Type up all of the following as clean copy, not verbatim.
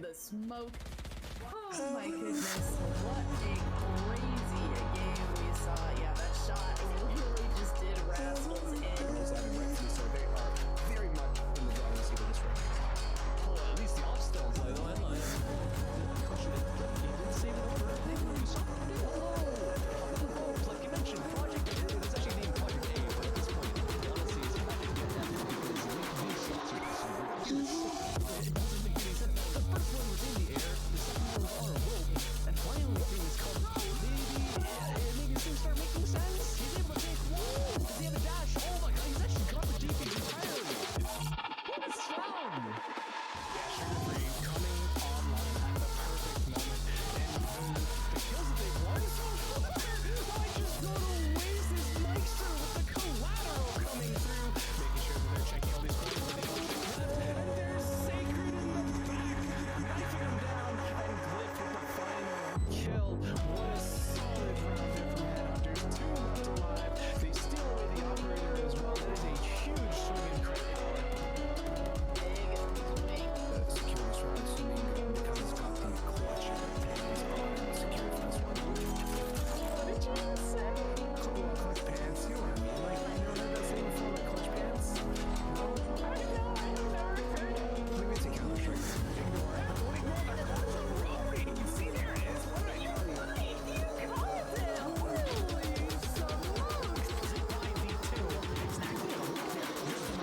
the smoke. Oh my goodness, what a crazy game we saw. Yeah, that shot really just did Rascals in. So they are very much in the driving seat of this race. Well, at least the off's still in play though. He did save it for we saw like you mentioned, Project A. It's actually named Project A, but at this point, the honestly is how they get that shots are it doesn't make any sense. The first one was in the air, the second one was on a rope, and finally things come. Maybe things start making sense. He's able to take one. Does he have a dash? Oh my god, he's actually got the DP entirely. What was from? Sugar-free coming online at the perfect moment, and the kills that they've won so far. I just gotta waste this Meister with the collateral coming through, making sure that they're checking all these coins with the and there's Sacred in the back, knifing him down, and Glyph with the final kill. What a solid round there from Headhunters. 2 left alive. They steal away the operator as well. That is a huge swing and crit. Security strong assuming because it's got the clutch pants on security for this one. What did you just say? Clutch pants, you know what I mean? Like, you never heard that saying before, like clutch pants? No? I know. Maybe it's a counter strike. Ignore it. Don't ignore that. That's a robbery. You see, there it is. What did I tell you? You called it. Holy smokes. Exactly. Doesn't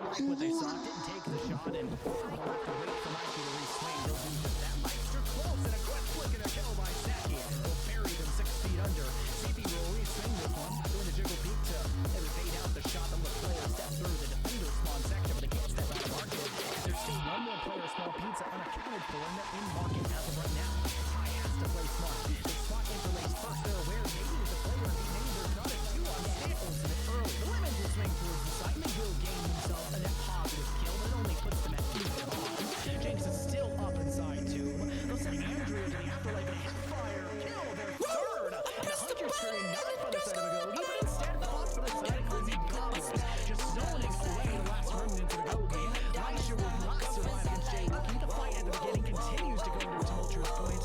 like what they saw, didn't take the shot, and before they'll have to wait for Mikey to re-swing, they'll do just that. Meister close, and a quick flick and a kill by Saki. Will bury them 6 feet under. CP will re-swing this one, doing the jiggle peek to evade out the shot. The player step through the defender spawn section, but they can't step out of market. There's still one more player, small pizza, unaccounted for in market as of right now. Ty has to play smart. The spot interlace first, they're aware maybe there's a player on the name. There's not a 2 on Staples in it early. The Lemons will swing towards the side, and they will gain themselves a net positive kill, but it only puts them at 3 James is still up inside too. They'll send Andrea to the afterlife and hit fire. Kill their third. And Hunter's turning not on the side of the Gogi, but instead fought for the side of Crazy Goblins. Just zoning away the last remnant of the Gogi. Laisha will not survive against Jay. Looking to fight at the beginning, continues to go into a tumultuous point.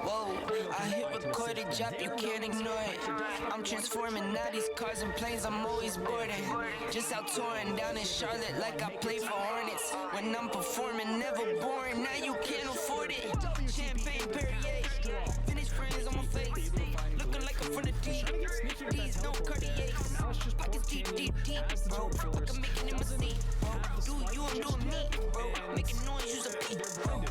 Whoa, I hit record a drop, you can't ignore it. I'm transforming now these cars and planes, I'm always boarding. Just out touring down in Charlotte like I play for Hornets. When I'm performing, never boring, now you can't afford it. Champagne Perrier, finish friends on my face. Looking like I'm from the deep, these no Cartiers. Pockets deep, deep, deep, bro. I can make any mistake, bro. Do you, I'm doing me, bro. Making noise, use a beat, bro.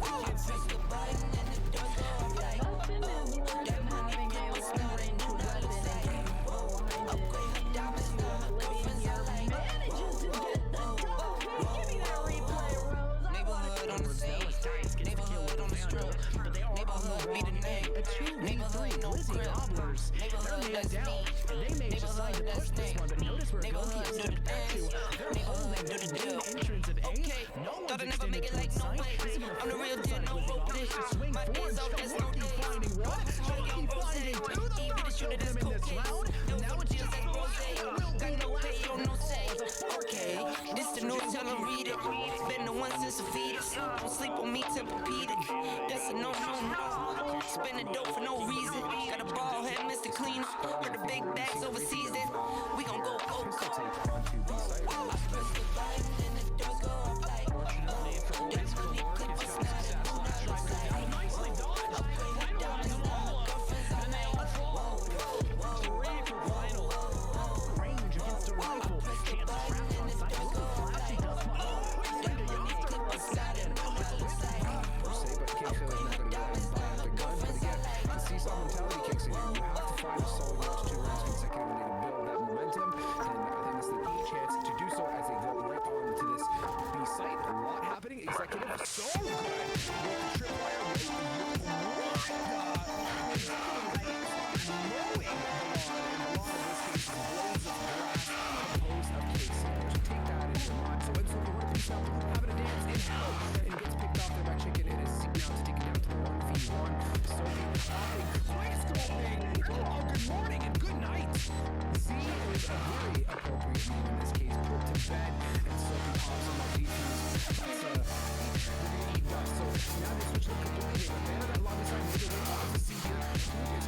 I press the button and the doors go off like that money come and start and do not say. Upgrade her diamonds, now her girlfriends are like. Neighborhood on the scene, neighborhood on the stroke, neighborhood be the name, neighborhood no grip, neighborhood that's me, neighborhood that's name, neighborhood do the dance, neighborhood do the deal. Okay, thought I'd never make it like no way. I'm the real deal, no rope play. My days off, there's no day. Shorty on rose, even the shooter that's cocaine. Now it deals like rose, got no pay, on no say. Okay, this the news, tell them read it. Been the one since a fetus. Don't sleep on me, Tempur-Pedic. That's a no, no, no. Spending dope for no reason. Got a ball head, Mr. Cleaner. Heard the big bags overseas, then we gon' go Oka. I press the button and the doors go off like. That money clip us not and do not look like. Nicely dodged. Upgrade her diamonds, now her girlfriends are like. Ready for final. Range against a rifle. Chance to trap on side. Flashy does much. That money clip us not and do not look like. Per se, but King Phil is not going to go and buy the gun. But again, the seesaw mentality kicks in here. You have to find a solid 1 to 2 rounds consecutively to build that momentum. And I think this is the key chance to do so as they go right on to this B site. A lot happening. Executive so good. With the tripwire with the take that in your mind. So when someone works out, having a dance in hell, and it gets picked off there by Chicken in his seat now to take it down to 1v1. So popping, quick scoping. Oh, good morning and good night. Z is a very appropriate name in this case. Put to bed and soaking off some of defense. That's they're gonna eat rust. So now they switch look completely. Banner that lobby side made their way off the sea here.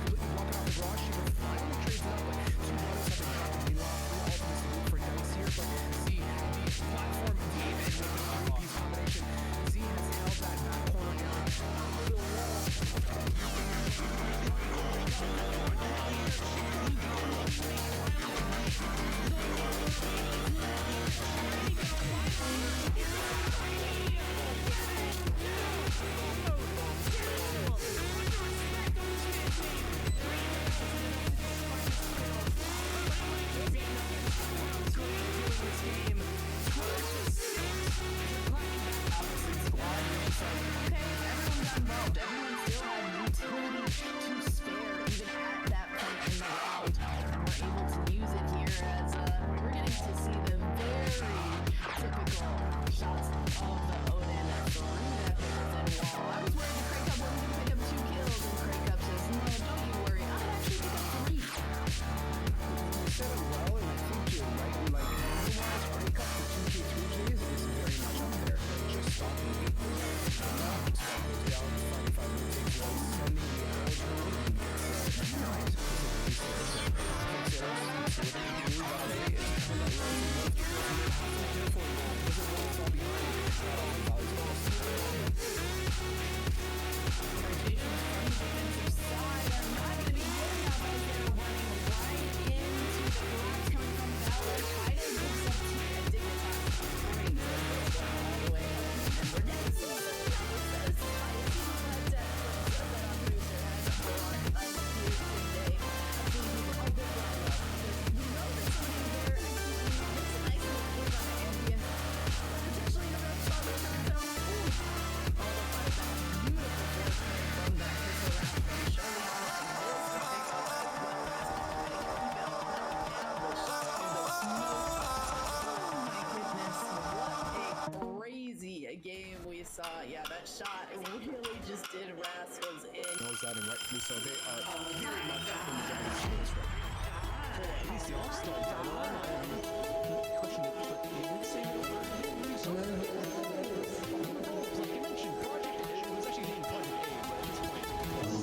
Blue is completely blocking off the garage. She would finally trades it up, but two brothers have been dropped. Meanwhile, three ultimates loop for Dice here, but Z, the platform game and with the three-piece combination, Z has held that back corner area really well. Yeah, that shot really just did rascals in. Knows that, and rightfully so. They are very much in the driver's seat of this right now. At least the all-star question it, but they would say over. Like you mentioned, Project Edition was actually named Project A, but at this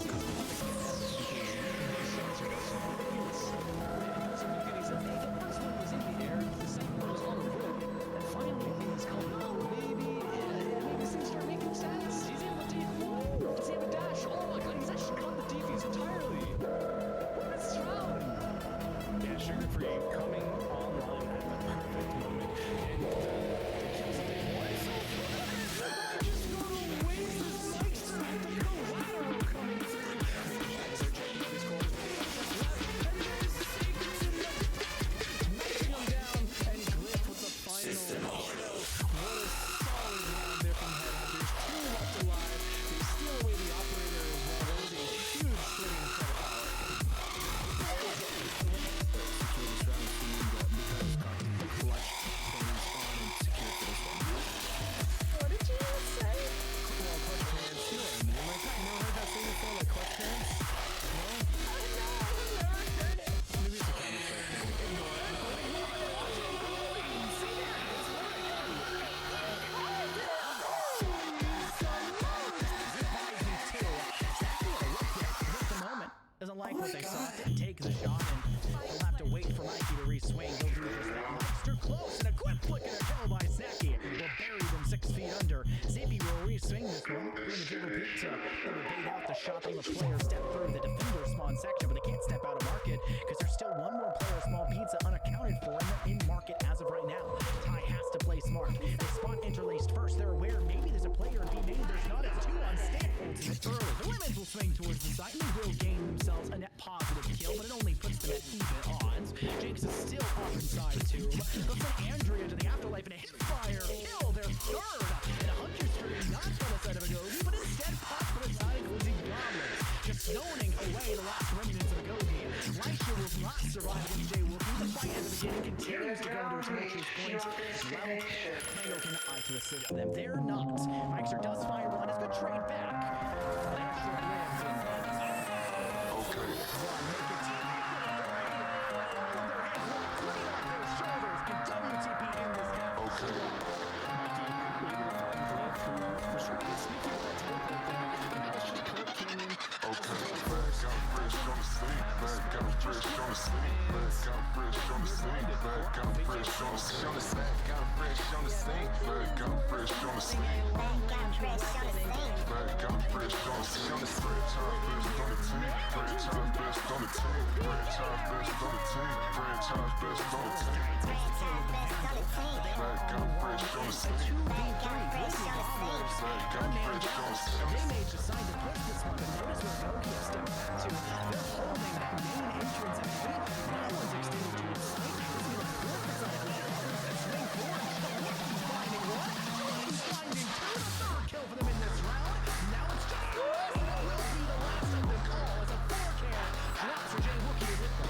point, the first one was in the air, the second one was on the road, and finally things come out. Maybe things start making sense. He's able to does he have a dash? Oh my god, he's actually got the defense entirely. What a round! Yeah, Sugar Free coming online at the perfect moment. And the kills that they want. So they're just gonna waste this Meister with the collateral coming through. As they're checking out these corners, and there's Secrets in the knocking them down, and Glyph with the final kill. What a solid round there from Headhunters. Two left alive. They steal away the operator as well. That was a huge swing in firepower. Secure this round team, but because the clutch things on and secure for this one. What did you say? Well, clutch parents, you know what I mean. Like, I never heard that saying before, like clutch parents. No? I've never heard it. Maybe it's a common thing. Doesn't like what they saw, didn't take the shot, and they'll have to wait for Mikey to re-swing. They'll do just that. Monster close, and a quick flick and a kill by Saki will bury them 6 feet under. Zippy will re-swing this one. Doing the jiggle pizza. They will bait out the shot on the player, step through the defender spawn section, but they can't step out of market because there's still one more player, small pizza, unaccounted for in market as of right now. Ty has to play smart. They spot interlaced first. They're aware maybe there's a player to be made. There's not. It's 2 on stand. Early. The women's will swing towards the side. They will gain themselves a net positive kill, but it only puts them at even odds. Jinx is still off inside too. They'll send Andrea to the afterlife and a hip fire kill their third. And a hunter's tree not on the side of Agogi, but instead pops for the side of Glizzy Goblins. Just zoning away the last remnants of Agogi. Leisha will not survive against Jay Wolf. The fight at the beginning continues to go to its merchant's points. Well, Tango cannot eye to assist them. They're not. Mixer does fire one. It's good trade back. They're short-lived. fresh on the scene. Got fresh on the scene. Got fresh on the scene. Got fresh on the scene. Got fresh on the scene. Got fresh on the scene. Got fresh on the scene. Franchise best on the team. Franchise best on the team. Franchise best on the team. Got fresh on the scene. Got fresh on the scene. They may decide to push this one, but notice where Valor stepped to. They're holding that main entrance at feet. No one's extending to its sight. This is going to force the side of the swing forward. He's finding one. He's finding two. The third kill for them in this round. Now it's just one. It will be the last of them all as a 4-can. That's for Jay Wookie with the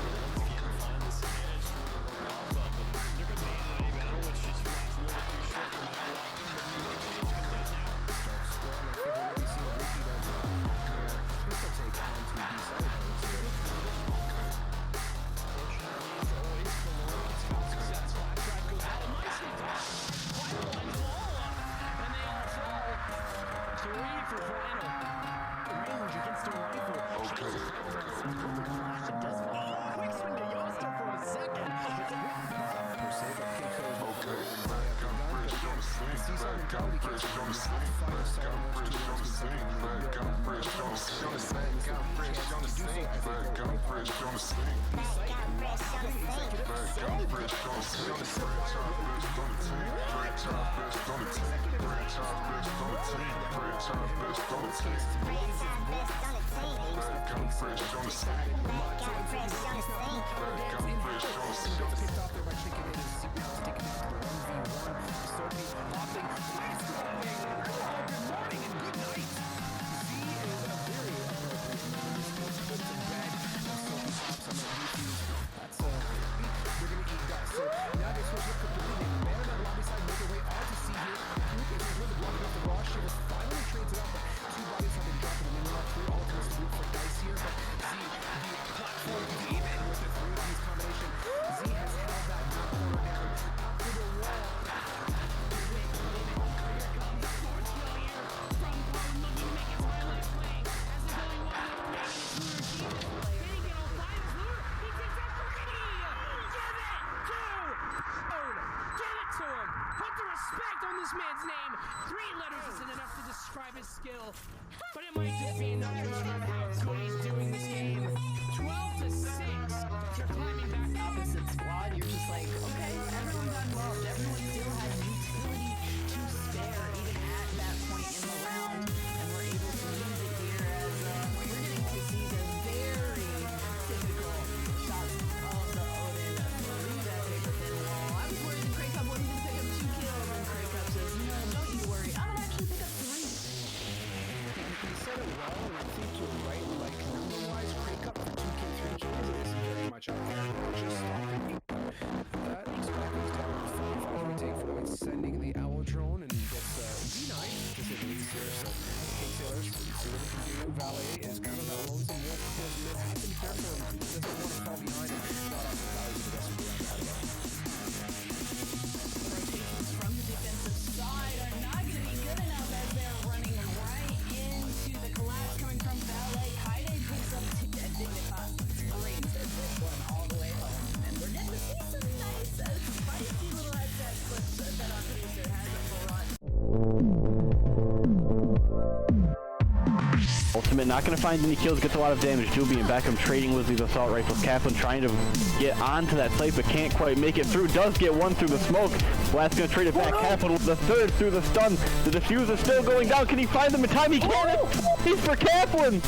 skill, but it might just be another of how good he's doing this game. 12-6. They're climbing back up. Opposite squad, you're just like, okay, everyone got involved. Everyone still had utility to spare, even at that point in the round, and we're able to use it here as we're getting to see the very typical shots of the Odin through that paper thin wall. I was worried that Craig Cup wasn't going to pick up 2 kills, and Craig Cup says, no, don't you worry, I'm going to actually pick up 3. He said it well, and I think you're right. Like, number-wise, Craig Cup for 2K, 3K isn't very much out there. Just stopping. That expects down to 45 retake for them. It's sending the Owl drone and gets D9 to say the least here. So, King Sailors, see what they can do. Valet is kind of that lonesome wolf towards mid. Has to be careful and doesn't want to fall behind and not off the value the rest of the round. Rotations from the defensive side are not going to be good enough as they're running right into the collapse coming from Ballet. Kaide picks up 2. That Dignitas brings this one all the way home. And we're getting to see some nice, spicy little headset clips that our producer has brought. Ultimate not going to find any kills, gets a lot of damage. Juby and Beckham trading with these assault rifles. Kaplan trying to get onto that site but can't quite make it through. Does get one through the smoke. Blast going to trade it back. Kaplan with the third through the stun. The diffuser still going down. Can he find them in time? He can! He's for Kaplan!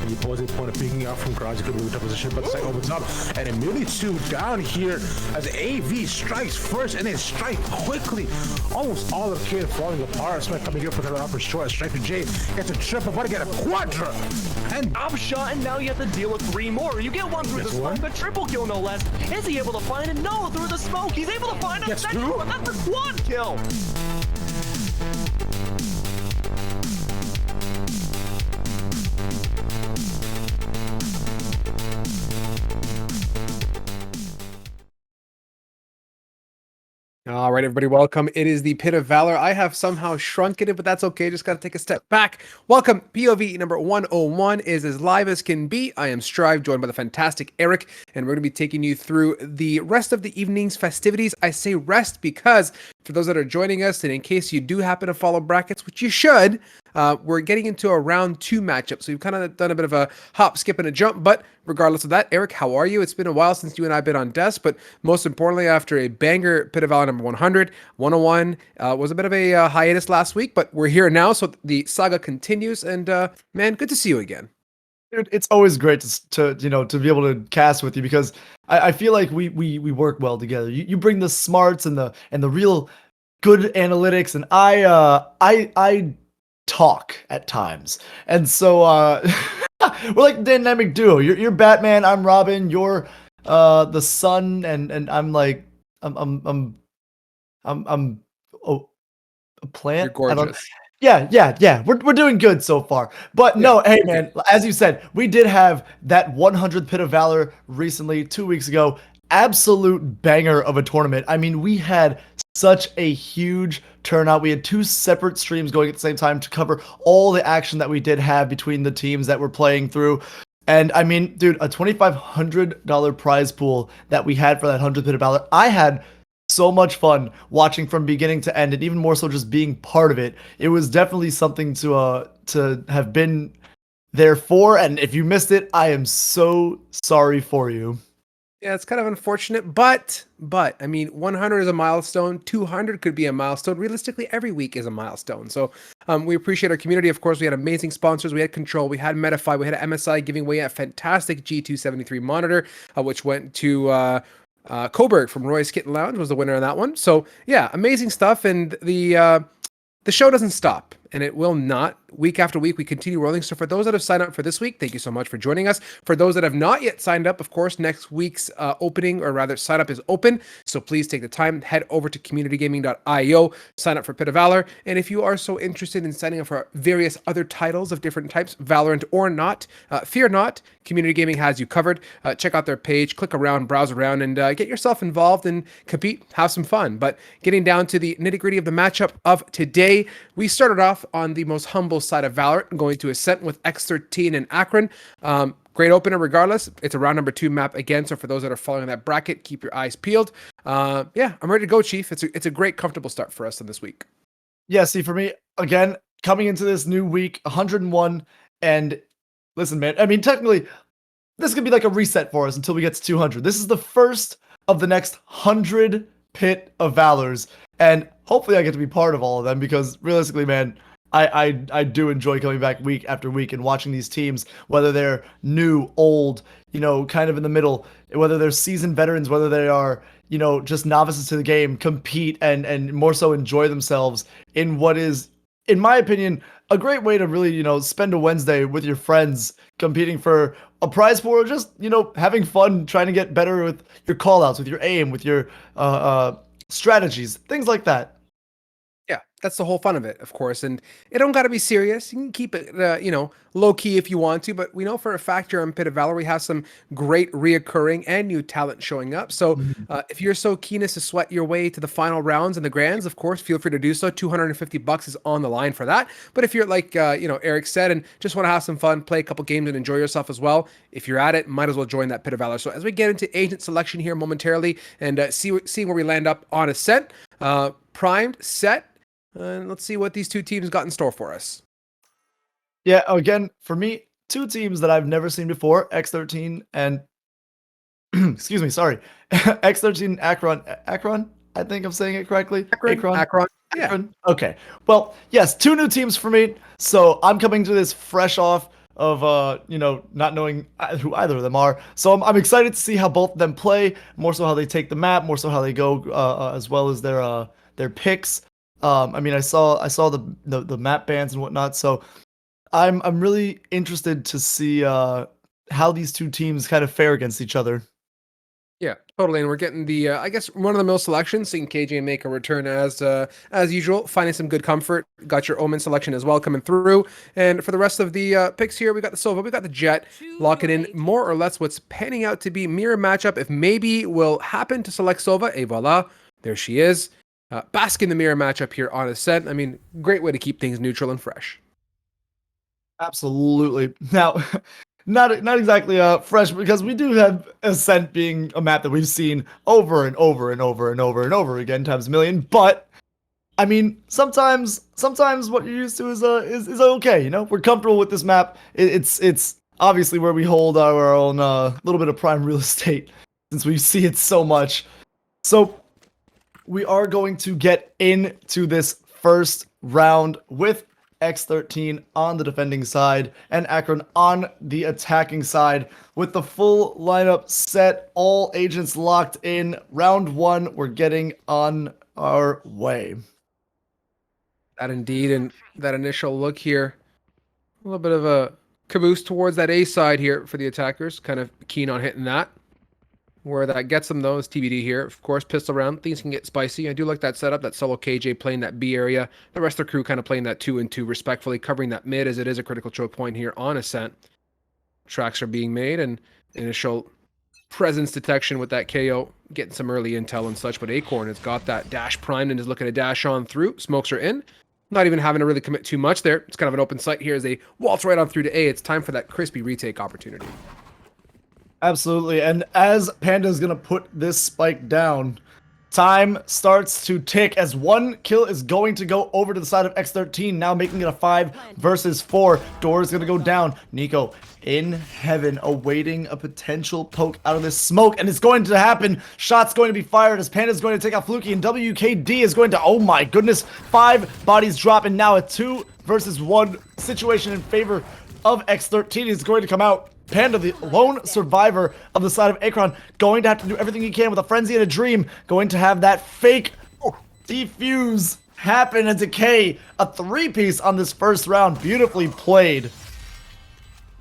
The opposing opponent picking up from garage, could move to position, but the site opens up, and immediately 2 down here as AV strikes first and then strike quickly. Almost all of the kid falling apart. Smith coming here for the upper short. Strike to Jay gets a triple, but to get a quadra. And Shot, and now you have to deal with 3 more. You get 1 through the smoke, a triple kill no less. Is he able to find it? No, through the smoke. He's able to find a second one. That's a quad kill. All right, everybody, welcome. It is the Pit of Valor. I have somehow shrunken it, but that's okay. Just got to take a step back. Welcome. POV number 101 is as live as can be. I am Strive, joined by the fantastic Eric, and we're going to be taking you through the rest of the evening's festivities. I say rest because for those that are joining us, and in case you do happen to follow brackets, which you should, we're getting into a round 2 matchup. So we've kind of done a bit of a hop, skip, and a jump. But regardless of that, Eric, how are you? It's been a while since you and I have been on desk, but most importantly, after a banger Pit of Valor number 100, 101 was a bit of a hiatus last week, but we're here now, so the saga continues. And man, good to see you again. Dude, it's always great to be able to cast with you because I feel like we work well together. You bring the smarts and the real good analytics, and I talk at times, and so we're like a dynamic duo. You're Batman, I'm Robin, you're the Sun, and I'm like I'm oh, a plant. You're I don't. gorgeous. Yeah. We're doing good so far. But no, hey man, as you said, we did have that 100th Pit of Valor recently, 2 weeks ago. Absolute banger of a tournament. I mean, we had such a huge turnout. We had 2 separate streams going at the same time to cover all the action that we did have between the teams that were playing through. And I mean, dude, a $2,500 prize pool that we had for that 100th Pit of Valor. I had so much fun watching from beginning to end, and even more so just being part of it. It was definitely something to have been there for. And if you missed it, I am so sorry for you. Yeah, it's kind of unfortunate, but I mean, 100 is a milestone. 200 could be a milestone. Realistically, every week is a milestone. So we appreciate our community. Of course, we had amazing sponsors. We had Control. We had Metafy. We had MSI giving away a fantastic G273 monitor, which went to Coburg from Roy's Kitten Lounge was the winner of that one. So yeah, amazing stuff. And the show doesn't stop, and it will not. Week after week, we continue rolling. So for those that have signed up for this week, thank you so much for joining us. For those that have not yet signed up, of course, next week's opening, or rather sign up is open. So please take the time, head over to communitygaming.io, sign up for Pit of Valor. And if you are so interested in signing up for various other titles of different types, Valorant or not, fear not, Community Gaming has you covered. Check out their page, click around, browse around, and get yourself involved and compete, have some fun. But getting down to the nitty gritty of the matchup of today, we started off on the most humble side of Valor, going to Ascent with X13 and Akron. Great opener regardless. It's a round number 2 map again, so for those that are following that bracket, keep your eyes peeled. Yeah, I'm ready to go, Chief. It's a great, comfortable start for us in this week. Yeah, see, for me, again, coming into this new week, 101, and listen, man, I mean, technically, this could be like a reset for us until we get to 200. This is the first of the next 100 Pit of Valors, and hopefully I get to be part of all of them, because realistically, man, I do enjoy coming back week after week and watching these teams, whether they're new, old, kind of in the middle, whether they're seasoned veterans, whether they are, just novices to the game, compete and more so enjoy themselves in what is, in my opinion, a great way to really, spend a Wednesday with your friends, competing for a prize pool, or just, having fun, trying to get better with your callouts, with your aim, with your strategies, things like that. Yeah, that's the whole fun of it, of course. And it don't got to be serious. You can keep it, low key if you want to. But we know for a fact here on Pit of Valor, we have some great reoccurring and new talent showing up. So if you're so keen as to sweat your way to the final rounds and the grands, of course, feel free to do so. $250 is on the line for that. But if you're like, Eric said, and just want to have some fun, play a couple games and enjoy yourself as well, if you're at it, might as well join that Pit of Valor. So as we get into agent selection here momentarily and seeing where we land up on Ascent, primed, set, and let's see what these two teams got in store for us. Yeah, again, for me, 2 teams that I've never seen before, X13 and excuse me, sorry. X13 Akron. Akron? I think I'm saying it correctly. Akron. Yeah. Akron. Okay. Well, yes, 2 new teams for me. So I'm coming to this fresh off of not knowing who either of them are. So I'm excited to see how both of them play, more so how they take the map, more so how they go, as well as their picks. I mean, I saw the map bans and whatnot, so I'm really interested to see how these 2 teams kind of fare against each other. Yeah, totally. And we're getting the, I guess, run-of-the-mill selection, seeing KJ make a return as usual, finding some good comfort. Got your Omen selection as well coming through. And for the rest of the picks here, we got the Sova, we got the Jet, locking in more or less what's panning out to be mirror matchup. If maybe will happen to select Sova, et voila. There she is. Bask in the mirror matchup here on Ascent. I mean, great way to keep things neutral and fresh. Absolutely. Now, not exactly fresh because we do have Ascent being a map that we've seen over and over and over and over and over again times a million. But I mean, sometimes what you're used to is okay. You know, we're comfortable with this map. It's obviously where we hold our own little bit of prime real estate since we see it so much. So we are going to get into this first round with X13 on the defending side and Akron on the attacking side with the full lineup set, all agents locked in. Round 1, we're getting on our way. That indeed, and that initial look here, a little bit of a caboose towards that A side here for the attackers, kind of keen on hitting that. Where that gets them, though, is TBD here. Of course, pistol round, things can get spicy. I do like that setup, that solo KJ playing that B area. The rest of the crew kind of playing that 2 and 2 respectfully, covering that mid as it is a critical choke point here on Ascent. Tracks are being made, and initial presence detection with that KO, getting some early intel and such. But Acorn has got that dash primed and is looking to dash on through. Smokes are in. Not even having to really commit too much there. It's kind of an open sight here as they waltz right on through to A. It's time for that crispy retake opportunity. Absolutely. And as Panda's going to put this spike down, time starts to tick as one kill is going to go over to the side of X13, now making it a 5 versus 4. Door is going to go down. Nico in heaven, awaiting a potential poke out of this smoke, and it's going to happen. Shots going to be fired as Panda's going to take out Fluky, and WKD is going to, oh my goodness, 5 bodies drop, and now a 2 versus 1 situation in favor of X13 is going to come out. Panda, the lone survivor of the side of Akron, going to have to do everything he can with a frenzy and a dream, going to have that fake defuse happen and decay. A 3-piece on this first round, beautifully played.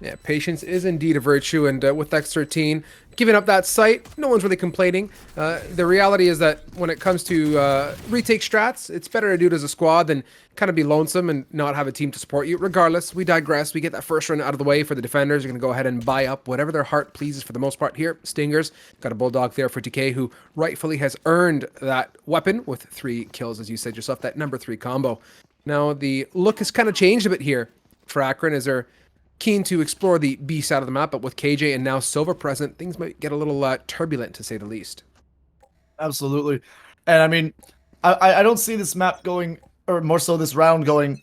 Yeah, patience is indeed a virtue, and with X13 giving up that site, no one's really complaining. The reality is that when it comes to retake strats, it's better to do it as a squad than kind of be lonesome and not have a team to support you. Regardless, we digress. We get that first run out of the way for the defenders. You're going to go ahead and buy up whatever their heart pleases for the most part here. Stingers, got a Bulldog there for TK, who rightfully has earned that weapon with 3 kills, as you said yourself, that number 3 combo. Now, the look has kind of changed a bit here for Akron as they're keen to explore the B side of the map, but with KJ and now Silva present, things might get a little turbulent, to say the least. Absolutely. And I mean, I don't see this map going, or more so this round going,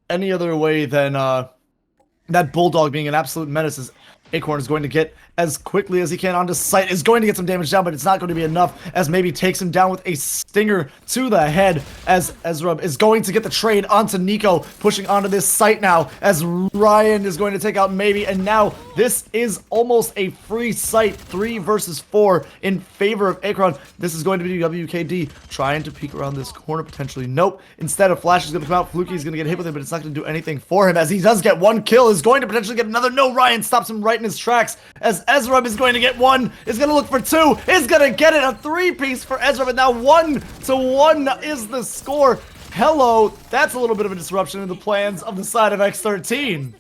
any other way than that Bulldog being an absolute menace as Acorn is going to get as quickly as he can onto sight, is going to get some damage down, but it's not going to be enough as maybe takes him down with a stinger to the head as Ezra is going to get the trade onto Nico, pushing onto this site now as Ryan is going to take out maybe, and now this is almost a free site, 3 versus 4 in favor of Akron. This is going to be WKD trying to peek around this corner potentially. Nope. Instead of Flash is going to come out, Fluky is going to get hit with it, but it's not going to do anything for him as he does get 1 kill, is going to potentially get another. No, Ryan stops him right in his tracks as Ezra is going to get 1, is going to look for 2, is going to get it, a 3-piece for Ezra, but now 1-1 is the score. Hello, that's a little bit of a disruption in the plans of the side of X13.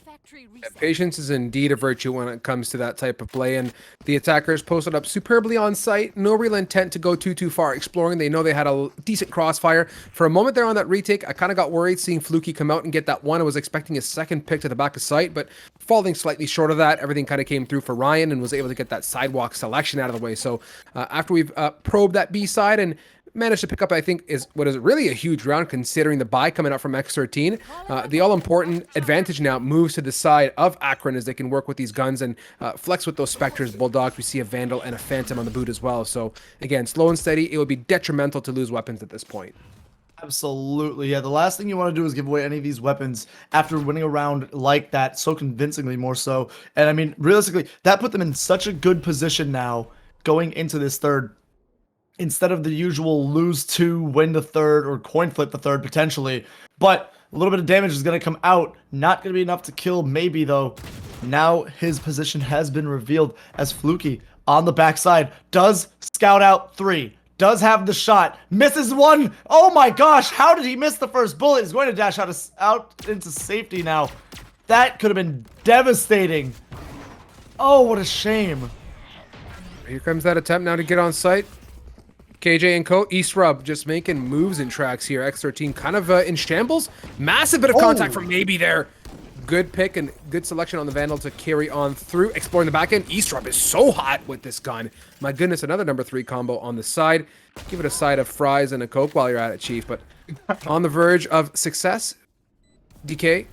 Patience is indeed a virtue when it comes to that type of play, and the attackers posted up superbly on site. No real intent to go too far exploring. They know they had a decent crossfire. For a moment there on that retake, I kind of got worried seeing Fluky come out and get that 1. I was expecting a second pick to the back of sight, but falling slightly short of that, everything kind of came through for Ryan and was able to get that sidewalk selection out of the way. So after we've probed that B side and managed to pick up, I think, is what is really a huge round considering the buy coming out from X13. The all-important advantage now moves to the side of Akron as they can work with these guns and flex with those Spectres, Bulldogs. We see a Vandal and a Phantom on the boot as well. So, again, slow and steady. It would be detrimental to lose weapons at this point. Absolutely, yeah. The last thing you want to do is give away any of these weapons after winning a round like that, so convincingly more so. And, I mean, realistically, that put them in such a good position now going into this third. Instead of the usual lose 2, win the third, or coin flip the third potentially. But a little bit of damage is going to come out. Not going to be enough to kill, maybe though. Now his position has been revealed as Fluky on the backside. Does scout out 3. Does have the shot. Misses 1. Oh my gosh, how did he miss the first bullet? He's going to dash out into safety now. That could have been devastating. Oh, what a shame. Here comes that attempt now to get on site. KJ and Co. East Rub just making moves and tracks here. X13 kind of in shambles. Massive bit of contact from Maybe there. Good pick and good selection on the Vandal to carry on through. Exploring the back end. East Rub is so hot with this gun. My goodness, another number 3 combo on the side. Give it a side of fries and a Coke while you're at it, Chief. But on the verge of success. DK,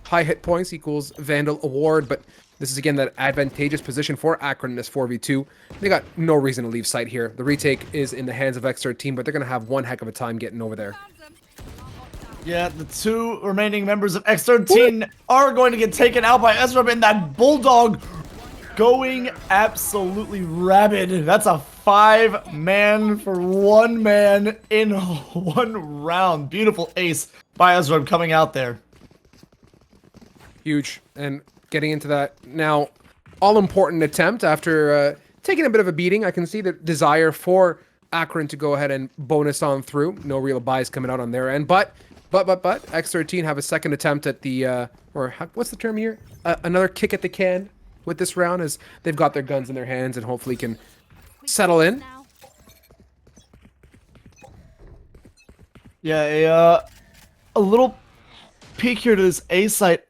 high hit points equals Vandal award, but this is again that advantageous position for Akron in this 4v2. They got no reason to leave sight here. The retake is in the hands of X13, but they're going to have one heck of a time getting over there. Yeah, the 2 remaining members of X13 are going to get taken out by Ezra, and that Bulldog going absolutely rabid. That's a 5-man for 1 man in 1 round. Beautiful ace by Ezra coming out there. Huge. And getting into that now all-important attempt after taking a bit of a beating. I can see the desire for Akron to go ahead and bonus on through. No real buys coming out on their end, but X13 have a second attempt at the what's the term here? Another kick at the can with this round, as they've got their guns in their hands and hopefully can settle in. Yeah, a little peek here to this A site.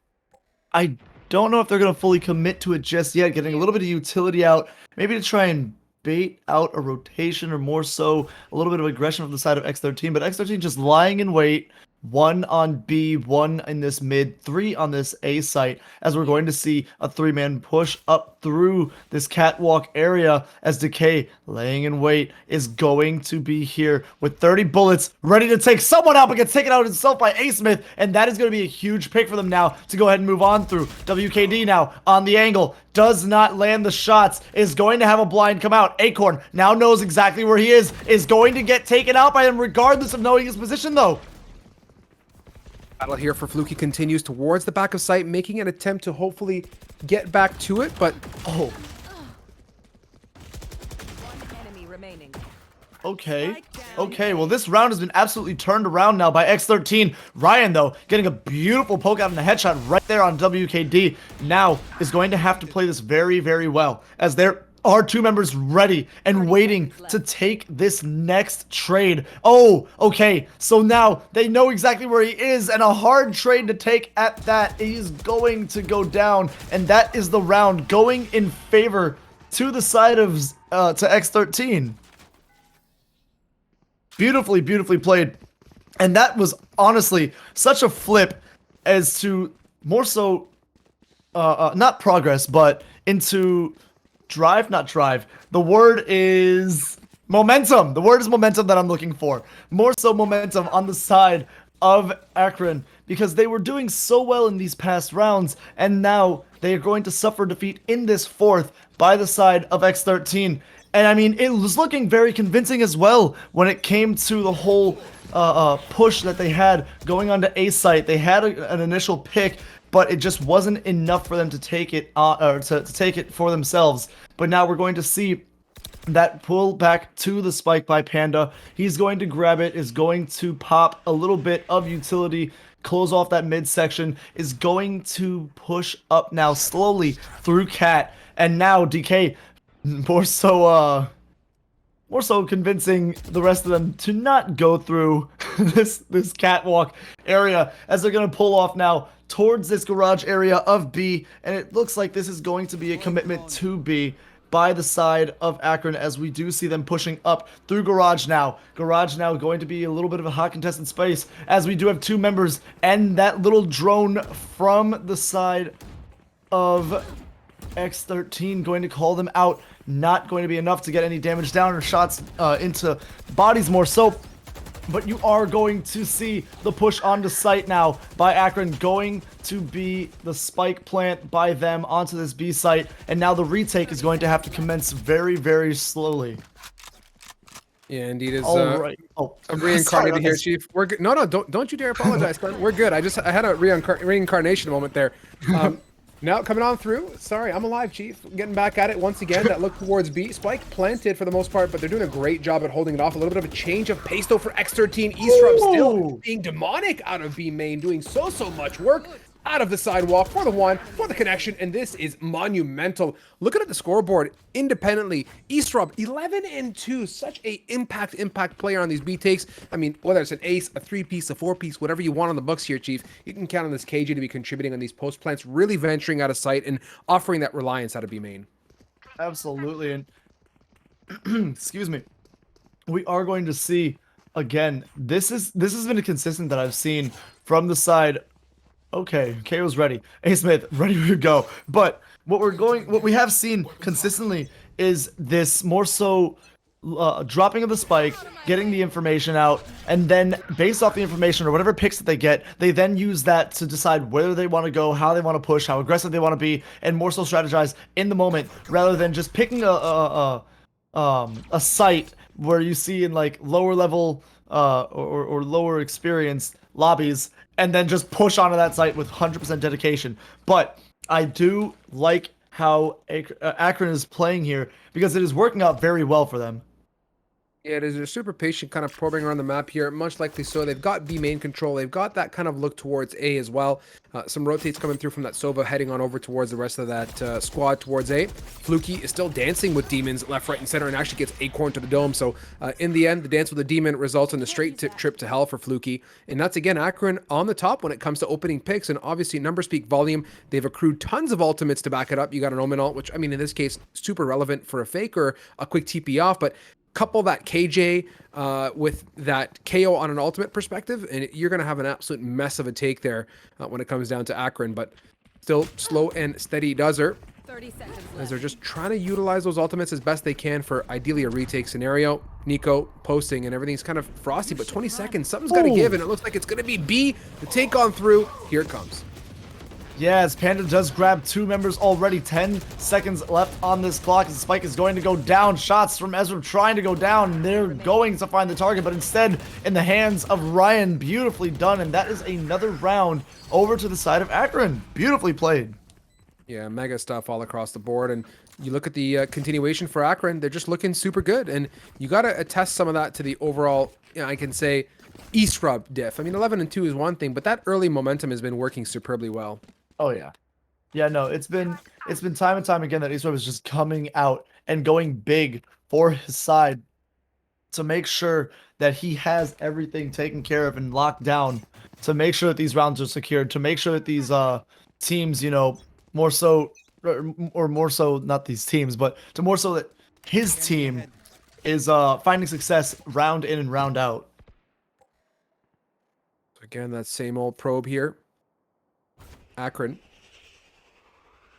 I don't know if they're going to fully commit to it just yet. Getting a little bit of utility out, maybe to try and bait out a rotation, or more so a little bit of aggression from the side of X13. But X13 just lying in wait. 1 on B, 1 in this mid, 3 on this A site, as we're going to see a 3-man push up through this catwalk area, as Decay, laying in wait, is going to be here with 30 bullets, ready to take someone out, but gets taken out himself by A Smith, and that is going to be a huge pick for them now to go ahead and move on through. WKD now on the angle, does not land the shots, is going to have a blind come out. Acorn now knows exactly where he is going to get taken out by him regardless of knowing his position though. Battle here for Fluky continues towards the back of site, making an attempt to hopefully get back to it, but One enemy remaining. Okay, well this round has been absolutely turned around now by X13. Ryan though, getting a beautiful poke out and a headshot right there on WKD, now is going to have to play this very, very well, as there are 2 members ready and waiting to take this next trade. Oh, okay, so now they know exactly where he is, and a hard trade to take at that. He's going to go down, and that is the round going in favor to the side of to X13. Beautifully, beautifully played. And that was honestly such a flip as to more so not progress, but into not drive. The word is momentum. The word is momentum that I'm looking for. More so momentum on the side of Akron, because they were doing so well in these past rounds, and now they are going to suffer defeat in this 4th by the side of X13. And I mean, it was looking very convincing as well when it came to the whole push that they had going on to A site. They had an initial pick, but it just wasn't enough for them to take it or to take it for themselves. But now we're going to see that pull back to the spike by Panda. He's going to grab it, is going to pop a little bit of utility, close off that midsection, is going to push up now slowly through Cat, and now DK more so convincing the rest of them to not go through this catwalk area, as they're going to pull off now towards this garage area of B, and it looks like this is going to be a commitment to B by the side of Akron, as we do see them pushing up through garage now. Garage now going to be a little bit of a hot contested space, as we do have 2 members, and that little drone from the side of X13 going to call them out. Not going to be enough to get any damage down or shots into bodies more so. But you are going to see the push onto site now by Akron, going to be the spike plant by them onto this B site. And now the retake is going to have to commence very, very slowly. Yeah, indeed is. Right. I'm reincarnated here, Chief. We're good. No, don't you dare apologize, Carter. We're good. I had a reincarnation moment there. Now coming on through. Sorry, I'm alive, Chief. Getting back at it once again. That look towards B. Spike planted for the most part, but they're doing a great job at holding it off. A little bit of a change of pace though for X13. Eastrum still being demonic out of B main, doing so much work. out of the sidewalk for the one, for the connection, and this is monumental. Looking at the scoreboard independently, Eastrub 11-2, such a impact player on these B takes. I mean, whether it's an ace, a 3-piece, a 4-piece, whatever you want on the books here, Chief, you can count on this KJ to be contributing on these post plants, really venturing out of sight and offering that reliance out of B main. Absolutely, and excuse me, we are going to see again. This has been a consistent that I've seen from the side. Okay, KO's ready. A Smith, ready to go. But what we have seen consistently is this more so dropping of the spike, getting the information out, and then based off the information or whatever picks that they get, they then use that to decide where they want to go, how they want to push, how aggressive they want to be, and more so strategize in the moment rather than just picking a site where you see in like lower level or lower experienced lobbies and then just push onto that site with 100% dedication. But I do like how Akron is playing here because it is working out very well for them. Yeah, it is. They're super patient, kind of probing around the map here. Much likely so. They've got B main control. They've got that kind of look towards A as well. Some rotates coming through from that Sova, heading on over towards the rest of that squad towards A. Fluky is still dancing with demons left, right, and center, and actually gets Acorn to the dome. So in the end, the dance with the demon results in a straight trip to hell for Fluky. And that's again Akron on the top when it comes to opening picks. And obviously, numbers speak volume. They've accrued tons of ultimates to back it up. You got an Omen ult, which I mean in this case super relevant for a fake or a quick TP off, but couple that KJ with that KO on an ultimate perspective, and you're going to have an absolute mess of a take there when it comes down to Akron, but still slow and steady does her. 30 seconds left. As they're just trying to utilize those ultimates as best they can for ideally a retake scenario. Nico posting and everything's kind of frosty, but 20 seconds, something's got to give, and it looks like it's going to be B. The take on through. Here it comes. Yes, Panda does grab 2 members already. 10 seconds left on this clock. The spike is going to go down. Shots from Ezra trying to go down. They're going to find the target, but instead in the hands of Ryan. Beautifully done, and that is another round over to the side of Akron. Beautifully played. Yeah, mega stuff all across the board, and you look at the continuation for Akron, they're just looking super good, and you got to attest some of that to the overall, you know, I can say, Eastrub diff. I mean, 11-2 is one thing, but that early momentum has been working superbly well. Oh yeah. Yeah, no, it's been time and time again that Eastrub is just coming out and going big for his side to make sure that he has everything taken care of and locked down, to make sure that these rounds are secured, to make sure that these teams, you know, more so not these teams, but to more so that his team is finding success round in and round out. So again, that same old probe here. Akron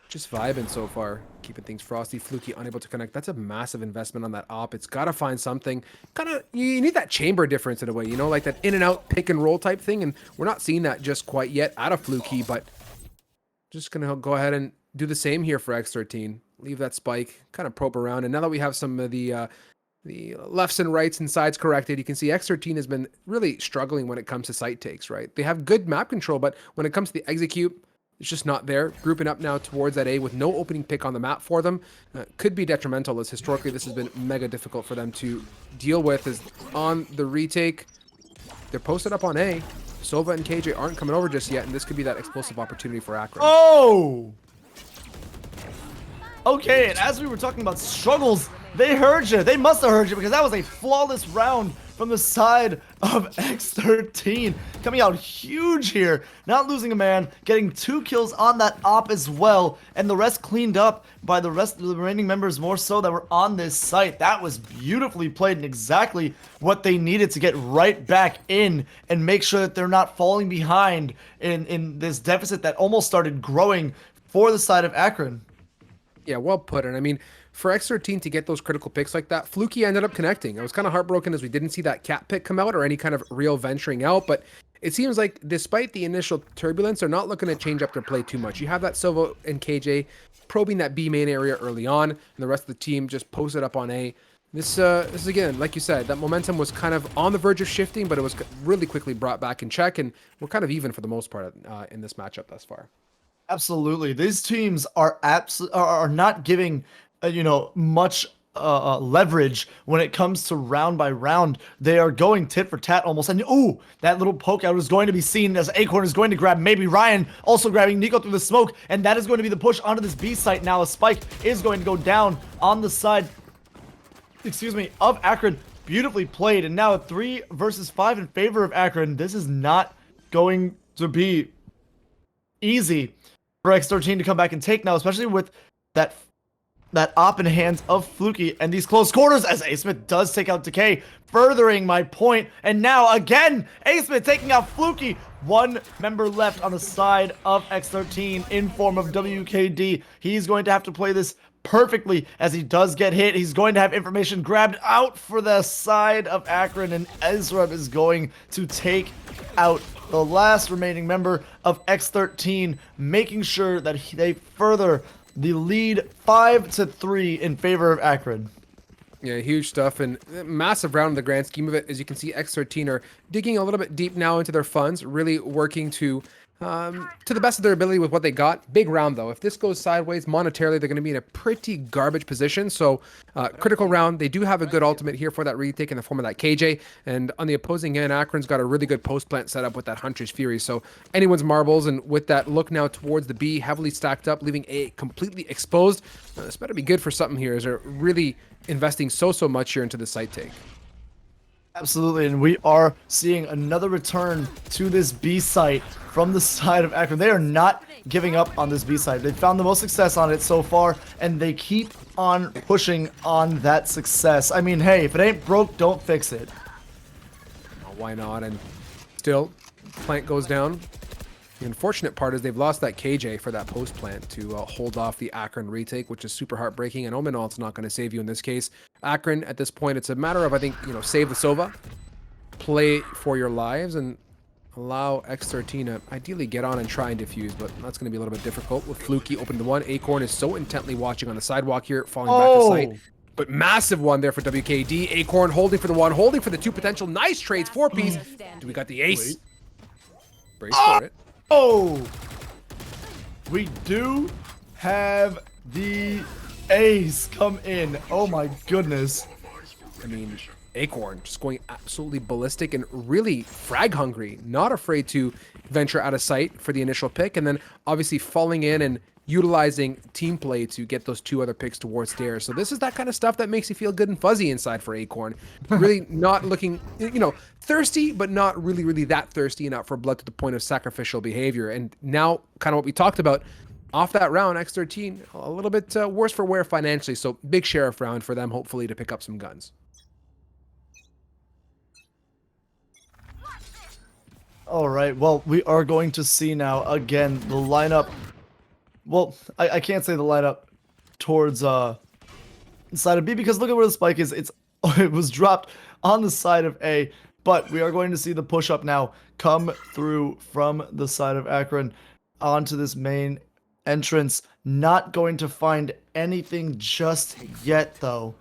just vibing so far, keeping things frosty. Fluky unable to connect. That's a massive investment on that op. It's got to find something. You need that chamber difference in a way, you know, like that in and out pick and roll type thing, and we're not seeing that just quite yet out of Fluky, but just gonna go ahead and do the same here for X13. Leave that spike, kind of probe around, and now that we have some of the lefts and rights and sides corrected, you can see X13 has been really struggling when it comes to site takes, right? They have good map control, but when it comes to the execute, it's just not there. Grouping up now towards that A with no opening pick on the map for them could be detrimental, as historically this has been mega difficult for them to deal with. As on the retake, they're posted up on A. Sova and KJ aren't coming over just yet, and this could be that explosive opportunity for Akron. Oh! Okay, and as we were talking about struggles, they heard you. They must have heard you, because that was a flawless round from the side of X13. Coming out huge here. Not losing a man, getting 2 kills on that op as well, and the rest cleaned up by the rest of the remaining members more so that were on this site. That was beautifully played and exactly what they needed to get right back in and make sure that they're not falling behind in this deficit that almost started growing for the side of Akron. Yeah, well put. And I mean, for X13 to get those critical picks like that, Fluky ended up connecting. I was kind of heartbroken as we didn't see that cat pick come out or any kind of real venturing out, but it seems like despite the initial turbulence, they're not looking to change up their play too much. You have that Silva and KJ probing that B main area early on, and the rest of the team just posted up on A. This is, again, like you said, that momentum was kind of on the verge of shifting, but it was really quickly brought back in check, and we're kind of even for the most part in this matchup thus far. Absolutely. These teams are not giving, you know, much leverage when it comes to round by round. They are going tit for tat almost. And ooh, that little poke out is going to be seen as Acorn is going to grab maybe Ryan, also grabbing Nico through the smoke. And that is going to be the push onto this B site now. A spike is going to go down on the side, excuse me, of Akron. Beautifully played. And now a 3 versus 5 in favor of Akron. This is not going to be easy for X13 to come back and take now, especially with that op in hands of Fluky and these close quarters as A-Smith does take out Decay, furthering my point. And now again, A-Smith taking out Fluky. One member left on the side of X13 in form of WKD. He's going to have to play this perfectly as he does get hit. He's going to have information grabbed out for the side of Akron, and Ezra is going to take out the last remaining member of X13, making sure that they further the lead 5-3 in favor of Akron. Yeah, huge stuff and massive round in the grand scheme of it. As you can see, X13 are digging a little bit deep now into their funds, really working to the best of their ability with what they got. Big round though. If this goes sideways monetarily, they're going to be in a pretty garbage position. So critical round. They do have a good ultimate here for that retake in the form of that KJ. And on the opposing end, Akron's got a really good post plant set up with that Hunter's Fury. So anyone's marbles, and with that look now towards the B, heavily stacked up, leaving A completely exposed. This better be good for something here, as they're really investing so much here into the site take. Absolutely, and we are seeing another return to this B site from the side of Akron. They are not giving up on this B site. They've found the most success on it so far, and they keep on pushing on that success. I mean, hey, if it ain't broke, don't fix it. Why not? And still, plant goes down. The unfortunate part is they've lost that KJ for that post plant to hold off the Akron retake, which is super heartbreaking. And Omenal's not going to save you in this case. Akron, at this point, it's a matter of, I think, save the Sova, play for your lives, and allow X13 to ideally get on and try and defuse. But that's going to be a little bit difficult with Fluky open to one. Acorn is so intently watching on the sidewalk here, falling back to sight. But massive one there for WKD. Acorn holding for the one, holding for the two potential. Nice trades, 4-piece. Do we got the ace? Brace for it. Oh, we do have the ace come in. Oh my goodness. I mean, Acorn just going absolutely ballistic and really frag hungry, not afraid to venture out of sight for the initial pick, and then obviously falling in and utilizing team play to get those two other picks towards stairs. So this is that kind of stuff that makes you feel good and fuzzy inside for Acorn. Really not looking, thirsty, but not really that thirsty and out for blood to the point of sacrificial behavior. And now, kind of what we talked about, off that round, X13, a little bit worse for wear financially. So big sheriff round for them, hopefully, to pick up some guns. All right, well, we are going to see now, again, the lineup. Well, I can't say the lineup towards side of B, because look at where the spike is. It was dropped on the side of A, but we are going to see the push up now come through from the side of Akron onto this main entrance. Not going to find anything just yet, though.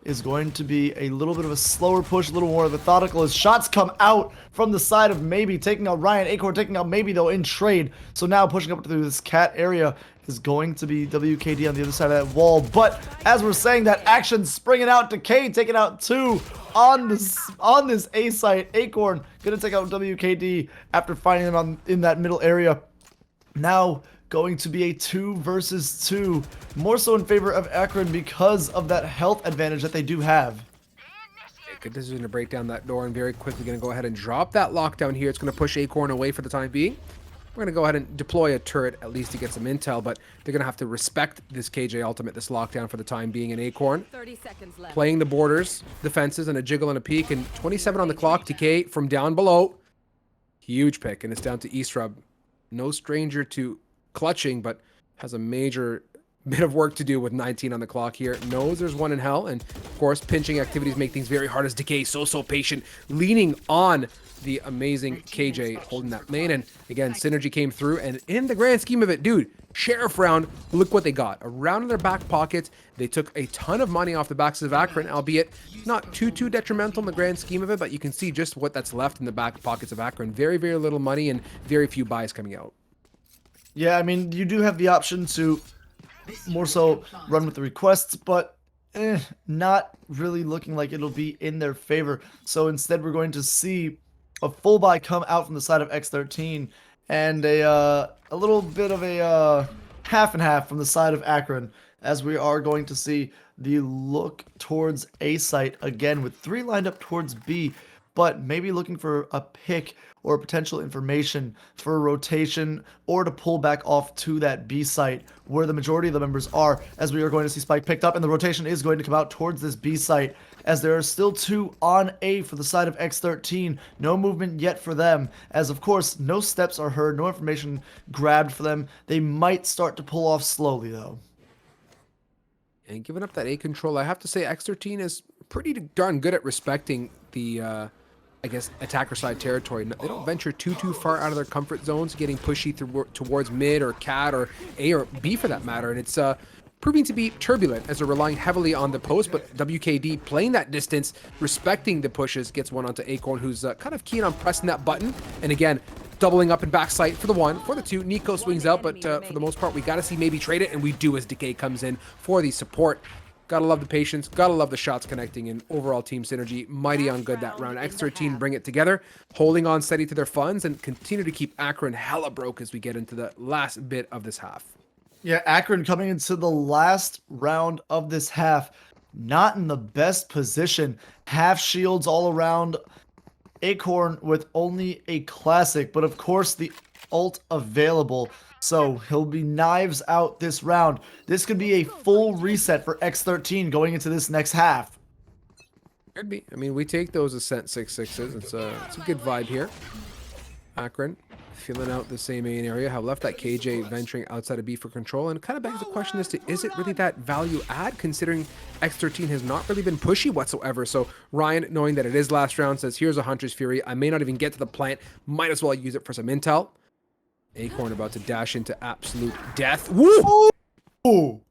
Is going to be a little bit of a slower push, a little more methodical as shots come out from the side of Maybe, taking out Ryan. Acorn taking out Maybe, though, in trade. So now pushing up through this cat area is going to be WKD on the other side of that wall. But as we're saying, that action springing out, Decay taking out 2 on this A site. Acorn gonna take out WKD after finding them in that middle area. Now going to be a 2 versus 2, more so in favor of Akron because of that health advantage that they do have. Good decision to break down that door, and very quickly going to go ahead and drop that lockdown here. It's going to push Acorn away for the time being. We're going to go ahead and deploy a turret at least to get some intel, but they're going to have to respect this KJ ultimate, this lockdown for the time being. And Acorn 30 seconds left. Playing the borders, defenses, and a jiggle and a peek, and 27 on the clock. TK from down below. Huge pick, and it's down to Eastrub. No stranger to clutching, but has a major bit of work to do with 19 on the clock here. Knows there's one in hell, and of course pinching activities make things very hard as Decay so patient, leaning on the amazing KJ holding that main. And again, synergy came through, and in the grand scheme of it, dude, sheriff round, look what they got. A round in their back pockets. They took a ton of money off the backs of Akron, albeit not too detrimental in the grand scheme of it, but you can see just what that's left in the back pockets of Akron. Very little money and very few buys coming out. Yeah, I mean, you do have the option to more so run with the requests, but not really looking like it'll be in their favor. So instead, we're going to see a full buy come out from the side of X13 and a little bit of a half and half from the side of Akron, as we are going to see the look towards A site again with 3 lined up towards B, but maybe looking for a pick or potential information for a rotation or to pull back off to that B site where the majority of the members are, as we are going to see Spike picked up, and the rotation is going to come out towards this B site as there are still 2 on A for the side of X13. No movement yet for them, as of course no steps are heard, no information grabbed for them. They might start to pull off slowly though. And giving up that A control, I have to say X13 is pretty darn good at respecting the, I guess, attacker side territory. They don't venture too far out of their comfort zones, getting pushy towards mid or cat or A or B for that matter. And it's proving to be turbulent as they're relying heavily on the post, but WKD playing that distance, respecting the pushes, gets one onto Acorn, who's kind of keen on pressing that button. And again, doubling up in backside for the 1. For the 2, Nico swings out, but for the most part, we got to see maybe trade it, and we do as Decay comes in for the support. Gotta love the patience, gotta love the shots connecting, and overall team synergy, mighty on good that round. X13 bring it together, holding on steady to their funds, and continue to keep Akron hella broke as we get into the last bit of this half. Yeah, Akron coming into the last round of this half, not in the best position. Half shields all around. Acorn with only a classic, but of course the ult available. So he'll be knives out this round. This could be a full reset for X13 going into this next half. Could be. I mean, we take those Ascent 6/6s. It's a good vibe here. Akron feeling out the same main area. Have left that KJ venturing outside of B for control, and kind of begs the question as to, is it really that value add considering X13 has not really been pushy whatsoever? So Ryan, knowing that it is last round, says here's a Hunter's Fury. I may not even get to the plant. Might as well use it for some intel. Acorn about to dash into absolute death. Woo! Ooh.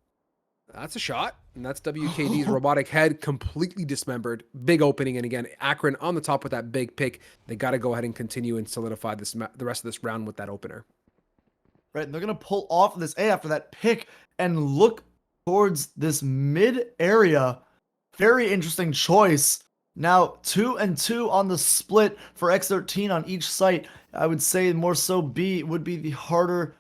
That's a shot. And that's WKD's robotic head completely dismembered. Big opening. And again, Akron on the top with that big pick. They got to go ahead and continue and solidify this the rest of this round with that opener. Right, and they're going to pull off this A after that pick and look towards this mid area. Very interesting choice. Now, 2 and 2 on the split for X13 on each site. I would say more so B would be the harder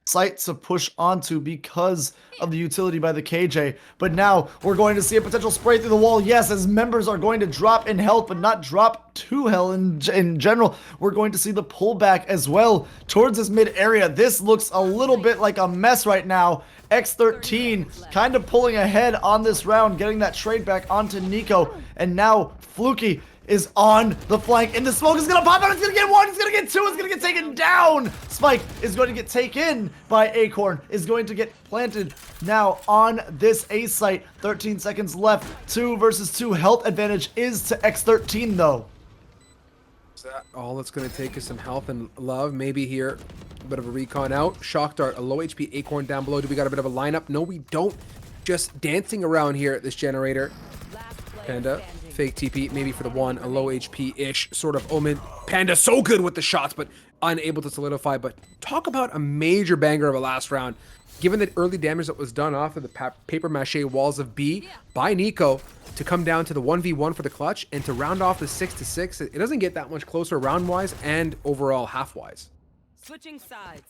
site to push onto because of the utility by the KJ. But now we're going to see a potential spray through the wall. Yes, as members are going to drop in health, but not drop to hell in general. We're going to see the pullback as well towards this mid area. This looks a little bit like a mess right now. X13 kind of pulling ahead on this round, getting that trade back onto Nico. And now Fluky is on the flank, and the smoke is gonna pop out. It's gonna get 1, it's gonna get 2, it's gonna get taken down. Spike is going to get taken by Acorn, is going to get planted now on this A site. 13 seconds left. 2 versus 2 health advantage is to X13 though. Is that all it's going to take is some health and love? Maybe here, a bit of a recon out. Shock Dart, a low HP Acorn down below. Do we got a bit of a lineup? No, we don't. Just dancing around here at this generator. Panda, fake TP, maybe for the 1, a low HP-ish sort of omen. Panda so good with the shots, but unable to solidify. But talk about a major banger of a last round. Given the early damage that was done off of the paper mache walls of B by Nico, to come down to the 1v1 for the clutch and to round off the 6-6, it doesn't get that much closer round-wise and overall half-wise. Switching sides.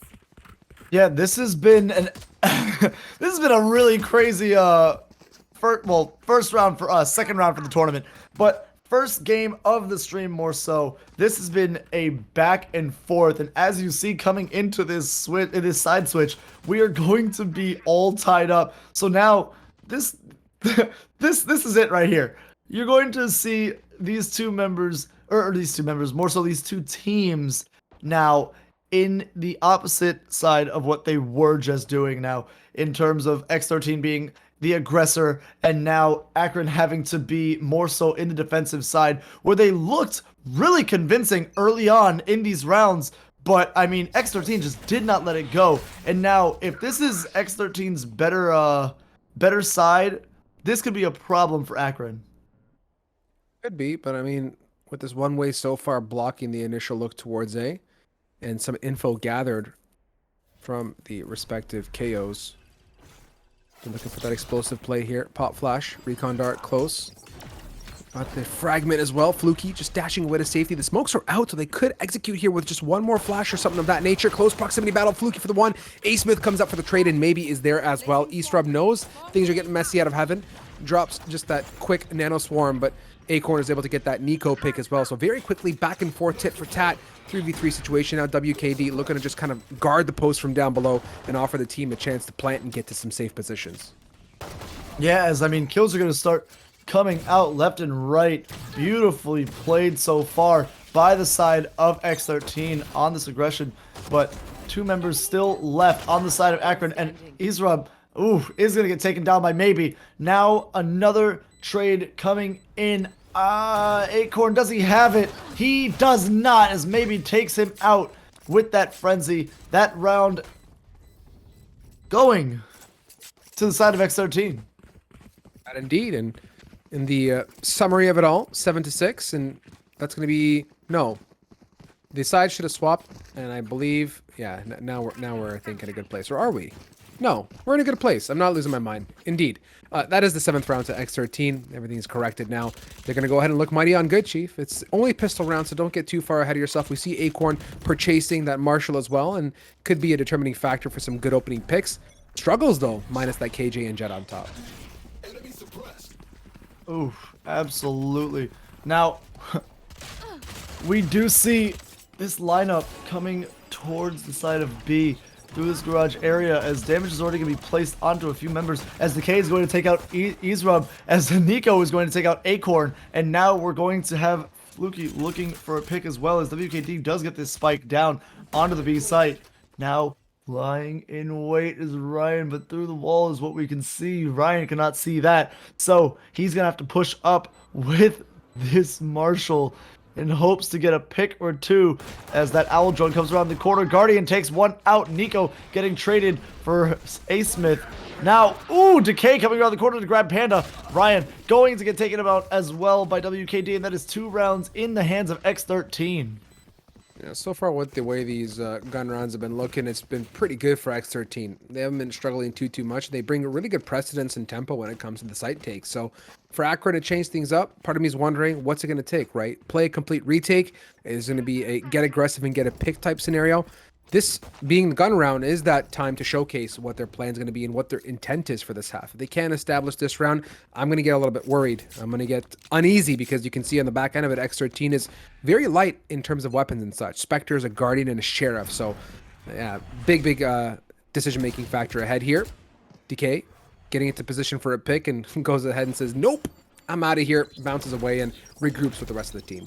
Yeah, this has been an this has been a really crazy first round for us, second round for the tournament, but first game of the stream more so. This has been a back and forth, and as you see coming into this switch, this side switch, we are going to be all tied up. So now this this is it right here. You're going to see these two members, more so these two teams now in the opposite side of what they were just doing now, in terms of X13 being the aggressor and now Akron having to be more so in the defensive side, where they looked really convincing early on in these rounds. But I mean, X13 just did not let it go. And now if this is X13's better side, this could be a problem for Akron. Could be, but I mean, with this one way so far blocking the initial look towards A, and some info gathered from the respective KOs, They're looking for that explosive play here. Pop flash, recon dart close. Got the fragment as well. Fluky just dashing away to safety. The smokes are out, so they could execute here with just one more flash or something of that nature. Close proximity battle. Fluky for the one. A-Smith comes up for the trade and maybe is there as well. Eastrub knows things are getting messy out of heaven. Drops just that quick nano swarm, but Acorn is able to get that Nico pick as well. So very quickly back and forth, tit for tat. 3v3 situation now. WKD looking to just kind of guard the post from down below and offer the team a chance to plant and get to some safe positions. Yeah, as I mean, kills are going to start coming out left and right. Beautifully played so far by the side of X13 on this aggression, but 2 members still left on the side of Akron, and Israb, is going to get taken down by maybe. Now another trade coming in. Acorn, does he have it? He does not, as maybe takes him out with that frenzy. That round going to the side of X13. That indeed, and in the summary of it all, 7-6, and that's going to be no. The side should have swapped, and I believe, yeah. Now we're I think in a good place, or are we? No, we're in a good place. I'm not losing my mind. Indeed, that is the 7th round to X13. Everything's corrected now. They're going to go ahead and look mighty on good, Chief. It's only pistol round, so don't get too far ahead of yourself. We see Acorn purchasing that Marshall as well, and could be a determining factor for some good opening picks. Struggles though, minus that KJ and Jet on top. Oof, absolutely. Now, we do see this lineup coming towards the side of B through this garage area, as damage is already going to be placed onto a few members, as Decay is going to take out Easrub, as Nico is going to take out Acorn, and now we're going to have Fluky looking for a pick as well, as WKD does get this spike down onto the B site. Now, lying in wait is Ryan, but through the wall is what we can see. Ryan cannot see that, so he's going to have to push up with this Marshall in hopes to get a pick or two, as that owl drone comes around the corner. Guardian takes one out. Nico getting traded for A-Smith. Now, Decay coming around the corner to grab Panda. Ryan going to get taken out as well by WKD, and that is 2 rounds in the hands of X13. Yeah, so far with the way these gun rounds have been looking, it's been pretty good for X13. They haven't been struggling too much. They bring a really good precedence and tempo when it comes to the site takes. So for Akron to change things up, part of me is wondering what's it going to take, right? Play a complete retake. Is going to be a get aggressive and get a pick type scenario. This being the gun round is that time to showcase what their plan is going to be and what their intent is for this half. If they can't establish this round, I'm going to get a little bit worried. I'm going to get uneasy, because you can see on the back end of it, X13 is very light in terms of weapons and such. Spectre is a guardian and a sheriff. So yeah, big decision-making factor ahead here. Decay getting into position for a pick and goes ahead and says, nope, I'm out of here, bounces away and regroups with the rest of the team.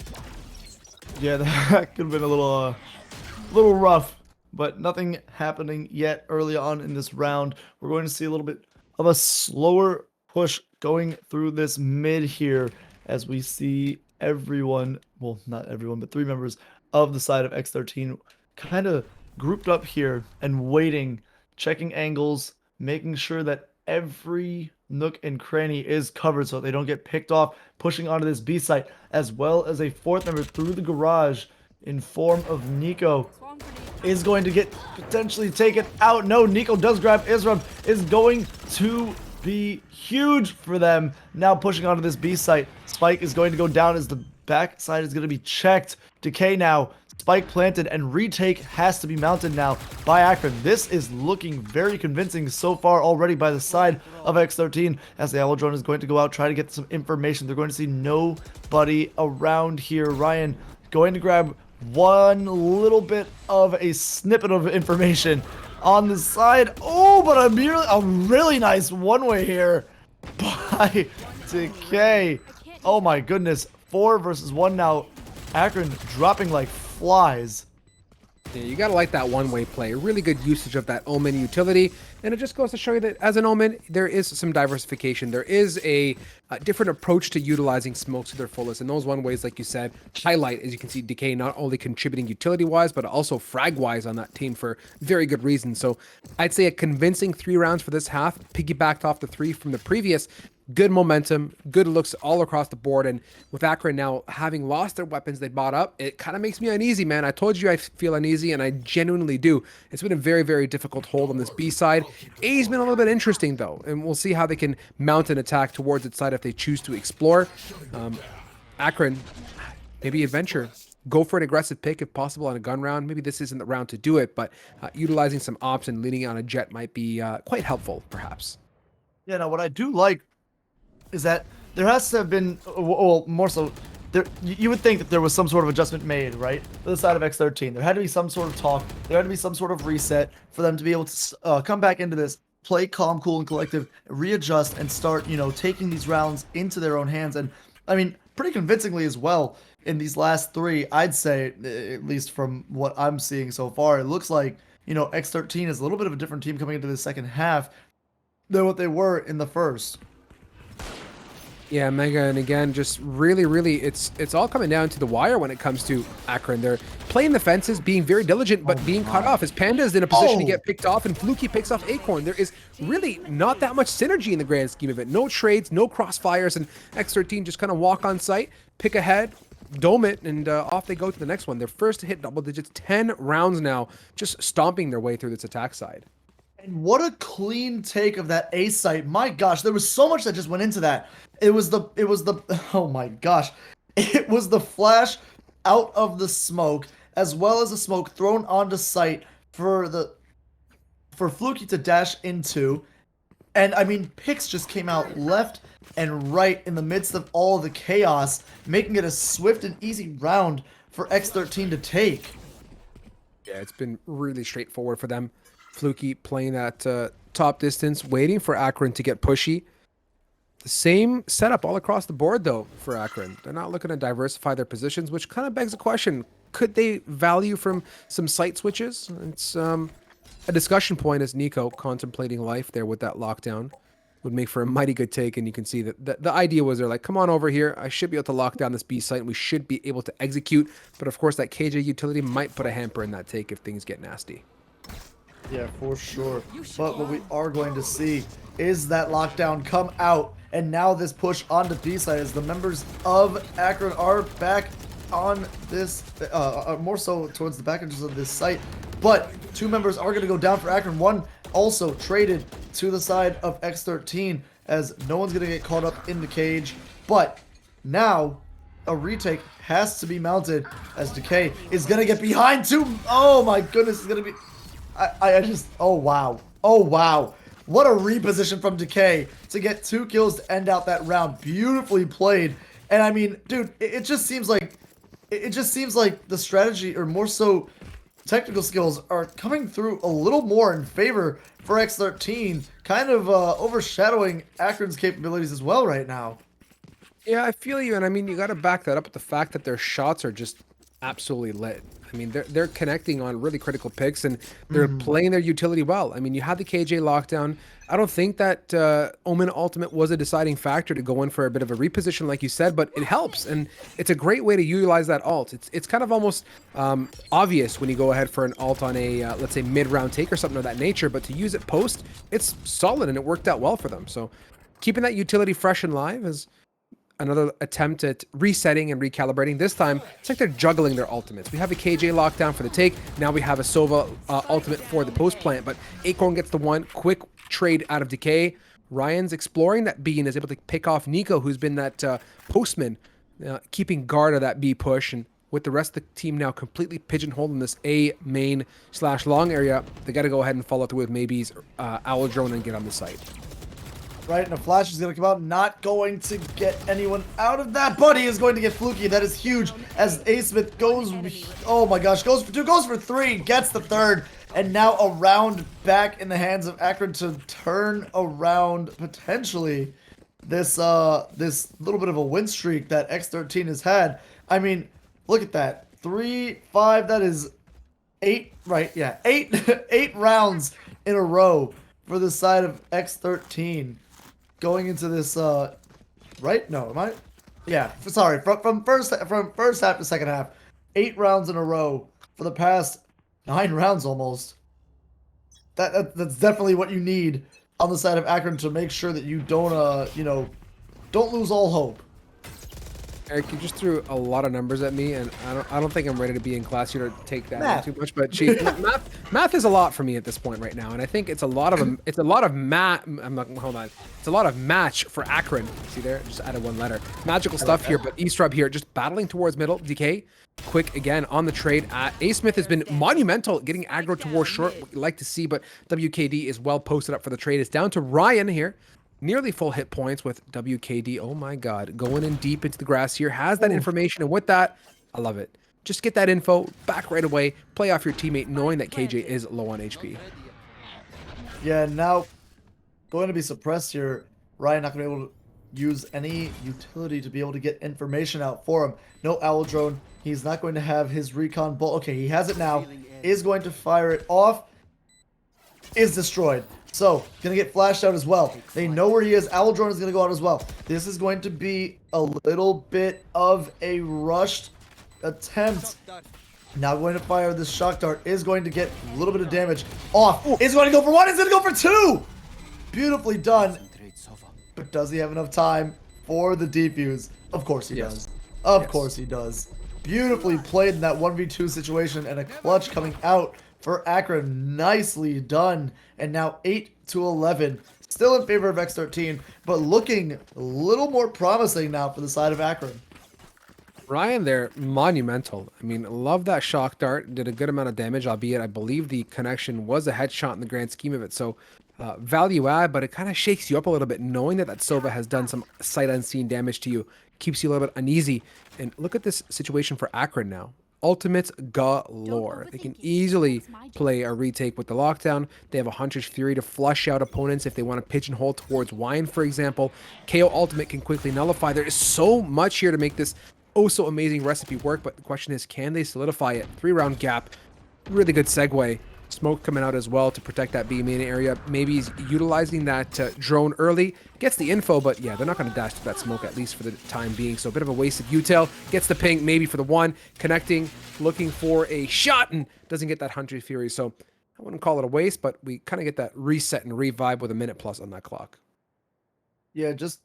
Yeah, that could have been a little rough, but nothing happening yet early on in this round. We're going to see a little bit of a slower push going through this mid here, as we see everyone, well, not everyone, but 3 members of the side of X13 kind of grouped up here and waiting, checking angles, making sure that every nook and cranny is covered so they don't get picked off, pushing onto this B site, as well as a 4th member through the garage in form of Nico is going to get potentially taken out. No, Nico does grab Israel, is going to be huge for them. Now pushing onto this B site. Spike is going to go down as the back side is going to be checked. Decay now. Spike planted, and retake has to be mounted now by Akron. This is looking very convincing so far already by the side of X13, as the Owl Drone is going to go out, try to get some information. They're going to see nobody around here. Ryan going to grab one little bit of a snippet of information on the side. Oh, but a really nice one-way here by Decay. Oh my goodness. 4 versus 1 now. Akron dropping like flies. Yeah, you gotta like that one-way play. Really good usage of that Omen utility, and it just goes to show you that as an Omen, there is some diversification. There is a different approach to utilizing smokes to their fullest, and those one-ways, like you said, highlight, as you can see, Decay not only contributing utility-wise, but also frag-wise on that team for very good reasons. So I'd say a convincing 3 rounds for this half, piggybacked off the 3 from the previous. good momentum, good looks all across the board. And with Akron now having lost their weapons they bought up, it kind of makes me uneasy, man. I told you I feel uneasy, and I genuinely do. It's been a very, very difficult hold on this B side. A's been a little bit interesting, though, and we'll see how they can mount an attack towards its side if they choose to explore. Akron, maybe adventure. Go for an aggressive pick if possible on a gun round. Maybe this isn't the round to do it, but utilizing some ops and leaning on a jet might be quite helpful, perhaps. Yeah, now what I do like is that there has to have been, well, more so, there. You would think that there was some sort of adjustment made, right, to the side of X13. There had to be some sort of talk. There had to be some sort of reset for them to be able to come back into this, play calm, cool, and collective, readjust, and start, taking these rounds into their own hands. And I mean, pretty convincingly as well in these last three, I'd say, at least from what I'm seeing so far, it looks like, X13 is a little bit of a different team coming into the second half than what they were in the first. Yeah, Mega, and again, just really, it's all coming down to the wire when it comes to Akron. They're playing the fences, being very diligent, but being cut off. As Panda is in a position to get picked off, and Fluky picks off Acorn. There is really not that much synergy in the grand scheme of it. No trades, no crossfires, and X13 just kind of walk on site, pick ahead, dome it, and off they go to the next one. Their first to hit double digits, 10 rounds now, just stomping their way through this attack side. And what a clean take of that A site. My gosh, there was so much that just went into that. It was the oh my gosh. It was the flash out of the smoke, as well as the smoke thrown onto site for Fluky to dash into. And I mean, picks just came out left and right in the midst of all of the chaos, making it a swift and easy round for X13 to take. Yeah, it's been really straightforward for them. Fluky playing that top distance, waiting for Akron to get pushy. The same setup all across the board, though, for Akron. They're not looking to diversify their positions, which kind of begs the question, could they value from some site switches? It's a discussion point as Nico contemplating life there with that lockdown. Would make for a mighty good take, and you can see that the idea was they're like, come on over here, I should be able to lock down this B site, and we should be able to execute. But of course, that KJ utility might put a hamper in that take if things get nasty. Yeah, for sure. But what we are going to see is that lockdown come out, and now this push onto B side as the members of Akron are back on this, more so towards the back edges of this site. But two members are going to go down for Akron. One also traded to the side of X13 as no one's going to get caught up in the cage. But now a retake has to be mounted as Decay is going to get behind two. Oh my goodness, it's going to be... I just, oh wow, what a reposition from Decay to get 2 kills to end out that round. Beautifully played. And I mean, dude, it just seems like the strategy, or more so technical skills, are coming through a little more in favor for X13, kind of overshadowing Akron's capabilities as well right now. Yeah, I feel you, and I mean, you got to back that up with the fact that their shots are just absolutely lit. I mean, they're connecting on really critical picks, and they're playing their utility well. I mean, you had the KJ lockdown. I don't think that Omen Ultimate was a deciding factor to go in for a bit of a reposition, like you said, but it helps, and it's a great way to utilize that ult. It's kind of almost obvious when you go ahead for an ult on a, let's say, mid-round take or something of that nature, but to use it post, it's solid, and it worked out well for them. So keeping that utility fresh and live is another attempt at resetting and recalibrating. This time, it's like they're juggling their ultimates. We have a KJ lockdown for the take. Now we have a Sova ultimate for the post plant, but Acorn gets the one quick trade out of Decay. Ryan's exploring that B and is able to pick off Nico, who's been that postman, keeping guard of that B push. And with the rest of the team now completely pigeonholed in this A main / long area, they got to go ahead and follow through with maybe's Owl Drone and get on the site. Right, and a flash is going to come out, not going to get anyone out of that, but he is going to get Fluky. That is huge as A-Smith goes, oh my gosh, goes for 2, goes for 3, gets the 3rd, and now a round back in the hands of Akron to turn around, potentially, this little bit of a win streak that X13 has had. I mean, look at that, 3, 5, that is 8, right, yeah, 8 rounds in a row for the side of X13. Going into this, right? No, am I? Yeah, sorry. From first half to second half, 8 rounds in a row for the past 9 rounds almost. That's definitely what you need on the side of Akron to make sure that you don't, you know, don't lose all hope. Eric, you just threw a lot of numbers at me, and I don't think I'm ready to be in class here to take that Math. in too much. But Chief, math is a lot for me at this point right now, and I think it's a lot of math. I'm not, hold on, it's a lot of match for Akron. See there, just added one letter. Magical stuff here, but Eastrub here just battling towards middle. DK, quick again on the trade. A Smith has been monumental, getting aggro towards short. What you like to see, but WKD is well posted up for the trade. It's down to Ryan here. Nearly full hit points with WKD. Oh my God. Going in deep into the grass here. Has that information. And with that, I love it. Just get that info back right away. Play off your teammate knowing that KJ is low on HP. Yeah, now going to be suppressed here. Ryan not going to be able to use any utility to be able to get information out for him. No owl drone. He's not going to have his recon bolt. Okay, he has it now. Is going to fire it off. Is destroyed. So, gonna get flashed out as well. They know where he is. Owl drone is gonna go out as well. This is going to be a little bit of a rushed attempt. Now going to fire this shock dart. Is going to get a little bit of damage off. Is going to go for one. Is going to go for two. Beautifully done. But does he have enough time for the defuse? Of course he does. Of course he does. Beautifully played in that 1v2 situation, and a clutch coming out for Akron. Nicely done. And now 8-11. Still in favor of X13, but looking a little more promising now for the side of Akron. Ryan there, monumental. I mean, love that shock dart. Did a good amount of damage, albeit I believe the connection was a headshot in the grand scheme of it. So value add, but it kind of shakes you up a little bit knowing that Sova has done some sight unseen damage to you. Keeps you a little bit uneasy. And look at this situation for Akron now. Ultimates galore. They can easily play a retake with the lockdown. They have a Hunter's Fury to flush out opponents if they want to pigeonhole towards Wine, for example. KO Ultimate can quickly nullify. There is so much here to make this oh so amazing recipe work, but the question is, can they solidify it? 3-round gap. Really good segue. Smoke coming out as well to protect that B main area. Maybe he's utilizing that drone early. Gets the info, but yeah, they're not going to dash to that smoke, at least for the time being. So a bit of a wasted util. Gets the ping, maybe for the one. Connecting, looking for a shot, and doesn't get that Hunter's Fury. So I wouldn't call it a waste, but we kind of get that reset and revive with a minute plus on that clock. Yeah, just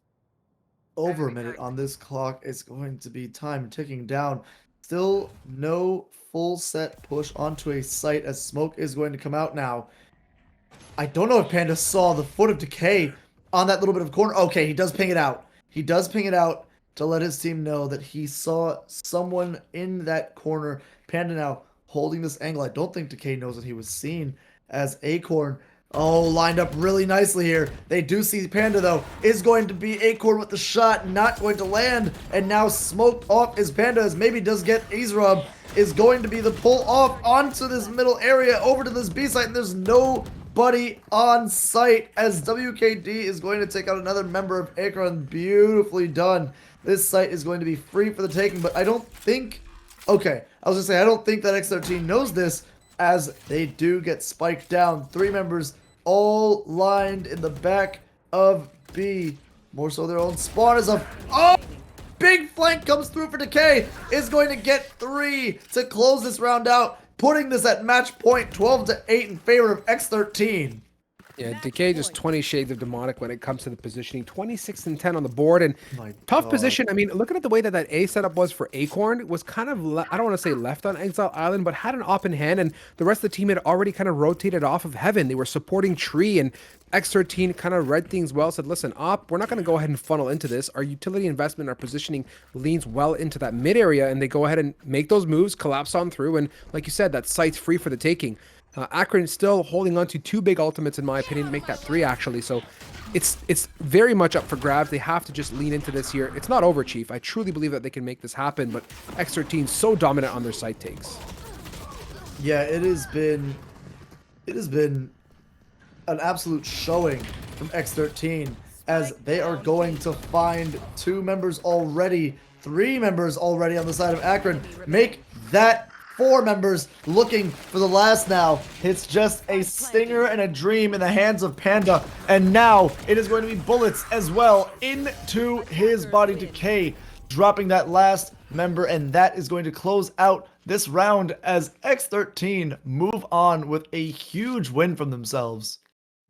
over a minute on this clock. It's going to be time ticking down. Still no full set push onto a site as smoke is going to come out now. I don't know if Panda saw the foot of decay on that little bit of corner. Okay, he does ping it out. He does ping it out to let his team know that he saw someone in that corner. Panda now holding this angle. I don't think Decay knows that he was seen as Acorn. Oh, lined up really nicely here. They do see Panda, though. Is going to be Acorn with the shot. Not going to land. And now smoked off is Panda, as maybe does get Ezrub. Is going to be the pull off onto this middle area over to this B site. And there's nobody on site as WKD is going to take out another member of Acorn. Beautifully done. This site is going to be free for the taking, but I don't think... Okay, I was going to say, I don't think that X13 knows this, as they do get spiked down. 3 members all lined in the back of B. More so their own spawn is a... Oh! Big flank comes through for Decay. Is going to get 3 to close this round out, putting this at match point 12-8 in favor of X13. Yeah, Decay just 20 shades of demonic when it comes to the positioning. 26 and 10 on the board, and tough position. I mean, looking at the way that A setup was for Acorn, it was kind of, I don't want to say left on Exile Island, but had an op in hand, and the rest of the team had already kind of rotated off of Heaven. They were supporting Tree, and X13 kind of read things well, said, listen, op, we're not going to go ahead and funnel into this. Our utility investment, our positioning leans well into that mid area, and they go ahead and make those moves, collapse on through, and like you said, that site's free for the taking. Akron is still holding on to 2 big ultimates, in my opinion, make that 3 actually. So it's very much up for grabs. They have to just lean into this here. It's not over, Chief. I truly believe that they can make this happen, but X13 is so dominant on their side takes. Yeah, it has been an absolute showing from X13, as they are going to find 2 members already, 3 members already on the side of Akron. Make that 4 members looking for the last now. It's just a stinger and a dream in the hands of Panda. And now it is going to be bullets as well into his body. Decay dropping that last member. And that is going to close out this round as X13 move on with a huge win from themselves.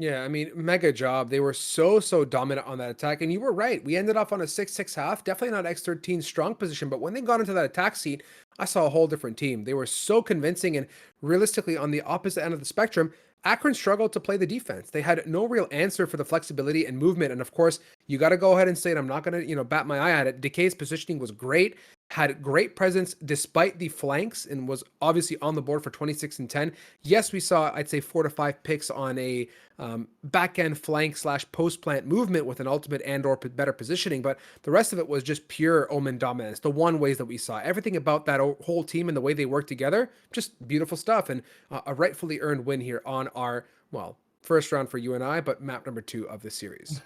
Yeah, I mean, mega job. They were so dominant on that attack. And you were right. We ended off on a 6-6 half. Definitely not X13 strong position. But when they got into that attack seat, I saw a whole different team. They were so convincing. And realistically, on the opposite end of the spectrum, Akron struggled to play the defense. They had no real answer for the flexibility and movement. And of course, you got to go ahead and say it. I'm not going to, bat my eye at it. Decay's positioning was great, had great presence despite the flanks, and was obviously on the board for 26 and 10. Yes, we saw, I'd say, 4 to 5 picks on a back end flank / post plant movement with an ultimate and or better positioning, but the rest of it was just pure Omen dominance. The one ways that we saw everything about that whole team and the way they work together, just beautiful stuff, and a rightfully earned win here on our first round for you and I, but map number 2 of the series.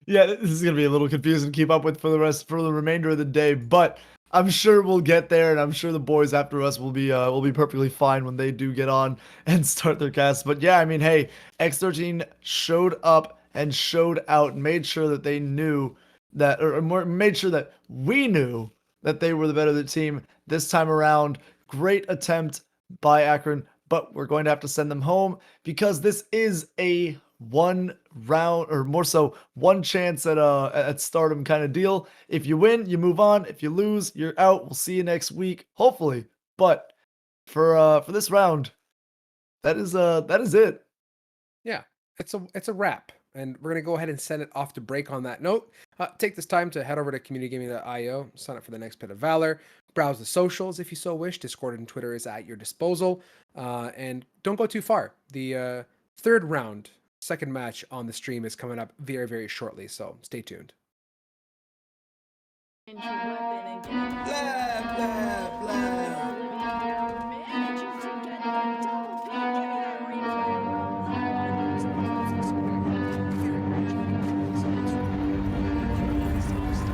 Yeah, this is gonna be a little confusing to keep up with for the remainder of the day, but I'm sure we'll get there, and I'm sure the boys after us will be perfectly fine when they do get on and start their cast. But yeah, I mean, hey, X13 showed up and showed out, and made sure that they knew that, or made sure that we knew that they were the better team this time around. Great attempt by Akron, but we're going to have to send them home because this is a one round, or more so one chance at stardom kind of deal. If you win, you move on. If you lose, you're out. We'll see you next week, hopefully. But for this round, that is it. Yeah, it's a wrap. And we're going to go ahead and send it off to break on that note. Take this time to head over to communitygaming.io, sign up for the next pit of Valor, browse the socials if you so wish. Discord and Twitter is at your disposal. And don't go too far. The third round, second match on the stream is coming up very, very shortly. So stay tuned.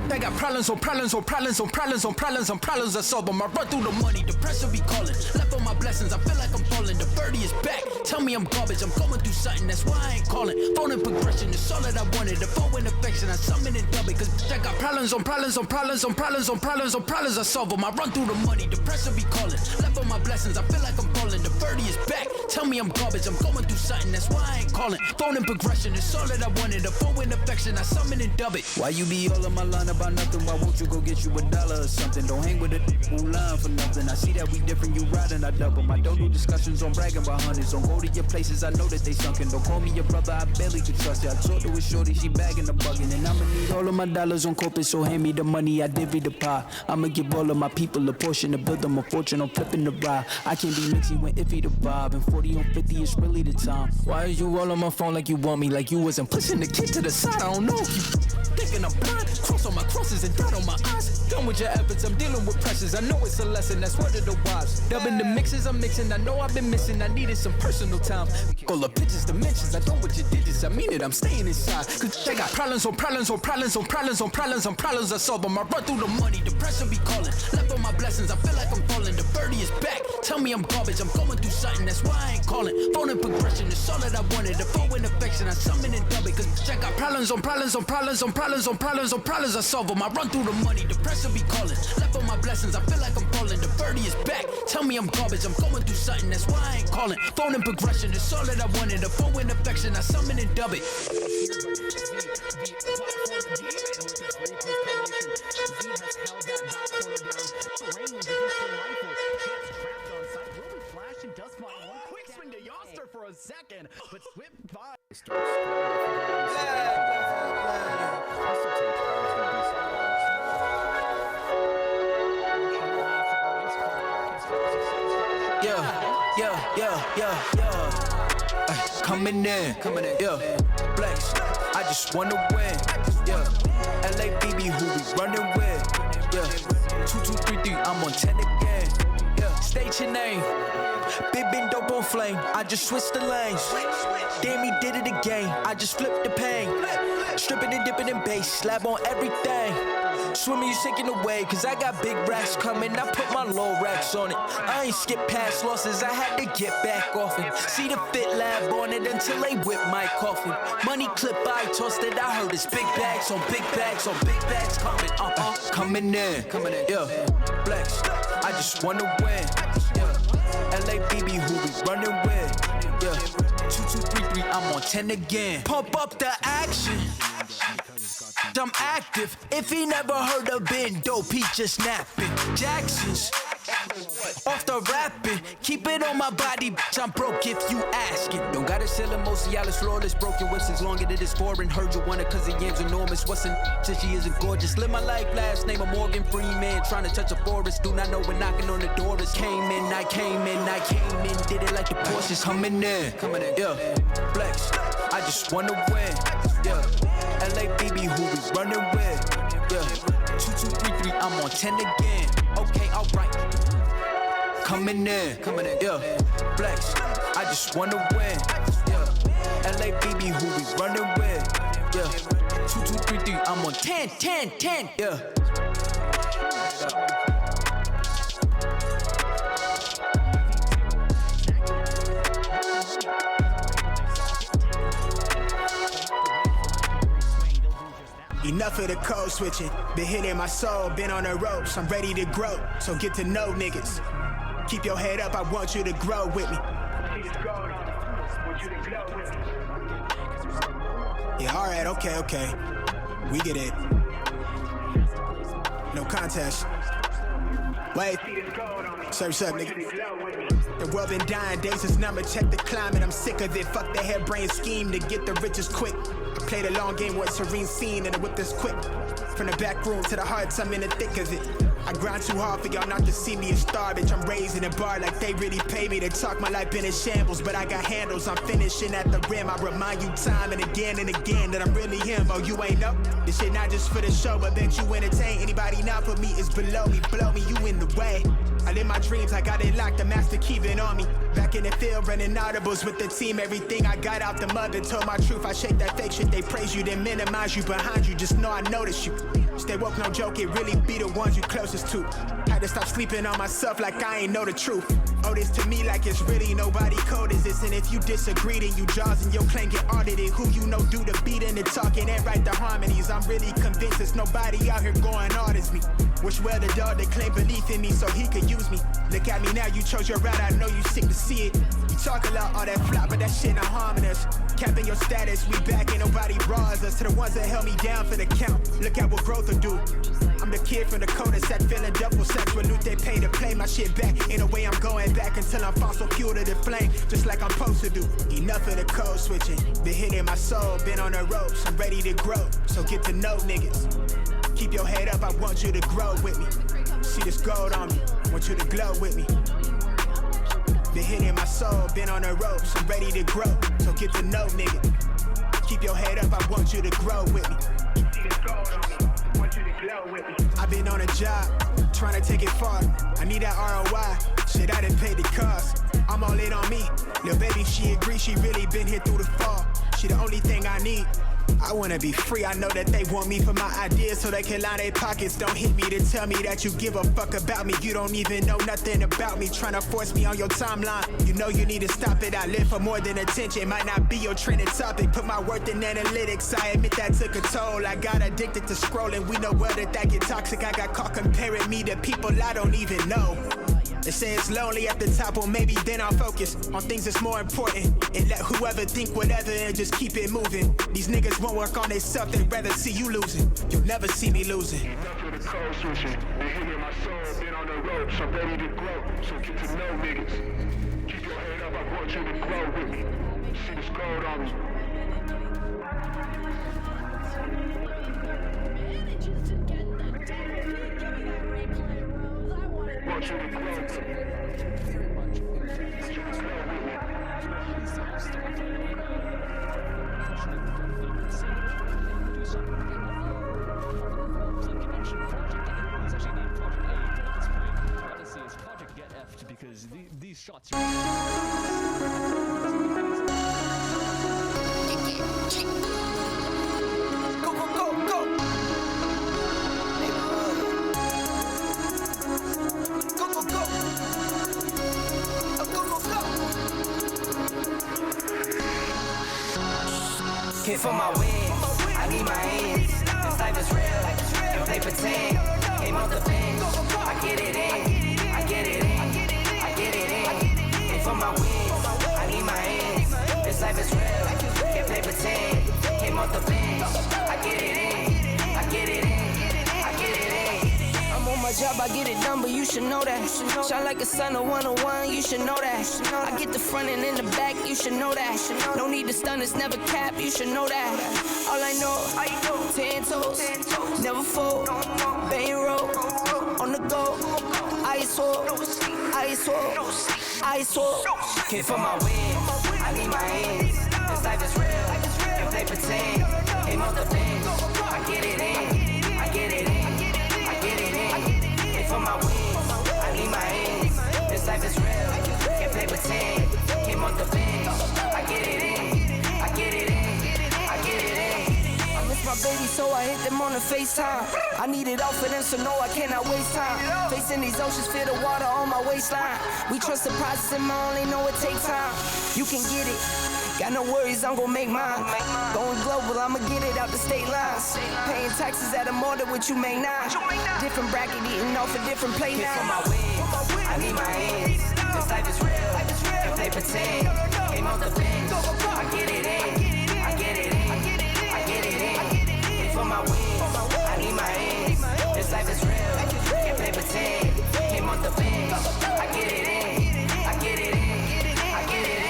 I got problems on problems on problems on problems on problems on problems I solve them. I run through the money, the pressure be calling. Left on my blessings, I feel like I'm falling. The birdie is back, tell me I'm garbage. I'm going through something, that's why I ain't calling. Phone and progression is all that I wanted. The phone and affection, I summon and dub it. Cause I got problems on problems on problems on problems on problems on problems I solve them. I run through the money, the pressure be calling. Left on my blessings, I feel like I'm falling. The birdie is back, tell me I'm garbage. I'm going through something, that's why I ain't calling. Phone and progression is all that I wanted. The phone and affection, I summon and dub it. Why you be all on my line about nothing? Why won't you go get you $1 or something? Don't hang with a who line for nothing. I see that we different, you riding, I double. I don't do discussions on bragging about hundreds. Don't go to your places, I know that they sunken. Don't call me your brother, I barely could trust you. I talked to a shorty, she bagging the bugging. And I'ma need all of my dollars on corporate, so hand me the money, I divvy the pie. I'ma give all of my people a portion to build them a fortune on flipping the ride. I can't be mixy when iffy the vibe, and 40 on 50 is really the time. Why are you all on my phone like you want me, like you wasn't pushing the kid to the side? I don't know if you thinking I'm blind. Cross on my crosses and dirt on my eyes. Done with your efforts, I'm dealing with pressures. I know it's a lesson, that's word of the wise. Dubbing the mixes I'm mixing, I know I've been missing. I needed some personal time. All the pictures, dimensions, I don't what you did this. I mean it, I'm staying inside. Cause they got problems on problems on problems on problems on problems on problems I solve them. I run through the money, the pressure be calling. Left on my blessings, I feel like I'm falling. The birdie is back, tell me I'm garbage. I'm going through something, that's why I ain't calling. Phone and progression is all that I wanted. The phone and affection, I summon and dub it. Cause I got problems on problems on problems on problems on problems on problems I solve them. I run through the money, the pressure be calling. Left on my blessings, I feel like I'm falling. The birdie is back, tell me I'm garbage. I'm going through something, that's why I ain't calling. Phone and progression is all that I wanted. The phone and affection, I summon and dub it. For a second, but Swift by Coming in, yeah. Flex, I just wanna win, yeah. LABB, who we running with, yeah. 2, 2, 3, 3, I'm on 10 again, yeah. State your name. Big been dope on flame, I just switched the lanes. Damn, he did it again, I just flipped the pain. Stripping and dipping in bass, slab on everything. Swimming, you sinking away, cause I got big racks coming. I put my low racks on it. I ain't skip past losses, I had to get back off it. See the fit lab on it until they whip my coffin. Money clip, I tossed it, I heard it's big bags on big bags on big bags coming. Coming in, yeah. Flex, I just wanna win, yeah. LABB, who we running with, yeah. 2, 2, 3, 3, I'm on 10 again. Pump up the action. I'm active. If he never heard of been dope, he just snapping. Jackson's off the rapping. Keep it on my body, bitch. I'm broke if you asking. Don't gotta sell him, most of y'all is flawless. Broken whips as long as it is foreign. Heard you want it cause the yam's enormous. What's in since she isn't gorgeous? Live my life, last name of Morgan Freeman. Trying to touch a forest. Do not know when knocking on the door is. Came in, I came in, I came in. Did it like the Porsches humming in. Coming in, yeah. Flex, I just wanna win. Yeah. LABB, who we running with? Yeah. 2, 2, 3, 3, I'm on 10 again. Okay, alright. Coming in, yeah. Flex, I just wanna win. Yeah. LABB, who we running with? Yeah. 2, 2, 3, 3, I'm on 10, 10, 10. Yeah. Enough of the code switching. Been hitting my soul, been on the ropes. I'm ready to grow, so get to know niggas. Keep your head up, I want you to grow with me. Yeah, alright, okay. We get it. No contest. Wait. Surf's up, nigga. The world been dying, days is number, check the climate. I'm sick of it, fuck the harebrained scheme to get the riches quick. I played a long game with a serene scene and I whip this quick. From the back room to the hearts, I'm in the thick of it. I grind too hard for y'all not to see me a star, bitch. I'm raising a bar like they really pay me to talk. My life been in shambles, but I got handles. I'm finishing at the rim. I remind you time and again that I'm really him. Oh, you ain't know? This shit not just for the show, but bet you entertain. Anybody not for me is below me. Blow me, you in the way. I live my dreams, I got it locked, the master keep it on me. Back in the field, running audibles with the team. Everything I got out the mother, told my truth. I shake that fake shit, they praise you, then minimize you behind you. Just know I notice you. Stay woke, no joke, it really be the ones you closest to. Had to stop sleeping on myself like I ain't know the truth. Oh, this to me like it's really nobody code is this. And if you disagree, then you jaws and your claim get audited. Who you know do the beating and talking and write the harmonies. I'm really convinced there's nobody out here going hard as me. Wish well the dog that claimed belief in me so he could use me. Look at me now, you chose your route, I know you sick to see it. You talk a lot, all that flop, but that shit not harming us. Capping your status, we back, ain't nobody bras us. To the ones that held me down for the count, look at what growth will do. I'm the kid from the cul-de-sac, feeling double sex. With loot they pay to play my shit back. Ain't no way I'm going back until I'm fossil fuel to the flame, just like I'm supposed to do. Enough of the code switching, been hitting my soul, been on the ropes. I'm ready to grow, so get to know niggas. Keep your head up, I want you to grow with me. See this gold on me, want you to glow with me. Been hitting my soul, been on the ropes. I'm ready to grow, so get to know nigga. Keep your head up, I want you to grow with me. See this gold on me, want you to glow with me. I've been on a job, trying to take it far. I need that ROI, shit I done paid the cost. I'm all in on me, little baby she agree. She really been here through the fall. She the only thing I need. I wanna be free, I know that they want me for my ideas so they can line their pockets. Don't hit me to tell me that you give a fuck about me. You don't even know nothing about me, trying to force me on your timeline. You know you need to stop it, I live for more than attention. Might not be your trending topic, put my worth in analytics. I admit that took a toll, I got addicted to scrolling. We know well that get toxic, I got caught comparing me to people I don't even know. They say it's lonely at the top, well maybe then I'll focus on things that's more important. And let whoever think whatever and just keep it moving. These niggas won't work on themselves, they'd rather see you losing. You'll never see me losing. Enough of the code switching, been hitting my soul, been on the ropes. I'm ready to grow, so get to know niggas. Keep your head up, I want you to grow with me. See this gold on me. Want you to grow. Because these shots Go, go, go, go! Go, go, go! Go, go, go! Hit for my wins, I need my hands. This life is real, don't play pretend. Came off the bench, I get it in, I get it in, I get it in. Hit for my wins, I need my hands. This my job, I get it done, but you should know that. Shine like a sun of 101, you should know that. I get the front and in the back, you should know that. No need to stun, it's never cap, you should know that. All I know, 10 toes, never fold, bang roll, on the go, ice wall, Came for my wins, I need my hands. This life is real, if they pretend, aim off the bench, I get it in, I get it in, I get it in. Came for my wins, I need my hands. This life is real, if they pretend, came off the bench, I get it in, I get it in, I get it in. I miss my baby, so I hit them on the FaceTime. I need it all for them, so no, I cannot waste time. Facing these oceans, feel the water on my waistline. We trust the process and I only know it takes time. You can get it. Got no worries, I'm gon' make mine. Going global, I'ma get it out the state lines. Paying taxes at a more than what you make now. Different bracket, eating off a different plate now. For my wins, I need my hands. This life is real, if they pretend. Came off the bench, I get it in, I get it in, I get it in. For my wins, I need my hands. This life is real, if they pretend. Came off the bench, I get it in, I get it in, I get it in.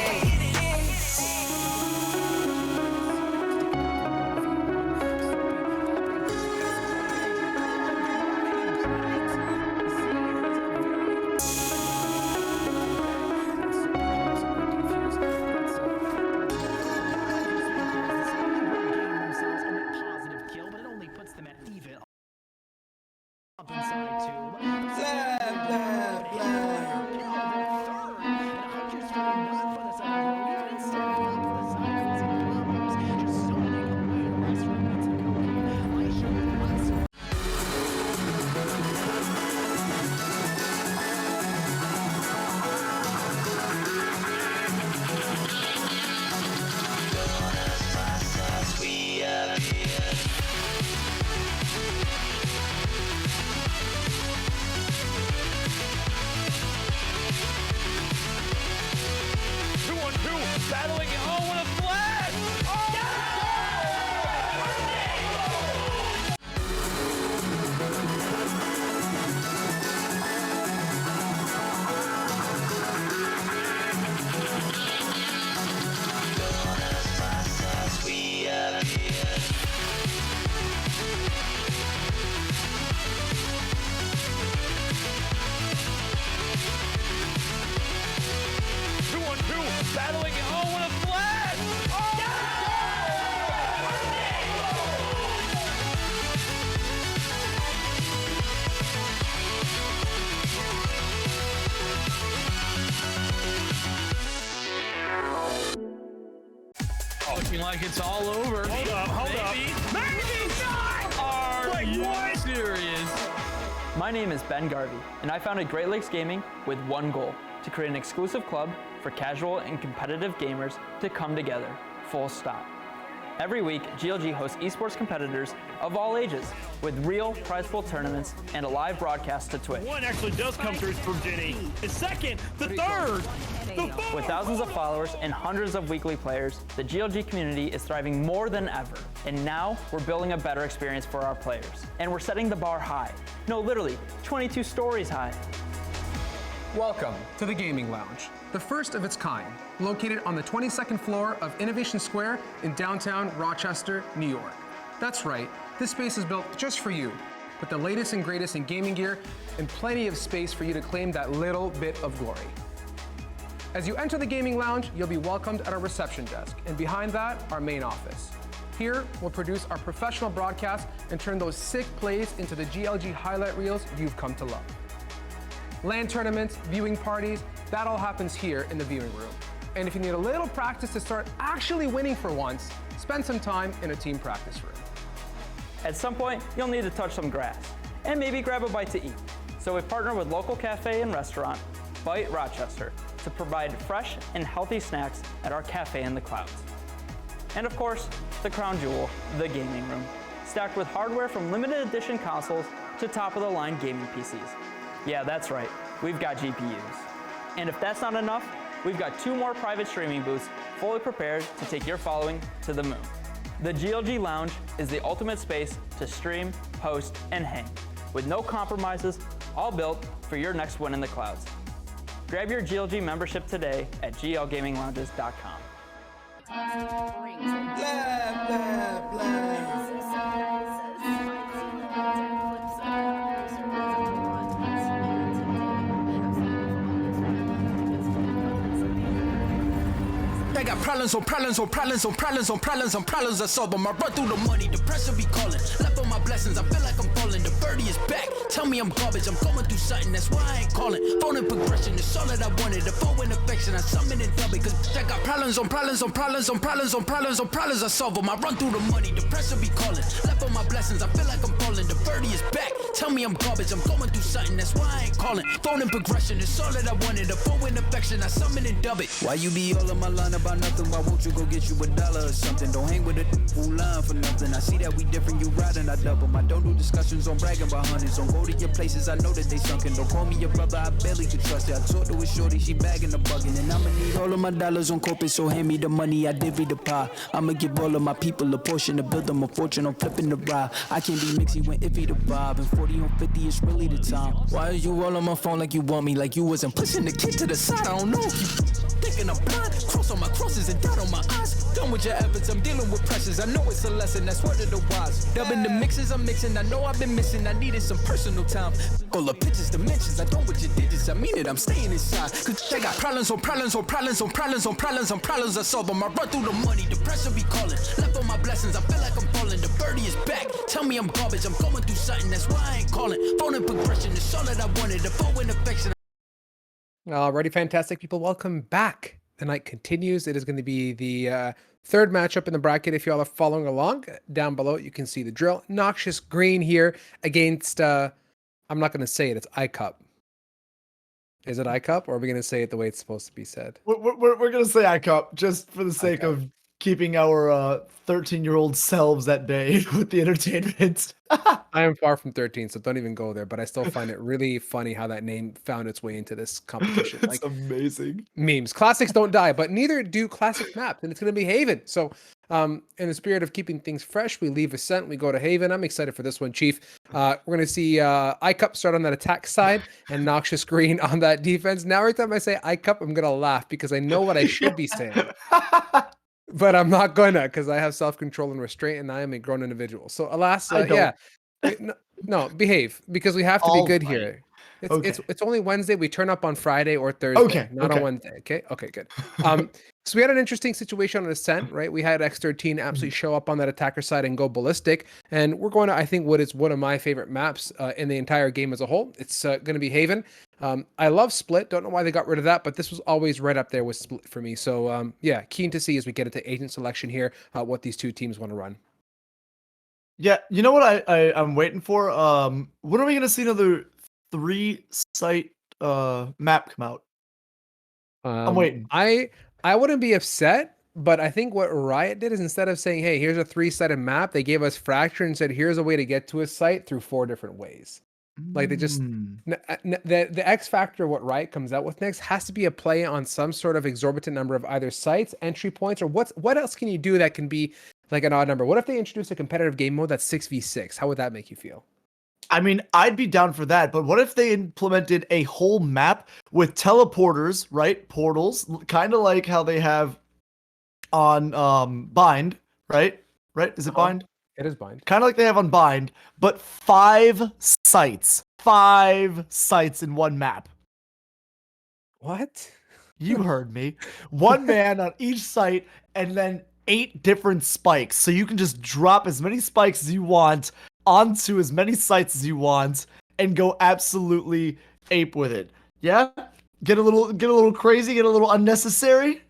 Battling, oh, what a flash! Battling, oh, what a flash! Looking like it's all over. Hold up. Maybe not! Are you serious? My name is Ben Garvey, and I founded Great Lakes Gaming with one goal: to create an exclusive club for casual and competitive gamers to come together, full stop. Every week, GLG hosts esports competitors of all ages with real prize pool tournaments and a live broadcast to Twitch. One actually does come through from Jenny. The second, the third, the fourth. With thousands of followers and hundreds of weekly players, the GLG community is thriving more than ever. And now we're building a better experience for our players. And we're setting the bar high. No, literally, 22 stories high. Welcome to the Gaming Lounge, the first of its kind, located on the 22nd floor of Innovation Square in downtown Rochester, New York. That's right, this space is built just for you, with the latest and greatest in gaming gear and plenty of space for you to claim that little bit of glory. As you enter the Gaming Lounge, you'll be welcomed at our reception desk, and behind that, our main office. Here, we'll produce our professional broadcasts and turn those sick plays into the GLG highlight reels you've come to love. LAN tournaments, viewing parties, that all happens here in the viewing room. And if you need a little practice to start actually winning for once, spend some time in a team practice room. At some point, you'll need to touch some grass and maybe grab a bite to eat. So we partner with local cafe and restaurant, Bite Rochester, to provide fresh and healthy snacks at our cafe in the clouds. And of course, the crown jewel, the gaming room, stacked with hardware from limited edition consoles to top-of-the-line gaming PCs. Yeah, that's right, we've got GPUs. And if that's not enough, we've got 2 more private streaming booths fully prepared to take your following to the moon. The GLG Lounge is the ultimate space to stream, host, and hang, with no compromises, all built for your next win in the clouds. Grab your GLG membership today at glgaminglounges.com. I got problems on problems on problems on problems on problems on problems I solve them. I run through the money, the pressure be calling. Left on my blessings, I feel like I'm falling. The birdie is back. Tell me I'm garbage, I'm going through something, that's why I ain't calling. Phone and progression, it's all that I wanted. The phone and affection, I summon and dub it. Cause I got problems on problems on problems on problems on problems on problems I solve them. I run through the money, the pressure be calling. Left on my blessings, I feel like I'm falling. The birdie is back. Tell me I'm garbage, I'm going through something, that's why I ain't calling. Phone and progression, it's all that I wanted. The phone and affection, I summon and dub it. Why you be all on my line about nothing? Why won't you go get you $1 or something? Don't hang with a fool line for nothing. I see that we different, you riding, I double. I don't do discussions on bragging about hundreds. Don't go to your places, I know that they sunken. Don't call me your brother, I barely can trust it. I talk to a shorty, she bagging the bugging. And I'ma need all of my dollars on corporate, so hand me the money, I divvy the pie. I'ma give all of my people a portion to build them a fortune. I'm flipping the ride. I can't be mixy when iffy the vibe. And 40 on 50 is really the time. Why are you all on my phone like you want me? Like you wasn't pushing the kid to the side. I don't know if you thinking I'm blind. Cross on my crosses and dot on my eyes. Done with your efforts, I'm dealing with pressures. I know it's a lesson, that's word of the wise. Dubbing the mixes I'm mixing, I know I've been missing. I needed some personal time. All the pictures, dimensions, I don't with your digits. I mean it, I'm staying inside. Cause I got problems on problems on problems on problems on problems on problems I solve them. I run through the money, the pressure be calling. Left on my blessings, I feel like I'm falling. The birdie is back. Tell me I'm garbage, I'm going through something, that's why I ain't calling. Phone and progression, it's all that I wanted. The phone and affection. Alrighty, fantastic people. Welcome back. The night continues. It is going to be the third matchup in the bracket. If y'all are following along, down below, you can see the drill. Noxious Green here against, I'm not going to say it. It's iCup. Is it iCup, or are we going to say it the way it's supposed to be said? We're going to say iCup just for the sake of keeping our 13-year-old selves at bay with the entertainment. I am far from 13, so don't even go there. But I still find it really funny how that name found its way into this competition. It's amazing. Memes. Classics don't die, but neither do classic maps, and it's going to be Haven. So in the spirit of keeping things fresh, we leave Ascent, we go to Haven. I'm excited for this one, Chief. We're going to see iCup start on that attack side and Noxious Green on that defense. Now every time I say iCup, I'm going to laugh because I know what I should be saying. But I'm not gonna, because I have self-control and restraint, and I am a grown individual. So alas, yeah, no, behave, because we have to be good here. It's only Wednesday. We turn up on Friday or Thursday, not on Wednesday. Okay, good. So we had an interesting situation on Ascent, right? We had X13 absolutely show up on that attacker side and go ballistic, and we're going to, I think, what is one of my favorite maps in the entire game as a whole. It's going to be Haven. I love Split. Don't know why they got rid of that, but this was always right up there with Split for me. So yeah, keen to see as we get into agent selection here what these two teams want to run. Yeah, you know what I'm waiting for? When are we gonna see another 3-site map come out? I'm waiting. I wouldn't be upset, but I think what Riot did is instead of saying, hey, here's a 3-sided map, they gave us Fracture and said, here's a way to get to a site through 4 different ways. Like they just the X factor of what Riot comes out with next has to be a play on some sort of exorbitant number of either sites, entry points, or what else can you do that can be like an odd number? What if they introduce a competitive game mode that's 6v6? How would that make you feel? I mean, I'd be down for that, but what if they implemented a whole map with teleporters, right? Portals, kind of like how they have on Bind, right? Right? Is it Bind? It is Bind. Kind of like they have on Bind, but 5 sites. 5 sites in one map. What? You heard me. One man on each site, and then 8 different spikes. So you can just drop as many spikes as you want onto as many sites as you want and go absolutely ape with it. Yeah? Get a little crazy, get a little unnecessary.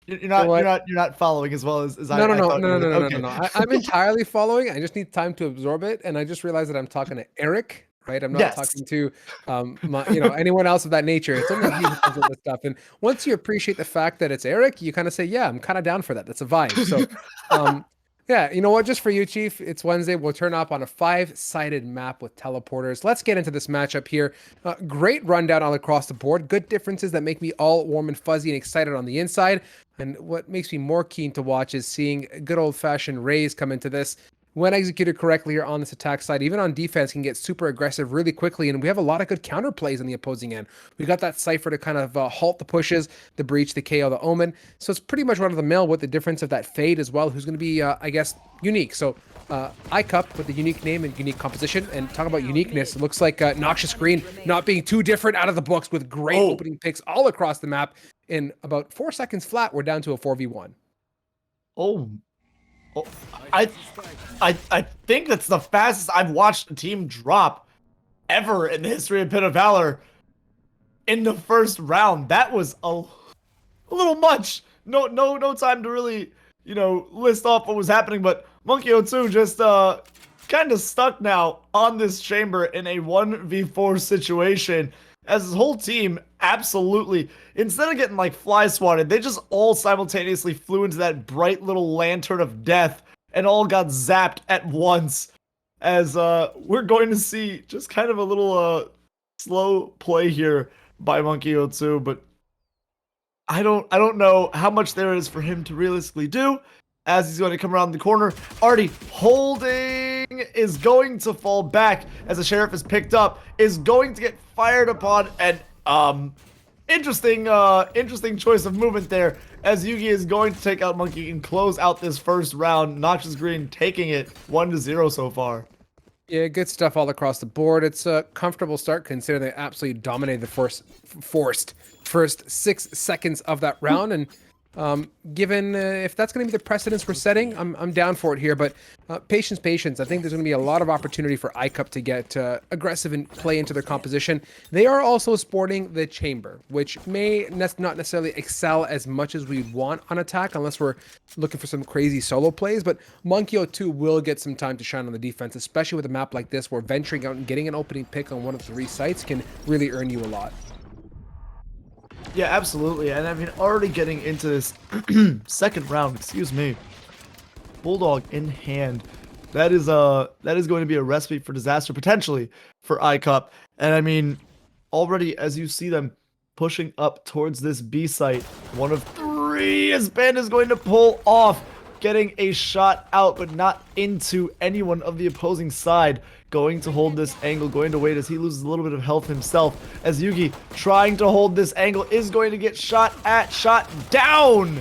You're not following as well as I thought. No. I'm entirely following. I just need time to absorb it, and I just realized that I'm talking to Eric, right? I'm not talking to anyone else of that nature. It's only he who comes with this stuff. And once you appreciate the fact that it's Eric, you kind of say, yeah, I'm kind of down for that. That's a vibe. So yeah, you know what? Just for you, Chief, it's Wednesday. We'll turn up on a 5-sided map with teleporters. Let's get into this matchup here. Great rundown all across the board. Good differences that make me all warm and fuzzy and excited on the inside. And what makes me more keen to watch is seeing good old-fashioned Rays come into this. when executed correctly or on this attack side, even on defense, can get super aggressive really quickly. And we have a lot of good counter plays on the opposing end. We got that Cypher to kind of halt the pushes, the breach, the KO, the Omen. So it's pretty much run of the mill with the difference of that Fade as well, who's going to be, I guess, unique. So iCup with the unique name and unique composition. And talk about uniqueness, it looks like Noxious Green not being too different out of the books with great opening picks all across the map. In about 4 seconds flat, we're down to a 4v1. Oh, I think that's the fastest I've watched a team drop ever in the history of Pit of Valor in the first round. That was a little much. No time to really, list off what was happening, but Monkey02 just kind of stuck now on this chamber in a 1v4 situation, as his whole team absolutely, instead of getting like fly swatted, they just all simultaneously flew into that bright little lantern of death and all got zapped at once. As we're going to see just kind of a little slow play here by Monkey02, but I don't know how much there is for him to realistically do, as he's going to come around the corner. Artie holding is going to fall back as the sheriff is picked up, is going to get fired upon, and interesting choice of movement there, as Yugi is going to take out Monkey and close out this first round. Noxious Green taking it 1-0 so far. Yeah, good stuff all across the board. It's a comfortable start considering they absolutely dominated the first 6 seconds of that round. And given if that's going to be the precedence we're setting, I'm down for it here. But patience. I think there's going to be a lot of opportunity for iCup to get aggressive and play into their composition. They are also sporting the chamber, which may not necessarily excel as much as we want on attack unless we're looking for some crazy solo plays. But Monkey02 will get some time to shine on the defense, especially with a map like this where venturing out and getting an opening pick on one of the 3 sites can really earn you a lot. Yeah, absolutely. And I mean, already getting into this second round, excuse me, Bulldog in hand. That is going to be a recipe for disaster potentially for iCup. And I mean, already as you see them pushing up towards this B site, 1 of 3 as Ben is going to pull off, getting a shot out, but not into anyone of the opposing side. Going to hold this angle, going to wait as he loses a little bit of health himself, as Yugi trying to hold this angle is going to get shot down.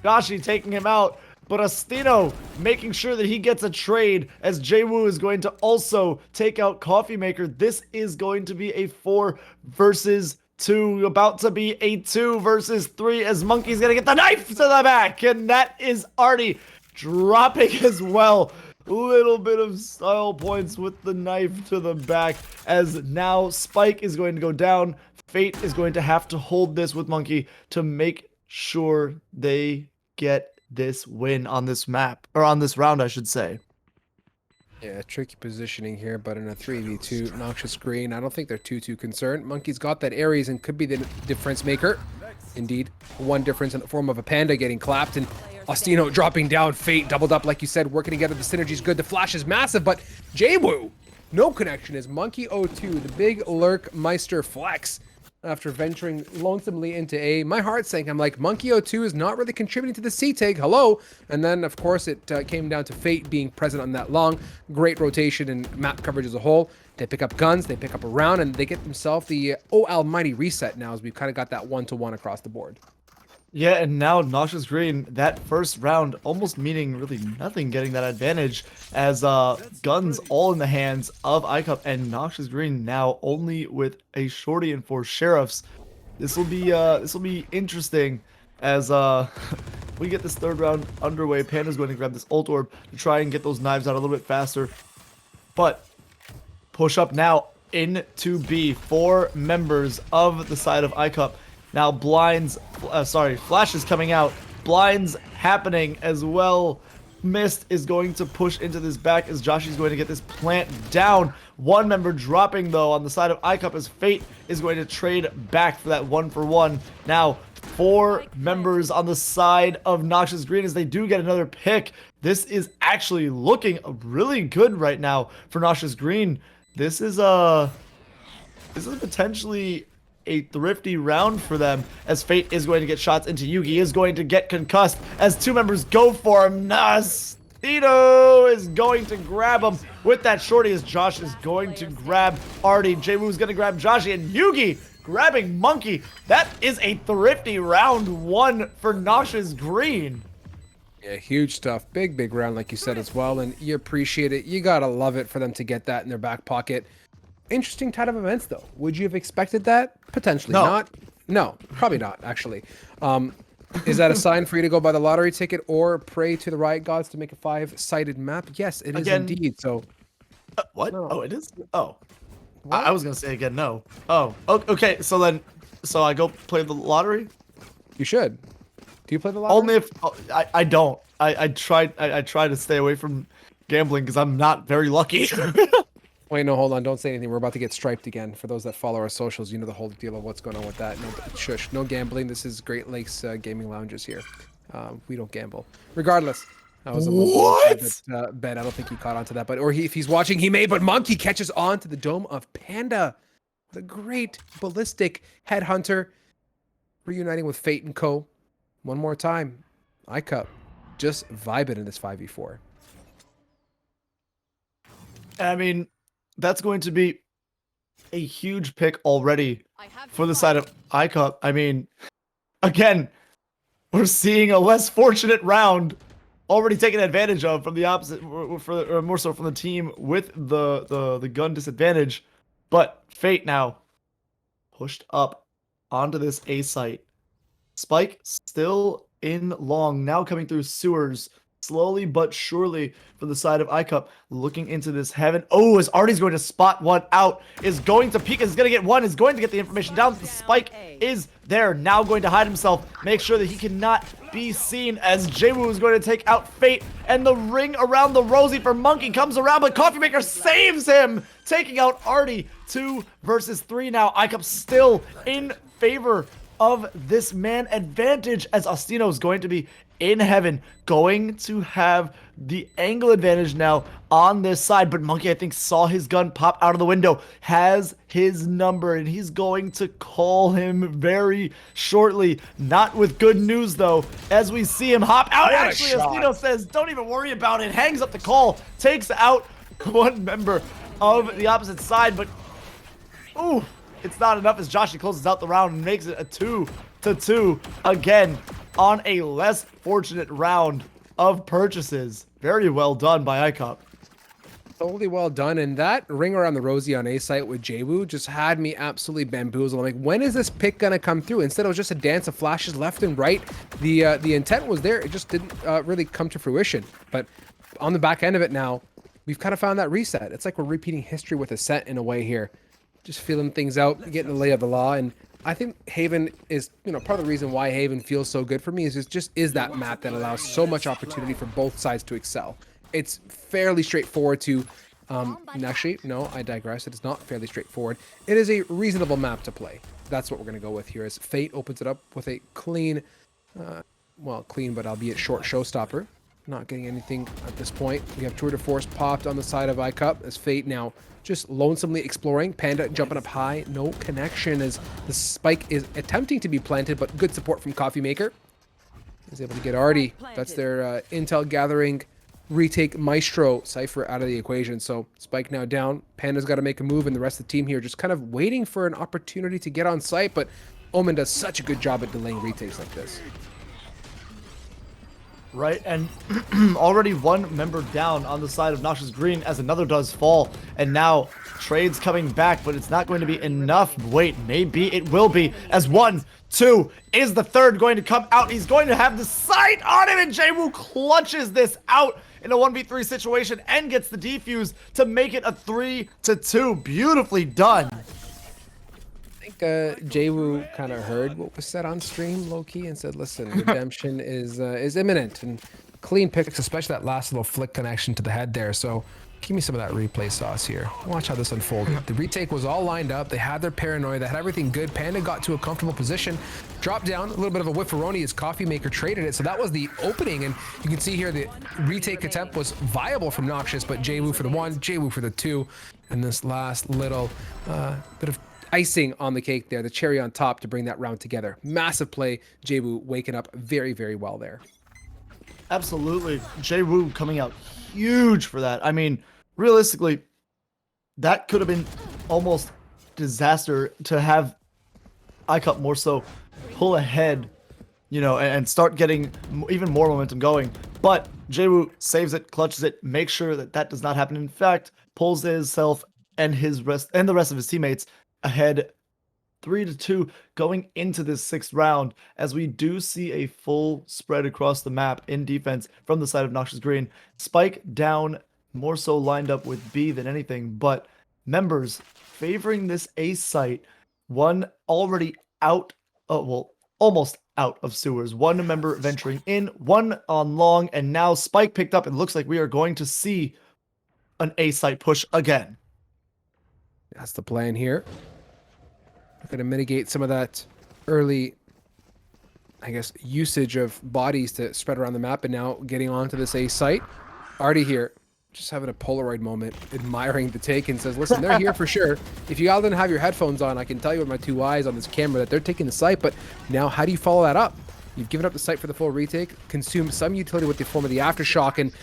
Gashi taking him out, but Astino making sure that he gets a trade, as Jwoo is going to also take out Coffee Maker. This is going to be a 4 versus 2, about to be a 2 versus 3, as Monkey's gonna get the knife to the back, and that is Artie dropping as well. Little bit of style points with the knife to the back, as now Spike is going to go down. Fate is going to have to hold this with Monkey to make sure they get this win on this map, or on this round, I should say. Yeah, tricky positioning here, but in a 3v2, Noxious Green, I don't think they're too concerned. Monkey's got that Ares and could be the difference maker. Indeed, 1 difference in the form of a Panda getting clapped, and Ostino dropping down. Fate doubled up, like you said, working together. The synergy's good. The flash is massive, but Jwoo, no connection, is Monkey02, the big Lurk Meister flex. After venturing lonesomely into A, my heart sank. I'm like, Monkey02 is not really contributing to the C-Tag. Hello. And then, of course, it came down to Fate being present on that long. Great rotation and map coverage as a whole. They pick up guns, they pick up a round, and they get themselves the almighty reset now, as we've kind of got that 1-to-1 across the board. Yeah, and now Noxious Green, that first round almost meaning really nothing, getting that advantage, as guns all in the hands of iCup, and Noxious Green now only with a shorty and 4 sheriffs. This will be interesting as we get this third round underway. Panda's going to grab this ult orb to try and get those knives out a little bit faster, but push up now into B. 4 members of the side of iCup. Now Flash is coming out. Blinds happening as well. Mist is going to push into this back as Joshy's going to get this plant down. 1 member dropping though on the side of iCup, as Fate is going to trade back for that 1-for-1. Now 4 members on the side of Noxious Green as they do get another pick. This is actually looking really good right now for Noxious Green. This is potentially a thrifty round for them, as Fate is going to get shots into Yugi, is going to get concussed as 2 members go for him. Astino is going to grab him with that shorty as Josh is going to grab Artie. Jwoo's going to grab Joshi, and Yugi grabbing Monkey. That is a thrifty round 1 for Noxious Green. Yeah, huge stuff. Big round, like you said as well. And you appreciate it. You got to love it for them to get that in their back pocket. Interesting type of events, though. Would you have expected that? Potentially not. No, probably not, actually. Is that a sign for you to go buy the lottery ticket or pray to the Riot Gods to make a 5-sided map? Yes, it is indeed. So, what? No. Oh, it is? Oh. I was going to say again, no. Oh, okay. So I go play the lottery? You should. Do you play the lottery? Only if I don't. I try to stay away from gambling because I'm not very lucky. Wait, no, hold on. Don't say anything. We're about to get striped again. For those that follow our socials, you know the whole deal of what's going on with that. No, shush. No gambling. This is Great Lakes Gaming Lounges here. We don't gamble. Regardless. That was a little bet. I don't think he caught on to that. But if he's watching, he may. But Monkey catches on to the dome of Panda. The great ballistic headhunter. Reuniting with Fate and Co. One more time. iCup. Just vibing in this 5v4. I mean, that's going to be a huge pick already for the side of iCup. I mean, again, we're seeing a less fortunate round already taken advantage of from the opposite, or more so from the team with the gun disadvantage. But Fate now pushed up onto this A site. Spike still in long, now coming through sewers. Slowly but surely for the side of iCup, looking into this heaven. Oh, as Artie's going to spot one out, is going to peek, is going to get one, is going to get the information down. The Spike is there, now going to hide himself, make sure that he cannot be seen as Jwoo is going to take out Fate, and the ring around the Rosie for Monkey comes around, but Coffee Maker saves him, taking out Artie. 2 versus 3 now. iCup still in favor of this man advantage as Astino is going to be in heaven, going to have the angle advantage now on this side. But Monkey, I think, saw his gun pop out of the window, has his number, and he's going to call him very shortly. Not with good news, though, as we see him hop out. Actually, Astino says, don't even worry about it, hangs up the call, takes out one member of the opposite side, but ooh, it's not enough as Joshi closes out the round and makes it a 2-2 again on a less fortunate round of purchases. Very well done by iCup. Totally well done. And that ring around the Rosie on A site with Jwoo just had me absolutely bamboozled. I'm like, when is this pick gonna come through? Instead, it was just a dance of flashes left and right. The intent was there. It just didn't really come to fruition. But on the back end of it now, we've kind of found that reset. It's like we're repeating history with a set in a way here. Just feeling things out, getting the lay of the law. And I think Haven is, part of the reason why Haven feels so good for me is it just is that map that allows so much opportunity for both sides to excel. It's fairly straightforward to, actually, no, I digress. It is not fairly straightforward. It is a reasonable map to play. That's what we're going to go with here as Fate opens it up with a clean, clean, but albeit short showstopper. Not getting anything at this point. We have Tour de Force popped on the side of iCup as Fate now just lonesomely exploring. Panda jumping up high. No connection as the Spike is attempting to be planted, but good support from Coffee Maker. He's able to get Artie. That's their intel gathering retake Maestro Cypher out of the equation. So Spike now down. Panda's got to make a move, and the rest of the team here just kind of waiting for an opportunity to get on site, but Omen does such a good job at delaying retakes like this. Right, and already one member down on the side of Noxious Green as another does fall, and now trades coming back, but it's not going to be enough. Wait, maybe it will be, as 1, 2, is the third going to come out? He's going to have the sight on him, and Jwoo clutches this out in a 1v3 situation and gets the defuse to make it a 3-2. Beautifully done. I think Jwoo kind of heard what was said on stream, low-key, and said, listen, redemption is imminent. And clean picks, especially that last little flick connection to the head there. So give me some of that replay sauce here. Watch how this unfolded. The retake was all lined up. They had their paranoia. They had everything good. Panda got to a comfortable position. Dropped down. A little bit of a whiffaroni as Coffee Maker traded it. So that was the opening. And you can see here the retake attempt was viable from Noxious, but Jwoo for the 1, Jwoo for the 2. And this last little bit of icing on the cake there, the cherry on top to bring that round together. Massive play. Jwoo waking up very, very well there. Absolutely. Jay Wu coming out huge for that. I mean, realistically, that could have been almost disaster to have iCup more so pull ahead, you know, and start getting even more momentum going. But Jay Wu saves it, clutches it, makes sure that that does not happen. In fact, pulls himself and the rest of his teammates ahead 3-2 going into this 6th round, as we do see a full spread across the map in defense from the side of Noxious Green. Spike down, more so lined up with B than anything, but members favoring this A site. One already out, well, almost out of sewers. One member venturing in, one on long, and now Spike picked up. It looks like we are going to see an A site push again. That's the plan here. Going to mitigate some of that early, I guess, usage of bodies to spread around the map, and now getting onto this A site. Artie here, just having a Polaroid moment, admiring the take, and says, listen, they're here for sure. If you all didn't have your headphones on, I can tell you with my 2 eyes on this camera that they're taking the site, but now how do you follow that up? You've given up the site for the full retake, consumed some utility with the form of the Aftershock, and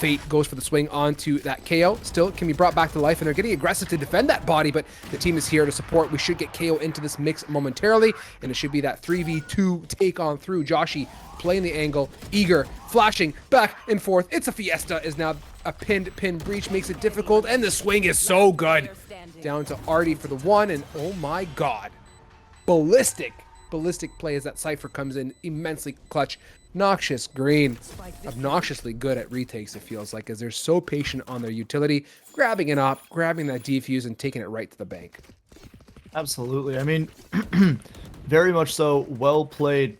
Fate goes for the swing onto that KO. Still can be brought back to life, and they're getting aggressive to defend that body, but the team is here to support. We should get KO into this mix momentarily, and it should be that 3v2 take on through. Joshy playing the angle, eager, flashing back and forth. It's a fiesta, is now a pin breach, makes it difficult, and the swing is so good. Down to Artie for the 1, and oh my god. Ballistic play as that Cypher comes in immensely clutch. Noxious Green, obnoxiously good at retakes, it feels like, as they're so patient on their utility, grabbing it up, grabbing that defuse, and taking it right to the bank. Absolutely. I mean, very much so. Well played.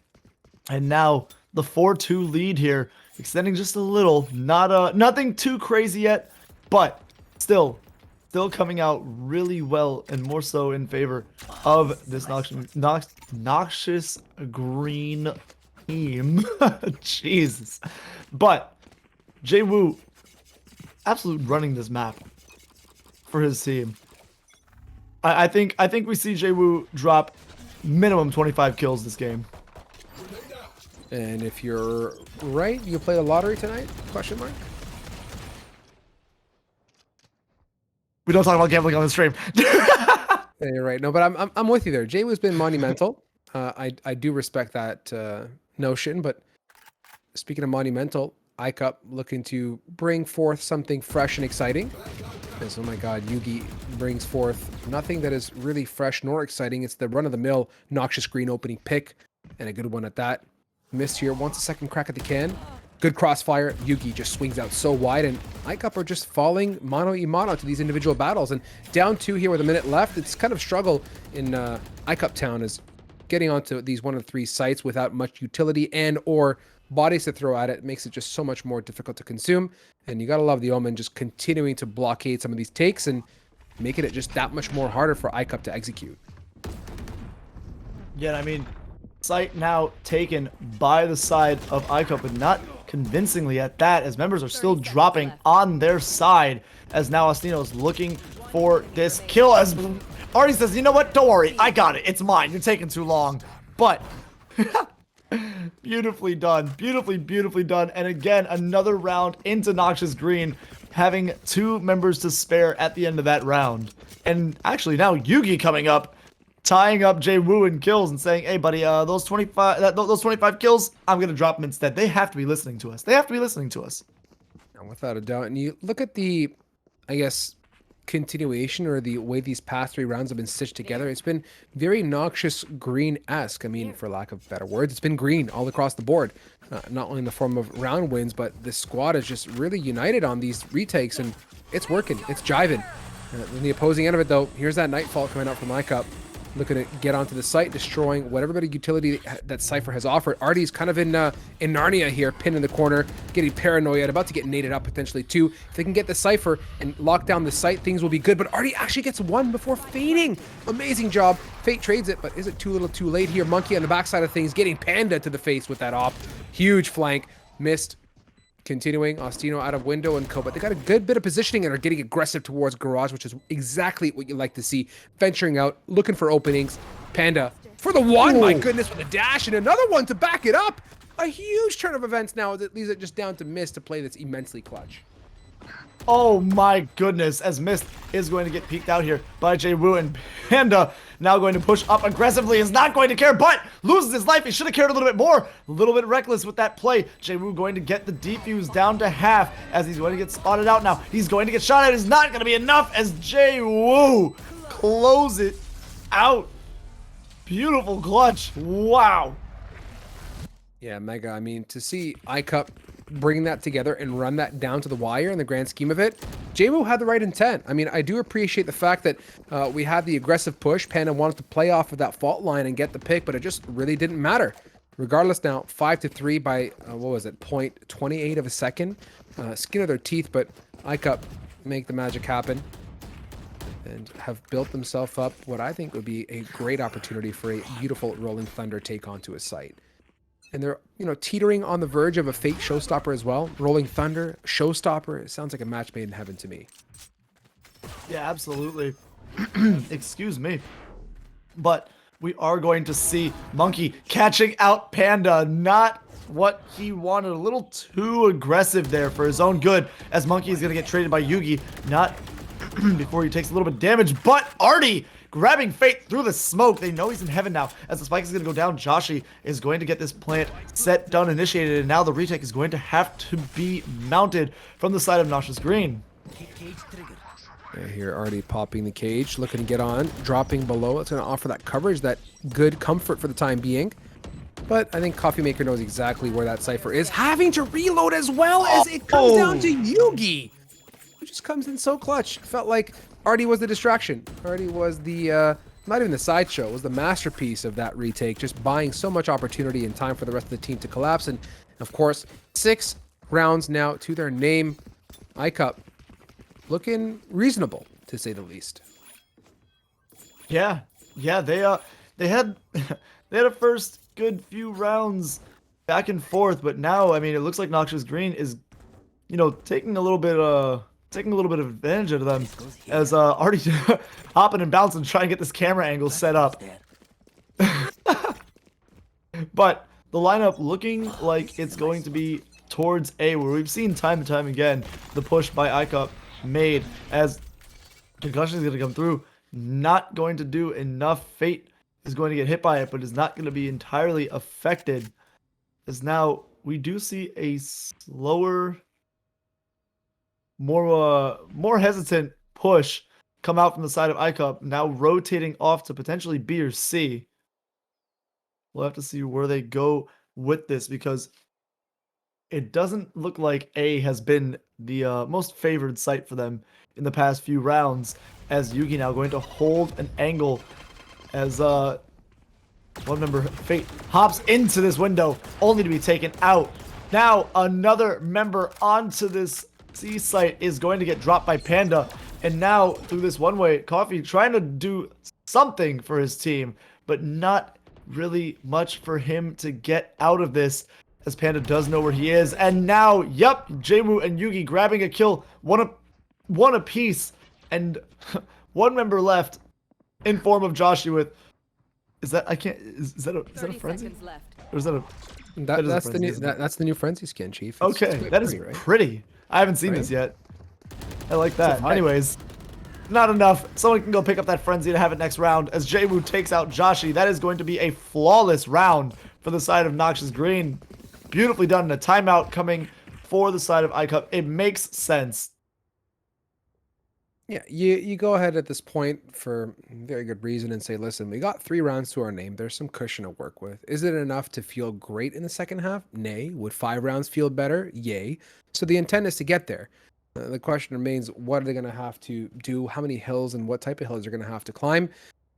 And now the 4-2 lead here, extending just a little. Nothing too crazy yet, but still coming out really well, and more so in favor of this Noxious Green team. Jesus. But Jay Wu, absolute running this map for his team. I think we see Jay Wu drop minimum 25 kills this game. And if you're right, you play the lottery tonight? Question mark. We don't talk about gambling on the stream. Yeah, you're right. No, but I'm with you there. Jay Wu's been monumental. I do respect that notion. But speaking of monumental, iCup looking to bring forth something fresh and exciting. Because, oh my God, Yugi brings forth nothing that is really fresh nor exciting. It's the run-of-the-mill Noxious Green opening pick, and a good one at that. Missed here. Wants a second crack at the can. Good crossfire. Yugi just swings out so wide, and iCup are just falling mano-a-mano to these individual battles. And down 2 here with a minute left, it's kind of struggle in iCup Town is getting onto these 1 of 3 sites without much utility and or bodies to throw at it. It makes it just so much more difficult to consume. And you gotta love the Omen just continuing to blockade some of these takes and making it just that much more harder for iCup to execute. Yeah, I mean, site now taken by the side of iCup, but not convincingly at that, as members are still dropping on their side, as now Astino's looking for this kill, as Artie says, you know what, don't worry, I got it, it's mine, you're taking too long. But beautifully done, beautifully done. And again, another round into Noxious Green, having 2 members to spare at the end of that round. And actually now Yugi coming up, tying up Jay Wu in kills and saying, hey buddy, those 25 kills, I'm gonna drop them instead. They have to be listening to us. Without a doubt. And you look at the, I guess, continuation or the way these past 3 rounds have been stitched together. It's been very Noxious Green-esque. I mean, for lack of better words, it's been green all across the board. Not only in the form of round wins, but the squad is just really united on these retakes, and it's working. It's jiving. On the opposing end of it, though, here's that Nightfall coming out from iCup. Looking to get onto the site, destroying whatever bit of utility that Cypher has offered. Artie's kind of in Narnia here, pinned in the corner, getting paranoid, about to get naded up potentially too. If they can get the Cypher and lock down the site, things will be good. But Artie actually gets 1 before fading. Amazing job. Fate trades it, but is it too little too late here? Monkey on the backside of things, getting Panda to the face with that op. Huge flank, missed. Continuing, Ostino out of window and co, but they got a good bit of positioning and are getting aggressive towards Garage, which is exactly what you like to see. Venturing out, looking for openings. Panda for the 1, my goodness, with a dash, and another one to back it up. a huge turn of events now that leaves it just down to Mist to play that's immensely clutch. Oh my goodness, as Mist is going to get peeked out here by Jay-Woo, and Panda now going to push up aggressively, is not going to care, but loses his life. He should have cared a little bit more. A little bit reckless with that play. Jay-Woo going to get the defuse down to half as he's going to get spotted out now. He's going to get shot at. It's not going to be enough as Jay-Woo close it out. Beautiful clutch. Wow. Yeah, Mega. I mean, to see iCup bring that together and run that down to the wire in the grand scheme of it, Jay-Woo had the right intent. I mean, I do appreciate the fact that we had the aggressive push. Panda wanted to play off of that fault line and get the pick, but it just really didn't matter. Regardless, now 5-3 by what was it, 0.28 of a second. Skin of their teeth, but iCup make the magic happen and have built themselves up what I think would be a great opportunity for a beautiful Rolling Thunder take onto a site. And they're, you know, teetering on the verge of a fake showstopper as well. Rolling Thunder, showstopper. It sounds like a match made in heaven to me. Yeah, absolutely. Excuse me. But we are going to see Monkey catching out Panda. Not what he wanted. A little too aggressive there for his own good, as Monkey is going to get traded by Yugi. Not before he takes a little bit of damage, but Artie grabbing Fate through the smoke. They know he's in heaven now. As the spike is going to go down, Joshi is going to get this plant set, done, initiated, and now the retake is going to have to be mounted from the side of Noxious Green. Yeah, here already popping the cage, looking to get on, dropping below. It's going to offer that coverage, that good comfort for the time being. But I think Coffee Maker knows exactly where that Cypher is, having to reload as well as it comes down to Yugi, who just comes in so clutch. Felt like Artie was the distraction. Artie was the, not even the sideshow, it was the masterpiece of that retake, just buying so much opportunity and time for the rest of the team to collapse. And of course, 6 rounds now to their name. iCup looking reasonable, to say the least. Yeah, they had they had a first good few rounds back and forth, but now, I mean, it looks like Noxious Green is, you know, taking a little bit of advantage of them, as Artie hopping and bouncing, trying to get this camera angle set up. But the lineup looking like it's going to be towards A, where we've seen time and time again the push by iCup made, as Concussion is going to come through. Not going to do enough. Fate is going to get hit by it, but is not going to be entirely affected, as now we do see a slower, more hesitant push come out from the side of iCup, now rotating off to potentially B or C. We'll have to see where they go with this, because it doesn't look like A has been the most favored site for them in the past few rounds, as Yugi now going to hold an angle as one member, Fate, hops into this window only to be taken out. Now another member onto this C site is going to get dropped by Panda, and now through this one-way, Coffee trying to do something for his team, but not really much for him to get out of this, as Panda does know where he is. And now, yep, Jay-Woo and Yugi grabbing a kill, one apiece, and one member left in form of Joshi with, is that a frenzy? Or is that a that's the new frenzy skin, Chief. It's okay, that is right? pretty. I haven't seen this yet. I like that. Anyways, not enough. Someone can go pick up that frenzy to have it next round, as Jay-Woo takes out Joshi. That is going to be a flawless round for the side of Noxious Green. Beautifully done. And a timeout coming for the side of iCup. It makes sense. Yeah, you go ahead at this point for very good reason and say, listen, we got 3 rounds to our name. There's some cushion to work with. Is it enough to feel great in the second half? Nay. Would 5 rounds feel better? Yay. So the intent is to get there. The question remains, what are they going to have to do? How many hills and what type of hills they're going to have to climb?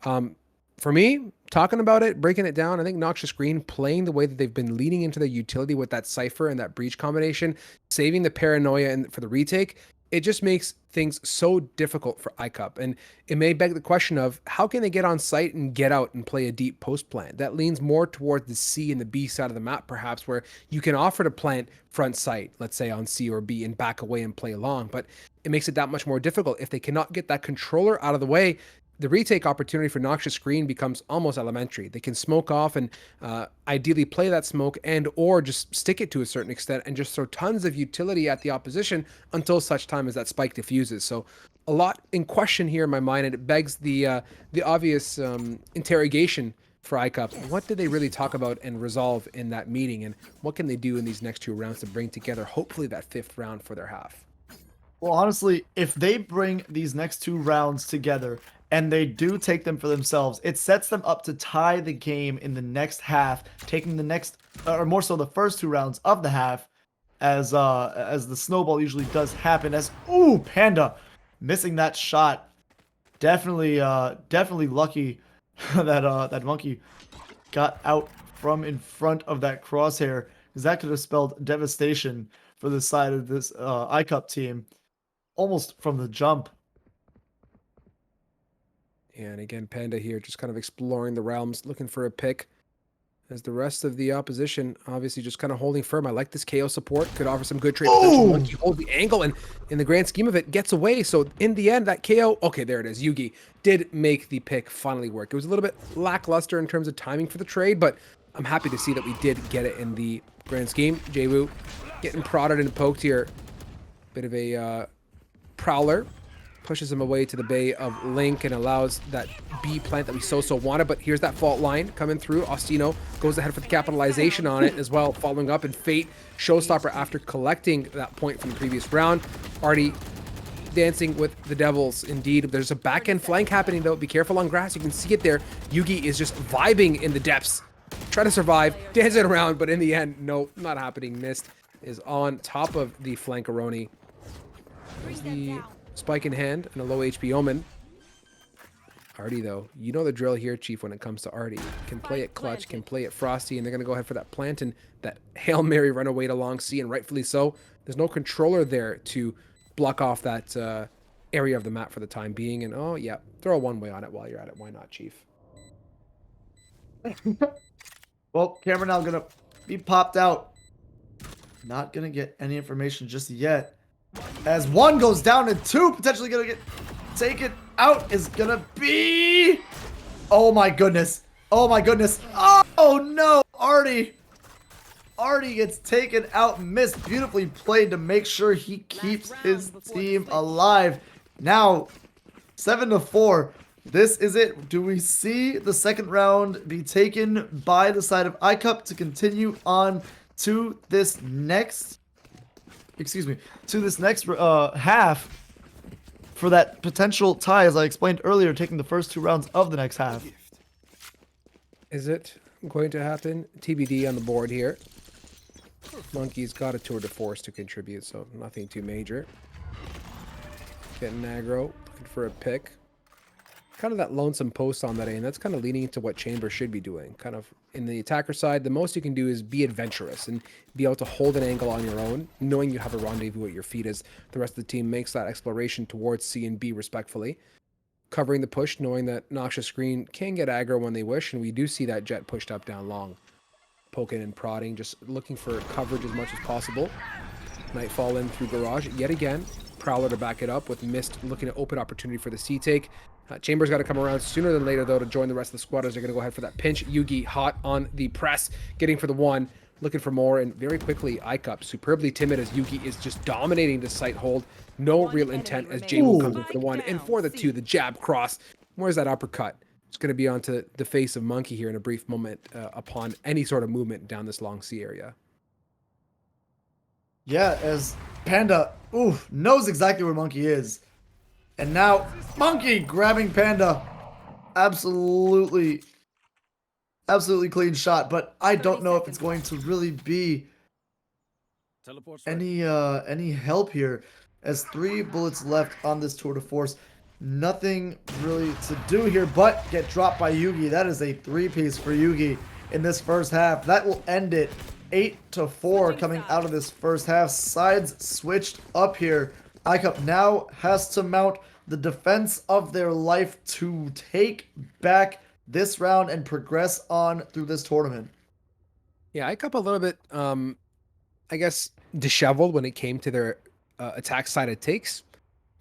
For me, talking about it, breaking it down, I think Noxious Green playing the way that they've been leaning into their utility with that Cypher and that Breach combination, saving the paranoia and for the retake, it just makes things so difficult for iCup. And it may beg the question of, how can they get on site and get out and play a deep post plant? That leans more towards the C and the B side of the map, perhaps, where you can offer to plant front site, let's say on C or B, and back away and play along. But it makes it that much more difficult. If they cannot get that controller out of the way, the retake opportunity for Noxious Green becomes almost elementary. They can smoke off and ideally play that smoke and or just stick it to a certain extent and just throw tons of utility at the opposition until such time as that spike diffuses. So a lot in question here in my mind, and it begs the obvious interrogation for ICUP. What did they really talk about and resolve in that meeting, and what can they do in these next 2 rounds to bring together hopefully that 5th round for their half? Well, honestly, if they bring these next 2 rounds together and they do take them for themselves, it sets them up to tie the game in the next half, taking the next, or more so the first 2 rounds of the half, as the snowball usually does happen. As ooh, Panda missing that shot. Definitely lucky that Monkey got out from in front of that crosshair, because that could have spelled devastation for the side of this ICUP team almost from the jump. And again, Panda here just kind of exploring the realms, looking for a pick. As the rest of the opposition obviously just kind of holding firm. I like this KO support. Could offer some good trade potential. Monkey hold the angle and in the grand scheme of it gets away. So in the end, that KO, okay, there it is. Yugi did make the pick finally work. It was a little bit lackluster in terms of timing for the trade, but I'm happy to see that we did get it in the grand scheme. Jwoo getting prodded and poked here. Bit of a prowler. Pushes him away to the Bay of Link and allows that B plant that we so wanted. But here's that fault line coming through. Ostino goes ahead for the capitalization on it as well, following up. And Fate, showstopper after collecting that point from the previous round. Already dancing with the Devils. Indeed, there's a back-end flank happening, though. Be careful on grass. You can see it there. Yugi is just vibing in the depths. Try to survive, dancing around, but in the end, no, not happening. Mist is on top of the flankaroni. There's the spike in hand and a low HP Omen. Artie, though, you know the drill here, Chief, when it comes to Artie. Can play it clutch, can play it frosty, and they're going to go ahead for that plant and that Hail Mary runaway to long C, and rightfully so. There's no controller there to block off that area of the map for the time being, and oh, yeah, throw a one-way on it while you're at it. Why not, Chief? Well, camera now going to be popped out. Not going to get any information just yet. As 1 goes down and 2 potentially gonna get taken out is gonna be. Oh my goodness. Oh my goodness. Oh no. Artie gets taken out. Missed. Beautifully played to make sure he keeps his team alive. Now 7-4. This is it. Do we see the second round be taken by the side of ICUP to continue on to this next half for that potential tie, as I explained earlier, taking the first 2 rounds of the next half? Is it going to happen? TBD on the board here. Monkey's got a tour de force to contribute, so nothing too major. Getting aggro, looking for a pick. Kind of that lonesome post on that A, and that's kind of leaning into what Chamber should be doing. Kind of in the attacker side, the most you can do is be adventurous and be able to hold an angle on your own, knowing you have a rendezvous at your feet as the rest of the team makes that exploration towards C and B respectfully. Covering the push, knowing that Noxious Green can get aggro when they wish, and we do see that Jet pushed up down long. Poking and prodding, just looking for coverage as much as possible. Nightfall in through Garage yet again. Prowler to back it up with Mist looking at open opportunity for the C take. Chambers got to come around sooner than later, though, to join the rest of the squatters. They're going to go ahead for that pinch. Yugi hot on the press, getting for the 1, looking for more, and very quickly, ICUP, superbly timid as Yugi is just dominating the sight hold. No real intent as Jwoo comes in for the 1, and for the 2, the jab cross. Where's that uppercut? It's going to be onto the face of Monkey here in a brief moment upon any sort of movement down this long C area. Yeah, as Panda, knows exactly where Monkey is. And now, Monkey grabbing Panda. Absolutely clean shot, but I don't know if it's going to really be any help here. As 3 bullets left on this tour de force. Nothing really to do here but get dropped by Yugi. That is a 3-piece for Yugi in this first half. That will end it. 8-4 coming out of this first half. Sides switched up here. ICUP now has to mount the defense of their life to take back this round and progress on through this tournament. Yeah, ICUP a little bit, I guess, disheveled when it came to their attack side of takes.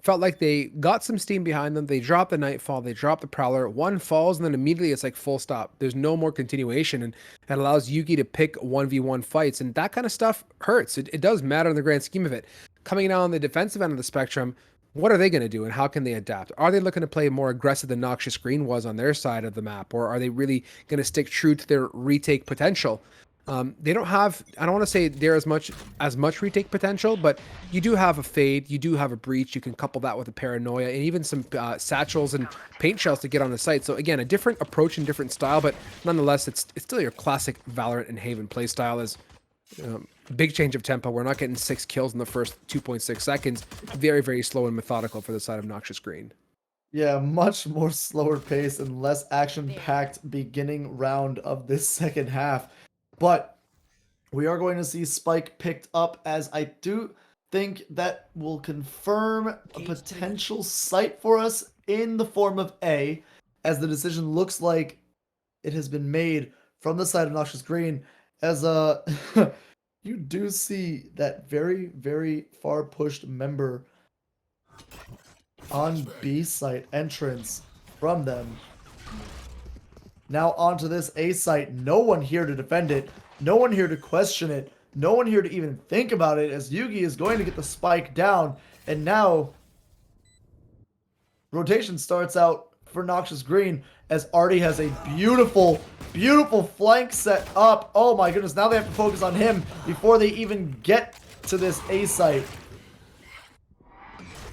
Felt like they got some steam behind them. They dropped the Nightfall, they dropped the Prowler. One falls, and then immediately it's like full stop. There's no more continuation, and that allows Yugi to pick 1v1 fights, and that kind of stuff hurts. It does matter in the grand scheme of it. Coming down on the defensive end of the spectrum, what are they going to do, and how can they adapt? Are they looking to play more aggressive than Noxious Green was on their side of the map, or are they really going to stick true to their retake potential? They don't have, I don't want to say they're as much retake potential, but you do have a fade, you do have a breach, you can couple that with a paranoia, and even some satchels and paint shells to get on the site. So again, a different approach and different style, but nonetheless, it's still your classic Valorant and Haven play style. Is big change of tempo. We're not getting 6 kills in the first 2.6 seconds. Very, very slow and methodical for the side of Noxious Green. Yeah, much more slower pace and less action-packed beginning round of this second half. But we are going to see Spike picked up, as I do think that will confirm a potential site for us in the form of A, as the decision looks like it has been made from the side of Noxious Green, as you do see that very, very far pushed member on B site entrance from them. Now onto this A site. No one here to defend it. No one here to question it. No one here to even think about it, as Yugi is going to get the spike down. And now rotation starts out for Noxious Green, as Artie has a beautiful, beautiful flank set up. Oh my goodness, now they have to focus on him before they even get to this A site.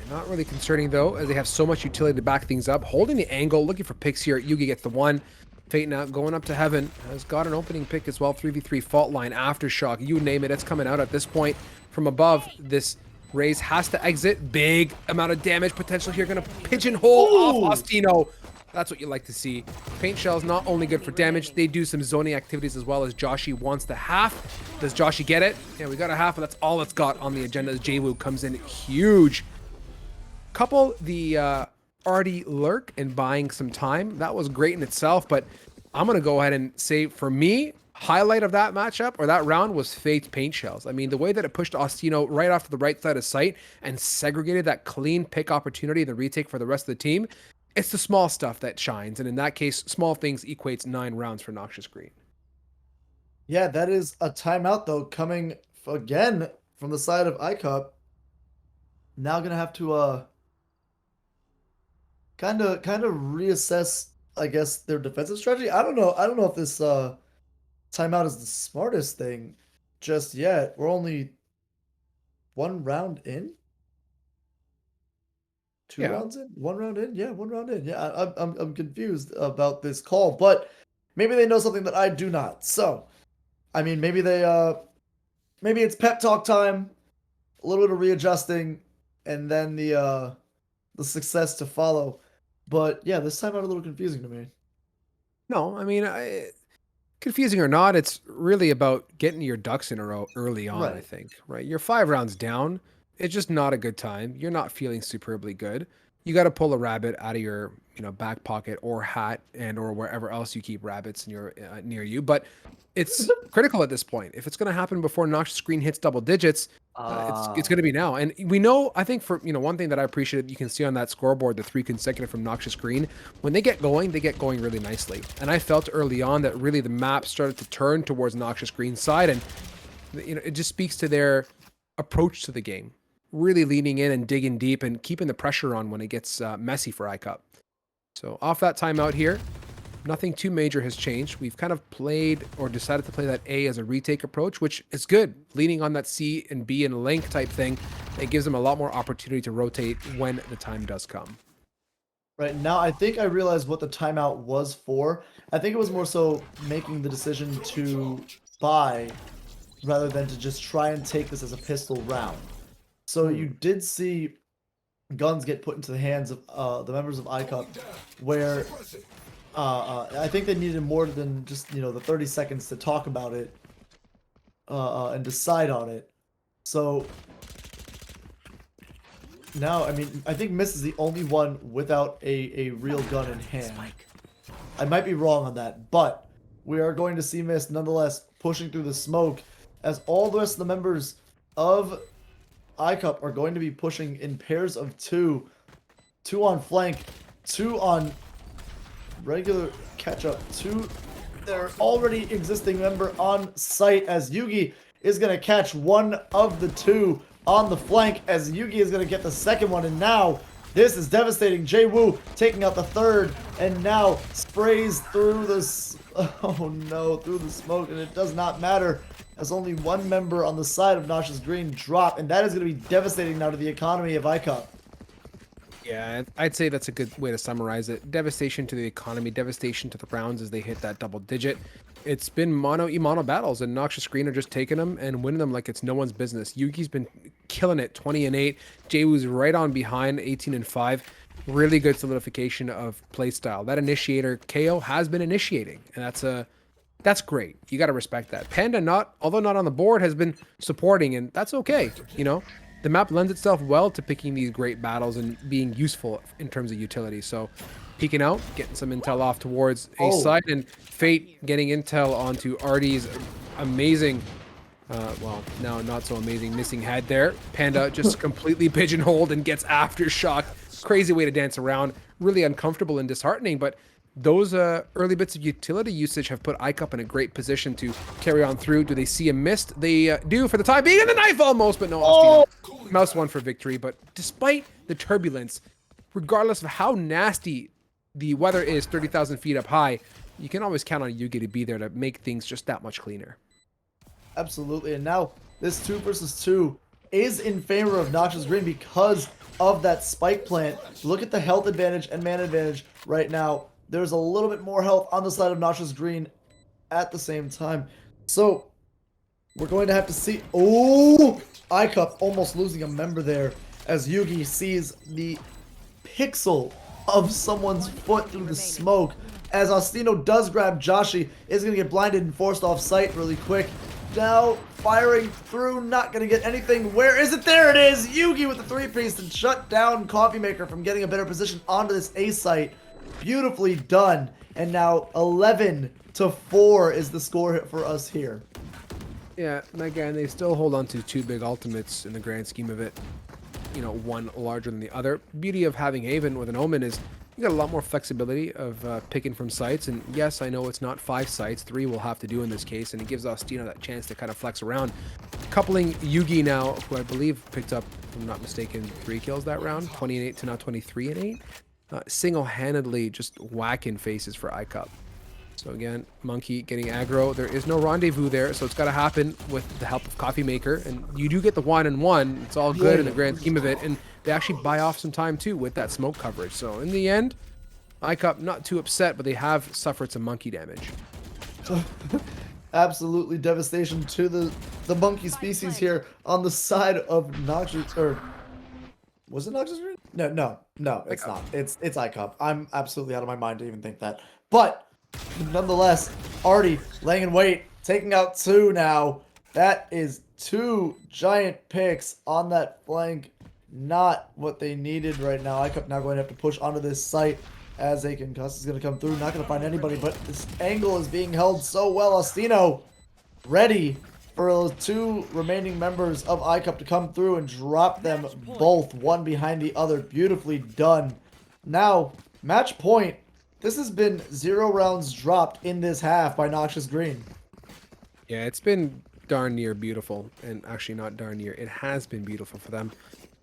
Not really concerning though, as they have so much utility to back things up. Holding the angle, looking for picks here. Yugi gets the one. Fate now going up to heaven, has got an opening pick as well. 3v3 fault line, aftershock, you name it, it's coming out at this point from above. This Raze has to exit. Big amount of damage potential here, gonna pigeonhole off Ostino. That's what you like to see. Paint shells not only good for damage, they do some zoning activities as well, as Joshi wants the half. Does Joshi get it? Yeah, we got a half, but that's all it's got on the agenda as Jwoo comes in huge. Couple the Artie lurk and buying some time. That was great in itself, but I'm going to go ahead and say, for me, highlight of that matchup or that round was Fate's paint shells. I mean, the way that it pushed Ostino right off to the right side of sight and segregated that clean pick opportunity, the retake for the rest of the team, it's the small stuff that shines. And in that case, small things equates 9 rounds for Noxious Green. Yeah, that is a timeout, though, coming again from the side of iCup. Now going to have to kind of reassess, I guess, their defensive strategy. I don't know if this timeout is the smartest thing just yet. We're only 1 round in. 2 rounds in? 1 round in? Yeah, 1 round in. Yeah, I'm confused about this call, but maybe they know something that I do not. So, I mean, maybe they maybe it's pep talk time, a little bit of readjusting, and then the success to follow. But yeah, this time out a little confusing to me. No, I mean, confusing or not, it's really about getting your ducks in a row early on, Right. I think, right? You're 5 rounds down. It's just not a good time. You're not feeling superbly good. You got to pull a rabbit out of your, back pocket or hat or wherever else you keep rabbits in your near you. But it's critical at this point. If it's going to happen before Noxious Green hits double digits, it's going to be now. And we know, I think for, one thing that I appreciate, you can see on that scoreboard, the 3 consecutive from Noxious Green, when they get going really nicely. And I felt early on that really the map started to turn towards Noxious Green's side. And, it just speaks to their approach to the game, really leaning in and digging deep and keeping the pressure on when it gets messy for iCup. So off that timeout here, nothing too major has changed. We've kind of played or decided to play that A as a retake approach, which is good. Leaning on that C and B and link type thing, it gives them a lot more opportunity to rotate when the time does come. Right, now I think I realized what the timeout was for. I think it was more so making the decision to buy rather than to just try and take this as a pistol round. So you did see guns get put into the hands of the members of iCup, where I think they needed more than just the 30 seconds to talk about it and decide on it. So now, I mean, I think Miss is the only one without a real gun in hand. I might be wrong on that, but we are going to see Miss nonetheless pushing through the smoke, as all the rest of the members of iCup are going to be pushing in pairs of two. 2 on flank, 2 on regular catch-up, 2 their already existing member on site, as Yugi is going to catch one of the 2 on the flank, as Yugi is going to get the second one, and now this is devastating. Jay-Woo taking out the third, and now sprays through the, oh no, through the smoke, and it does not matter, as only one member on the side of Noxious Green drop, and that is going to be devastating now to the economy of iCup. Yeah, I'd say that's a good way to summarize it. Devastation to the economy, devastation to the rounds as they hit that double digit. It's been mono battles, and Noxious Green are just taking them and winning them like it's no one's business. Yugi's been killing it, 20-8. Jay-Woo's right on behind, 18-5. Really good solidification of playstyle. That initiator KO has been initiating, and that's great. You got to respect that. Panda, although not on the board, has been supporting, and that's okay. You know, the map lends itself well to picking these great battles and being useful in terms of utility. So peeking out, getting some intel off towards A side, and Fate getting intel onto Artie's amazing, well, now not so amazing missing head there. Panda just completely pigeonholed and gets aftershock. Crazy way to dance around. Really uncomfortable and disheartening, but those early bits of utility usage have put iCup in a great position to carry on through. Do they see a mist? They do for the time being, and the knife almost, but no. Mouse won for victory. But despite the turbulence, regardless of how nasty the weather is 30,000 feet up high, you can always count on Yugi to be there to make things just that much cleaner. Absolutely, and now this 2 versus 2 is in favor of Noxious Green because of that spike plant. Look at the health advantage and mana advantage right now. There's a little bit more health on the side of Noxious Green at the same time. So, we're going to have to see... Oh! iCup almost losing a member there as Yugi sees the pixel of someone's foot through the smoke. As Ostino does grab Joshi, is going to get blinded and forced off site really quick. Now, firing through, not going to get anything. Where is it? There it is! Yugi with the 3-piece and shut down Coffee Maker from getting a better position onto this A site. Beautifully done. And now 11-4 is the score for us here. Yeah, and again, they still hold on to 2 big ultimates in the grand scheme of it. You know, one larger than the other. Beauty of having Haven with an Omen is you got a lot more flexibility of picking from sites. And yes, I know it's not 5 sites. 3 we'll have to do in this case. And it gives Ostino that chance to kind of flex around. Coupling Yugi now, who I believe picked up, if I'm not mistaken, 3 kills that round. 28 to now 23-8. Single-handedly just whacking faces for iCup. So again, Monkey getting aggro. There is no rendezvous there, so it's got to happen with the help of Coffee Maker. And you do get the 1-on-1. It's all good in the grand scheme of it. And they actually buy off some time too with that smoke coverage. So in the end, iCup not too upset, but they have suffered some monkey damage. Absolutely devastation to the monkey species here on the side of Noxious, or was it Noxious Green? No, it's not. It's iCup. I'm absolutely out of my mind to even think that. But nonetheless, Artie laying in wait, taking out 2 now. That is 2 giant picks on that flank. Not what they needed right now. iCup now going to have to push onto this site as a concuss is going to come through. Not going to find anybody, but this angle is being held so well. Ostino ready for those 2 remaining members of iCup to come through and drop them both, one behind the other. Beautifully done. Now, match point. This has been 0 rounds dropped in this half by Noxious Green. Yeah, it's been darn near beautiful, and actually not darn near. It has been beautiful for them,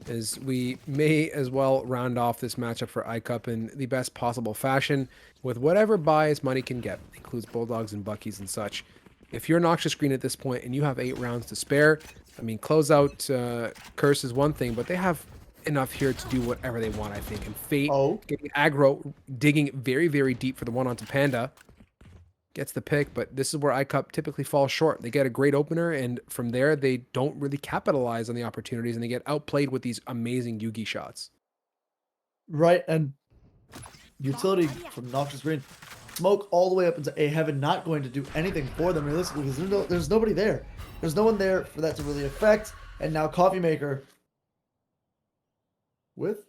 as we may as well round off this matchup for iCup in the best possible fashion with whatever buys money can get. It includes Bulldogs and Buckies and such. If you're Noxious Green at this point and you have 8 rounds to spare, I mean, closeout curse is one thing, but they have enough here to do whatever they want, I think. And Fate getting aggro, digging very, very deep for the one onto Panda. Gets the pick, but this is where iCup typically falls short. They get a great opener, and from there, they don't really capitalize on the opportunities, and they get outplayed with these amazing Yugi shots. Right, and utility from Noxious Green. Smoke all the way up into A Heaven, not going to do anything for them realistically, because there's nobody there. There's no one there for that to really affect, and now Coffee Maker with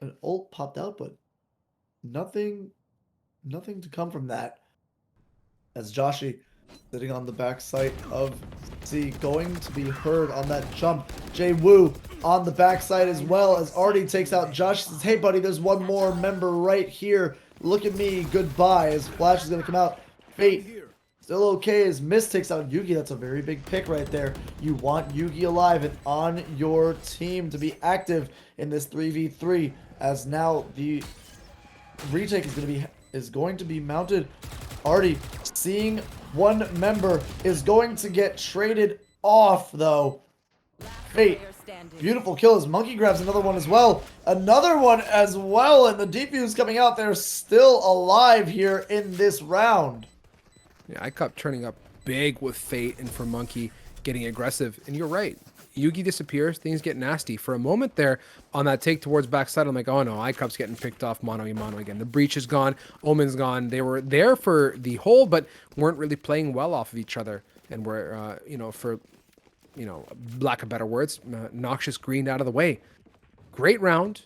an ult popped out, but nothing to come from that. As Joshi sitting on the back site of C, going to be heard on that jump. Jay Woo on the backside as well, as Artie takes out Josh. He says, hey buddy, there's one more member right here. Look at me, goodbye, as Flash is going to come out. Fate still okay as Mist takes out Yugi. That's a very big pick right there. You want Yugi alive and on your team to be active in this 3v3, as now the retake is going to be mounted. Artie seeing one member is going to get traded off though. Fate, beautiful kill as Monkey grabs another one as well. Another one as well, and the defuse coming out. They're still alive here in this round. Yeah, I kept turning up big with Fate and for Monkey getting aggressive. And you're right. Yugi disappears, things get nasty. For a moment there on that take towards backside, I'm like, oh no, iCup's getting picked off mano-a-mano again. The breach is gone, Omen's gone. They were there for the hold, but weren't really playing well off of each other. And were, for lack of better words, Noxious greened out of the way. Great round.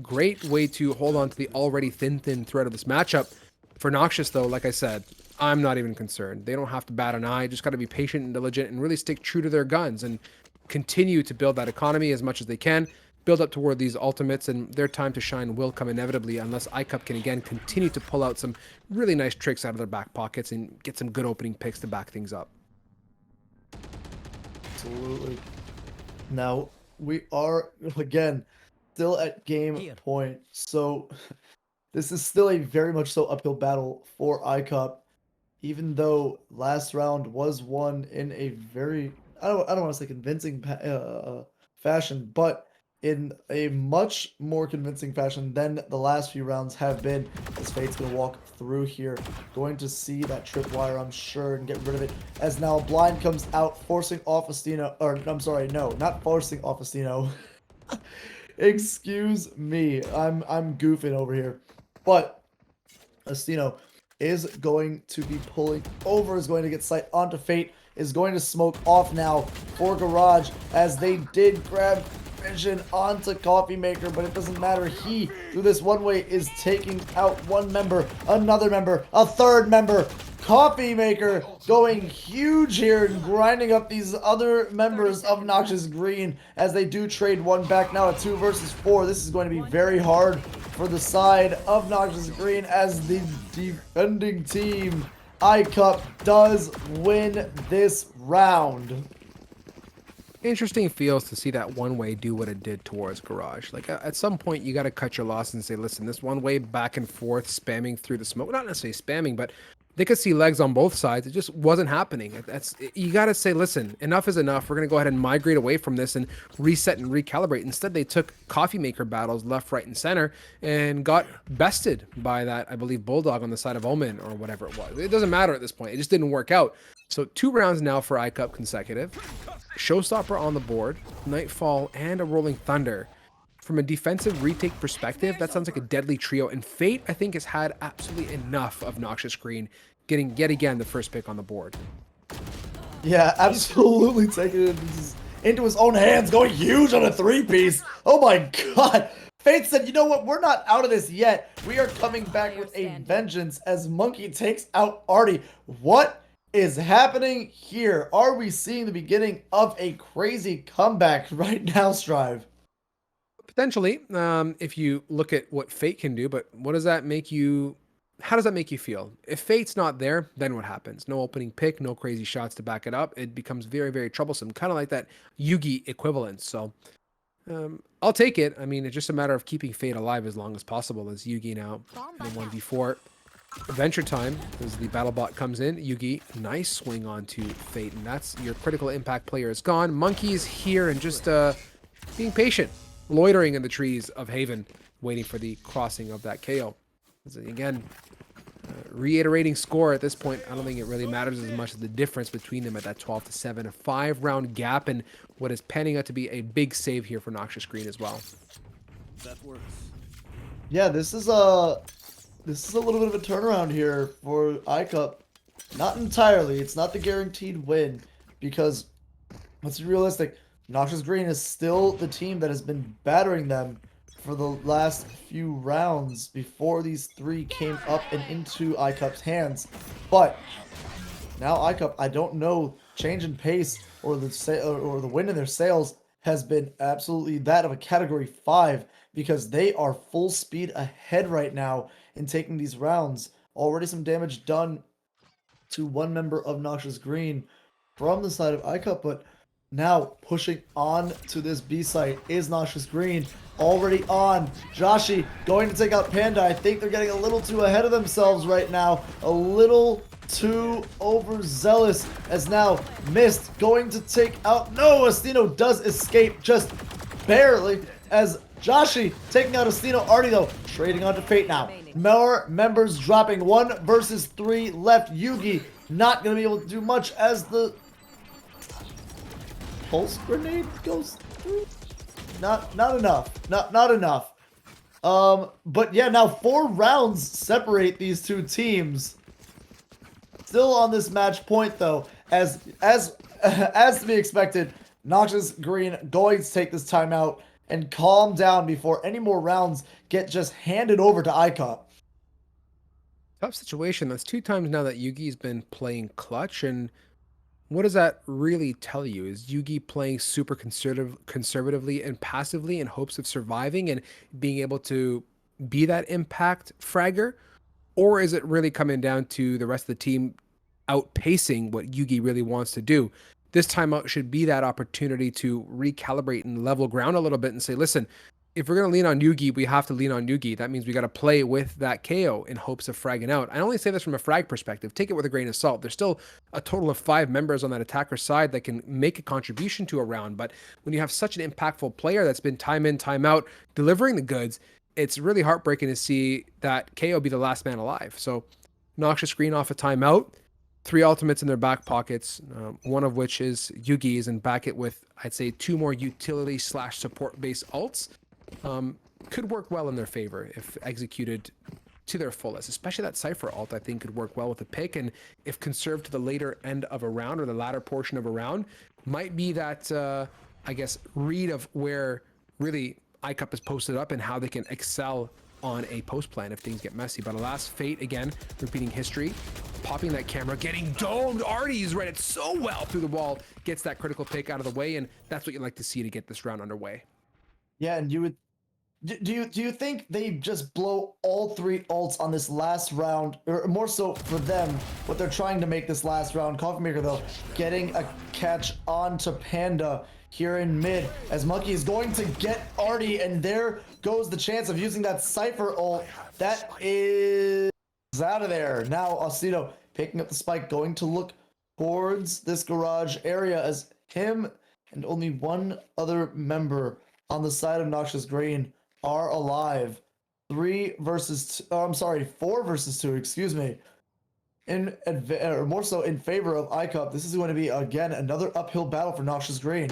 Great way to hold on to the already thin thread of this matchup. For Noxious, though, like I said, I'm not even concerned. They don't have to bat an eye. Just got to be patient and diligent and really stick true to their guns and continue to build that economy as much as they can, build up toward these ultimates, and their time to shine will come inevitably unless iCup can again continue to pull out some really nice tricks out of their back pockets and get some good opening picks to back things up. Absolutely. Now, we are, again, still at game point, so this is still a very much so uphill battle for iCup, even though last round was won in a very, I don't want to say convincing fashion, but in a much more convincing fashion than the last few rounds have been, as Fate's going to walk through here. Going to see that tripwire, I'm sure, and get rid of it, as now Blind comes out, forcing off Astino, or I'm sorry, no, not forcing off Astino. Excuse me, I'm goofing over here. But Astino is going to be pulling over, is going to get sight onto Fate, is going to smoke off now for Garage, as they did grab Vision onto Coffee Maker, but it doesn't matter. He, through this one way, is taking out one member, another member, a third member. Coffee Maker going huge here and grinding up these other members of Noxious Green as they do trade one back now at 2 versus 4. This is going to be very hard for the side of Noxious Green as the defending team, iCup, does win this round. Interesting feels to see that one way do what it did towards Garage. Like at some point you got to cut your loss and say, listen, this one way back and forth spamming through the smoke, not necessarily spamming, but they could see legs on both sides. It just wasn't happening. You got to say, listen, enough is enough. We're going to go ahead and migrate away from this and reset and recalibrate. Instead, they took Coffee Maker battles left, right, and center and got bested by that, I believe, Bulldog on the side of Omen or whatever it was. It doesn't matter at this point. It just didn't work out. So 2 rounds now for iCup consecutive. Showstopper on the board, Nightfall, and a Rolling Thunder. From a defensive retake perspective, that sounds like a deadly trio. And Fate, I think, has had absolutely enough of Noxious Green getting yet again the first pick on the board. Yeah, absolutely taking it into his own hands, going huge on a 3-piece. Oh my god. Fate said, you know what, we're not out of this yet. We are coming back with a vengeance as Monkey takes out Artie. What is happening here? Are we seeing the beginning of a crazy comeback right now, Strive? Potentially, if you look at what Fate can do, but what does that make you, how does that make you feel? If Fate's not there, then what happens? No opening pick, no crazy shots to back it up. It becomes very, very troublesome, kind of like that Yugi equivalent. So I'll take it. I mean, it's just a matter of keeping Fate alive as long as possible as Yugi now in 1v4. Adventure time as the battle bot comes in. Yugi, nice swing onto Fate, and that's your critical impact player is gone. Monkey is here and just being patient, loitering in the trees of Haven, waiting for the crossing of that KO. Again, reiterating score at this point, I don't think it really matters as much as the difference between them at that 12-7, a 5-round gap, and what is panning out to be a big save here for Noxious Green as well. That works. Yeah, this is a little bit of a turnaround here for iCup. Not entirely. It's not the guaranteed win because, let's be realistic, Noxious Green is still the team that has been battering them for the last few rounds before these 3 came up and into iCup's hands. But now iCup, I don't know, change in pace or the wind in their sails has been absolutely that of a category 5 because they are full speed ahead right now in taking these rounds. Already some damage done to one member of Noxious Green from the side of iCup, but now pushing on to this B site is Noxious Green. Already on. Joshi going to take out Panda. I think they're getting a little too ahead of themselves right now. A little too overzealous as now Mist going to take out. No, Astino does escape just barely as Joshi taking out Astino. Artie though trading onto Fate now. More members dropping. 1 versus 3 left. Yugi not going to be able to do much as the pulse grenade goes through. Not enough. Not enough. But yeah, now 4 rounds separate these two teams. Still on this match point though, as to be expected, Noxious Green going to take this timeout and calm down before any more rounds get just handed over to iCup. Tough situation. That's 2 times now that Yugi's been playing clutch, and what does that really tell you? Is Yugi playing super conservatively and passively in hopes of surviving and being able to be that impact fragger? Or is it really coming down to the rest of the team outpacing what Yugi really wants to do? This timeout should be that opportunity to recalibrate and level ground a little bit and say, listen, if we're going to lean on Yugi, we have to lean on Yugi. That means we got to play with that KO in hopes of fragging out. I only say this from a frag perspective. Take it with a grain of salt. There's still a total of 5 members on that attacker side that can make a contribution to a round. But when you have such an impactful player that's been time in, time out, delivering the goods, it's really heartbreaking to see that KO be the last man alive. So Noxious Green off a timeout. 3 ultimates in their back pockets, one of which is Yugi's, and back it with, I'd say, 2 more utility / support based ults. Could work well in their favor if executed to their fullest, especially that Cypher ult. I think could work well with the pick, and if conserved to the later end of a round or the latter portion of a round, might be that I guess read of where really iCup is posted up and how they can excel on a post plan if things get messy. But alas, Fate again repeating history, popping that camera, getting domed. Artie's read it so well through the wall, gets that critical pick out of the way, and that's what you'd like to see to get this round underway. Yeah, and you would. Do you think they just blow all 3 ults on this last round, or more so for them, what they're trying to make this last round? Coffee Maker though, getting a catch onto Panda here in mid, as Monkey is going to get Artie, and there goes the chance of using that Cypher ult. That is out of there. Now Ostino picking up the spike, going to look towards this garage area as him and only 1 other member on the side of Noxious Green are alive. 4 versus 2, excuse me. Or more so in favor of iCup. This is going to be, again, another uphill battle for Noxious Green.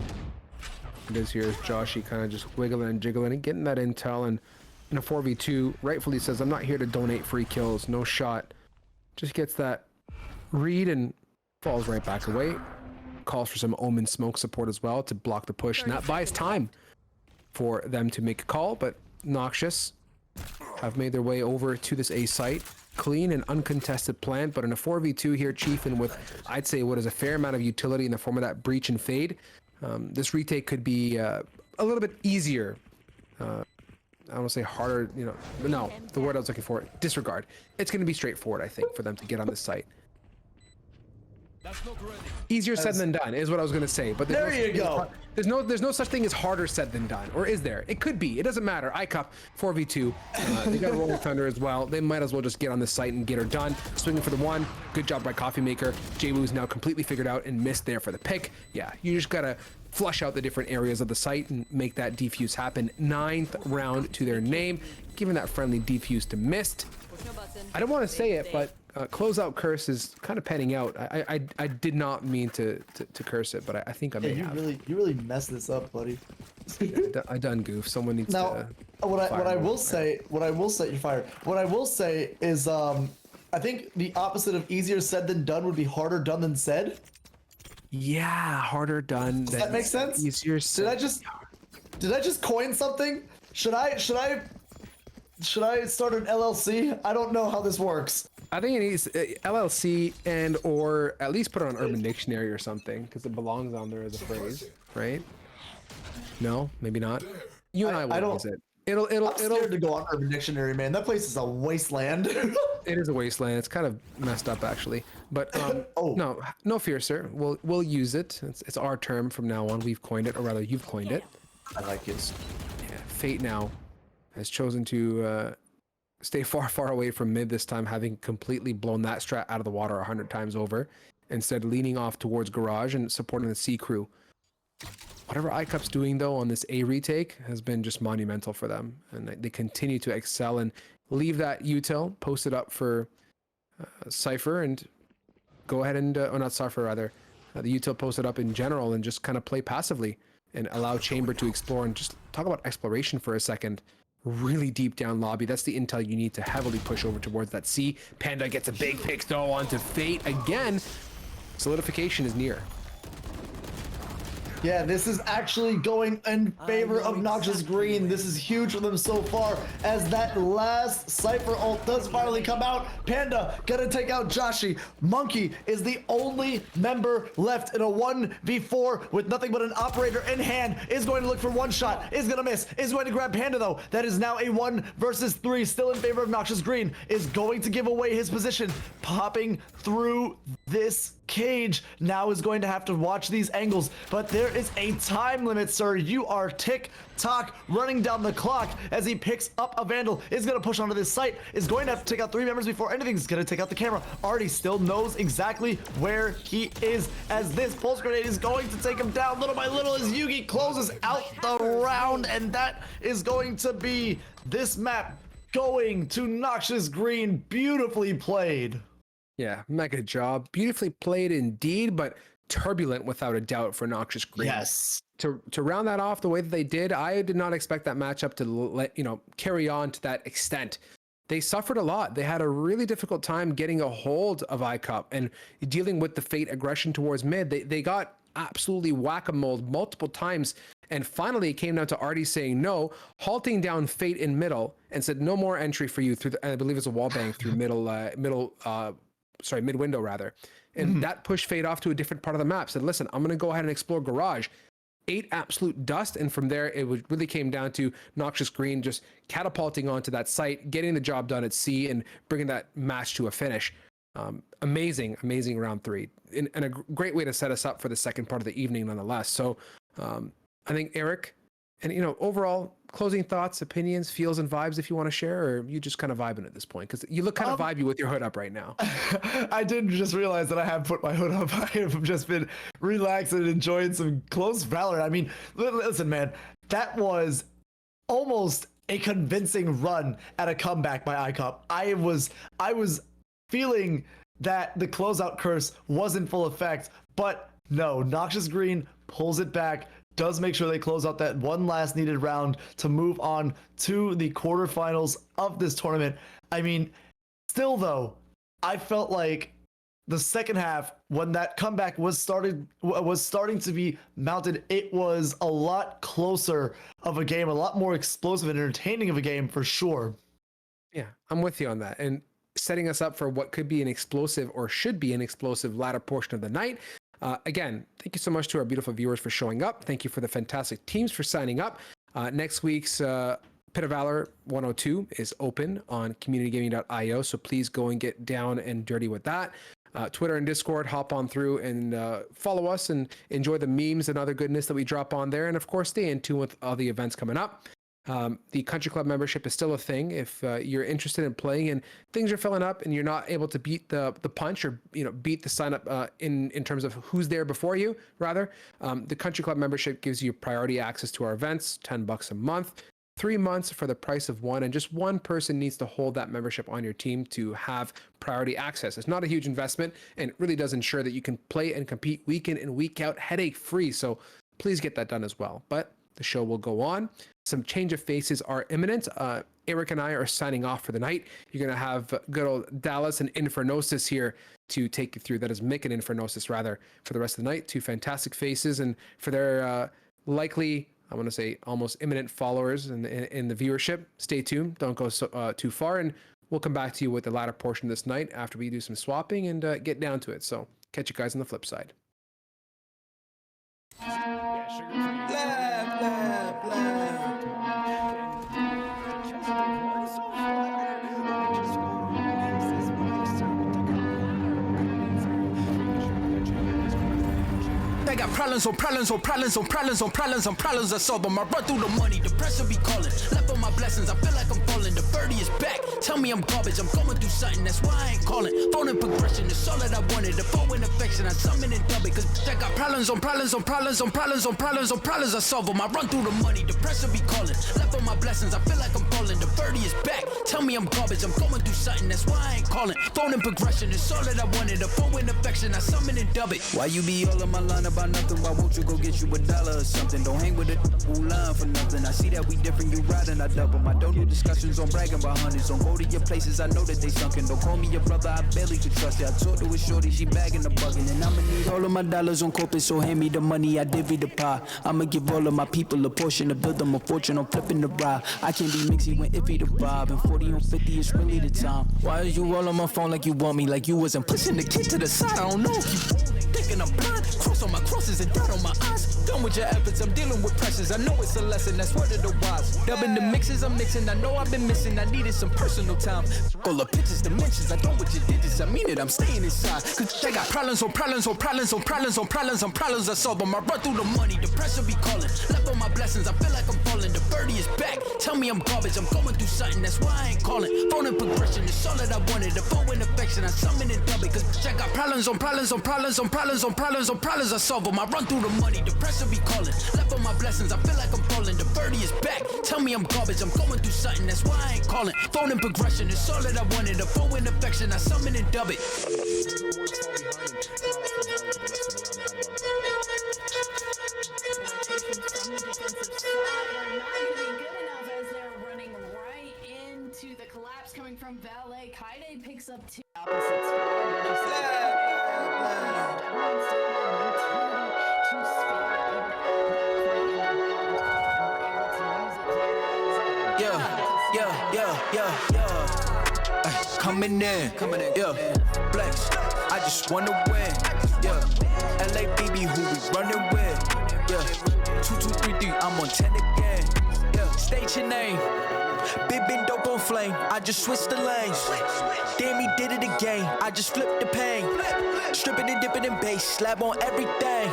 It is here as Joshi kind of just wiggling and jiggling and getting that intel, and in a 4v2, rightfully says, I'm not here to donate free kills, no shot. Just gets that read and falls right back away. Calls for some Omen smoke support as well to block the push, and that buys time for them to make a call, but Noxious have made their way over to this A site. Clean and uncontested plant, but in a 4v2 here, Chiefin with, I'd say, what is a fair amount of utility in the form of that breach and fade. This retake could be a little bit easier. I don't want to say harder, but no, the word I was looking for, disregard. It's going to be straightforward, I think, for them to get on this site. Easier said than done is what I was going to say, but there you go. There's no such thing as harder said than done, or is there? It could be. It doesn't matter. iCup 4v2. They got a Rolling Thunder as well. They might as well just get on the site and get her done. Swinging for the 1. Good job by Coffee Maker. Jwoo's now completely figured out and missed there for the pick. Yeah, you just gotta flush out the different areas of the site and make that defuse happen. 9th round to their name, giving that friendly defuse to Mist. I don't want to say it, but closeout curse is kind of panning out. I did not mean to curse it, but I think I may have. You really messed this up, buddy. I done goof. Someone needs to. What I will say, you're fired. What I will say is, I think the opposite of easier said than done would be harder done than said. Yeah, harder done. Does that make sense? Easier said. Did I just coin something? Should I start an LLC? I don't know how this works. I think it needs LLC and or at least put it on Urban Dictionary or something, because it belongs on there as a phrase, right? No, maybe not. You and I will don't- use it. I'm scared to go on Urban Dictionary, man. That place is a wasteland. It is a wasteland. It's kind of messed up, actually. But Oh. no fear, sir. We'll use it. It's our term from now on. We've coined it, or rather, you've coined it. I like it. Yeah, Fate now has chosen to stay far away from mid this time, having completely blown that strat out of the water 100 times over, instead leaning off towards garage and supporting the C crew. Whatever iCup's doing though on this A retake has been just monumental for them, and they continue to excel and leave that util posted up for Cypher and go ahead and or not Cypher rather, the util posted up in general and just kind of play passively and allow Chamber to explore. And just talk about exploration for a second. Really deep down lobby. That's the intel you need to heavily push over towards that C. Panda gets a big pick though onto Fate again. Solidification is near. Yeah, this is actually going in favor of Noxious Green. This is huge for them so far, as that last Cypher ult does finally come out. Panda gonna take out Joshi. Monkey is the only member left in a 1v4 with nothing but an operator in hand. Is going to look for one shot, is gonna miss, is going to grab Panda though. That is now a 1 versus 3, still in favor of Noxious Green. Is going to give away his position, popping through this cage. Now is going to have to watch these angles, but there is a time limit, sir. You are tick-tock running down the clock as he picks up a Vandal. Is going to push onto this site, is going to have to take out 3 members before anything's going to take out the camera. Artie still knows exactly where he is, as this pulse grenade is going to take him down little by little as Yugi closes out the round, and that is going to be this map going to Noxious Green. Beautifully played. Yeah, mega job. Beautifully played indeed, but turbulent without a doubt for Noxious Green. Yes. To round that off the way that they did, I did not expect that matchup to carry on to that extent. They suffered a lot. They had a really difficult time getting a hold of iCup and dealing with the Fate aggression towards mid. They got absolutely whack-a-mole multiple times, and finally it came down to Artie saying no, halting down Fate in middle, and said no more entry for you through I believe it's a wall bang through mid window rather. And that pushed Fate off to a different part of the map. Said, listen, I'm going to go ahead and explore garage. 8 absolute dust. And from there, it really came down to Noxious Green just catapulting onto that site, getting the job done at C and bringing that match to a finish. Amazing round 3 and a great way to set us up for the second part of the evening nonetheless. So I think Eric, and overall closing thoughts, opinions, feels, and vibes if you want to share, or you just kind of vibing at this point because you look kind of vibey with your hood up right now. I did just realize that I have put my hood up. I have just been relaxing and enjoying some close Valor. I mean, listen, man, that was almost a convincing run at a comeback by iCup. I was feeling that the closeout curse was in full effect, but no, Noxious Green pulls it back, does make sure they close out that one last needed round to move on to the quarterfinals of this tournament. I mean, still though, I felt like the second half, when that comeback was starting to be mounted, it was a lot closer of a game, a lot more explosive and entertaining of a game for sure. Yeah, I'm with you on that. And setting us up for what could be an explosive or should be an explosive latter portion of the night. Again, thank you so much to our beautiful viewers for showing up. Thank you for the fantastic teams for signing up. Next week's Pit of Valor 102 is open on communitygaming.io, so please go and get down and dirty with that. Twitter and Discord, hop on through and follow us and enjoy the memes and other goodness that we drop on there. And of course, stay in tune with all the events coming up. The Country Club membership is still a thing. If you're interested in playing and things are filling up and you're not able to beat the punch or beat the sign up in terms of who's there before you, rather, the Country Club membership gives you priority access to our events, $10 a month, 3 months for the price of one, and just one person needs to hold that membership on your team to have priority access. It's not a huge investment, and it really does ensure that you can play and compete week in and week out, headache free. So please get that done as well. But the show will go on. Some change of faces are imminent. Eric and I are signing off for the night. You're going to have good old Dallas and Infernosis here to take you through. That is Mick and Infernosis, rather, for the rest of the night. 2 fantastic faces. And for their likely, I want to say, almost imminent followers in the viewership, stay tuned. Don't go too far. And we'll come back to you with the latter portion of this night after we do some swapping and get down to it. So catch you guys on the flip side. Yeah, I got problems on problems on problems on problems on problems on problems I solve them. I run through the money, the pressure be calling. Left on my blessings, I feel like I'm falling. The birdie is back. Tell me I'm garbage, I'm going through something, that's why I ain't calling. Phone and progression, it's all that I wanted. The phone and affection, I summon and dub it. Cause I got problems on problems on problems on problems on problems on problems I solve them. I run through the money, the pressure be calling. Left on my blessings, I feel like I'm falling. The birdie is back. Tell me I'm garbage, I'm going through something, that's why I ain't calling. Phone and progression, it's all that I wanted. The phone and affection, I summon and dub it. Why you be all on my line about nothing? Why won't you go get you $1 or something? Don't hang with it, who line for nothing. I see that we different, you riding, I double. I don't do discussions on bragging about hundreds. Don't go to your places, I know that they sunken. Don't call me your brother, I barely could trust you. I talked to a shorty, she bagging the bugging. And I'ma need all of my dollars on corporate, so hand me the money, I divvy the pie. I'ma give all of my people a portion to build them a fortune, I'm flipping the ride. I can't be mixy when iffy the vibe, and 40 on 50 is really the time. Why is you all on my phone like you want me, like you wasn't pushing the kid to the side? I don't know if you thinking I'm blind. Cross on my crosses and down on my eyes. Done with your efforts, I'm dealing with pressures. I know it's a lesson, that's word of the wise. Dubbing the mixes I'm mixing, I know I've been missing. I needed some personal time. All the pictures, dimensions, I don't with your digits. I mean it, I'm staying inside. Cause I got problems on problems on problems on problems on problems on problems I solve them. I run through the money, the pressure be calling. Left on my blessings, I feel like I'm falling. The birdie is back. Tell me I'm garbage, I'm going through something, that's why I ain't calling. Phone and progression, it's all that I wanted. The phone and affection, I summon and dub it. Cause I got problems on problems on problems on problems on problems on problems I solve them. I run through the money, the pressure be calling. Left on my blessings, I feel like I'm falling. The birdie is back. Tell me I'm garbage, I'm going through something, that's why I ain't calling. Phone and progression, it's all that I wanted. The phone and affection, I summon and dub it. To the collapse coming from Valet, Kaide picks up two opposite squad. Everyone's still had utility to spare even at that point in the round, and we're able to use it here as Coming in, yeah. Flex, I just wanna win, yeah. LABB, who we running with, yeah. 2, 2, 3, 3, I'm on 10 again, yeah. State your name. Big been dope on flame, I just switched the lanes. Damn, he did it again, I just flipped the pain. Stripping and dipping in bass, slab on everything.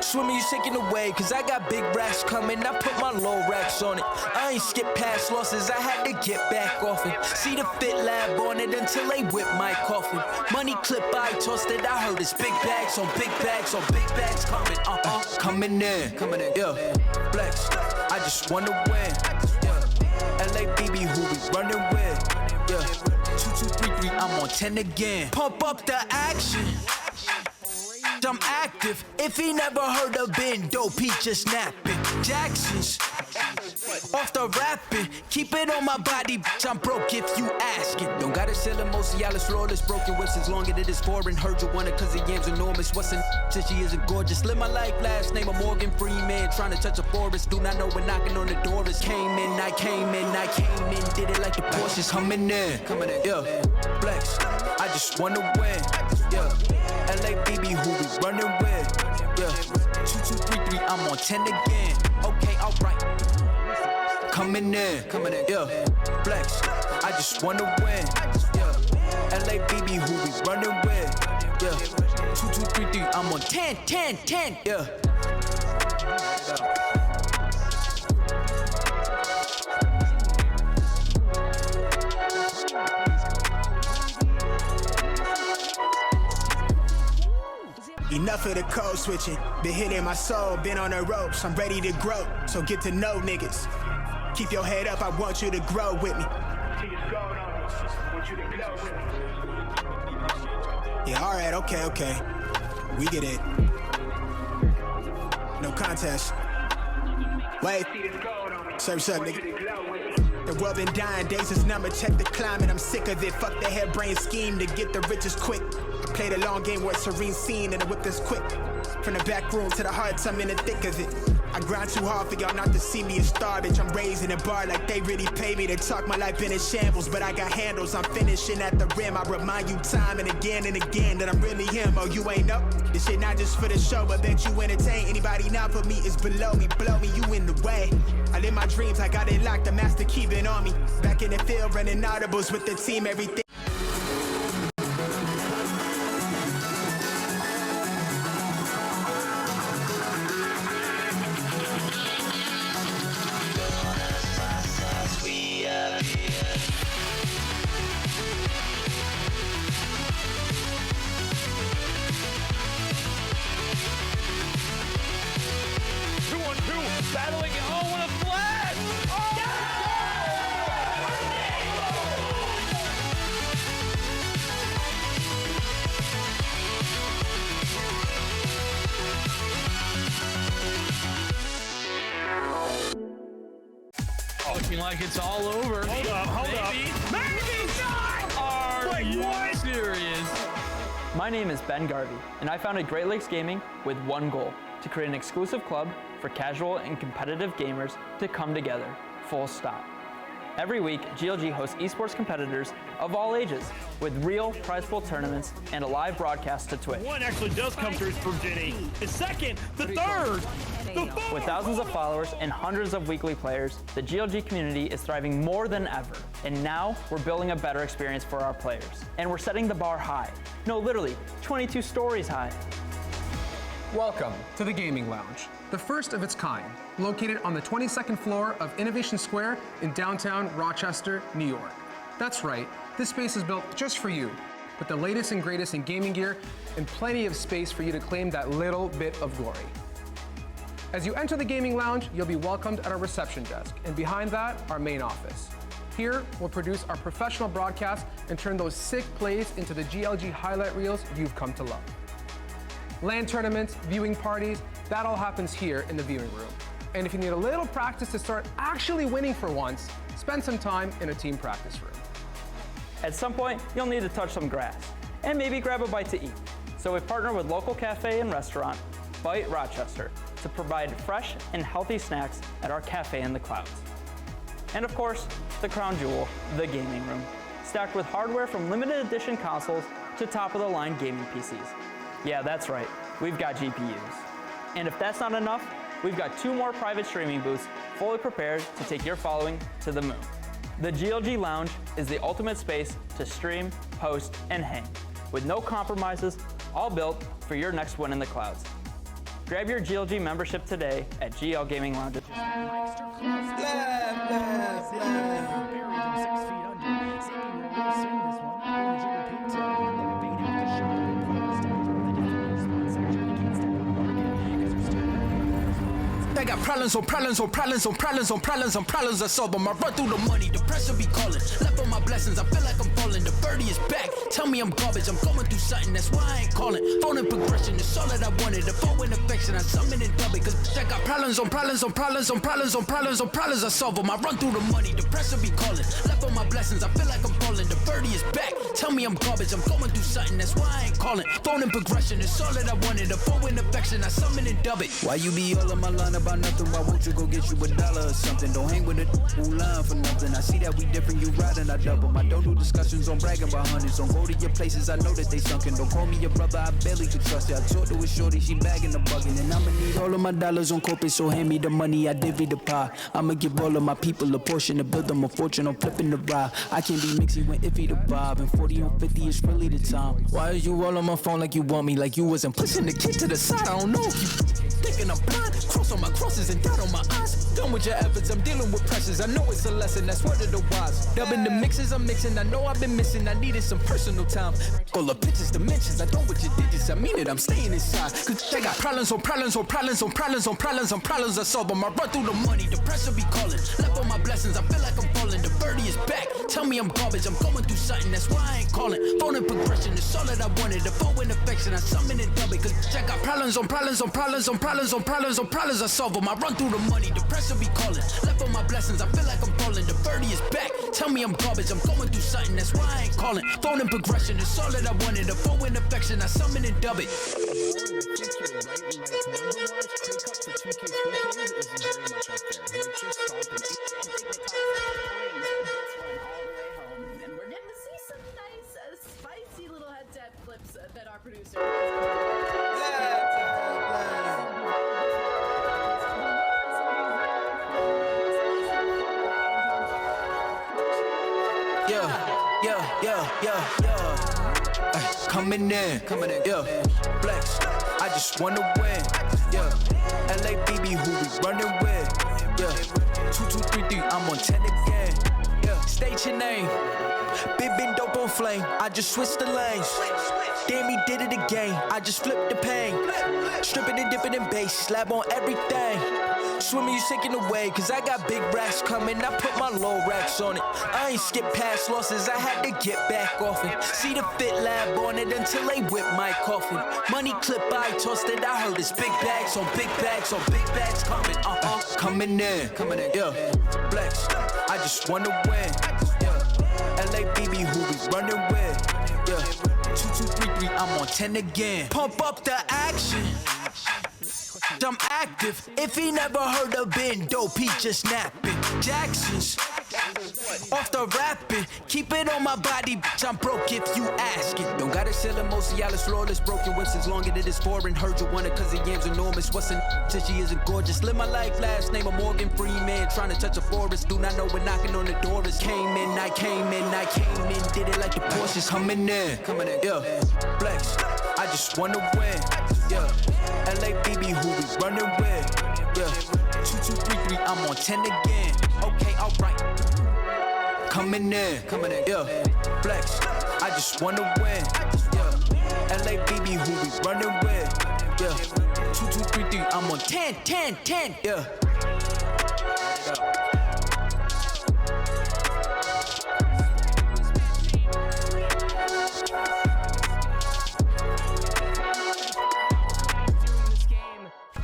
Swimming, you sinking away, cause I got big racks coming. I put my low racks on it. I ain't skip past losses, I had to get back off it. See the fit lab on it until they whip my coffin. Money clip, I tossed it, I heard it's big bags on big bags on big bags coming. Coming in, yeah. Flex, I just wanna win, yeah. LABB, who we running with, yeah. 2, 2, 3, 3, I'm on 10 again. Pump up the action. I'm active. If he never heard of Ben Dope, he just napping. Jackson's off the rapping. Keep it on my body, bitch, I'm broke if you asking. Don't gotta sell him, Cialis, flawless, broken whips as long as it is foreign. Heard you want it cause the yam's enormous. What's in since she isn't gorgeous? Live my life, last name of Morgan Freeman. Trying to touch a forest, do not know when knocking on the door is. Came in, did it like the Porsches. Coming in, yeah. Flex, I just wanna win, yeah. LABB, who we running with, yeah. 2, 2, 3, 3, I'm on 10 again. Okay, alright. Coming in, yeah. Flex, I just wanna win, yeah. LABB, who we running with, yeah. 2, 2, 3, 3, I'm on 10, yeah. Enough of the code switching. Been hitting my soul, been on the ropes. I'm ready to grow, so get to know niggas. Keep your head up, I want you to grow with me. Yeah, alright, okay. We get it. No contest. Wait. Surf's up, nigga. The world been dying, days is number, check the climate. I'm sick of it, fuck the harebrained scheme to get the riches quick. Play the long game where it's serene scene and the whip is quick. From the back room to the hearts, I'm in the thick of it. I grind too hard for y'all not to see me a star, bitch. I'm raising a bar like they really pay me to talk. My life been in shambles, but I got handles. I'm finishing at the rim. I remind you time and again that I'm really him. Oh, you ain't up? This shit not just for the show, but bet you entertain. Anybody not for me is below me. Blow me, you in the way. I live my dreams, I got it locked. The master keeping on me. Back in the field, running audibles with the team, everything. Battling, oh, what a flash! Looking like it's all over. Hold up. Maybe not! Are you serious? My name is Ben Garvey, and I founded Great Lakes Gaming with one goal: to create an exclusive club for casual and competitive gamers to come together, full stop. Every week, GLG hosts esports competitors of all ages with real prize pool tournaments and a live broadcast to Twitch. One actually does come through from Jenny. The second, the third, the fourth. With thousands of followers and hundreds of weekly players, the GLG community is thriving more than ever. And now we're building a better experience for our players. And we're setting the bar high. No, literally, 22 stories high. Welcome to the Gaming Lounge, the first of its kind, located on the 22nd floor of Innovation Square in downtown Rochester, New York. That's right, this space is built just for you, with the latest and greatest in gaming gear and plenty of space for you to claim that little bit of glory. As you enter the Gaming Lounge, you'll be welcomed at our reception desk, and behind that, our main office. Here, we'll produce our professional broadcasts and turn those sick plays into the GLG highlight reels you've come to love. LAN tournaments, viewing parties, that all happens here in the viewing room. And if you need a little practice to start actually winning for once, spend some time in a team practice room. At some point, you'll need to touch some grass and maybe grab a bite to eat. So we've partnered with local cafe and restaurant, Bite Rochester, to provide fresh and healthy snacks at our cafe in the clouds. And of course, the crown jewel, the gaming room, stacked with hardware from limited edition consoles to top-of-the-line gaming PCs. Yeah, that's right, we've got GPUs. And if that's not enough, we've got 2 more private streaming booths fully prepared to take your following to the moon. The GLG Lounge is the ultimate space to stream, host, and hang, with no compromises, all built for your next win in the clouds. Grab your GLG membership today at GL Gaming Lounge. I got problems on problems on problems on problems on problems on problems I solve them. I run through the money, the pressure be calling. Left on my blessings, I feel like I'm falling. The birdie is back, tell me I'm garbage. I'm going through something, that's why I ain't calling. Phone and progression, it's all that I wanted. The phone and affection, I summon and dub it. Cause I got problems on problems on problems on problems on problems on problems I solve them. I run through the money, the pressure be calling. Left on my blessings, I feel like I'm falling. The birdie is back, tell me I'm garbage. I'm going through something, that's why I ain't calling. Phone and progression, it's all that I wanted. The phone and affection, I summon and dub it. Why you be all on my line about nothing? Why won't you go get you $1 or something? Don't hang with a who line for nothing. I see that we different, you riding, I double. I don't do discussions on bragging about hundreds. Don't go to your places, I know that they sunken. Don't call me your brother, I barely could trust it. I talked to a shorty, she bagging the bugging. And I'ma need all of my dollars on corporate, so hand me the money, I divvy the pie. I'ma give all of my people a portion to build them a fortune on flipping the ride. I can't be mixy when iffy the vibe, and 40 on 50 is really the time. Why is you all on my phone like you want me, like you wasn't pushing the kid to the side? I don't know if you thinking I'm blind. Cross on my crosses and dot on my eyes. Done with your efforts, I'm dealing with pressures. I know it's a lesson, that's word of the wise. Dubbing the mixes I'm mixing, I know I've been missing. I needed some personal time. All the pictures, dimensions, I don't with your digits. I mean it, I'm staying inside. Cause I got problems on problems on problems on problems on problems on problems I solve them. I run through the money, the pressure be calling. Left on my blessings, I feel like I'm falling. The birdie is back, tell me I'm garbage. I'm going through something, that's why I ain't calling. Phone and progression, it's all that I wanted. The phone and affection, I summon and dub it. Cause I got problems on problems on problems on problems on problems on problems I solve them. I run through the money, the pressure be calling. Left on my blessings, I feel like I'm falling. The birdie is back, tell me I'm garbage. I'm going through something, that's why I ain't calling. Phone and progression, it's all that I wanted. The phone and affection, I summon and dub it. Coming in, yeah. Flex, I just wanna win, yeah. LABB, who we running with, yeah. 2, 2, 3, 3, I'm on 10 again, yeah. State your name, big been dope on flame. I just switched the lanes. Damn, he did it again. I just flipped the pain. Stripping and dipping in bass, slab on everything. Swimming, you sinking away, cause I got big racks coming. I put my low racks on it. I ain't skip past losses, I had to get back off it. See the fit lab on it until they whip my coffin. Money clip, I tossed it, I heard it's big bags on big bags on big bags coming. Coming in, yeah. Flex, I just wanna win, yeah. LABB, who we running with, yeah. 2, 2, 3, 3, I'm on 10 again. Pump up the action. I'm active. If he never heard of Ben Dope, he just napping. Jackson's off the rapping. Keep it on my body, bitch. I'm broke if you ask it. Don't gotta sell him, Mosialis, flawless, broken whistles longer than it's foreign. Heard you want it cause the yam's enormous. What's in since she isn't gorgeous? Live my life, last name of Morgan Freeman. Trying to touch a forest. Do not know when knocking on the door is. Came in, did it like the Porsches. Coming in, yeah. Flex, I just wanna win, yeah. LABB, who we running with, yeah. 2, 2, 3, 3, I'm on 10 again. Okay, alright. Coming in, yeah. Flex, I just wanna win, yeah. LABB, who we running with, yeah. 2, 2, 3, 3, I'm on 10, yeah.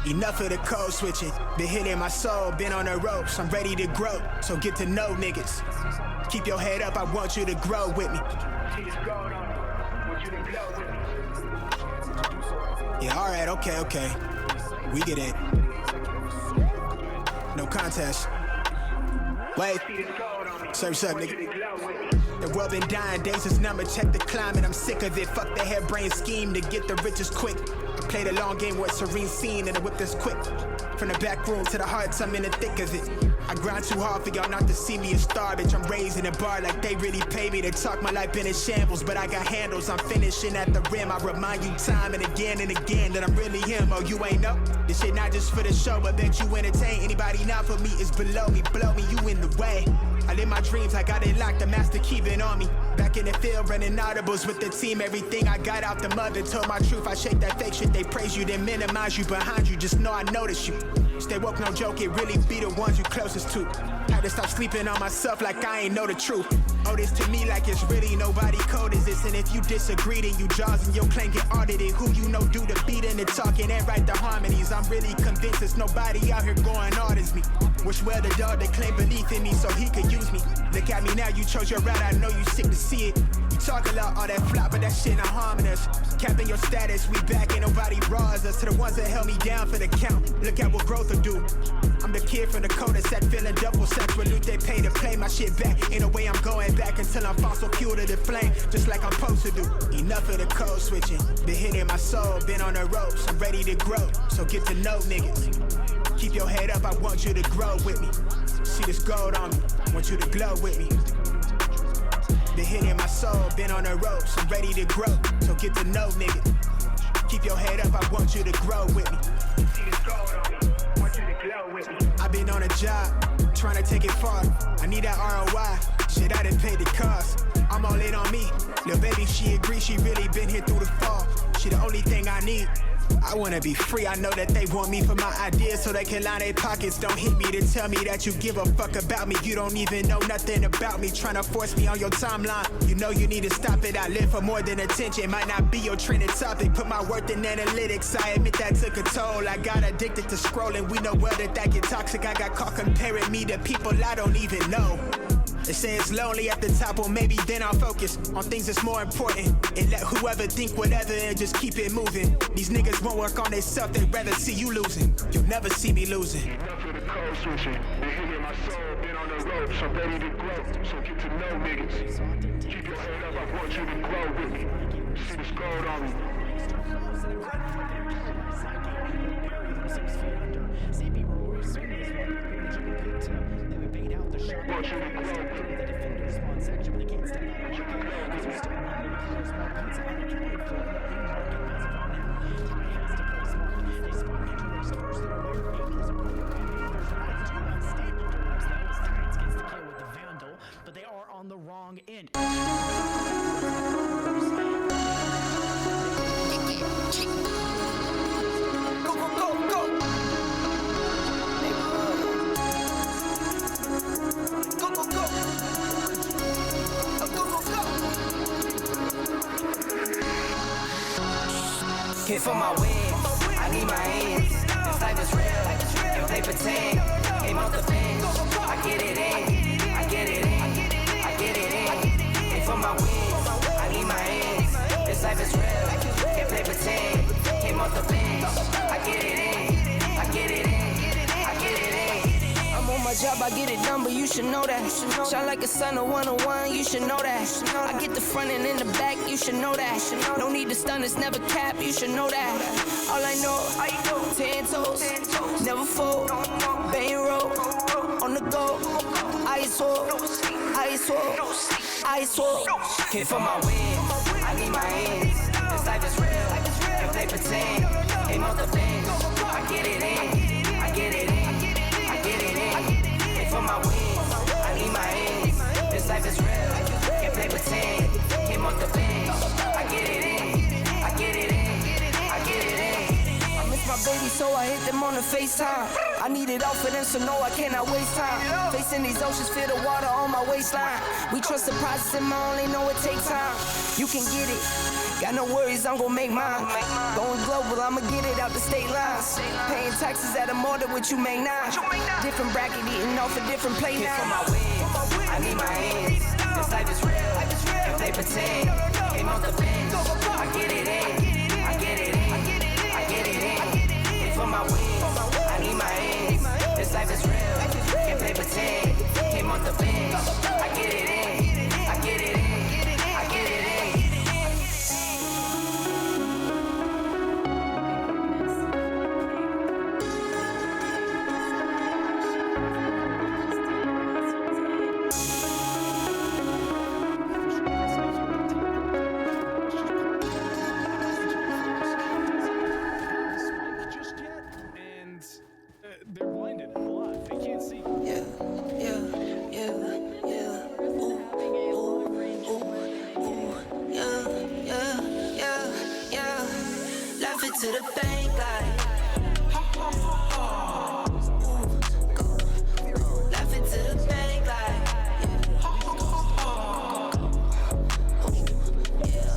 Enough of the code switching. Been hitting my soul, been on the ropes. I'm ready to grow, so get to know niggas. Keep your head up, I want you to grow with me. Yeah, alright, okay. We get it. No contest. Wait. Surf's up, nigga. The world been dying, days is numbered, check the climate. I'm sick of it, fuck the harebrained scheme to get the riches quick. I play the long game with serene scene and the whip that's quick. From the back room to the hearts, I'm in the thick of it. I grind too hard for y'all not to see me a star, bitch. I'm raising a bar like they really pay me to talk. My life been in shambles, but I got handles. I'm finishing at the rim. I remind you time and again that I'm really him. Oh, you ain't know? This shit not just for the show, but bet you entertain. Anybody not for me is below me. Blow me, you in the way. I live my dreams, I got it locked, the master keeping on me. Back in the field, running audibles with the team. Everything I got out the mother, told my truth. I shake that fake shit, they praise you, then minimize you behind you. Just know I notice you. Stay woke, no joke, it really be the ones you closest to. Had to stop sleeping on myself like I ain't know the truth. Oh, this to me like it's really nobody code is this. And if you disagree, then you jaws and your claim get audited. Who you know do the beating and talking and write the harmonies. I'm really convinced there's nobody out here going hard as me. Wish well the dog that claim belief in me so he could use me. Look at me now, you chose your route, I know you sick to see it. You talk a lot, all that flop, but that shit not harming us. Capping your status, we back, ain't nobody raws us. To the ones that held me down for the count, look at what growth will do. I'm the kid from the cul-de-sac, feeling double sex with loot they pay to play my shit back. Ain't no way I'm going back until I'm fossil fuel to the flame, just like I'm supposed to do. Enough of the code switching, been hitting my soul, been on the ropes. I'm ready to grow, so get to know niggas. Keep your head up, I want you to grow with me. See this gold on me, want you to glow with me. Been hitting my soul, been on the ropes. I'm ready to grow, so get to know nigga. Keep your head up, I want you to grow with me. See this gold on me, want you to glow with me. I've been on a job, trying to take it far. I need that ROI, shit I done paid the cost. I'm all in on me, little baby she agrees she really been here through the fall. She the only thing I need. I wanna be free, I know that they want me for my ideas so they can line their pockets. Don't hit me to tell me that you give a fuck about me. You don't even know nothing about me, trying to force me on your timeline. You know you need to stop it, I live for more than attention. Might not be your trending topic, put my worth in analytics. I admit that took a toll, I got addicted to scrolling. We know well that get toxic, I got caught comparing me to people I don't even know. They say it's lonely at the top, well maybe then I'll focus on things that's more important. And let whoever think whatever and just keep it moving. These niggas won't work on themselves, they'd rather see you losing. You'll never see me losing. Enough of the code switching, been hitting my soul, been on the ropes. I'm ready to grow, so get to know niggas. Keep your head up, I want you to grow with me. See this gold on me. Want you to grow. for my wins. I need my ends. This life is real. And play pretend. Came off the bench. I get it in. I get it in. I get it in. Came for my wins. I need my ends. This life is real. And play pretend. Came off the bench. I get it in. I get it in. I get it in. I'm on my job, I get it done, but you should know that. Shine like a sun, a 101, you should know that. I get the front and in the back, you should know that. No need to stun, it's never cap, you should know that. All I know, 10 toes, never fold, bang roll, on the go. Ice wall, ice wall, ice wall. Came for my wins, I need my ends. This life is real, and play pretend. Came off the bench, I get it in, I get it in. For my wins, I need my ends. This life is real, can't play pretend. Came off the bench, I get it in, I get it in, I get it in. I miss my baby, so I hit them on the FaceTime. I need it all for them, so no, I cannot waste time. Facing these oceans, feel the water on my waistline. We trust the process, and I only know it takes time. You can get it. Got no worries, I'm gon' make mine. Going global, I'ma get it out the state lines. Paying taxes at a more than what you make now. Different bracket, eating off a different plate now. For my wins, I need my ends. This life is real, and play pretend. Came off the bench, I get it in. I get it in, I get it in. For my wins, I need my ends. This life is real, and play pretend. Came off the bench, I get it in. I get it in. To the bank, like laugh it to the bank, like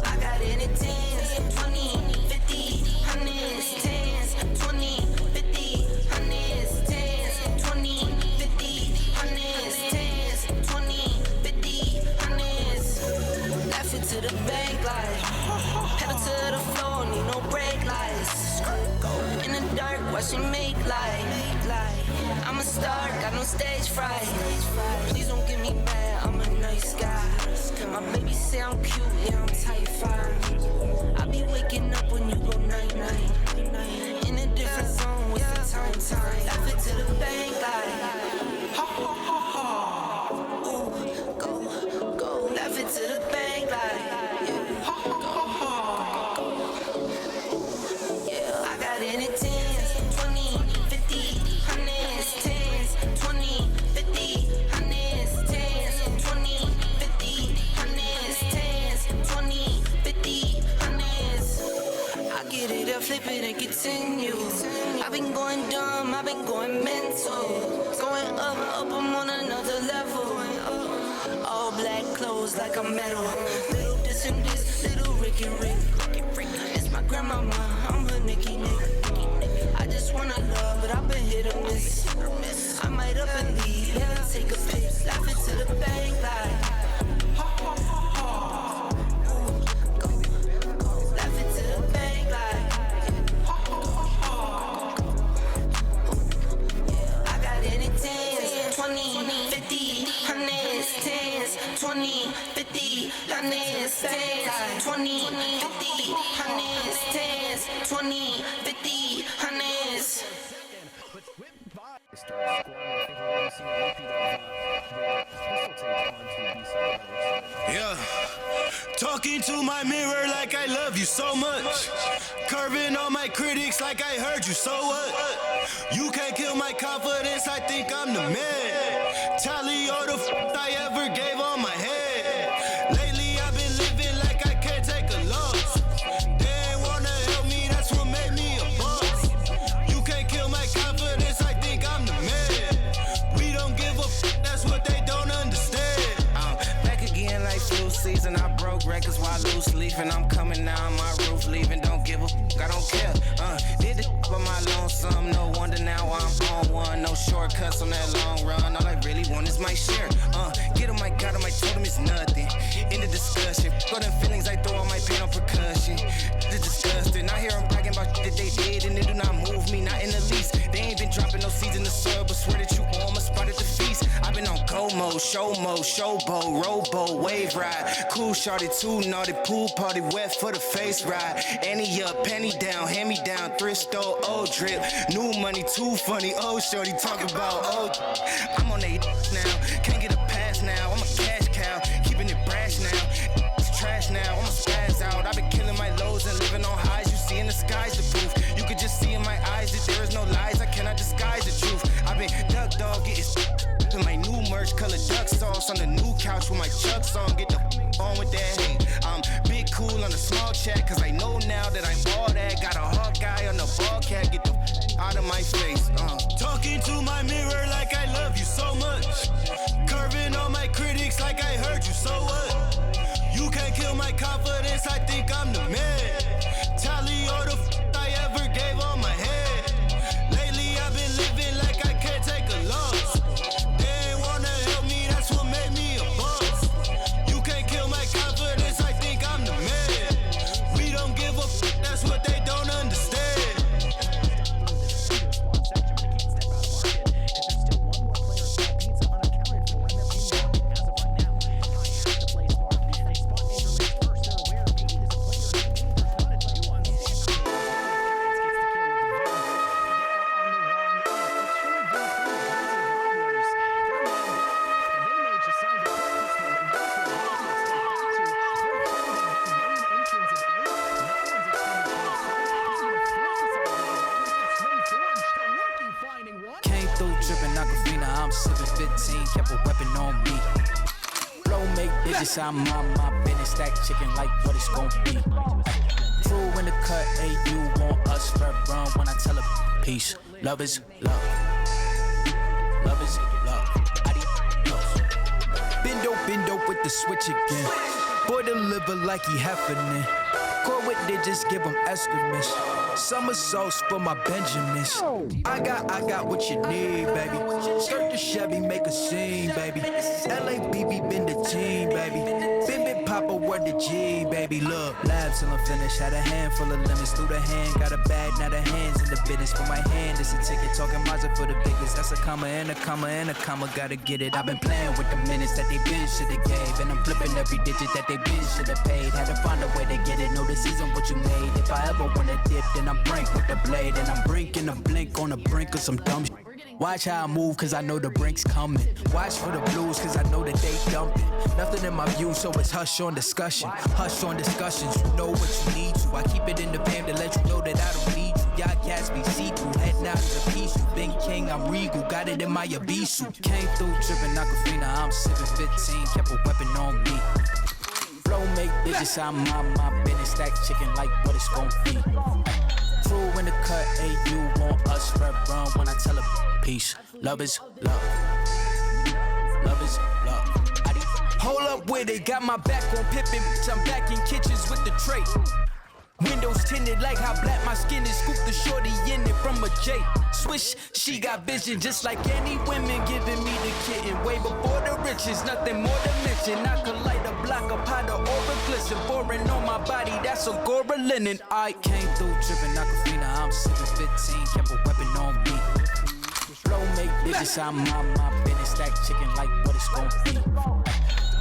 I got it in 10s, 20, 50, 100s, 10s, 20, 50, 100s, 10s, 20, 50, 100s, 10s, 20, 50, 100s. Laugh it to the bank, like pedal to the floor, need no brake lights. In the dark, watch it make light. I'm a star, got no stage fright. Please don't get me mad, I'm a nice guy. My baby say I'm cute, yeah, I'm type 5. I be waking up when you go night-night. In a different zone, what's the time? Laugh it to the bank, like ooh, go, laugh it to the bank, like in it 10s, 20, 50, 100s, 10s, 20, 50, 100s, 10s, 20, 50, 100s, 10s, 20, 50, 100s. I get it, I flip it and continue. I've been going dumb, I've been going mental. Going up, I'm on another level. All black clothes like a metal. Little this and this, little Ricky Rick. It's my grandmama, I'm her Nicky Nick. I just wanna love, but I've been hit or miss. I might up and leave, yeah, take a pic. Laugh it to the bank, like laugh it to the bank, like I got it in 10s, 20, 50, 100s, 10s, 20, 50, 100s, 10s, 20, 50, 100s, 10s, 20, 50, 100s. Yeah, talking to my mirror like I love you so much. Curving on my critics like I heard you, so what? You can't kill my confidence, I think I'm the man. Tally all the I ever gave on my head. Lately I've been living like I can't take a loss. They ain't wanna help me, that's what made me a boss. You can't kill my confidence, I think I'm the man. We don't give a that's what they don't understand. Back again like flu season, I broke records while loose leafing. I'm coming down my roof, leaving, don't give a I don't care. Did the by my lonesome, no wonder now I'm on one. No shortcuts on that long run. All I really want is my share. Get on my God, on my totem is nothing. In the discussion, got them feelings, I throw all my pain on percussion. It's disgusting. I hear them bragging about shit that they did, and it do not move me, not in the least. They ain't been dropping no seeds in the soil, but swear that you on my spot at the feast. I've been on go mode, showboat, rowboat, wave ride. Cool shorty, too naughty, pool party, wet for the face ride. Annie up, penny down, hand me down, thrift store, old drip. New money, too funny, old shorty, talk about old. I'm on they now, can't get a pass now. I'm a cash cow, keeping it brash now. It's trash now, I'ma spaz out. I've been killing my lows and living on highs. You see in the skies the proof. You could just see in my eyes that there is no lies. I cannot disguise the truth. I've been duck dog, getting in my new merch, color duck sauce on the new couch with my chucks on. Get the on with that hate. I'm big cool on the small chat, cause I know now that I'm all that. Got a hawk guy on the ball cat, get the out of my face. Talking to my mirror like I love you so much. Curving on my critics like I heard you, so what? You can't kill my confidence, I think I'm the man. Tally all the I ever gave on my head. Lately I've been living like I can't take a loss. They ain't wanna help me, that's what made me a boss. You can't kill my confidence, I think I'm the man. We don't give a that's what they don't understand. I'm sipping 15, kept a weapon on me. Flow make digits, I'm on my business. Stack chicken like what it's gon' be. True in the cut, hey, you want us red run when I tell her peace. Love is love. Love is love. Adios. Bendo with the switch again. Boy deliver like he happening. Core with digits, give him estimates. Summer sauce for my Benjamins. I got what you need, baby. Skirt the Chevy, make a scene, baby. LABB been the team, baby. Bim Papa word the G, baby. Look, lab till I'm finished. Had a handful of lemons through the hand. Got a bag, now the hands in the business. For my hand, it's a ticket. Talking Mazda for the biggest. That's a comma and a comma and a comma. Gotta get it. I've been playing with the minutes that they been shoulda gave. And I'm flipping every digit that they been shoulda paid. Had to find a way to get it. No, this isn't what you made. If I ever wanna dip, then I'm brink with the blade. And I'm brinking a blink on the brink of some dumb shit. Watch how I move, cause I know the brink's coming. Watch for the blues, cause I know that they dumping. Nothing in my view, so it's hush on discussion. Hush on discussions, you know what you need to. I keep it in the fam to let you know that I don't need you. Y'all cats be see-through, head now to the piece. You been king, I'm regal, got it in my Abisu. Came through tripping Aquafina, I'm sipping 15, kept a weapon on me. Flow make digits, I'm on my business. Stack chicken like what it's gon' be. True in the cut, hey, you want us red run when I tell her peace. Love is love. Love is love. Hold up with it, got my back on Pippin, bitch, I'm back in kitchens with the tray. Windows tinted like how black my skin is. Scoop the shorty in it from a J. Swish, she got vision just like any women giving me the kitten. Way before the riches, nothing more to mention. I could light a block, a pot of aura glisten. Foreign on my body, that's Agora linen. I came through tripping Aquafina, I'm sipping 15, kept a weapon on me. Flow make digits, I'm on my business. Stack chicken like what it's gon' be.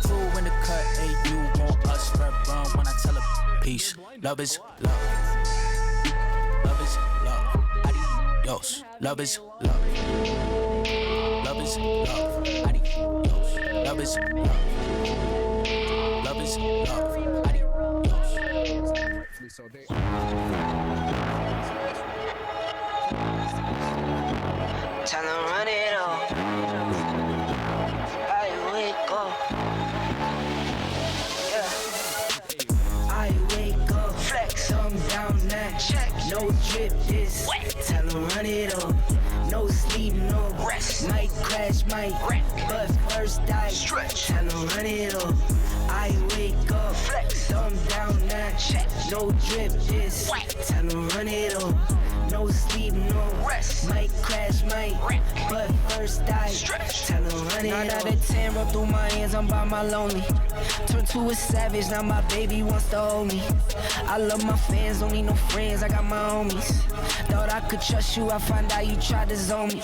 True in the cut, hey, you want us red run when I tell her peace. Love is love. Love is love. Adios. Love is love. Love is love. Adios. Love is love. Love is love. Adios. Tell them run it on. I wake up. Yeah. I wake up. Flex. Come down now. Check. No drip this. Tell them run it on. No sleep, no rest. Might crash, might wreck. But first I stretch. Time to run it up. I wake up, flex. Thumb down, now check. No drip, just whack. Time to run it up. No sleep, no rest. Might crash, might wreck. But first I stretch. Time to run it up. 9 out of 10 roll through my hands, I'm by my lonely. Turned to a savage, now my baby wants to hold me. I love my fans, don't need no friends, I got my homies. Thought I could trust you, I find out you tried to zone me.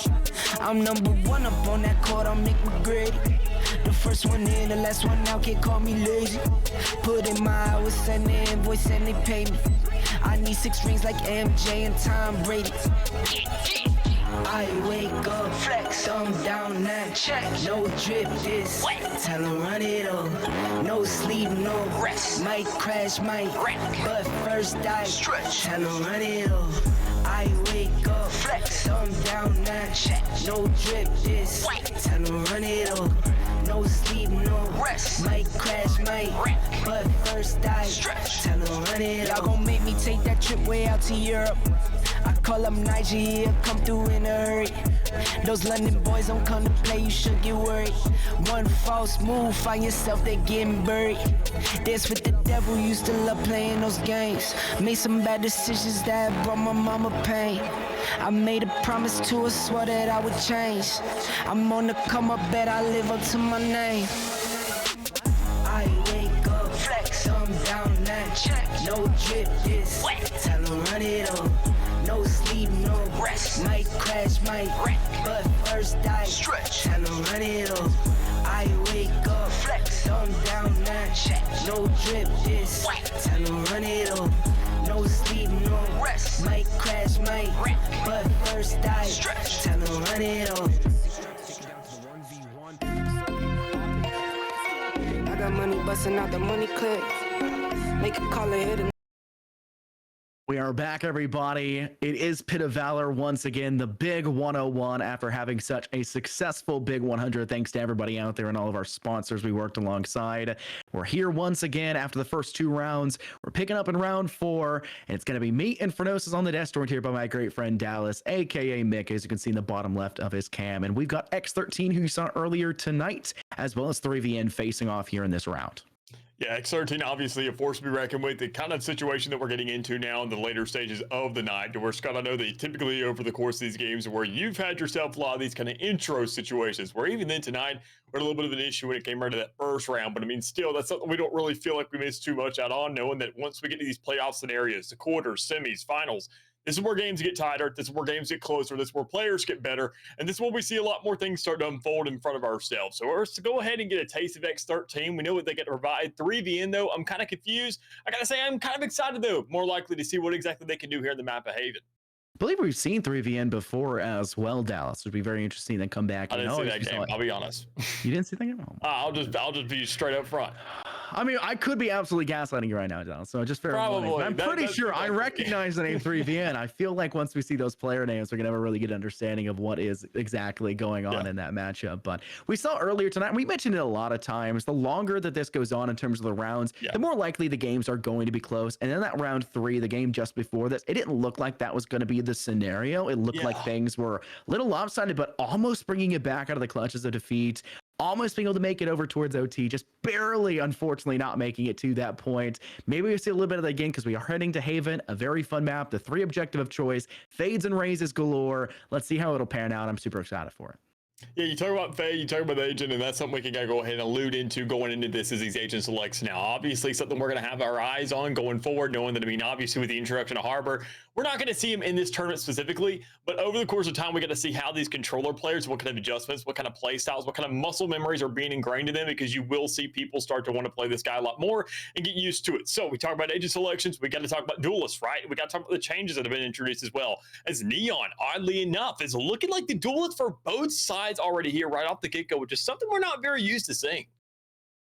I'm number one up on that court, I'm Nick McGrady. The first one in, the last one out, can't call me lazy. Put in my hours, send the invoice and they pay me. I need 6 rings like MJ and Tom Brady. I wake up, flex, thumb down, now check. No drip, this tell them run it up. No sleep, no rest. Might crash, might wreck. But first I stretch, tell them run it up. I wake up, flex, thumb down, now check. No drip, this tell them run it up. No sleep, no rest. Might crash, might wreck. But first I stretch, tell them run it up. Y'all gon' make me take that trip way out to Europe. I call up Nigeria, come through in a hurry. Those London boys don't come to play, you should get worried. One false move, find yourself, they getting buried. Dance with the devil, used to love playing those games. Made some bad decisions that brought my mama pain. I made a promise to her, swore that I would change. I'm on the come up, bet I live up to my name. I wake up, flex, thumb down, now check. No drip, this tell them run it up. No sleep, no rest. Might crash, might wreck. But first I stretch. Tell them run it up. I wake up, flex, thumb down, now check. No drip, this tell them run it up. No sleep, no rest. Might crash, might wreck. But first I stretch. Tell them run it up. I got money busting out the money clip. Make a call and hit a. We are back, everybody. It is Pit of Valor once again, the big 101 after having such a successful big 100. Thanks to everybody out there and all of our sponsors we worked alongside. We're here once again after the first 2 rounds. We're picking up in round 4, and it's going to be me and Phronosis on the desk, joined here by my great friend Dallas, aka Mick, as you can see in the bottom left of his cam. And we've got X13, who you saw earlier tonight, as well as 3VN facing off here in this round. Yeah, X13 obviously a force to be reckoned with. The kind of situation that we're getting into now in the later stages of the night, where Scott, I know that typically over the course of these games where you've had yourself a lot of these kind of intro situations where even then tonight we had a little bit of an issue when it came right to that first round. But I mean, still, that's something we don't really feel like we missed too much out on, knowing that once we get to these playoff scenarios, the quarters, semis, finals, this is where games get tighter. This is where games get closer. This is where players get better. And this is where we see a lot more things start to unfold in front of ourselves. So we're to go ahead and get a taste of X13. We know what they get to provide. 3VN, though, I'm kind of confused. I got to say, I'm kind of excited, though. More likely to see what exactly they can do here in the map of Haven. I believe we've seen 3VN before as well, Dallas. It would be very interesting to come back. I didn't see that game. I'll be honest. You didn't see that game? I'll just be straight up front. I mean, I could be absolutely gaslighting you right now, Dallas. So just fair Probably. I'm pretty sure I recognize the name 3VN. I feel like once we see those player names, we're gonna have a really good understanding of what is exactly going on in that matchup. But we saw earlier tonight, we mentioned it a lot of times, the longer that this goes on in terms of the rounds, the more likely the games are going to be close. And then that round 3, the game just before this, it didn't look like that was going to be the scenario. It looked like things were a little lopsided, but almost bringing it back out of the clutches of defeat. Almost being able to make it over towards OT, just barely, unfortunately, not making it to that point. Maybe we'll see a little bit of that again because we are heading to Haven, a very fun map, the 3 objective of choice, fades and raises galore. Let's see how it'll pan out. I'm super excited for it. Yeah, you talk about Faye, you talk about the agent, and that's something we can go ahead and allude into going into this as these agent selects now. Obviously, something we're going to have our eyes on going forward, knowing that, I mean, obviously with the introduction of Harbor, we're not going to see him in this tournament specifically, but over the course of time, we get to see how these controller players, what kind of adjustments, what kind of play styles, what kind of muscle memories are being ingrained in them, because you will see people start to want to play this guy a lot more and get used to it. So we talk about agent selections, we got to talk about duelists, right? We got to talk about the changes that have been introduced as well. As Neon, oddly enough, is looking like the duelist for both sides already here right off the get-go, which is something we're not very used to seeing.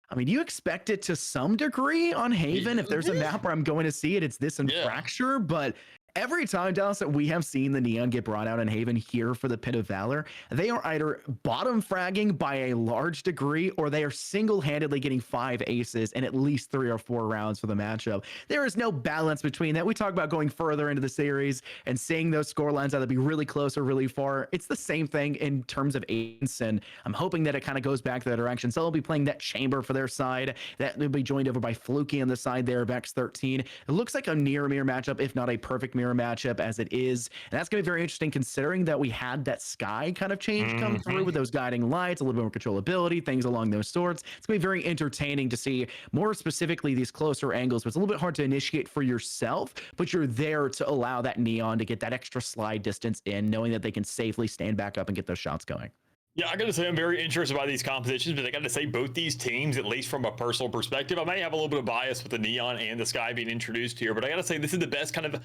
I mean, you expect it to some degree on Haven. If there's a map where I'm going to see it, it's this and Fracture, but every time, Dallas, that we have seen the Neon get brought out in Haven here for the Pit of Valor, they are either bottom fragging by a large degree, or they are single-handedly getting 5 aces in at least 3 or 4 rounds for the matchup. There is no balance between that. We talk about going further into the series and seeing those score lines either be really close or really far. It's the same thing in terms of ace, and I'm hoping that it kind of goes back to that direction. So they'll be playing that chamber for their side. That will be joined over by Fluky on the side there of X13. It looks like a near mirror matchup, if not a perfect mirror matchup as it is. And that's going to be very interesting considering that we had that sky kind of change come through with those guiding lights, a little bit more controllability, things along those sorts. It's going to be very entertaining to see more specifically these closer angles. But it's a little bit hard to initiate for yourself, but you're there to allow that Neon to get that extra slide distance in, knowing that they can safely stand back up and get those shots going. Yeah, I got to say I'm very interested by these compositions, but I got to say both these teams, at least from a personal perspective, I may have a little bit of bias with the Neon and the Sky being introduced here, but I got to say this is the best kind of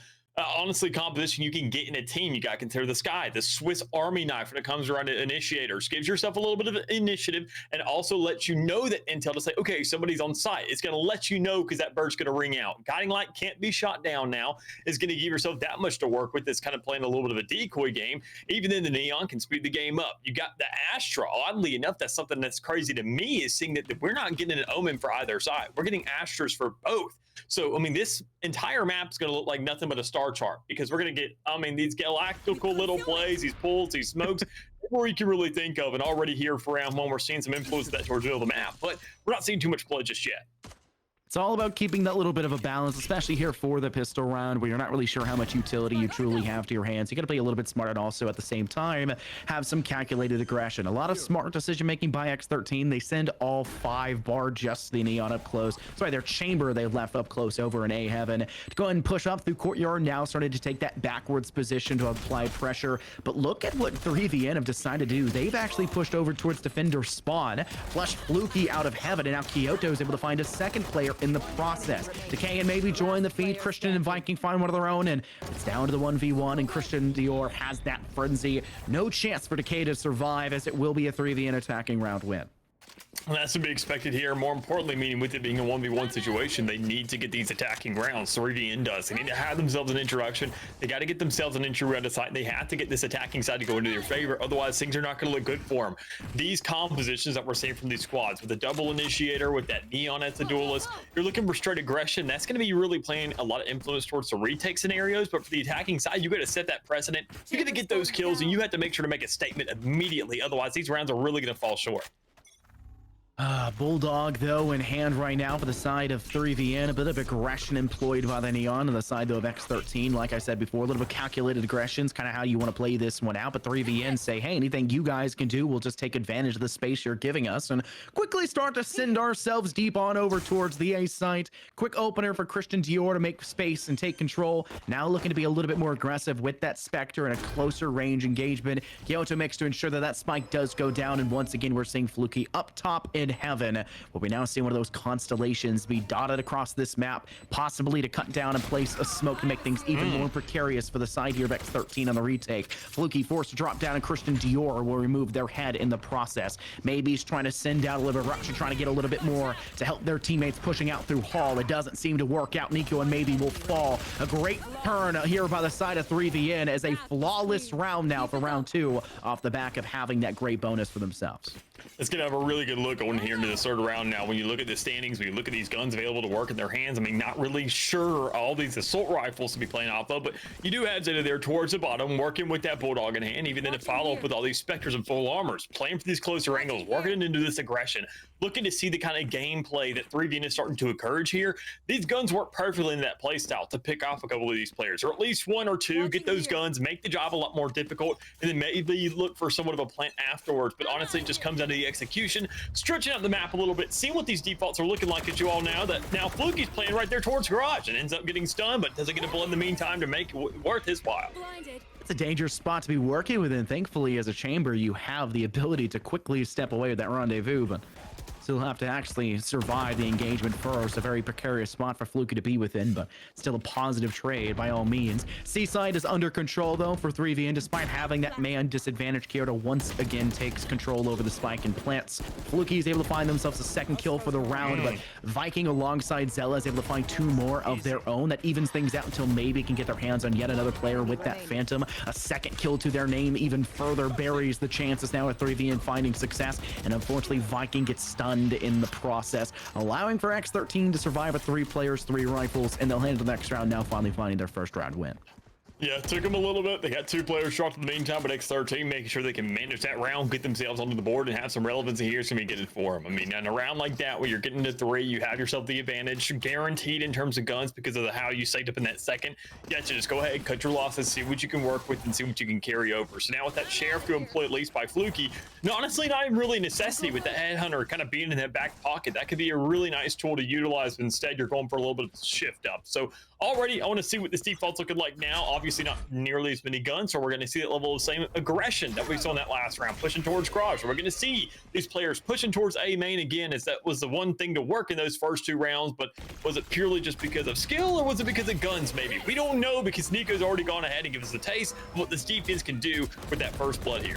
honestly composition you can get in a team. You got to consider the Sky, the Swiss Army knife when it comes around to initiators. Gives yourself a little bit of initiative and also lets you know that intel to say, okay, somebody's on site. It's going to let you know because that bird's going to ring out. Guiding light can't be shot down now. Is going to give yourself that much to work with. It's kind of playing a little bit of a decoy game. Even then, the Neon can speed the game up. You got the Astra. Oddly enough, that's something that's crazy to me, is seeing that we're not getting an Omen for either side. We're getting Astras for both. So, I mean, this entire map is going to look like nothing but a star chart, because we're going to get, I mean, these galactical little plays, these pulls, these smokes, where you can really think of. And already here for round 1, we're seeing some influence of that towards the middle of the map, but we're not seeing too much play just yet. It's all about keeping that little bit of a balance, especially here for the pistol round, where you're not really sure how much utility you truly have to your hands. You got to play a little bit smart and also at the same time have some calculated aggression. A lot of smart decision making by X13. They send all 5 bar just the Neon up close. Sorry, their chamber they left up close over in A Heaven. To go ahead and push up through Courtyard, now started to take that backwards position to apply pressure. But look at what 3VN have decided to do. They've actually pushed over towards Defender Spawn, flushed Fluky out of Heaven, and now Kyoto is able to find a second player in the process. Decay and maybe join the feed. Christian and Viking find one of their own, and it's down to the 1v1, and Christian Dior has that frenzy. No chance for Decay to survive, as it will be a 3v1 attacking round win. And that's to be expected here. More importantly, meaning with it being a 1v1 situation, they need to get these attacking rounds. 3VN does. They need to have themselves an introduction. They got to get themselves an entry round of sight. They have to get this attacking side to go into their favor. Otherwise, things are not going to look good for them. These compositions that we're seeing from these squads, with a double initiator, with that Neon as the duelist, you're looking for straight aggression. That's going to be really playing a lot of influence towards the retake scenarios. But for the attacking side, you got to set that precedent. You got to get those kills, and you have to make sure to make a statement immediately. Otherwise, these rounds are really going to fall short. Bulldog, though, in hand right now for the side of 3VN. A bit of aggression employed by the Neon on the side, though, of X13. Like I said before, a little bit of calculated aggression is kind of how you want to play this one out. But 3VN say, hey, anything you guys can do, we'll just take advantage of the space you're giving us and quickly start to send ourselves deep on over towards the A site. Quick opener for Christian Dior to make space and take control. Now looking to be a little bit more aggressive with that Spectre and a closer range engagement. Kyoto makes to ensure that that spike does go down. And once again, we're seeing Fluky up top in Heaven. Where we now see one of those constellations be dotted across this map, possibly to cut down and place a smoke to make things even more precarious for the side here of X13 on the retake. Fluky forced to drop down, and Christian Dior will remove their head in the process. Maybe he's trying to send out a little bit of eruption, trying to get a little bit more to help their teammates pushing out through Hall. It doesn't seem to work out. Nico and Maybe will fall. A great turn here by the side of 3VN as a flawless round now for round 2 off the back of having that great bonus for themselves. It's going to have a really good look going here into the third round now. When you look at the standings, when you look at these guns available to work in their hands, I mean, not really sure all these assault rifles to be playing off of, but you do have Zeta there towards the bottom, working with that Bulldog in hand, even then to follow up with all these Spectres and full armors, playing for these closer angles, working into this aggression, looking to see the kind of gameplay that 3VN is starting to encourage here. These guns work perfectly in that play style to pick off a couple of these players, or at least one or two, get those guns, make the job a lot more difficult, and then maybe look for somewhat of a plant afterwards. But honestly, it just comes down to the execution, stretching out the map a little bit, seeing what these defaults are looking like as you all know. That now Fluky's playing right there towards garage and ends up getting stunned, but doesn't get a bullet in the meantime to make it worth his while. It's a dangerous spot to be working within. Thankfully, as a chamber, you have the ability to quickly step away with that rendezvous, but He'll have to actually survive the engagement first. A very precarious spot for Fluky to be within, but still a positive trade by all means. Seaside is under control though for 3v, and despite having that man disadvantage, Kyoto once again takes control over the spike and plants. Fluky is able to find themselves a second kill for the round, but Viking alongside Zella is able to find 2 more of their own. That evens things out until maybe can get their hands on yet another player with that Phantom. A second kill to their name even further buries the chances now at 3v in finding success, and unfortunately Viking gets stunned in the process, allowing for X13 to survive with 3 players, 3 rifles, and they'll handle the next round now, finally finding their first round win. Yeah, it took them a little bit. They got 2 players dropped in the meantime, but X13 making sure they can manage that round, get themselves onto the board, and have some relevancy here is going to be good for them. I mean, in a round like that where you're getting to 3, you have yourself the advantage, guaranteed in terms of guns because of how you saved up in that second. Yeah, so just go ahead, cut your losses, see what you can work with, and see what you can carry over. So now with that Sheriff to employ at least by Fluky, honestly, not even really a necessity with the Headhunter kind of being in that back pocket. That could be a really nice tool to utilize, but instead you're going for a little bit of shift up. So already, I want to see what this default's looking like now. Obviously not nearly as many guns, so we're going to see that level of same aggression that we saw in that last round, pushing towards Garage. We're going to see these players pushing towards A main again, as that was the one thing to work in those first 2 rounds, but was it purely just because of skill, or was it because of guns maybe? We don't know, because Nico's already gone ahead and given us a taste of what this defense can do with that first blood here.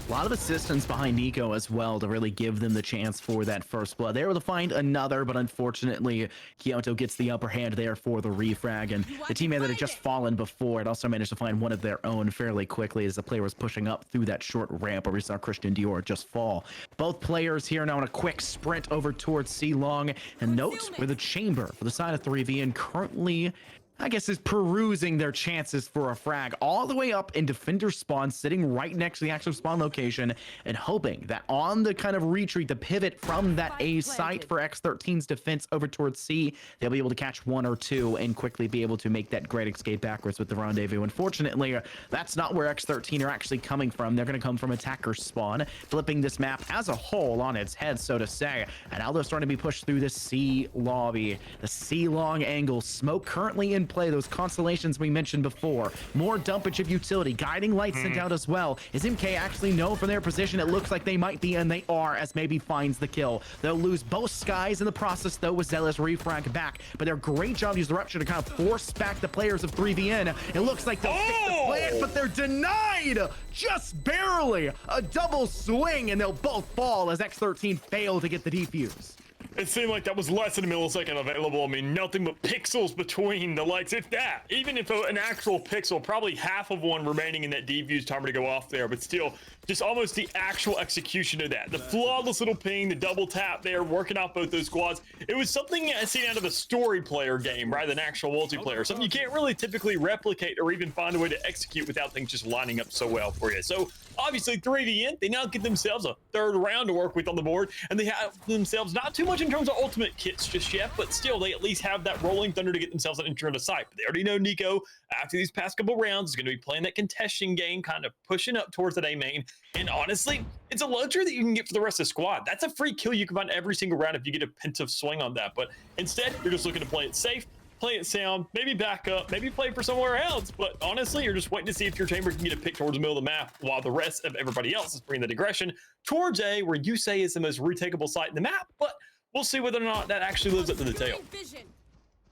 A lot of assistance behind Nico as well to really give them the chance for that first blood. They were able to find another, but unfortunately, Kyoto gets the upper hand there for the refrag, and the teammate that had just fallen before had also managed to find one of their own fairly quickly as the player was pushing up through that short ramp where we saw Christian Dior just fall. Both players here now on a quick sprint over towards C Long, and note where the chamber for the side of 3v, and currently I guess, is perusing their chances for a frag all the way up in defender spawn, sitting right next to the actual spawn location, and hoping that on the kind of retreat, the pivot from that A site for X13's defense over towards C, they'll be able to catch 1 or 2 and quickly be able to make that great escape backwards with the rendezvous. Unfortunately, that's not where X13 are actually coming from. They're going to come from attacker spawn, flipping this map as a whole on its head, so to say. And now they're starting to be pushed through the C lobby. The C long angle. Smoke currently in play. Those constellations we mentioned before. More dumpage of utility. Guiding lights sent out as well. Is MK actually known from their position? It looks like they might be, and they are, as maybe finds the kill. They'll lose both skies in the process, though, with Zealous refrag back. But they're great job to use the rupture to kind of force back the players of 3VN. It looks like they'll stick the plan, but they're denied! Just barely! A double swing, and they'll both fall as X13 fail to get the defuse. It seemed like that was less than a millisecond available. I mean, nothing but pixels between the lights, if that. Even if an actual pixel, probably half of one remaining in that defuse timer to go off there, but still, just almost the actual execution of that. The flawless little ping, the double tap there, working off both those squads. It was something I seen out of a story player game rather than actual multiplayer. Something you can't really typically replicate or even find a way to execute without things just lining up so well for you. So obviously 3VN, they now get themselves a third round to work with on the board, and they have themselves not too much in terms of ultimate kits just yet, but still they at least have that rolling thunder to get themselves an entry into sight. But they already know Nico, after these past couple rounds, is going to be playing that contestion game, kind of pushing up towards that A main. And honestly, it's a luxury that you can get for the rest of the squad. That's a free kill you can find every single round if you get a pensive swing on that. But instead, you're just looking to play it safe, play it sound, maybe back up, maybe play for somewhere else. But honestly, you're just waiting to see if your chamber can get a pick towards the middle of the map while the rest of everybody else is bringing that aggression towards A, where you say is the most retakeable site in the map. But we'll see whether or not that actually lives up to the tale.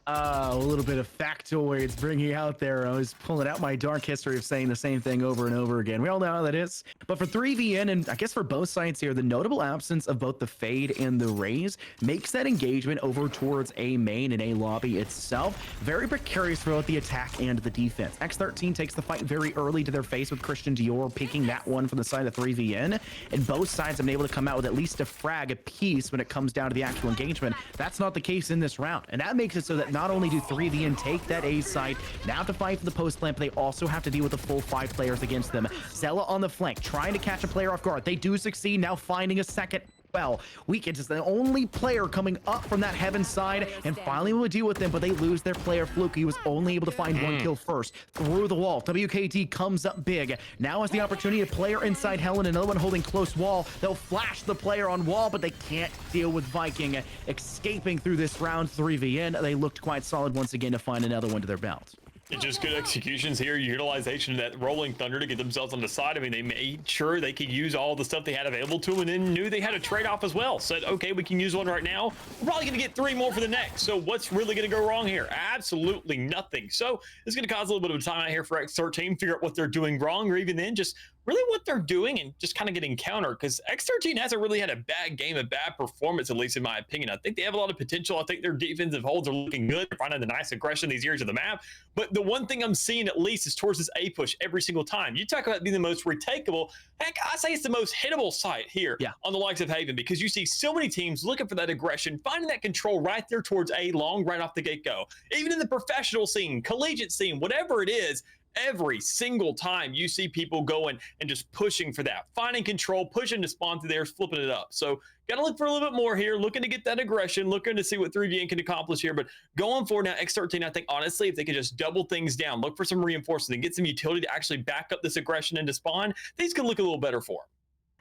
A little bit of factoids bringing out there. I was pulling out my dark history of saying the same thing over and over again. We all know how that is. But for 3VN, and I guess for both sides here, the notable absence of both the Fade and the Raze makes that engagement over towards A main and A lobby itself very precarious for both the attack and the defense. X13 takes the fight very early to their face with Christian Dior picking that one from the side of 3VN, and both sides have been able to come out with at least a frag apiece when it comes down to the actual engagement. That's not the case in this round, and that makes it so that not only do 3VN take that A site, now to fight for the post plant, but they also have to deal with the full 5 players against them. Zella on the flank, trying to catch a player off guard. They do succeed, now finding a second. Well, Weekend is the only player coming up from that heaven side and finally will deal with them, but they lose their player Fluky, who was only able to find 1 kill first through the wall. WKT comes up big. Now has the opportunity to player inside Helen, another one holding close wall. They'll flash the player on wall, but they can't deal with Viking escaping through this round. 3VN, they looked quite solid once again to find another one to their belt. It's just good executions here, utilization of that rolling thunder to get themselves on the side. I mean, they made sure they could use all the stuff they had available to them, and then knew they had a trade-off as well. Said, okay, we can use one right now. We're probably going to get 3 more for the next. So what's really going to go wrong here? Absolutely nothing. So it's going to cause a little bit of time out here for X13, figure out what they're doing wrong, or even then just really what they're doing and just kind of getting countered, because X13 hasn't really had a bad game, a bad performance, at least in my opinion. I think they have a lot of potential. I think their defensive holds are looking good. They're finding the nice aggression in these areas of the map. But the one thing I'm seeing at least is towards this A push every single time. You talk about being the most retakeable. Heck, I say it's the most hittable site here on the likes of Haven, because you see so many teams looking for that aggression, finding that control right there towards A long, right off the get-go. Even in the professional scene, collegiate scene, whatever it is, every single time you see people going and just pushing for that, finding control, pushing to spawn through there, flipping it up. So got to look for a little bit more here, looking to get that aggression, looking to see what 3VN can accomplish here. But going forward now, X13, I think, honestly, if they could just double things down, look for some reinforcements and get some utility to actually back up this aggression into spawn, things could look a little better for them.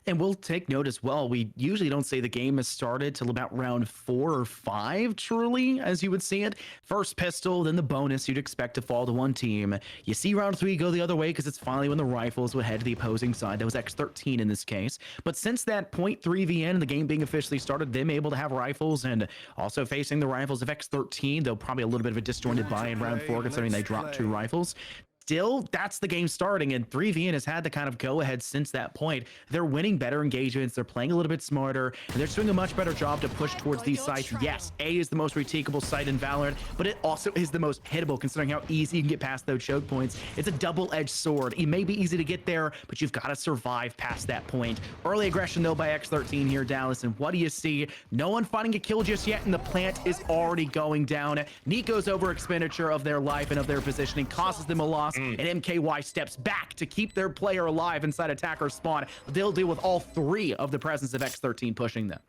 And we'll take note as well. We usually don't say the game has started till about round 4 or 5, truly, as you would see it. First pistol, then the bonus you'd expect to fall to one team. You see round 3 go the other way because it's finally when the rifles would head to the opposing side. That was X13 in this case. But since that point 3VN and the game being officially started, them able to have rifles and also facing the rifles of X13, though probably a little bit of a disjointed buy in round 4 considering they dropped 2 rifles. Still, that's the game starting, and 3VN has had the kind of go-ahead since that point. They're winning better engagements, they're playing a little bit smarter, and they're doing a much better job to push towards these sites. Yes, A is the most retakeable site in Valorant, but it also is the most hittable, considering how easy you can get past those choke points. It's a double-edged sword. It may be easy to get there, but you've got to survive past that point. Early aggression, though, by X13 here, Dallas, and what do you see? No one finding a kill just yet, and the plant is already going down. Nico's over-expenditure of their life and of their positioning causes them a loss. And MKY steps back to keep their player alive inside attacker spawn. They'll deal with all 3 of the presence of X13 pushing them.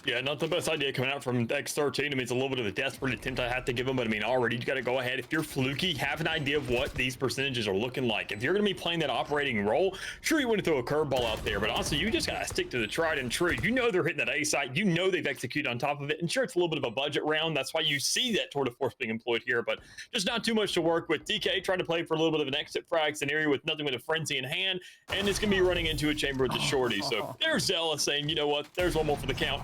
Yeah, not the best idea coming out from X13. I mean, it's a little bit of a desperate attempt I have to give them, but I mean, already you got to go ahead. If you're fluky, have an idea of what these percentages are looking like. If you're going to be playing that operating role, sure, you want to throw a curveball out there, but also you just got to stick to the tried and true. You know they're hitting that A site. You know they've executed on top of it. And sure, it's a little bit of a budget round. That's why you see that tour de force being employed here, but just not too much to work with. DK trying to play for a little bit of an exit frag scenario with nothing but a frenzy in hand, and it's going to be running into a chamber with the shorty. So there's Zella saying, you know what, there's one more for the count.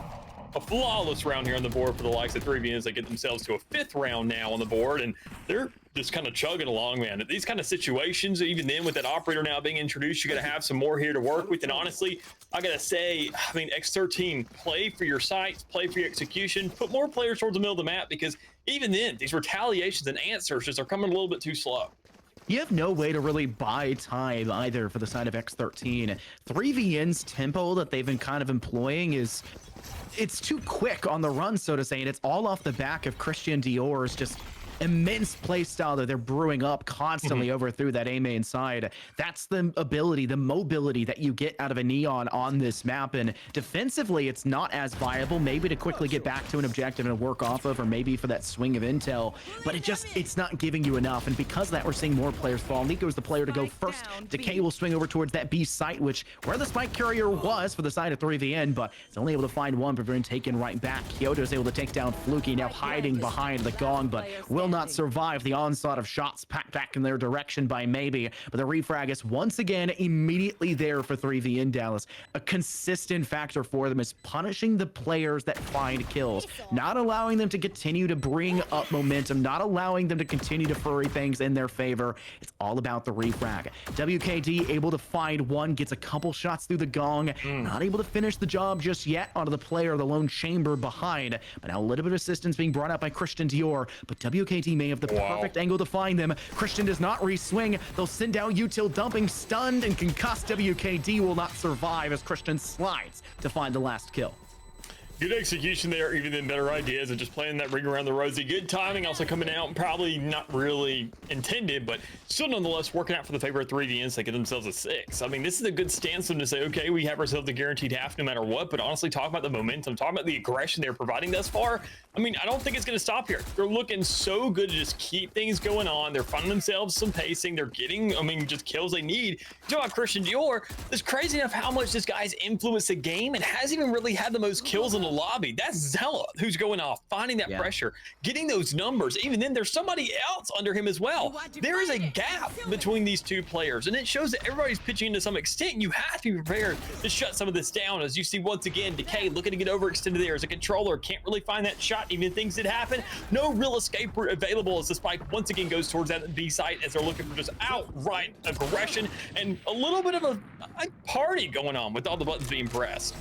A flawless round here on the board for the likes of 3VN as they get themselves to a 5th round now on the board, and they're just kind of chugging along, man. At these kind of situations, even then with that operator now being introduced, you got to have some more here to work with. And honestly, I got to say, I mean, X13, play for your sites, play for your execution, put more players towards the middle of the map, because even then, these retaliations and answers just are coming a little bit too slow. You have no way to really buy time either for the side of X13. 3VN's tempo that they've been kind of employing is... it's too quick on the run, so to say, and it's all off the back of Christian Dior's just immense play style that they're brewing up constantly over through that A main side. That's the ability, the mobility that you get out of a Neon on this map, and defensively it's not as viable, maybe to quickly get back to an objective and work off of, or maybe for that swing of intel, but it's not giving you enough. And because of that, we're seeing more players fall. Nico's the player to go first. Decay will swing over towards that B site, which where the spike carrier was for the side of 3VN, but it's only able to find one, but being taken right back. Kyoto's able to take down Fluky, now hiding behind the gong, but will not survive the onslaught of shots packed back in their direction by Maybe. But the refrag is once again immediately there for 3VN Dallas. A consistent factor for them is punishing the players that find kills, not allowing them to continue to bring up momentum, not allowing them to continue to furry things in their favor. It's all about the refrag. WKD able to find one, gets a couple shots through the gong, not able to finish the job just yet onto the player, the lone chamber behind, but now a little bit of assistance being brought out by Christian Dior, but WKD may have the perfect angle to find them. Christian does not re-swing. They'll send down util dumping, stunned and concussed. WKD will not survive as Christian slides to find the last kill. Good execution there, even then better ideas, and just playing that ring around the rosy. Good timing also coming out, and probably not really intended, but still nonetheless working out for the favor of 3VNs. They get themselves a 6. I mean, this is a good stance for them to say, okay, we have ourselves a guaranteed half no matter what, but honestly, talk about the momentum, talk about the aggression they're providing thus far. I mean, I don't think it's going to stop here. They're looking so good to just keep things going on. They're finding themselves some pacing. They're getting, I mean, just kills they need. You talk about Christian Dior, it's crazy enough how much this guy's influenced the game and hasn't even really had the most kills in the lobby. That's Zella who's going off, finding that pressure, getting those numbers. Even then, there's somebody else under him as well. There is a gap between these two players, and it shows that everybody's pitching to some extent. You have to be prepared to shut some of this down. As you see once again, Decay looking to get overextended there as a controller. Can't really find that shot. Even things did happen. No real escape route available as the spike once again goes towards that B site as they're looking for just outright aggression and a little bit of a party going on with all the buttons being pressed.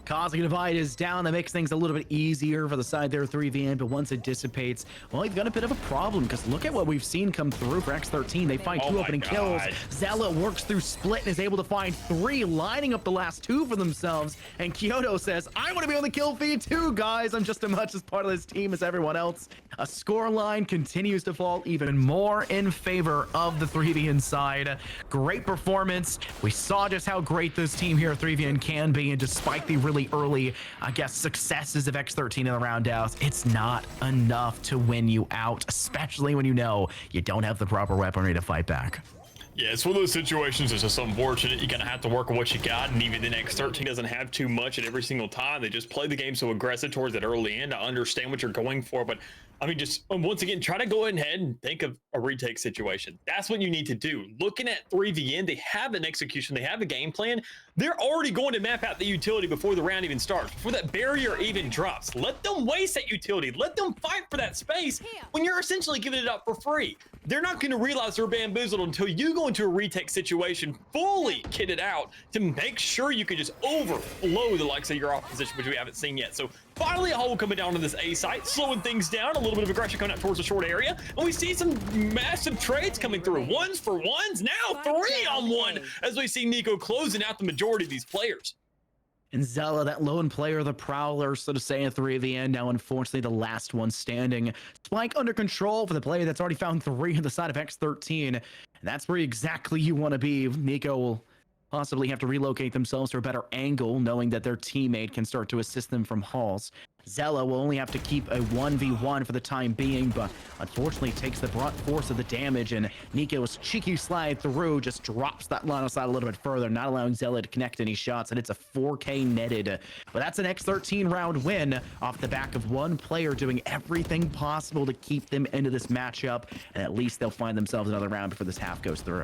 Causing a divide is down. That makes things a little bit easier for the side there, 3VN, but once it dissipates, well, you've got a bit of a problem because look at what we've seen come through for X13. They find two opening kills. Zella works through split and is able to find 3, lining up the last 2 for themselves. And Kyoto says, I want to be on the kill feed too, guys. I'm just as much as part of this team as everyone else. A score line continues to fall even more in favor of the 3VN side. Great performance. We saw just how great this team here at 3VN can be, and despite the really early, I guess, successes of X13 in the roundhouse, it's not enough to win you out, especially when you know you don't have the proper weaponry to fight back. Yeah, it's one of those situations that's just unfortunate. You kind of have to work with what you got, and even the X13 doesn't have too much at every single time. They just play the game so aggressive towards that early end. I understand what you're going for, but I mean, just once again, try to go ahead and think of a retake situation. That's what you need to do. Looking at 3VN, they have an execution, they have a game plan. They're already going to map out the utility before the round even starts, before that barrier even drops. Let them waste that utility. Let them fight for that space when you're essentially giving it up for free. They're not going to realize they're bamboozled until you go into a retake situation fully kitted out to make sure you can just overflow the likes of your opposition, which we haven't seen yet. So finally a hole coming down to this A site, slowing things down, a little bit of aggression coming out towards the short area, and we see some massive trades coming through. 1s for 1s, now 3-on-1, as we see Nico closing out the majority of these players. And Zella, that lone player, the Prowler, so to say, at 3VN, now unfortunately the last one standing. Spike under control for the player that's already found 3 on the side of X13. And that's where exactly you want to be. Nico will possibly have to relocate themselves to a better angle, knowing that their teammate can start to assist them from halls. Zella will only have to keep a 1v1 for the time being, but unfortunately takes the brunt force of the damage, and Nico's cheeky slide through just drops that line of sight a little bit further, not allowing Zella to connect any shots, and it's a 4K netted. But that's an X13 round win off the back of one player doing everything possible to keep them into this matchup, and at least they'll find themselves another round before this half goes through.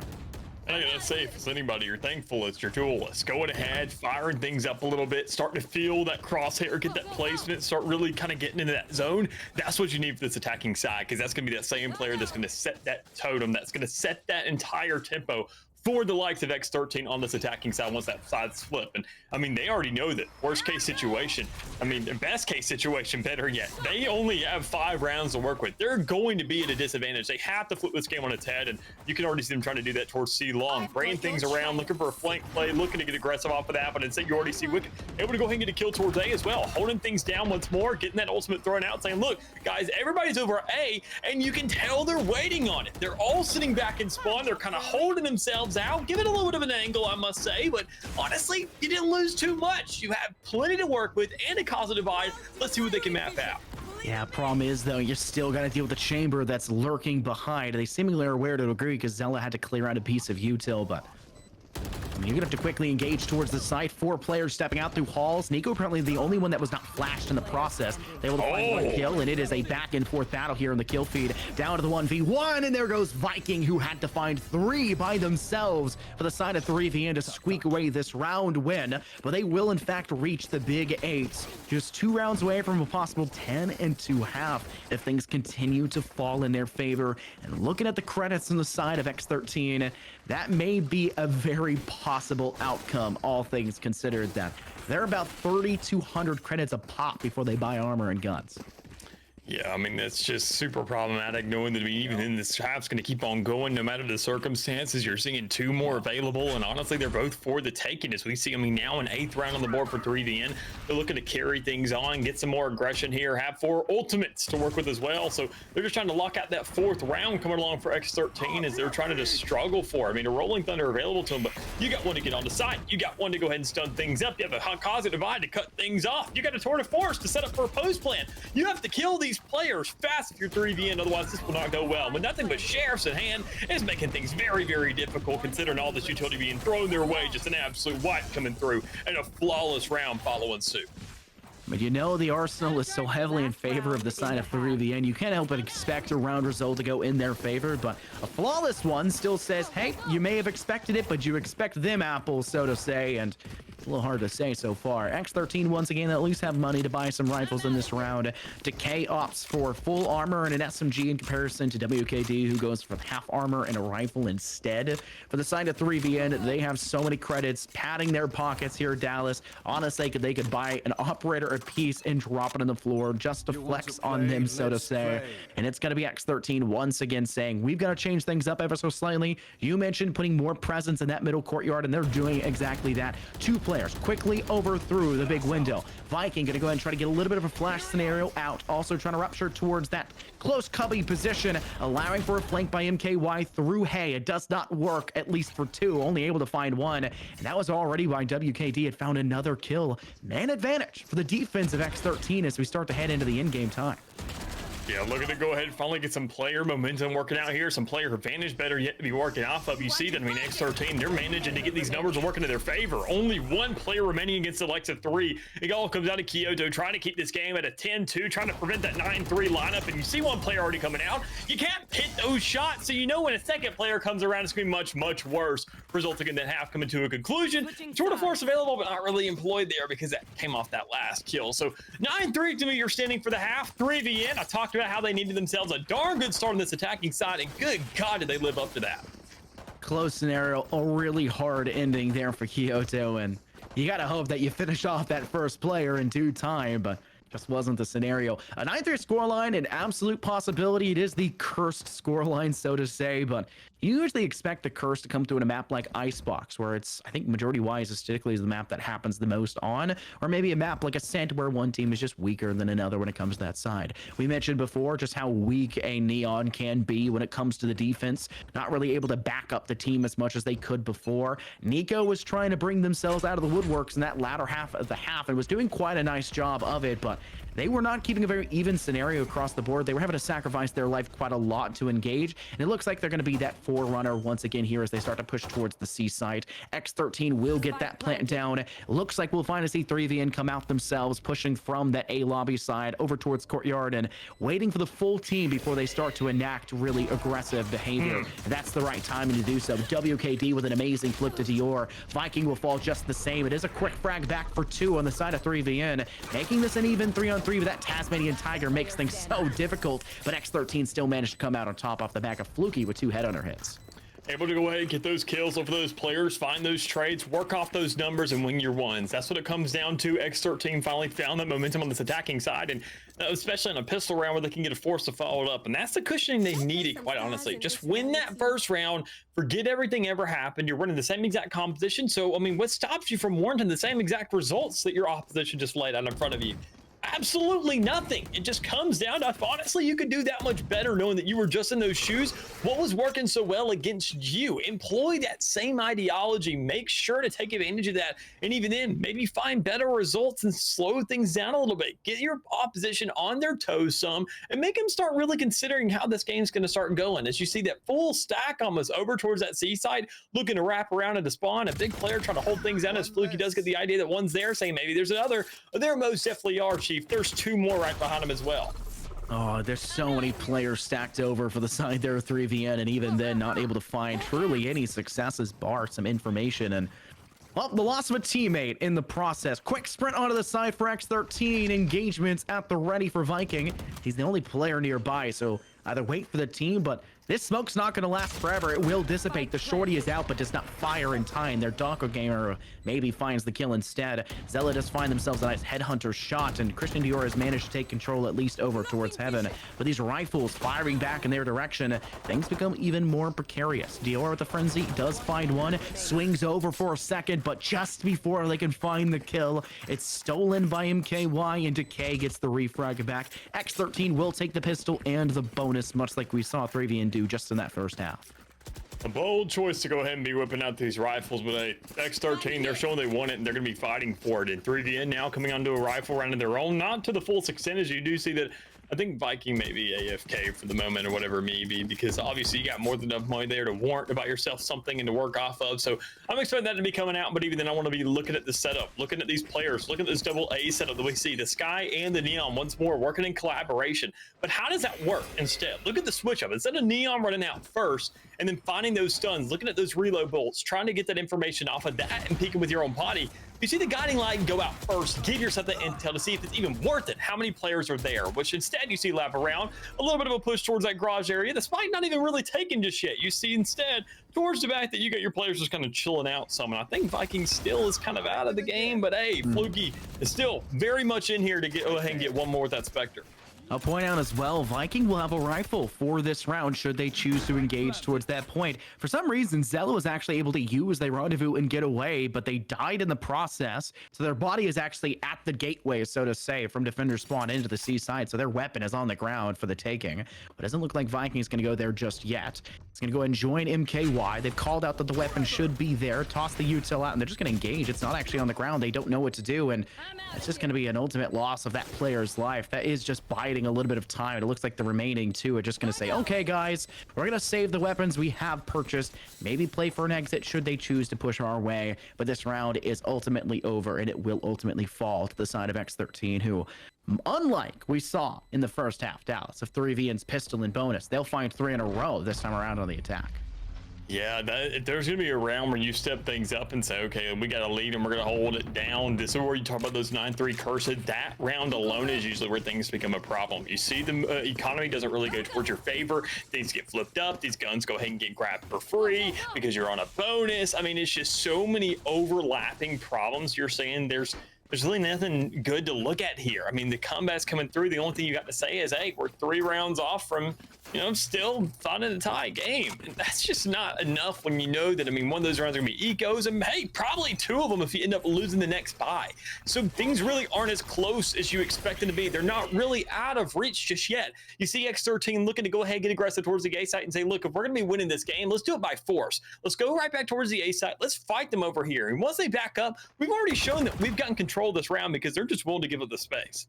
I gotta say, if it's anybody you're thankful, it's your duelist. Going ahead, firing things up a little bit, starting to feel that crosshair, get that placement, start really kind of getting into that zone. That's what you need for this attacking side, because that's gonna be that same player that's gonna set that totem, that's gonna set that entire tempo for the likes of X13 on this attacking side once that side's flip. And I mean, they already know that worst case situation, I mean, the best case situation, better yet, they only have 5 rounds to work with. They're going to be at a disadvantage. They have to flip this game on its head, and you can already see them trying to do that towards C long, bringing things around, looking for a flank play, looking to get aggressive off of that, but instead you already see Wicked able to go ahead and get a kill towards A as well, holding things down once more, getting that ultimate thrown out, saying, look, guys, everybody's over A, and you can tell they're waiting on it. They're all sitting back in spawn. They're kind of holding themselves out, give it a little bit of an angle, I must say, but honestly, you didn't lose too much. You have plenty to work with and a cause of divide. Let's see what they can map out. Yeah, problem is, though, you're still got to deal with the chamber that's lurking behind. They seemingly are aware to agree because Zella had to clear out a piece of util, but I mean, you're gonna have to quickly engage towards the site. 4 players stepping out through halls. Nico apparently the only one that was not flashed in the process. They able to find 1 kill, and it is a back and forth battle here in the kill feed. Down to the 1v1, and there goes Viking, who had to find 3 by themselves for the side of 3VN to squeak away this round win. But they will in fact reach the big 8, just 2 rounds away from a possible 10-2.5 if things continue to fall in their favor. And looking at the credits on the side of X13, that may be a very possible outcome, all things considered, that they're about 3,200 credits a pop before they buy armor and guns. Yeah, I mean, that's just super problematic, knowing that even in this half's going to keep on going no matter the circumstances. You're seeing 2 more available, and honestly, they're both for the taking. As we see, I mean, now an 8th round on the board for 3VN. They're looking to carry things on, get some more aggression here, have 4 ultimates to work with as well. So they're just trying to lock out that 4th round coming along for X13 as they're trying to just struggle for. I mean, a Rolling Thunder available to them, but you got one to get on the side. You got one to go ahead and stun things up. You have a cause of divide to cut things off. You got a Tour de Force to set up for a post plan. You have to kill these players fast if you're 3VN, otherwise this will not go well. With nothing but sheriffs at hand, is making things very, very difficult considering all this utility being thrown their way. Just an absolute wipe coming through and a flawless round following suit. But you know the Arsenal is so heavily in favor of the side of 3VN, you can't help but expect a round result to go in their favor, but a flawless one still says, hey, you may have expected it, but you expect them apples, so to say, and it's a little hard to say so far. X13 once again at least have money to buy some rifles in this round. Decay opts for full armor and an SMG in comparison to WKD, who goes for half armor and a rifle instead. For the side of 3VN, they have so many credits padding their pockets here at Dallas. Honestly, they could buy an operator a piece and drop it on the floor just to flex on them, so to say. And it's going to be X13 once again saying, we've got to change things up ever so slightly. You mentioned putting more presence in that middle courtyard, and they're doing exactly that. Two players quickly overthrew the big window. Viking going to go ahead and try to get a little bit of a flash scenario out, also trying to rupture towards that close cubby position, allowing for a flank by MKY through Hay. It does not work, at least for two, only able to find one, and that was already why WKD had found another kill. Man advantage for the defense of X13 as we start to head into the in-game time. Yeah, looking to go ahead and finally get some player momentum working out here, some player advantage better yet to be working off of. You see that, I mean, X13, they're managing to get these numbers working in their favor. Only one player remaining against the likes of 3. It all comes down to Kyoto trying to keep this game at a 10-2, trying to prevent that 9-3 lineup, and you see one player already coming out. You can't hit those shots, so you know when a second player comes around, it's going to be much, much worse, resulting in that half coming to a conclusion. Sort of force available, but not really employed there because that came off that last kill. So 9-3 to me, you're standing for the half. 3VN, I talked about how they needed themselves a darn good start on this attacking side, and good God, did they live up to that. Close scenario, a really hard ending there for Kyoto, and you gotta hope that you finish off that first player in due time, but just wasn't the scenario. A 9-3 scoreline, an absolute possibility. It is the cursed scoreline, so to say, but you usually expect the curse to come through in a map like Icebox, where it's, I think, majority-wise, aesthetically is the map that happens the most on, or maybe a map like Ascent, where one team is just weaker than another when it comes to that side. We mentioned before just how weak a Neon can be when it comes to the defense, not really able to back up the team as much as they could before. Nico was trying to bring themselves out of the woodworks in that latter half of the half and was doing quite a nice job of it, but they were not keeping a very even scenario across the board. They were having to sacrifice their life quite a lot to engage, and it looks like they're going to be that forerunner once again here as they start to push towards the C site. X13 will get that plant down. Looks like we'll finally see 3VN come out themselves, pushing from that A lobby side over towards courtyard and waiting for the full team before they start to enact really aggressive behavior. And that's the right timing to do so. WKD with an amazing flip to Dior. Viking will fall just the same. It is a quick frag back for 2 on the side of 3VN, making this an even 3-on-3, but that Tasmanian Tiger makes things so difficult, but X13 still managed to come out on top off the back of Fluky with 2 headhunter hits. Able to go ahead and get those kills over those players, find those trades, work off those numbers, and win your ones. That's what it comes down to. X13 finally found that momentum on this attacking side, and especially in a pistol round where they can get a force to follow it up. And that's the cushioning they needed, quite honestly. Just win that first round, forget everything ever happened. You're running the same exact composition. So, I mean, what stops you from warranting the same exact results that your opposition just laid out in front of you? Absolutely nothing. It just comes down to, honestly, you could do that much better knowing that you were just in those shoes. What was working so well against you? Employ that same ideology. Make sure to take advantage of that. And even then, maybe find better results and slow things down a little bit. Get your opposition on their toes some and make them start really considering how this game's going to start going. As you see that full stack almost over towards that seaside, looking to wrap around into spawn. A big player trying to hold things down as Fluky does get the idea that one's there, saying maybe there's another. There most definitely are, Chief. There's 2 more right behind him as well. Oh, there's so many players stacked over for the side there of 3VN, and even then not able to find truly any successes, bar some information, and well, the loss of a teammate in the process. Quick sprint onto the side for X13. Engagements at the ready for Viking. He's the only player nearby, so either wait for the team, but this smoke's not going to last forever. It will dissipate. The shorty is out, but does not fire in time. Their Doco gamer maybe finds the kill instead. Zella does find themselves a nice headhunter shot, and Christian Dior has managed to take control at least over towards heaven. But these rifles firing back in their direction, things become even more precarious. Dior with the frenzy does find one, swings over for a second, but just before they can find the kill, it's stolen by MKY, and Decay gets the refrag back. X13 will take the pistol and the bonus, much like we saw 3VN do just in that first half. A bold choice to go ahead and be whipping out these rifles, but hey, X13, they're showing they want it, and they're going to be fighting for it. And 3VN now coming onto a rifle round of their own, not to the full extent, as you do see that I think Viking may be AFK for the moment or whatever it may be, because obviously you got more than enough money there to warrant about yourself something and to work off of. So I'm expecting that to be coming out, but even then I want to be looking at the setup, looking at these players, looking at this double A setup that we see, the Sky and the Neon once more working in collaboration. But how does that work instead? Look at the switch up. Instead of Neon running out first and then finding those stuns, looking at those reload bolts, trying to get that information off of that and peeking with your own body, you see the guiding light go out first, give yourself the intel to see if it's even worth it, how many players are there, which instead you see lap around, a little bit of a push towards that garage area. The spike not even really taken just yet. You see instead towards the back that you got your players just kind of chilling out some, and I think Viking still is kind of out of the game, but hey, Fluky is still very much in here to go ahead and get one more with that Spectre. I'll point out as well, Viking will have a rifle for this round should they choose to engage towards that point. For some reason, Zella was actually able to use their rendezvous and get away, but they died in the process. So their body is actually at the gateway, so to say, from defender spawn into the seaside. So their weapon is on the ground for the taking. But it doesn't look like Viking is going to go there just yet. It's going to go ahead and join MKY. They've called out that the weapon should be there, toss the util out, and they're just going to engage. It's not actually on the ground. They don't know what to do, and it's just going to be an ultimate loss of that player's life. That is just biding a little bit of time. It looks like the remaining two are just going to say, okay, guys, we're going to save the weapons we have purchased, maybe play for an exit should they choose to push our way. But this round is ultimately over, and it will ultimately fall to the side of X13, who, unlike we saw in the first half, Dallas, of 3v&'s pistol and bonus, they'll find 3 in a row this time around on the attack. Yeah, there's going to be a round where you step things up and say, okay, we got a lead and we're going to hold it down. This is where you talk about those 9-3 cursed. That round alone is usually where things become a problem. You see the economy doesn't really go towards your favor. Things get flipped up. These guns go ahead and get grabbed for free because you're on a bonus. I mean, it's just so many overlapping problems. You're saying there's really nothing good to look at here. I mean, the combat's coming through. The only thing you got to say is, hey, we're 3 rounds off from, still finding a tie game. And that's just not enough when you know that, I mean, one of those rounds are going to be ecos, and hey, probably 2 of them if you end up losing the next buy. So things really aren't as close as you expect them to be. They're not really out of reach just yet. You see X13 looking to go ahead and get aggressive towards the A site and say, look, if we're going to be winning this game, let's do it by force. Let's go right back towards the A site. Let's fight them over here. And once they back up, we've already shown that we've gotten control of this round because they're just willing to give up the space.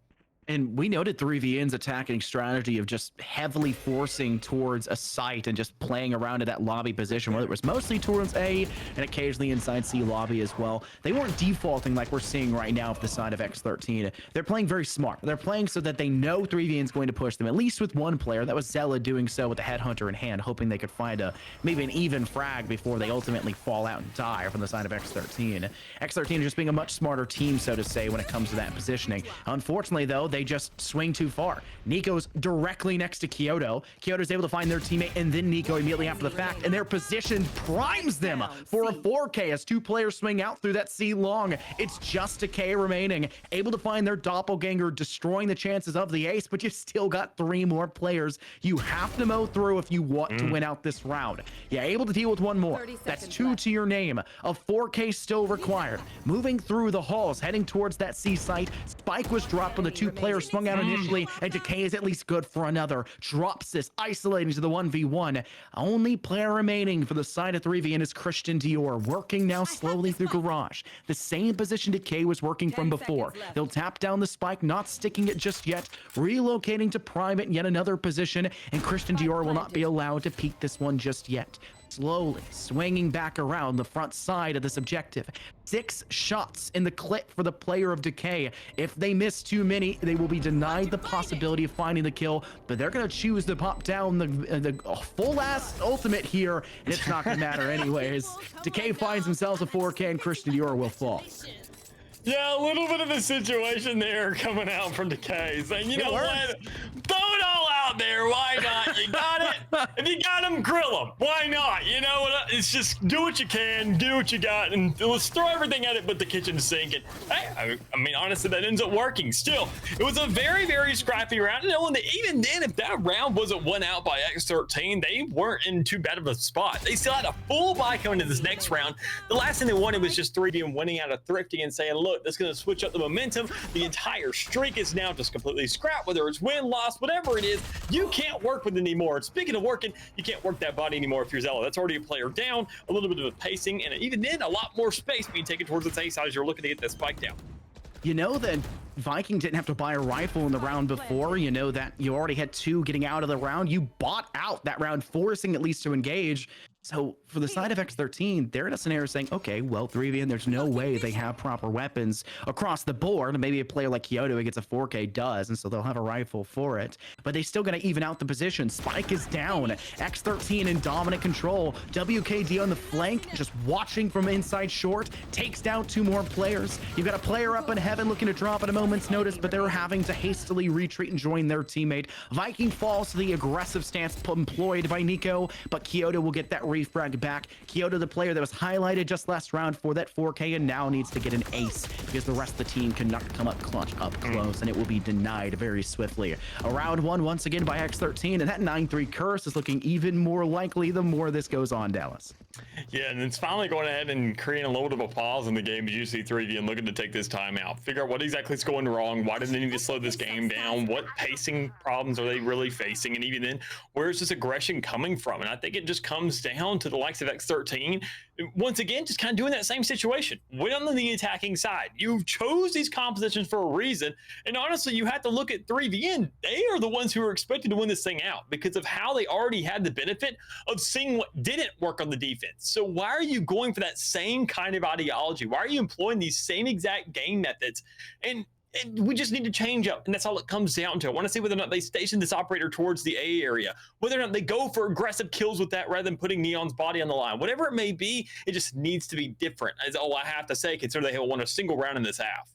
And we noted 3vn's attacking strategy of just heavily forcing towards a site and just playing around in that lobby position, whether it was mostly towards A and occasionally inside C lobby as well. They weren't defaulting like we're seeing right now with the side of X13. They're playing very smart. They're playing so that they know 3vn's going to push them, at least with one player. That was Zella doing so with the headhunter in hand, hoping they could find maybe an even frag before they ultimately fall out and die from the side of X13. X13 just being a much smarter team, so to say, when it comes to that positioning. Unfortunately, though, they just swing too far. Nico's directly next to Kyoto. Kyoto's able to find their teammate and then Nico immediately after the fact, and their position primes them for a 4K as 2 players swing out through that C long. It's just a K remaining, able to find their doppelganger, destroying the chances of the ace, but you've still got 3 more players you have to mow through if you want to win out this round. Yeah, able to deal with 1 more. That's 2 to your name. A 4K still required. Moving through the halls, heading towards that C site. Spike was dropped on the 2 players swung out initially, and Decay is at least good for another. Drops this, isolating to the 1v1. Only player remaining for the side of 3v&, is Christian Dior, working now slowly through garage. The same position Decay was working from before. They'll tap down the spike, not sticking it just yet, relocating to prime it in yet another position, and Christian Dior will not be allowed to peek this one just yet. Slowly swinging back around the front side of this objective. 6 shots in the clip for the player of Decay. If they miss too many, they will be denied the possibility of finding the kill, but they're going to choose to pop down the full-ass ultimate here, and it's not going to matter anyways. Decay finds themselves a 4K, and Christian Dior will fall. Yeah, a little bit of a situation there coming out from Decay, saying, you know what, throw it all out there, why not? You got it? If you got them, grill them. Why not? You know what? It's just do what you can, do what you got, and let's throw everything at it but the kitchen sink. And hey, I mean, honestly, that ends up working. Still, it was a very, very scrappy round. You know, and even then, if that round wasn't won out by X13, they weren't in too bad of a spot. They still had a full buy coming into this next round. The last thing they wanted was just 3v winning out of thrifty and saying, look, that's going to switch up the momentum. The entire streak is now just completely scrapped, whether it's win, loss, whatever it is. You can't work with it anymore. Speaking of working, you can't work that body anymore if you're Zella. That's already a player down, a little bit of a pacing, and even then, a lot more space being taken towards its A side as you're looking to get that spike down. you know that Viking didn't have to buy a rifle in the round before. You know that you already had 2 getting out of the round. You bought out that round, forcing at least to engage. So for the side of X13, they're in a scenario saying, okay, well, 3v, there's no way they have proper weapons across the board. Maybe a player like Kyoto who gets a 4K does, and so they'll have a rifle for it. But they still got to even out the position. Spike is down. X13 in dominant control. WKD on the flank, just watching from inside short, takes down 2 more players. You've got a player up in heaven looking to drop at a moment's notice, but they're having to hastily retreat and join their teammate. Viking falls to the aggressive stance employed by Nico, but Kyoto will get that refrag back. Kyoto, the player that was highlighted just last round for that 4K, and now needs to get an ace because the rest of the team cannot come up clutch up close, and it will be denied very swiftly. A round 1 once again by X13, and that 9-3 curse is looking even more likely the more this goes on, Dallas. Yeah, and it's finally going ahead and creating a little bit of a pause in the game as you see 3v and looking to take this time out. Figure out what exactly is going wrong. Why do they need to slow this game down? What pacing problems are they really facing? And even then, where is this aggression coming from? And I think it just comes down to the likes of X13. Once again, just kind of doing that same situation. Went on the attacking side. You chose these compositions for a reason. And honestly, you have to look at 3VN. They are the ones who are expected to win this thing out because of how they already had the benefit of seeing what didn't work on the defense. So why are you going for that same kind of ideology? Why are you employing these same exact game methods? And we just need to change up, and that's all it comes down to. I want to see whether or not they station this operator towards the A area, whether or not they go for aggressive kills with that rather than putting Neon's body on the line. Whatever it may be, it just needs to be different, is all I have to say, considering they won a single round in this half.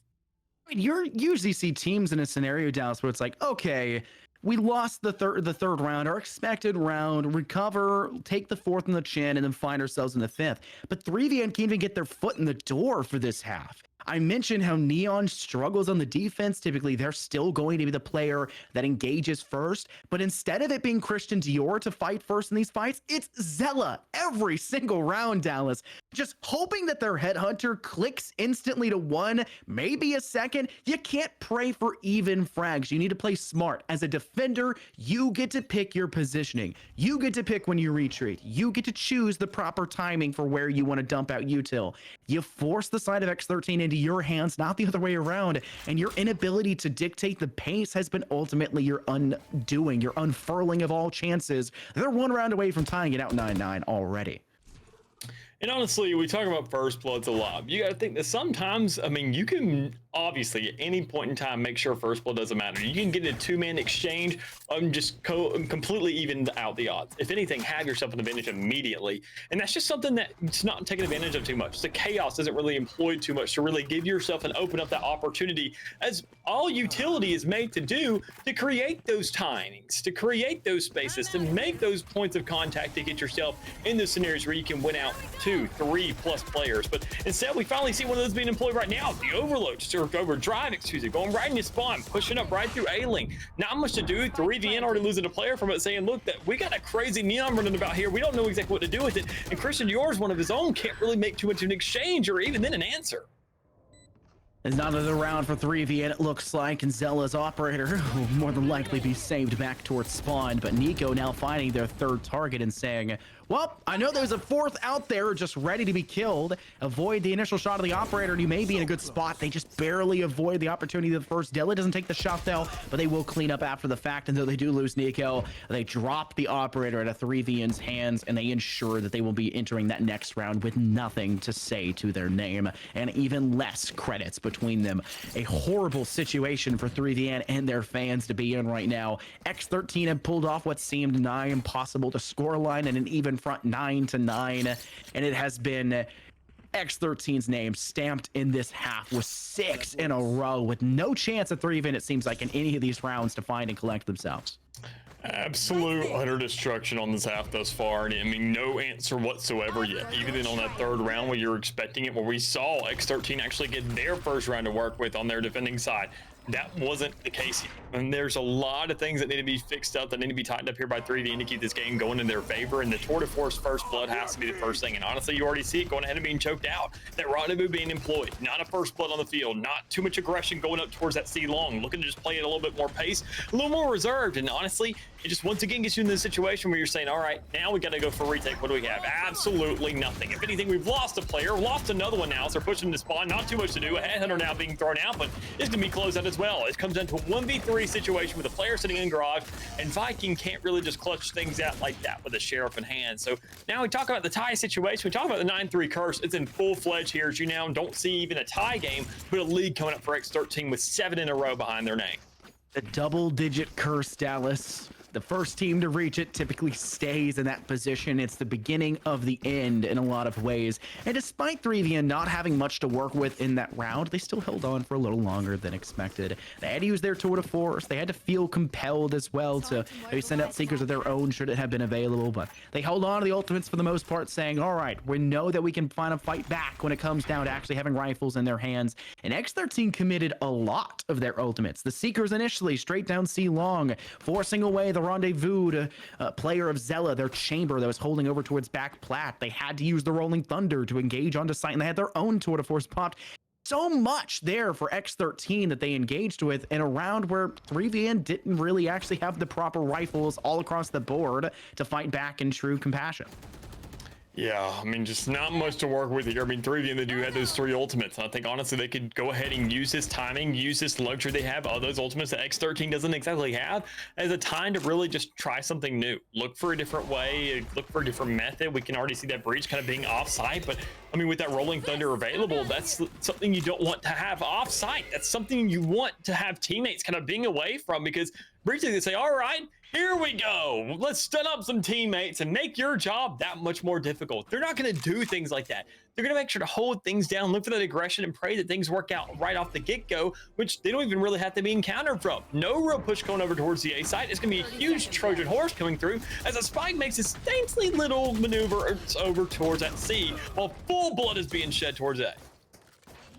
You usually see teams in a scenario, Dallas, where it's like, okay, we lost the third round, our expected round, recover, take the 4th in the chin, and then find ourselves in the 5th. But 3VN can't even get their foot in the door for this half. I mentioned how Neon struggles on the defense. Typically, they're still going to be the player that engages first. But instead of it being Christian Dior to fight first in these fights, it's Zella every single round, Dallas. Just hoping that their headhunter clicks instantly to 1, maybe a second. You can't pray for even frags. You need to play smart. As a defender, you get to pick your positioning. You get to pick when you retreat. You get to choose the proper timing for where you want to dump out util. You force the side of X13 into your hands, not the other way around, and your inability to dictate the pace has been ultimately your undoing, your unfurling of all chances. They're 1 round away from tying it out 9-9 already. And honestly, we talk about first bloods a lot. You got to think that sometimes, I mean, you can obviously at any point in time make sure first blood doesn't matter. You can get a 2-man exchange just completely even out the odds. If anything, have yourself an advantage immediately. And that's just something that it's not taken advantage of too much. The chaos isn't really employed too much to really give yourself and open up that opportunity, as all utility is made to do, to create those timings, to create those spaces, to make those points of contact to get yourself in those scenarios where you can win out 2, 3+ players. But instead, we finally see one of those being employed right now. The overload, just overdrive, going right in your spawn, pushing up right through A-Link. Not much to do. 3VN already losing a player from it, saying, look, that we got a crazy Neon running about here. We don't know exactly what to do with it. And Christian Dior's one of his own, can't really make too much of an exchange or even then an answer. It's not another round for 3v, and it looks like, and Zella's operator will more than likely be saved back towards spawn, but Nico now finding their 3rd target and saying, well, I know there's a 4th out there just ready to be killed. Avoid the initial shot of the operator, and you may be in a good spot. They just barely avoid the opportunity of the first. Dilla doesn't take the shot, though, but they will clean up after the fact, and though they do lose Nico, they drop the operator at a 3VN's hands, and they ensure that they will be entering that next round with nothing to say to their name, and even less credits between them. A horrible situation for 3VN and their fans to be in right now. X13 have pulled off what seemed nigh impossible to scoreline in an even front 9-9, and it has been X13's name stamped in this half with 6 in a row, with no chance at 3VN, it seems like, in any of these rounds to find and collect themselves. Absolute utter destruction on this half thus far, and I mean no answer whatsoever yet. Even then on that 3rd round where you're expecting it, where we saw X13 actually get their first round to work with on their defending side. that wasn't the case here. And there's a lot of things that need to be fixed up, that need to be tightened up here by 3V to keep this game going in their favor. And the tour de force first blood has to be the first thing. And honestly, you already see it going ahead and being choked out. That rendezvous being employed, not a first blood on the field, not too much aggression going up towards that C long, looking to just play it a little bit more pace, a little more reserved. And honestly, it just once again gets you in the situation where you're saying, all right, now we got to go for retake. What do we have? Absolutely nothing. If anything, we've lost a player, lost another one now, so they're pushing to spawn. Not too much to do. A headhunter now being thrown out, but it's going to be closed out as well. It comes down to a 1v3 situation with a player sitting in garage, and Viking can't really just clutch things out like that with a sheriff in hand. So now we talk about the tie situation. We talk about the 9-3 curse. It's in full-fledged here, as you now don't see even a tie game, but a lead coming up for X13 with 7 in a row behind their name. The double-digit curse, Dallas. The first team to reach it typically stays in that position. It's the beginning of the end in a lot of ways. And despite 3VN not having much to work with in that round, they still held on for a little longer than expected. They had to use their tour de force. They had to feel compelled as well to maybe send out seekers of their own should it have been available. But they held on to the ultimates for the most part, saying, all right, we know that we can find a fight back when it comes down to actually having rifles in their hands. And X13 committed a lot of their ultimates. The seekers initially straight down C long, forcing away the rendezvous to player of Zella, their chamber that was holding over towards back plat. They had to use the Rolling Thunder to engage onto site, and they had their own tour de force popped. So much there for X13 that they engaged with in a round where 3VN didn't really actually have the proper rifles all across the board to fight back in true compassion. Yeah, I mean, just not much to work with here. I mean, 3V, they do have those 3 ultimates. I think, honestly, they could go ahead and use this timing, use this luxury they have, all those ultimates that X13 doesn't exactly have, as a time to really just try something new. Look for a different way, look for a different method. We can already see that breach kind of being off-site, but, I mean, with that Rolling Thunder available, that's something you don't want to have off-site. That's something you want to have teammates kind of being away from, because breach, they say, all right, here we go. Let's stun up some teammates and make your job that much more difficult. They're not going to do things like that. They're going to make sure to hold things down, look for that aggression, and pray that things work out right off the get-go, which they don't even really have to be encountered from. No real push going over towards the A side. It's going to be a huge Trojan horse coming through as a Spike makes his dainty little maneuver over towards that C, while full blood is being shed towards A.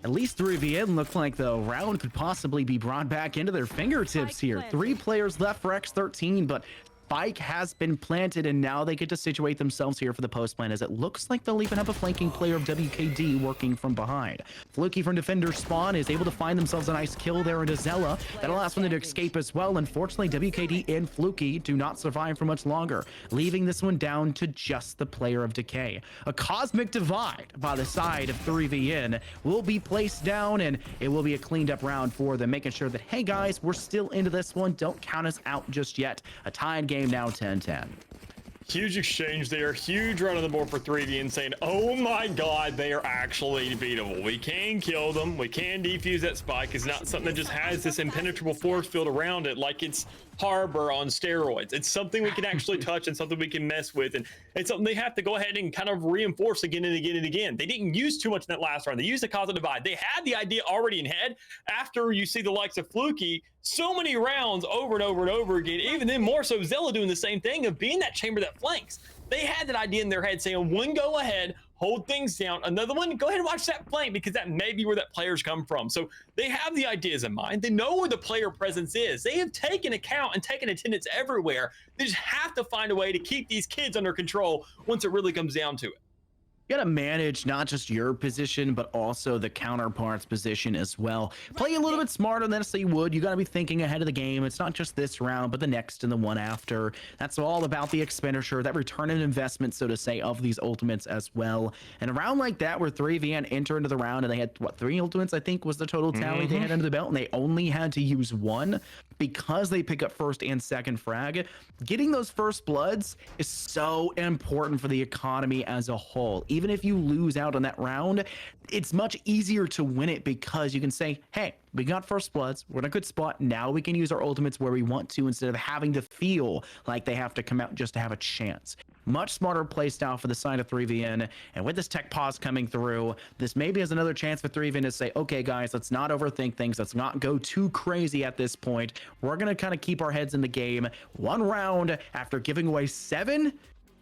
At least 3VN looked like the round could possibly be brought back into their fingertips here. 3 players left for X13, but Spike has been planted, and now they get to situate themselves here for the post plan, as it looks like they'll even have a flanking player of WKD working from behind. Fluky from defender spawn is able to find themselves a nice kill there into Zella. That allows them to escape as well. Unfortunately, WKD and Fluky do not survive for much longer, leaving this one down to just the player of Decay. A cosmic divide by the side of 3VN will be placed down, and it will be a cleaned up round for them, making sure that, hey guys, we're still into this one. Don't count us out just yet. A tied game now, 10-10. Huge exchange there, huge run on the board for 3V and saying, oh my god, they are actually beatable. We can kill them, we can defuse that Spike. It's not something that just has this impenetrable force field around it like it's Harbor on steroids. It's something we can actually touch and something we can mess with, and it's something they have to go ahead and kind of reinforce again and again and again. They didn't use too much in that last round. They used the cause of divide. They had the idea already in head. After you see the likes of Fluky so many rounds over and over and over again, even then more so Zella doing the same thing of being that chamber that flanks. They had that idea in their head saying, one go ahead, hold things down, another one, go ahead and watch that flank, because that may be where that players come from. So they have the ideas in mind. They know where the player presence is. They have taken account and taken attendance everywhere. They just have to find a way to keep these kids under control once it really comes down to it. You gotta manage not just your position, but also the counterpart's position as well. Play a little bit smarter than you would. You gotta be thinking ahead of the game. It's not just this round, but the next and the one after. That's all about the expenditure, that return on investment, so to say, of these ultimates as well. And a round like that, where 3VN enter into the round, and they had, what, 3 ultimates, I think, was the total tally they had under the belt, and they only had to use 1 because they pick up first and second frag. Getting those first bloods is so important for the economy as a whole. Even if you lose out on that round, it's much easier to win it because you can say, hey, we got first bloods, we're in a good spot, now we can use our ultimates where we want to, instead of having to feel like they have to come out just to have a chance. Much smarter play style for the side of 3VN, and with this tech pause coming through, this maybe is another chance for 3VN to say, okay guys, let's not overthink things, let's not go too crazy at this point. We're gonna kind of keep our heads in the game. 1 round after giving away 7,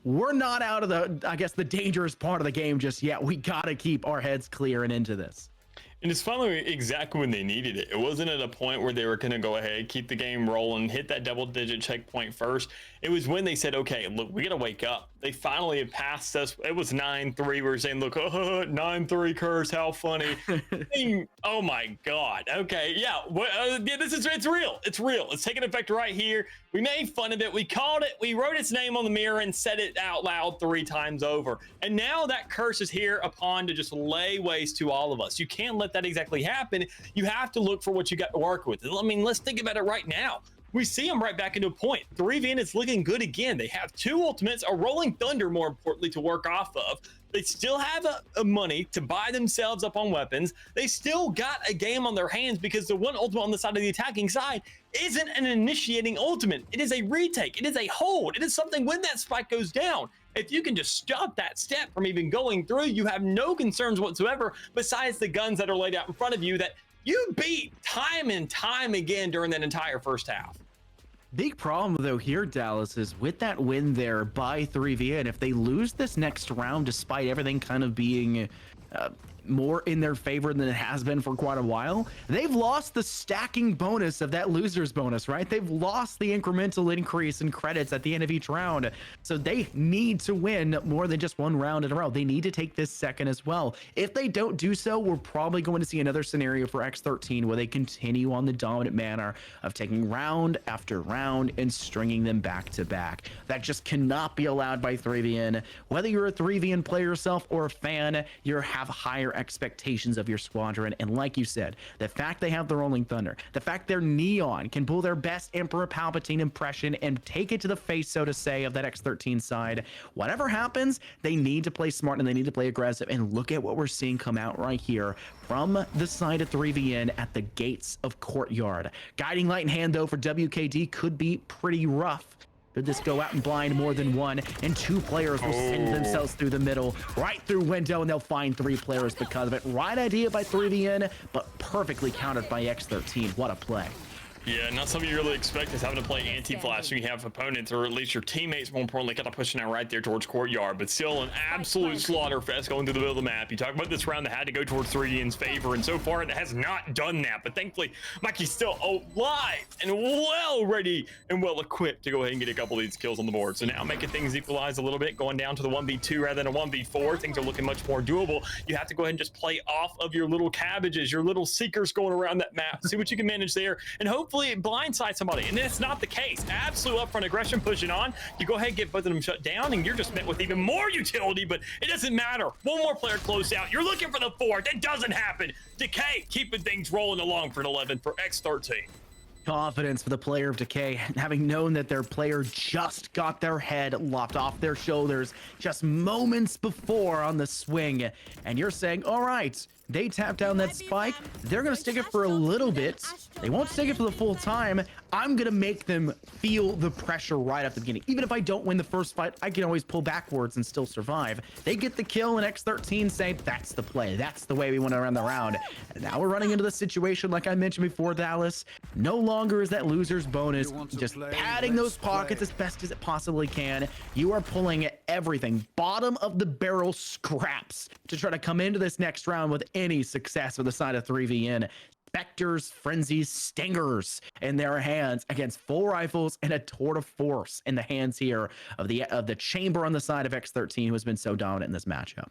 we're not out of the, I guess, the dangerous part of the game just yet. We gotta keep our heads clear and into this. And it's finally exactly when they needed it. It wasn't at a point where they were going to go ahead, keep the game rolling, hit that double-digit checkpoint first. It was when they said, okay, look, we got to wake up. They finally have passed us. It was 9-3. We were saying, look, 9-3 curse, how funny. Oh, my God. Okay, yeah. Yeah, it's real. It's real. It's taking effect right here. We made fun of it. We called it. We wrote its name on the mirror and said it out loud 3 times over. And now that curse is here upon to just lay waste to all of us. You can't let that exactly happen. You have to look for what you got to work with. I mean, let's think about it right now. We see them right back into a point. 3VN is looking good again. They have 2 ultimates, a Rolling Thunder, more importantly, to work off of. They still have a money to buy themselves up on weapons. They still got a game on their hands because the one ultimate on the side of the attacking side isn't an initiating ultimate. It is a retake. It is a hold. It is something when that spike goes down. If you can just stop that step from even going through, you have no concerns whatsoever besides the guns that are laid out in front of you that you beat time and time again during that entire first half. Big problem though here, Dallas, is with that win there by 3VN, if they lose this next round, despite everything kind of being more in their favor than it has been for quite a while, they've lost the stacking bonus of that loser's bonus, right? They've lost the incremental increase in credits at the end of each round. So they need to win more than just 1 round in a row. They need to take this second as well. If they don't do so, we're probably going to see another scenario for X13 where they continue on the dominant manner of taking round after round and stringing them back to back. That just cannot be allowed by 3VN. Whether you're a 3VN player yourself or a fan, you have higher expectations of your squadron. And like you said, the fact they have the Rolling Thunder, the fact their Neon can pull their best Emperor Palpatine impression and take it to the face, so to say, of that X13 side, whatever happens, they need to play smart and they need to play aggressive. And look at what we're seeing come out right here from the side of 3VN at the gates of Courtyard. Guiding Light in hand, though, for WKD could be pretty rough. Could this go out and blind more than 1, and 2 players will send themselves through the middle, right through window, and they'll find 3 players because of it. Right idea by 3VN, but perfectly countered by X13. What a play. Yeah, not something you really expect is having to play anti-flash so you have opponents, or at least your teammates, more importantly, kind of pushing out right there towards Courtyard, but still an absolute slaughter fest going through the middle of the map. You talk about this round that had to go towards 3DN's favor, and so far it has not done that, but thankfully Mikey's still alive and well ready and well equipped to go ahead and get a couple of these kills on the board. So now making things equalize a little bit, going down to the 1v2 rather than a 1v4. Things are looking much more doable. You have to go ahead and just play off of your little cabbages, your little seekers going around that map, see what you can manage there, and hopefully it blindside somebody. And it's not the case. Absolute upfront aggression pushing on. You go ahead and get both of them shut down, and you're just met with even more utility, but it doesn't matter. One more player close out. You're looking for the 4th. That doesn't happen. Decay keeping things rolling along for an 11 for X13. Confidence for the player of Decay, having known that their player just got their head lopped off their shoulders just moments before on the swing. And you're saying, all right, they tap down that spike. They're going to stick it for a little bit. They won't stick it for the full time. I'm going to make them feel the pressure right at the beginning. Even if I don't win the first fight, I can always pull backwards and still survive. They get the kill, and X13 say, that's the play. That's the way we want to run the round. And now we're running into the situation, like I mentioned before, Dallas. No longer is that loser's bonus just padding those pockets as best as it possibly can. You are pulling everything, bottom of the barrel scraps, to try to come into this next round with any success with the side of 3VN. Spectres, Frenzies, Stingers in their hands against 4 rifles and a tour de force in the hands here of the chamber on the side of X13, who has been so dominant in this matchup.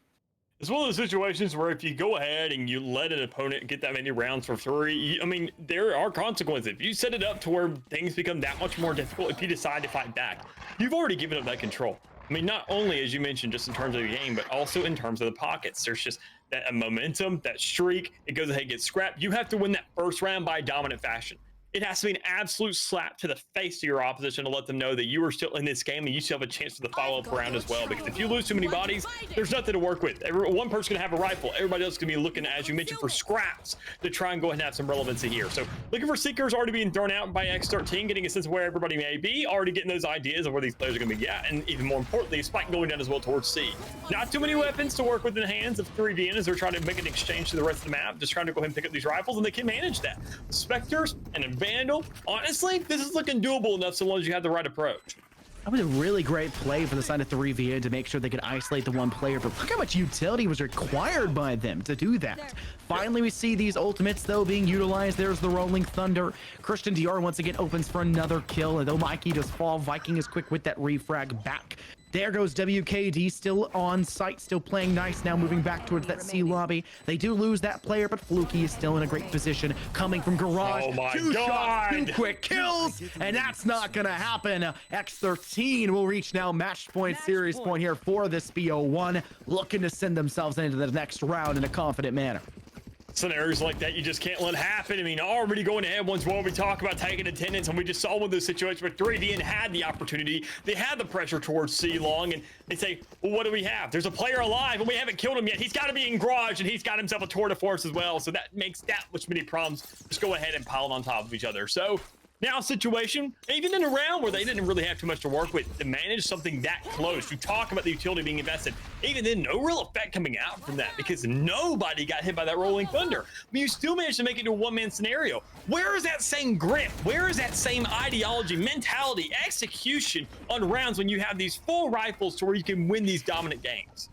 It's one of those situations where if you go ahead and you let an opponent get that many rounds for 3, I mean, there are consequences. If you set it up to where things become that much more difficult, if you decide to fight back, you've already given up that control. I mean, not only, as you mentioned, just in terms of the game, but also in terms of the pockets. There's just that momentum, that streak. It goes ahead and gets scrapped. You have to win that first round by a dominant fashion. It has to be an absolute slap to the face to your opposition to let them know that you are still in this game and you still have a chance for the follow-up round as well. Because if you lose too many bodies, there's nothing to work with. One person's going to have a rifle. Everybody else is going to be looking, as you mentioned, for scraps to try and go ahead and have some relevancy here. So looking for Seekers already being thrown out by X13, getting a sense of where everybody may be, already getting those ideas of where these players are going to be at, and even more importantly, Spike going down as well towards C. Not too many weapons to work with in the hands of 3VN as they're trying to make an exchange to the rest of the map, just trying to go ahead and pick up these rifles, and they can manage that. Spectres and a Vandal, honestly, this is looking doable enough so long as you have the right approach. That was a really great play for the side of 3VN to make sure they could isolate the one player, but look how much utility was required by them to do that. Finally, we see these ultimates, though, being utilized. There's the Rolling Thunder. Christian DR once again opens for another kill, and though Mikey does fall, Viking is quick with that refrag back. There goes WKD, still on site, still playing nice now, moving back towards that C lobby. They do lose that player, but Fluky is still in a great position, coming from Garage. Oh my Two God. shots, 2 quick kills, and that's not going to happen. X13 will reach now match point, series point here for this BO1, looking to send themselves into the next round in a confident manner. Scenarios like that you just can't let happen. I mean, already going ahead once more we talk about taking attendance, and we just saw one of those situations where 3VN had the opportunity, they had the pressure towards C Long, and they say, well, what do we have? There's a player alive and we haven't killed him yet. He's got to be in garage, and he's got himself a tour de force as well, so that makes that much many problems just go ahead and pile on top of each other. So now situation, even in a round where they didn't really have too much to work with, to manage something that close, to talk about the utility being invested, even then, no real effect coming out from that because nobody got hit by that Rolling Thunder. I mean, you still managed to make it into a one-man scenario. Where is that same grit? Where is that same ideology, mentality, execution on rounds when you have these full rifles to where you can win these dominant games?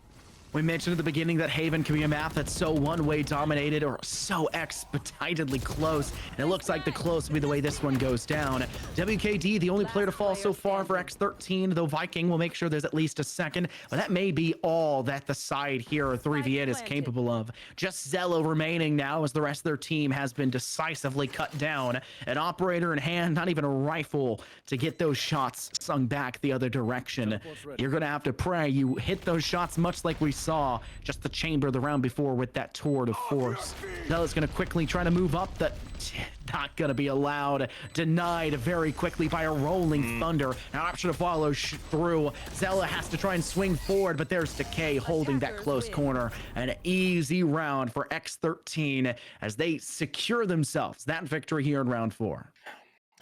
We mentioned at the beginning that Haven can be a map that's so one-way dominated or so expeditedly close, and it looks like the close will be the way this one goes down. WKD, the only player to fall so far for X13, though Viking will make sure there's at least a second, but that may be all that the side here, 3VN, is capable of. Just Zello remaining now as the rest of their team has been decisively cut down. An operator in hand, not even a rifle to get those shots sung back the other direction. You're going to have to pray you hit those shots much like we saw just the chamber the round before with that tour de force. Zella's going to quickly try to move up. That not going to be allowed. Denied very quickly by a Rolling Thunder. Now option to follow through. Zella has to try and swing forward, but there's Decay holding that close corner. An easy round for X13 as they secure themselves that victory here in round 4.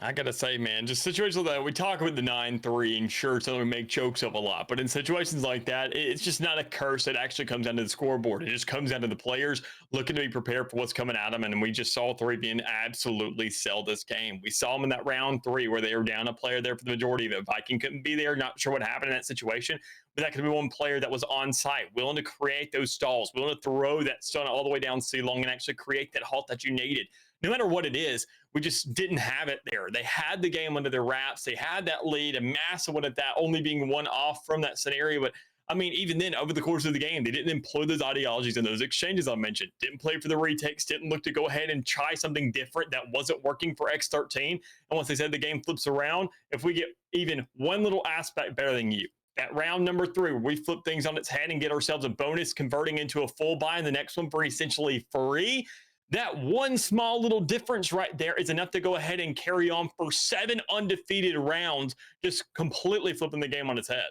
I gotta say, man, just situations like that, we talk about the 9-3 and sure, something we make jokes of a lot, but in situations like that, it's just not a curse. It actually comes down to the scoreboard. It just comes down to the players looking to be prepared for what's coming at them, and we just saw 3VN absolutely sell this game. We saw them in that round 3 where they were down a player there for the majority of it. Viking couldn't be there, not sure what happened in that situation, but that could be one player that was on site, willing to create those stalls, willing to throw that stun all the way down C long and actually create that halt that you needed. No matter what it is, we just didn't have it there. They had the game under their wraps. They had that lead, a massive one at that, only being one off from that scenario. But I mean, even then, over the course of the game, they didn't employ those ideologies and those exchanges I mentioned. Didn't play for the retakes, didn't look to go ahead and try something different that wasn't working for X13. And once they said the game flips around, if we get even one little aspect better than you, at round number 3, where we flip things on its head and get ourselves a bonus converting into a full buy, and the next one for essentially free, that one small little difference right there is enough to go ahead and carry on for 7 undefeated rounds, just completely flipping the game on its head.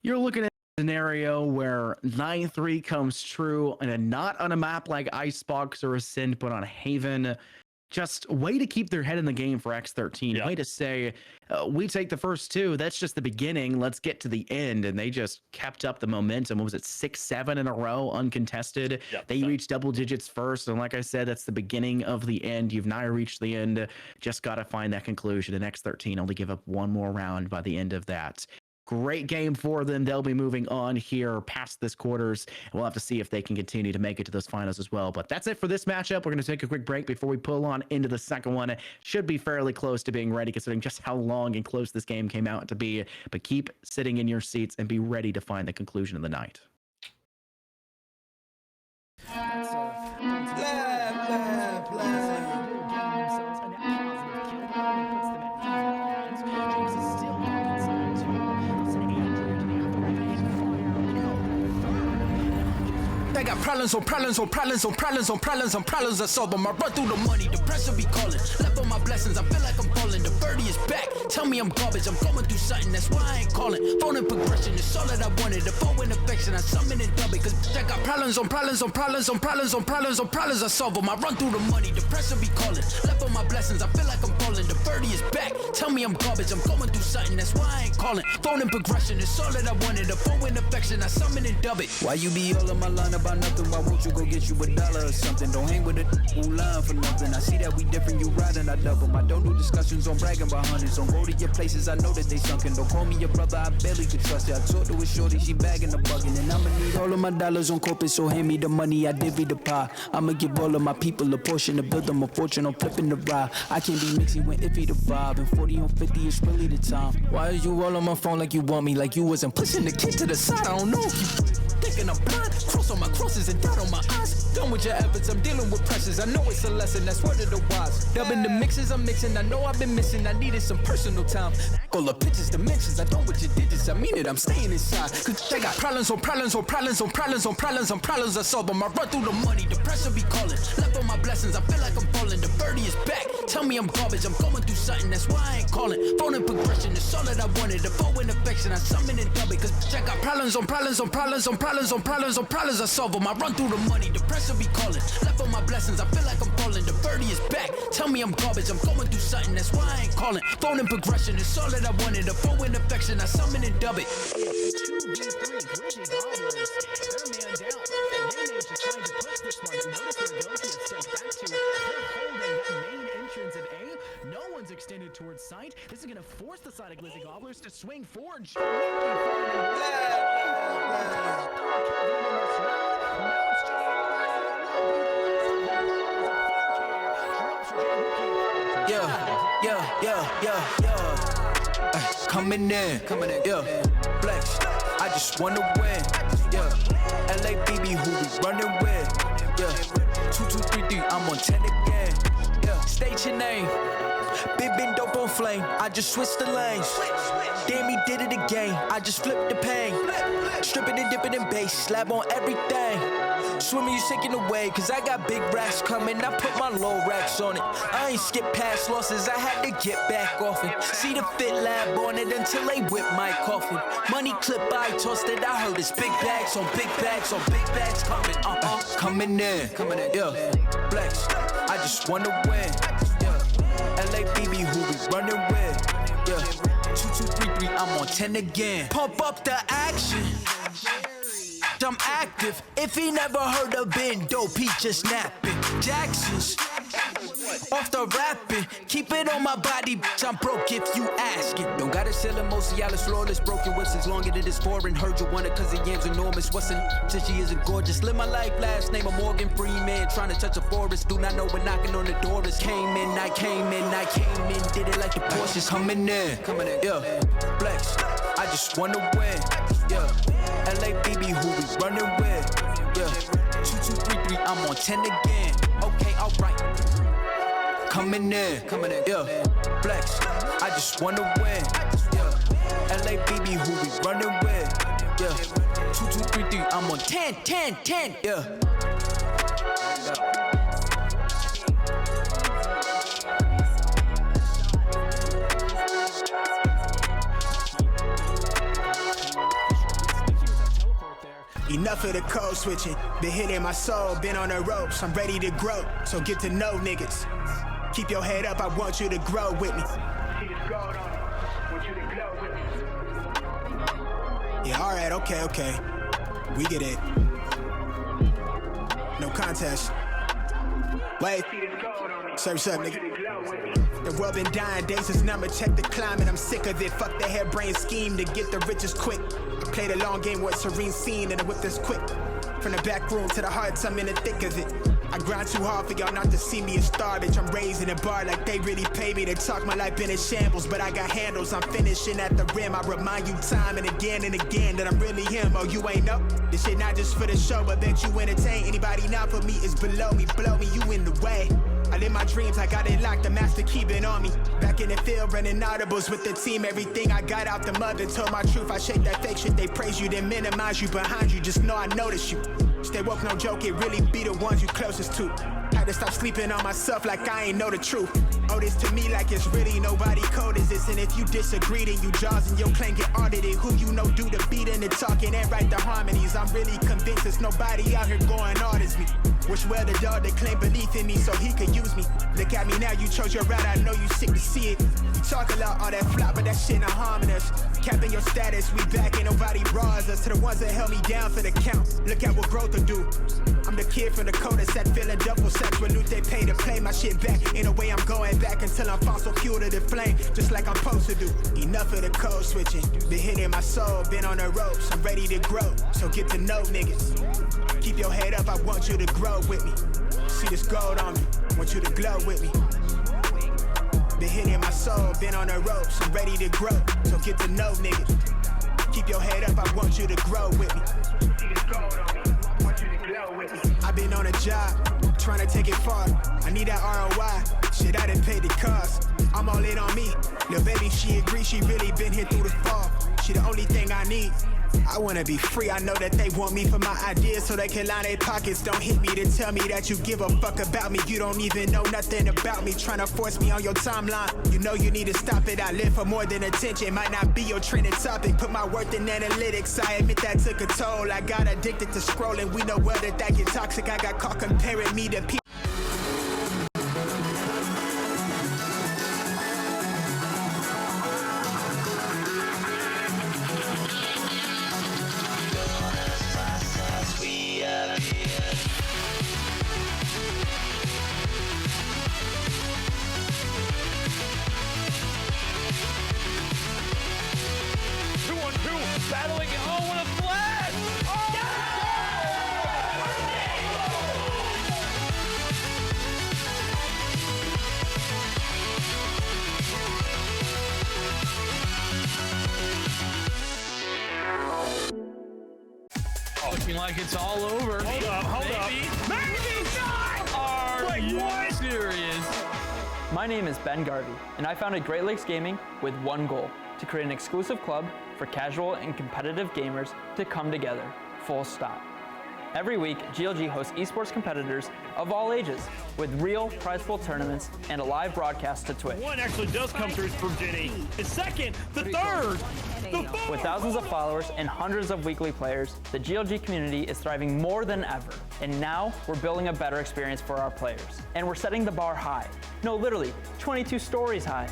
You're looking at a scenario where 9-3 comes true, and not on a map like Icebox or Ascent, but on Haven. Just a way to keep their head in the game for X13. Way to say, we take the first 2. That's just the beginning. Let's get to the end. And they just kept up the momentum. What was it, 6-7 in a row, uncontested? They reached double digits first. And like I said, that's the beginning of the end. You've now reached the end. Just got to find that conclusion. And X13 only give up one more round by the end of that. Great game for them. They'll be moving on here past this quarters. We'll have to see if they can continue to make it to those finals as well. But that's it for this matchup. We're going to take a quick break before we pull on into the second one. It should be fairly close to being ready considering just how long and close this game came out to be. But keep sitting in your seats and be ready to find the conclusion of the night. They got problems on problems on problems on problems on problems on problems. I solve them. I run through the money. The pressure be calling. Left on my blessings. I feel like I'm falling. The birdie is back. Tell me I'm garbage. I'm going through something. That's why I ain't calling. Phone and progression is all that I wanted. The phone in affection. I summon and dub it. Cause I got problems on problems on problems on problems on problems on problems. I solve them. I run through the money. The pressure be calling. Left on my blessings. I feel like I'm falling. The birdie is back. Tell me I'm garbage. I'm going through something. That's why I ain't calling. Phone and progression is all that I wanted. The phone in affection. I summon and dub it. Why you be all on my line about about nothing, why won't you go get you $1 or something? Don't hang with it who lying for nothing. I see that we different, you riding, I double. I don't do discussions on bragging about hundreds. Don't go to your places, I know that they sunken. Don't call me your brother, I barely could trust you. I talked to a shorty, she bagging the bugging. And I'ma need all of my dollars on corporate, so hand me the money, I divvy the pie. I'ma give all of my people a portion to build them a fortune on flipping the ride. I can't be mixy when iffy the vibe, and 40 on 50 is really the time. Why are you all on my phone like you want me, like you wasn't pushing the kid to the side? I don't know if you thinking I'm blind. Cross on my crosses and dot on my eyes. Done with your efforts, I'm dealing with pressures. I know it's a lesson, that's word of the wise. Dubbing the mixes I'm mixing, I know I've been missing. I needed some personal time. All the pictures, dimensions, I don't with your digits. I mean it, I'm staying inside. Cause I got problems on problems on problems on problems on problems on problems I solve them. I run through the money, the pressure be calling. Left on my blessings, I feel like I'm falling. The birdie is back. Tell me I'm garbage, I'm going through something, that's why I ain't calling. Phone and progression, it's all that I wanted. The phone and affection, I summon and dub it. Cause I got problems on problems on problems on problems on problems on problems I solve them. I run through the money, the pressure be calling. Left on my blessings, I feel like I'm falling. The birdie is back. Tell me I'm garbage, I'm going through something, that's why I ain't calling. Phone and progression, it's all that I wanted. The phone and affection, I summon and dub it. 2v3 Glizzy Gobblers. They're man down. And they managed to try to push this one. But notice where Goki has stepped back to. They're holding that main entrance of A. No one's extended towards sight. This is going to force the side of Glizzy Gobblers to swing forward. Coming in, yeah, flex, I just wanna win, yeah, LABB who we running with, yeah, 2233, I'm on 10 again, yeah, state your name, been dope on flame, I just switched the lanes, damn he did it again, I just flipped the pain, stripping and dipping in bass, slab on everything, swimming you sinking away, cause I got big racks coming, I put my low racks on it, I ain't skip past losses, I had to get back off it, see the fit lab on it until they whip my coffin, money clip I tossed it, I heard it's big bags on big bags on big bags coming, coming in, yeah, flex, I just wanna win, yeah, LABB who we running with, yeah, 2233, I'm on 10 again, pump up the action, I'm active. If he never heard of Ben Dope, he just napping. Jackson's off the rapping. Keep it on my body, bitch. I'm broke if you asking. Don't gotta sell it, most of y'all is flawless. Broken whips is longer than this foreign. Heard you want it cause the yam's enormous. What's in since she isn't gorgeous? Live my life, last name of Morgan Freeman. Trying to touch a forest. Do not know when knocking on the door is. Came in, I came in, I came in. Did it like the Porsches. Coming in, yeah. Flex, I just wanna win, yeah. LABB who we running with, yeah, 2233, I'm on 10 again, okay, alright, coming in, yeah, flex, I just wanna win, yeah, LABB who we running with, yeah, 2233, I'm on 10, yeah. Enough of the code switching, been hitting my soul, been on the ropes, I'm ready to grow, so get to know niggas. Keep your head up, I want you to grow with me. Yeah, alright, okay. We get it. No contest. Wait. Surf's up, nigga. The world been dying, days is number, check the climate, I'm sick of it. Fuck the harebrained scheme to get the riches quick. Play the long game with serene scene and the whip that's quick. From the back room to the hearts, I'm in the thick of it. I grind too hard for y'all not to see me a star, bitch. I'm raising a bar like they really pay me to talk. My life been in shambles, but I got handles. I'm finishing at the rim. I remind you time and again that I'm really him. Oh, you ain't know? This shit not just for the show, but bet you entertain. Anybody not for me is below me. Blow me, you in the way. I live my dreams, I got it locked, the master keep it on me. Back in the field, running audibles with the team. Everything I got out the mother, told my truth. I shake that fake shit, they praise you, then minimize you behind you. Just know I notice you. Stay woke, no joke, it really be the ones you closest to. Had to stop sleeping on myself like I ain't know the truth. Oh, this to me like it's really nobody code is this. And if you disagree, then you jaws and your claim get audited. Who you know do the beating and talking and write the harmonies. I'm really convinced there's nobody out here going hard as me. Wish well the dog that claimed belief in me so he could use me. Look at me now, you chose your route, I know you sick to see it. You talk a lot, all that flop, but that shit not harming us. Capping your status, we back, ain't nobody bras us. To the ones that held me down for the count, look at what growth will do. I'm the kid from the coders that feeling double sex with loot they pay to play my shit back. Ain't no way I'm going back until I'm fossil fuel to the flame, just like I'm supposed to do. Enough of the code switching, been hitting my soul, been on the ropes, I'm ready to grow, so get to know niggas. Keep your head up, I want you to grow with me. See this gold on me, want you to glow with me. Been hitting my soul, been on the ropes, I'm ready to grow, so get to know niggas. Keep your head up, I want you to grow with me. See this gold on me, want you to glow with me. I've been on a job, trying to take it far. I need that ROI, shit I done paid the cost. I'm all in on me, lil' baby she agree, she really been here through the fall. She the only thing I need. I wanna be free, I know that they want me for my ideas so they can line their pockets. Don't hit me to tell me that you give a fuck about me. You don't even know nothing about me, trying to force me on your timeline. You know you need to stop it, I live for more than attention. Might not be your trending topic, put my worth in analytics. I admit that took a toll, I got addicted to scrolling. We know well that get toxic, I got caught comparing me to people. Battling, oh, what a flash! Oh, looking like it's all over. Hold up. Maybe not! Are you serious? My name is Ben Garvey, and I founded Great Lakes Gaming with one goal: to create an exclusive club for casual and competitive gamers to come together, full stop. Every week, GLG hosts esports competitors of all ages with real prize pool tournaments and a live broadcast to Twitch. One actually does come through from Jenny. The second, the third, the fourth. With thousands of followers and hundreds of weekly players, the GLG community is thriving more than ever. And now we're building a better experience for our players. And we're setting the bar high. No, literally, 22 stories high.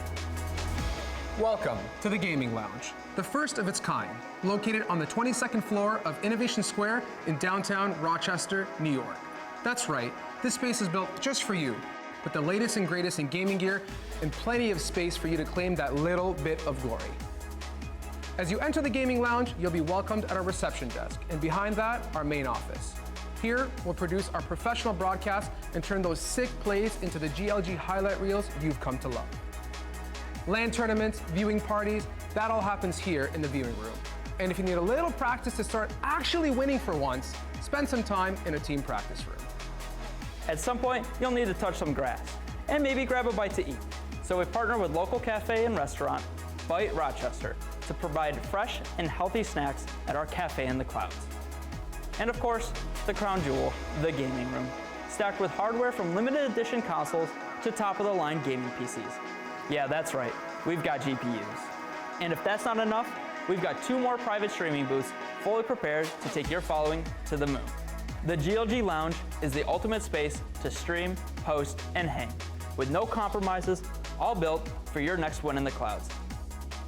Welcome to the Gaming Lounge, the first of its kind, located on the 22nd floor of Innovation Square in downtown Rochester, New York. That's right, this space is built just for you, with the latest and greatest in gaming gear and plenty of space for you to claim that little bit of glory. As you enter the Gaming Lounge, you'll be welcomed at our reception desk, and behind that, our main office. Here, we'll produce our professional broadcasts and turn those sick plays into the GLG highlight reels you've come to love. LAN tournaments, viewing parties, that all happens here in the viewing room. And if you need a little practice to start actually winning for once, spend some time in a team practice room. At some point, you'll need to touch some grass and maybe grab a bite to eat. So we partner with local cafe and restaurant, Bite Rochester, to provide fresh and healthy snacks at our cafe in the clouds. And of course, the crown jewel, the gaming room, stacked with hardware from limited edition consoles to top-of-the-line gaming PCs. Yeah, that's right, we've got GPUs. And if that's not enough, we've got 2 more private streaming booths fully prepared to take your following to the moon. The GLG Lounge is the ultimate space to stream, host, and hang, with no compromises, all built for your next win in the clouds.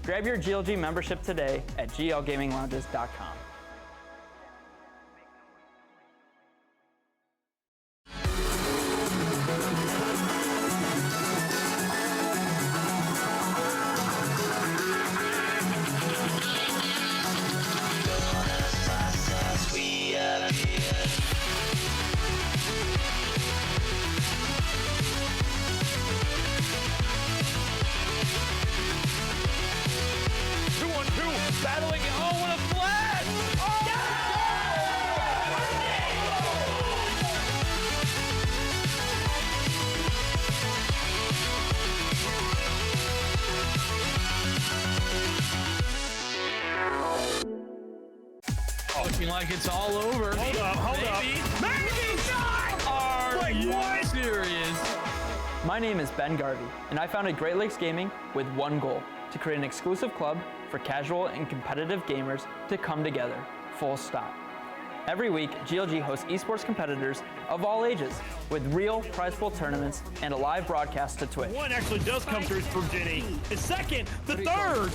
Grab your GLG membership today at glgaminglounges.com. Battling, oh, what a flash! Oh, looking like it's all over. Hold up. Maybe not! Are you serious? My name is Ben Garvey, and I founded Great Lakes Gaming with one goal: to create an exclusive club for casual and competitive gamers to come together, full stop. Every week, GLG hosts esports competitors of all ages with real prize pool tournaments and a live broadcast to Twitch. One actually does come through from Jenny. The second, the third,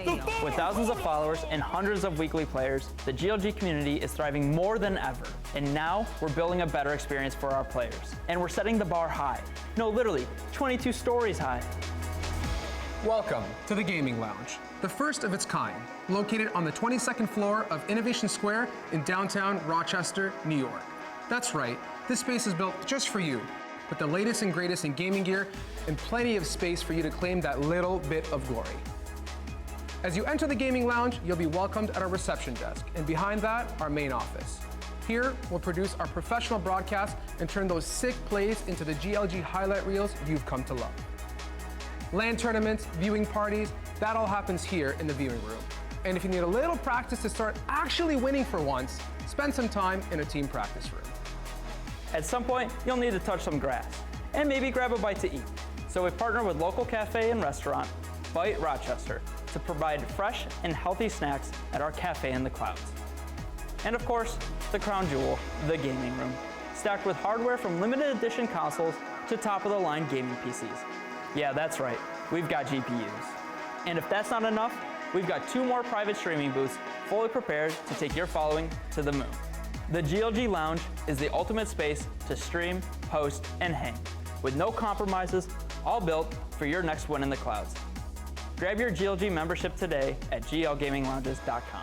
the fourth. With thousands of followers and hundreds of weekly players, the GLG community is thriving more than ever. And now we're building a better experience for our players. And we're setting the bar high. No, literally, 22 stories high. Welcome to the Gaming Lounge, the first of its kind, located on the 22nd floor of Innovation Square in downtown Rochester, New York. That's right, this space is built just for you, with the latest and greatest in gaming gear and plenty of space for you to claim that little bit of glory. As you enter the Gaming Lounge, you'll be welcomed at our reception desk, and behind that, our main office. Here, we'll produce our professional broadcasts and turn those sick plays into the GLG highlight reels you've come to love. LAN tournaments, viewing parties, that all happens here in the viewing room. And if you need a little practice to start actually winning for once, spend some time in a team practice room. At some point, you'll need to touch some grass and maybe grab a bite to eat. So we partner with local cafe and restaurant, Bite Rochester, to provide fresh and healthy snacks at our cafe in the clouds. And of course, the crown jewel, the gaming room, stacked with hardware from limited edition consoles to top-of-the-line gaming PCs. Yeah, that's right, we've got GPUs. And if that's not enough, we've got 2 more private streaming booths fully prepared to take your following to the moon. The GLG Lounge is the ultimate space to stream, host, and hang, with no compromises, all built for your next win in the clouds. Grab your GLG membership today at glgaminglounges.com.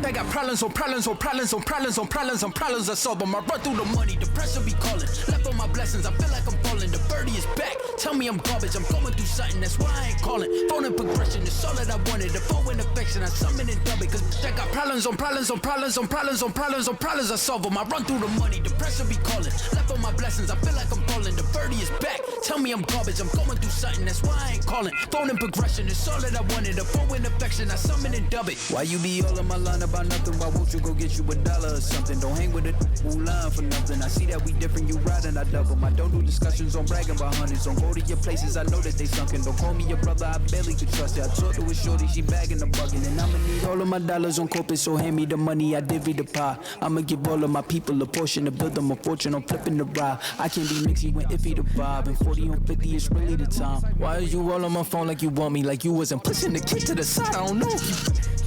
I got problems on problems on problems on problems on problems on problems I solve them. I run through the money, the pressure be calling. Left on my blessings, I feel like I'm falling. The birdie is back, tell me I'm garbage. I'm going through something, that's why I ain't calling. Phone and progression is all that I wanted. The phone and affection, I summon and dub it. Cause I got problems on problems on problems on problems on problems on problems I solve them. I run through the money, the pressure be calling. Left on my blessings, I feel like I'm falling. The birdie is back, tell me I'm garbage. I'm going through something, that's why I ain't calling. Phone and progression is all that I wanted. The phone and affection, I summon and dub it. Why you be all on my line about nothing? Why won't you go get you $1 or something? Don't hang with it, who line for nothing. I see that we different, you riding, I double. I don't do discussions on bragging about hundreds. Don't go to your places, I know that they sunken. Don't call me your brother, I barely could trust it. I talked to a shorty, she bagging the bugging. And I'ma need all of my dollars on corporate, so hand me the money, I divvy the pie. I'ma give all of my people a portion to build them a fortune. I'm flipping the ride. I can't be mixy when iffy the vibe. And 40 on 50 is really the time. Why are you all on my phone like you want me? Like you wasn't pushing the kid to the side. I don't know if you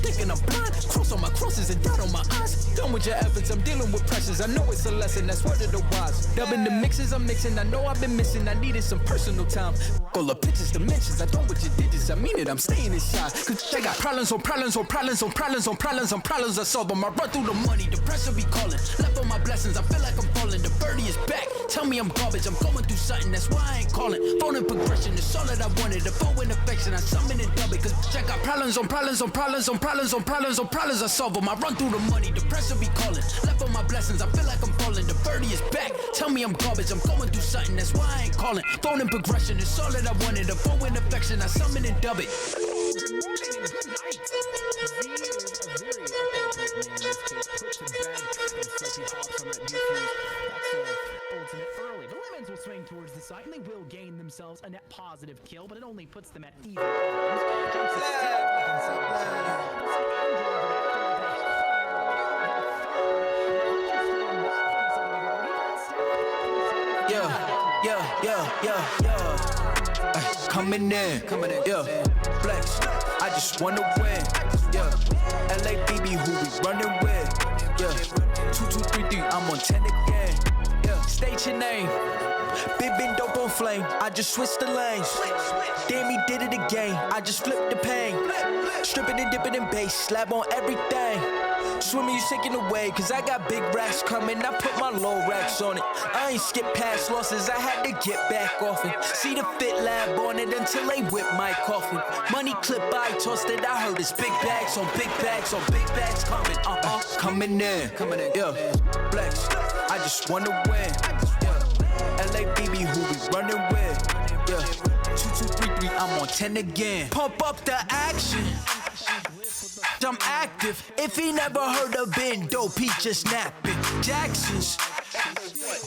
thinking I'm blind. Cross on my crosses and dot on my eyes. Done with your efforts, I'm dealing with pressures. I know it's a lesson, that's word of the wise. Dubbing the mixes I'm mixing, I know I've been missing. I needed some personal time. All the pictures, dimensions, I don't with your digits. I mean it, I'm staying inside. Cause I got problems on problems on problems on problems on problems on problems I solve them. I run through the money, the pressure be calling. Left on my blessings, I feel like I'm falling. The birdie is back, tell me I'm garbage. I'm going through something, that's why I ain't calling. Phone and progression is all that I wanted. The phone and affection, I summon and dub it. Cause I got problems on problems on problems on problems on problems on problems I solve them. I run through the money, the pressure be calling. Left on my blessings, I feel like I'm falling. The birdie is back, tell me I'm garbage. I'm going through something, that's why I ain't calling. Phone and progression is all that I wanted. The phone and affection, I summon and dub it. Ultimate early. The lemons will swing towards the site and they will gain themselves a net positive kill, but it only puts them at even. Coming in, yeah, flex, I just wanna win, yeah, LABB who we running with, yeah, 2, 2, 3, 3, I'm on 10 again, yeah, state your name, big been dope on flame, I just switched the lanes, damn he did it again, I just flipped the pain, stripping and dipping in bass, slab on everything, swimming you sinking away, cause I got big racks coming, I put my low racks on it, I ain't skip past losses, I had to get back off it, see the fit lab on it until they whip my coffin, money clip I tossed it, I heard it's big bags on big bags on big bags coming, coming in, yeah, flex, I just wanna win, yeah, LABB who we running with, yeah, 2, 2, 3, 3, I'm on 10 again, pump up the action, I'm active. If he never heard of been dope, he just napping. Jackson's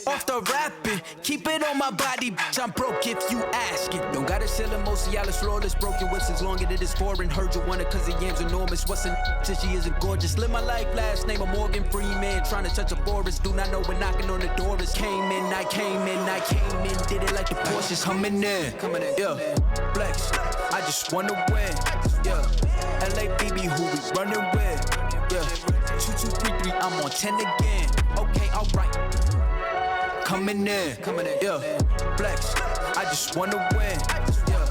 off the rapping. Keep it on my body, bitch. I'm broke if you ask it. Don't gotta sell him Mosialis flawless. Broken whips as long as it is foreign. Heard you want it cause the yam's enormous. What's a till she isn't gorgeous? Live my life last name of Morgan Freeman. Trying to touch a forest. Do not know when knocking on the door is. Came in, I came in. Did it like the Porsches humming in. Coming in, yeah. Flex, I just wanna win. Yeah. LABB, who we running with? Yeah. 2, 2, 3, 3, I'm on 10 again. Okay, alright. Coming in, yeah. Flex, I just wanna win. Yeah.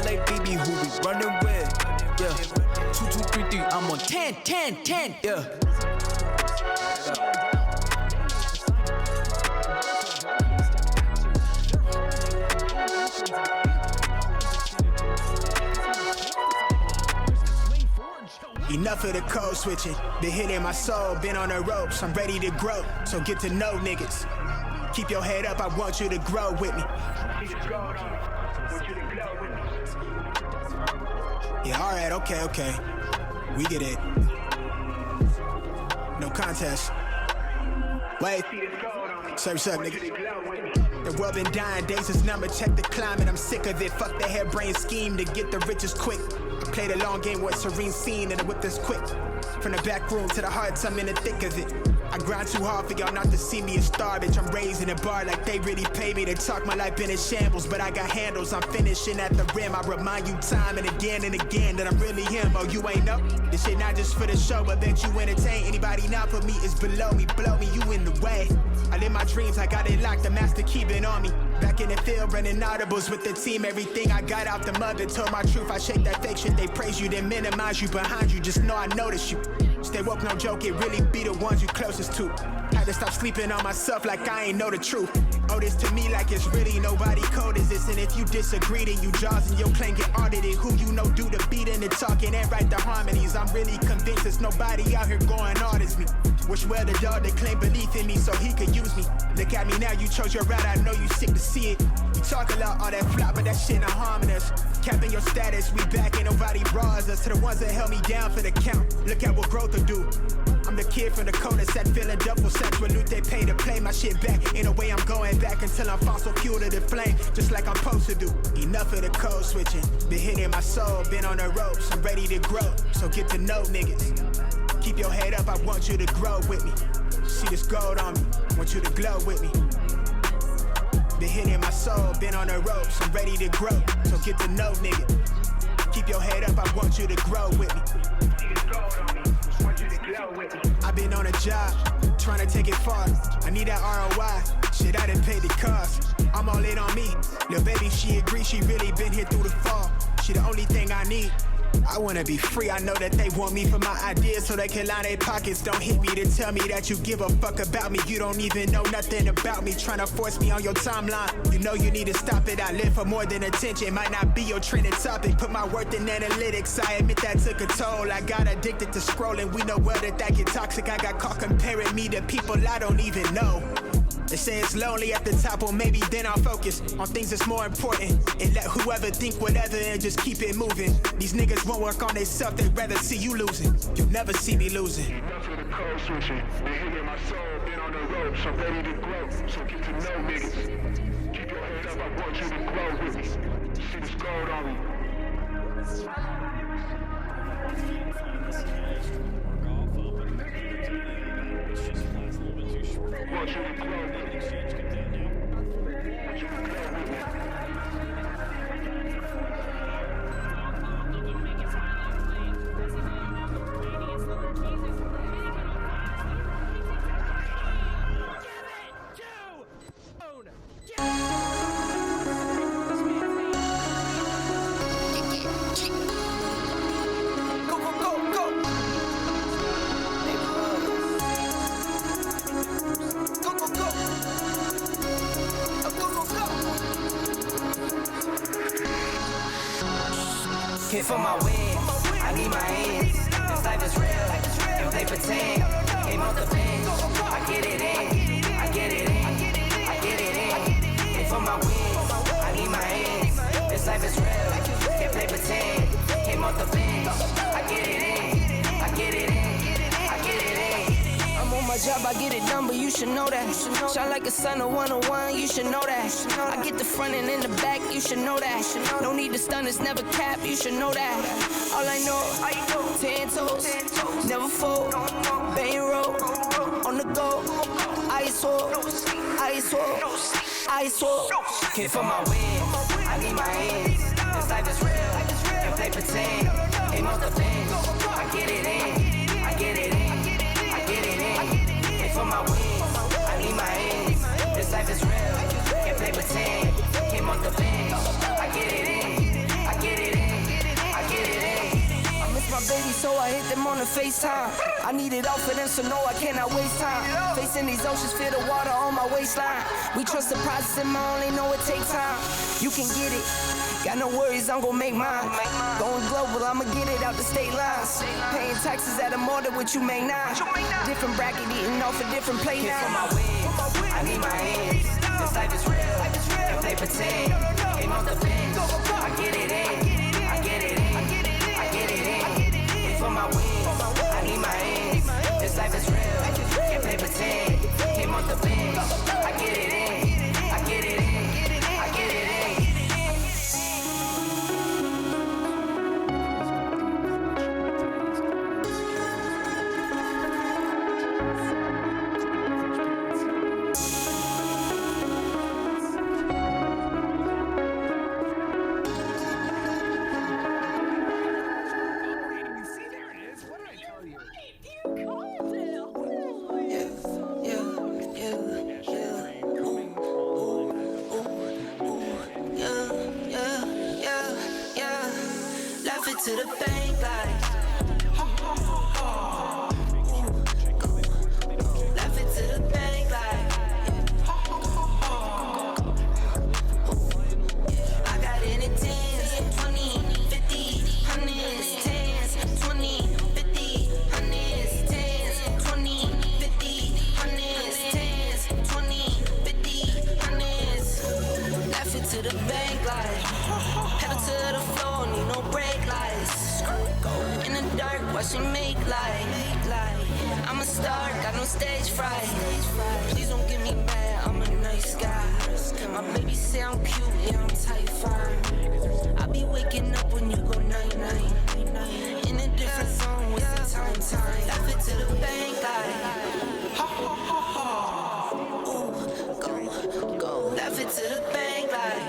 LABB, who we running with? Yeah. 2, 2, 3, 3, I'm on 10, 10, 10, yeah. Enough of the code switching. Been hitting my soul, been on the ropes. I'm ready to grow, so get to know niggas. Keep your head up, I want you to grow with me. Yeah, alright, okay. We get it. No contest. Wait. Surf's up, nigga. The world been dying, days is number, check the climate. I'm sick of it, fuck the harebrained scheme to get the riches quick. Play the long game with serene scene and the whip is quick. From the back room to the hearts, I'm in the thick of it. I grind too hard for y'all not to see me a star, bitch. I'm raising a bar like they really pay me to talk. My life been in shambles, but I got handles. I'm finishing at the rim. I remind you time and again that I'm really him. Oh, you ain't know? This shit not just for the show, but bet you entertain. Anybody not for me is below me. Blow me, you in the way. I live my dreams, I got it locked. The master keeping on me. Back in the field, running audibles with the team. Everything I got out the mother. Told my truth, I shake that fake shit. They praise you, then minimize you behind you. Just know I notice you. Stay woke, no joke, it really be the ones you closest to. Had to stop sleeping on myself like I ain't know the truth. Oh, this to me like it's really nobody code is this. And if you disagree, then you jaws and your claim get audited. Who you know do the beating and talking and write the harmonies. I'm really convinced there's nobody out here going hard as me. Wish well the dog that claim belief in me so he could use me. Look at me now, you chose your route, I know you sick to see it. You talk a lot, all that flop, but that shit not harming us. Capping your status, we back, ain't nobody bras us. To the ones that held me down for the count, look at what growth will do. I'm the kid from the cul-de-sac, feeling double sex. When loot they pay to play my shit back. In a way I'm going back until I'm fossil fuel to the flame, just like I'm supposed to do. Enough of the code switching, been hitting my soul, been on the ropes. I'm ready to grow, so get to know niggas. Keep your head up, I want you to grow with me. See this gold on me, want you to glow with me. Been hitting my soul, been on the ropes. I'm ready to grow, so get to know niggas. Keep your head up, I want you to grow with me. I've been on a job, trying to take it far. I need that ROI, shit I done paid the cost. I'm all in on me, lil' baby she agrees. She really been here through the fall. She the only thing I need. I wanna be free, I know that they want me for my ideas so they can line their pockets. Don't hit me to tell me that you give a fuck about me. You don't even know nothing about me, trying to force me on your timeline. You know you need to stop it, I live for more than attention. Might not be your trending topic, put my worth in analytics. I admit that took a toll, I got addicted to scrolling. We know well that get toxic. I got caught comparing me to people I don't even know. They say it's lonely at the top, well maybe then I'll focus on things that's more important and let whoever think whatever and just keep it moving. These niggas won't work on themselves, they'd rather see you losing. You'll never see me losing. Enough of the code switching, been hitting my soul, been on the ropes. I'm ready to grow, so get to know niggas. Keep your head up, I want you to grow with me. See this gold on me. Want you to grow with me. Hit for my wins, I need my ends. This life is real, and they pretend. Came off the bench, I get it in, I get it in, I get it in. Hit for my wins, I need my ends. This life is real, can't play pretend. Came off the bench, I get it in, get it in. I get it in. I'm on my job, I get it done, but you should know that. Shine like a sun of 101, you should know that. I get the front and in the back, you should know that. No need to stun, it's never cap, you should know that. All I know, 10 toes, never fold, bang roll, on the go, ice wall, ice wall, ice wall. Came for my wins, I need my hands. This life is real, can't play pretend. Aim off the bench, I get it in, I get it in, I get it in. Came for my wins, I need my hands. This life is real, can't play pretend. Came off the bench, I get it in, I get it in, I get it in. I miss my baby, so I hit them on the FaceTime. I need it all for them, so no, I cannot waste time. Facing these oceans, feel the water on my waistline. We trust the process, and I only know it takes time. You can get it. Got no worries, I'm gon' make mine. Going global, I'ma get it out the state lines. Paying taxes at a more than what you make now. Different bracket, eating off a different plate now. For my wins, I need my hands. This life is real, can't play pretend. Came off the bench, I get it in, I get it in, I get it in. For my wins, I need my hands. This life is real, can't play pretend. Came off the bench, I get it in, I get it in, I get it in. To the bank, like left it to the bank, like I got it in tens, 20, 50, hundreds, tens, 20, 50, hundreds, tens, 20, 50, hundreds, tens, 20, 50, hundreds. Left it to the bank, like pedal to the floor, need no brake lights. In the dark, watch me make light. I'm a star, got no stage fright. Please don't get me mad, I'm a nice guy. My baby say I'm cute, yeah, I'm tight fine. I be waking up when you go night-night. In a different zone with some time. Left it to the bank, like ooh, go. Left it to the bank, like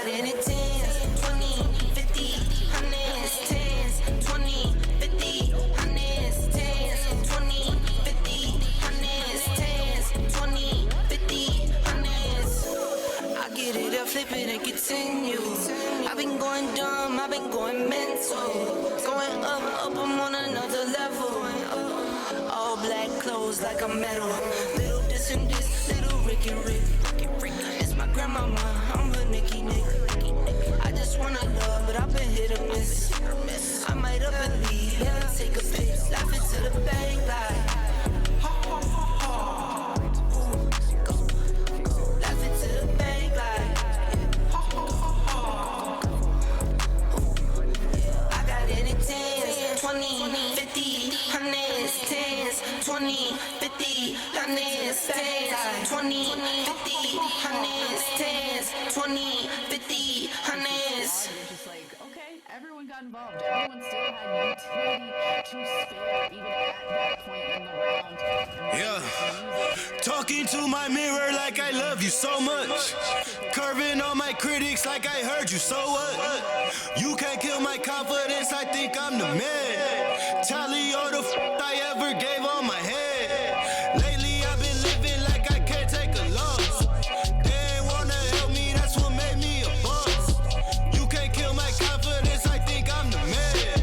in it tens, 20, 50, hundreds, tens, 20, 50, hundreds, tens, 20, 50, hundreds, tens, 20, 50, hundreds. I get it up, flip it and continue. I've been going dumb, I've been going mental. Going up, I'm on another level. All black clothes like a medal. Little this and this, little Rick and Rick. It's my grandmama, I'm her Nicky Nick. I just wanna love, but I've been hit or miss. I might up and leave, yeah, take a pic. Laugh it to the bank, like laugh it to the bank, like I got it in tens, 20, 50, hundreds, tens, 20, 50, hundreds, tens, 20, 50, hundreds, tens, 20, 50, hundreds. Just like, okay, everyone got involved. Everyone still had utility to spare, even at that point in the round. Yeah. Talking to my mirror like I love you so much. Curving on my critics like I heard you, so what? You can't kill my confidence, I think I'm the man. Tally all the I ever gave on my head. Lately I've been living like I can't take a loss. They ain't wanna help me, that's what made me a boss. You can't kill my confidence, I think I'm the man.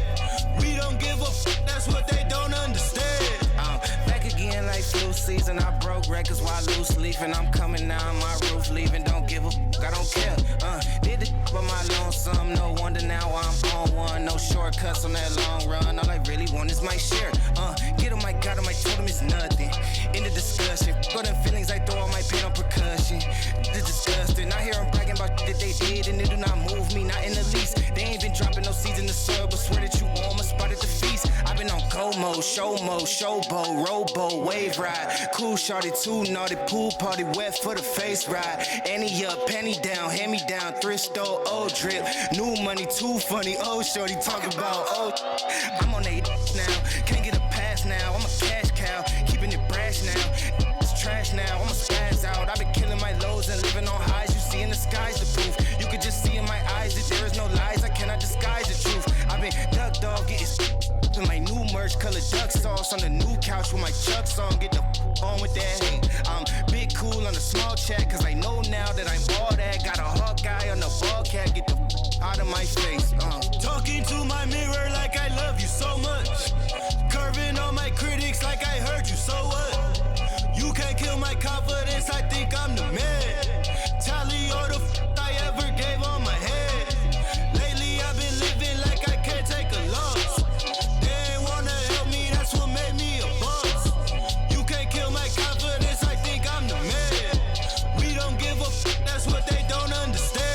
We don't give a that's what they don't understand. Back again like flu season, I broke records while loose leafing. I'm coming down my roof, leaving, don't give a I don't care. Did the for my lonesome, no wonder now I'm on one. No shortcuts on that long run, all I really want is my share. Get on my God, on my totem is nothing. In the discussion, go them feelings, I throw all my pain on percussion. It's disgusting, I hear them bragging about about that they did, and it do not move me, not in the least. They ain't been dropping no seeds in the soil, but swear that you on my spot at the feast. I've been on go mode, showboat, rowboat, wave ride. Cool shorty, too naughty, pool party, wet for the face ride. Annie up, penny down, hand me down, thrift store, old drip. New money, too funny, old shorty talking about old. I'm on they now, can't get a pass now. I'm a cash cow, keeping it brash now. It's trash now, I'ma spaz out. I've been killing my lows and living on highs. You see in the sky's the proof. You could just see in my eyes that there is no lies. I cannot disguise the truth. I've been duck dog getting to my new merch, color duck sauce on the new couch with my Chucks on. Get the on with that hate. I'm big cool on the small chat, cause I know now that I'm all that. Got a Hawkeye on the ball cat. Get the out of my face. Talking to my mirror like I love you so much. Curving on my critics like I heard you, so what? You can't kill my confidence, I think I'm the man. Tally all the I ever gave on my head. Lately I've been living like I can't take a loss. They ain't wanna help me, that's what made me a boss. You can't kill my confidence, I think I'm the man. We don't give a that's what they don't understand.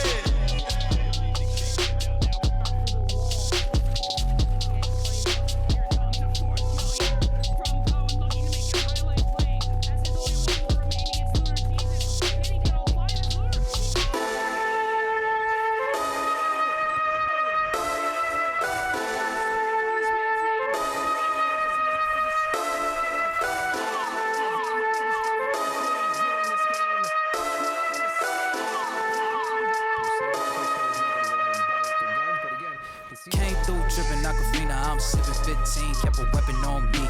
Came through dripping Aquafina, I'm sipping 15, kept a weapon on me.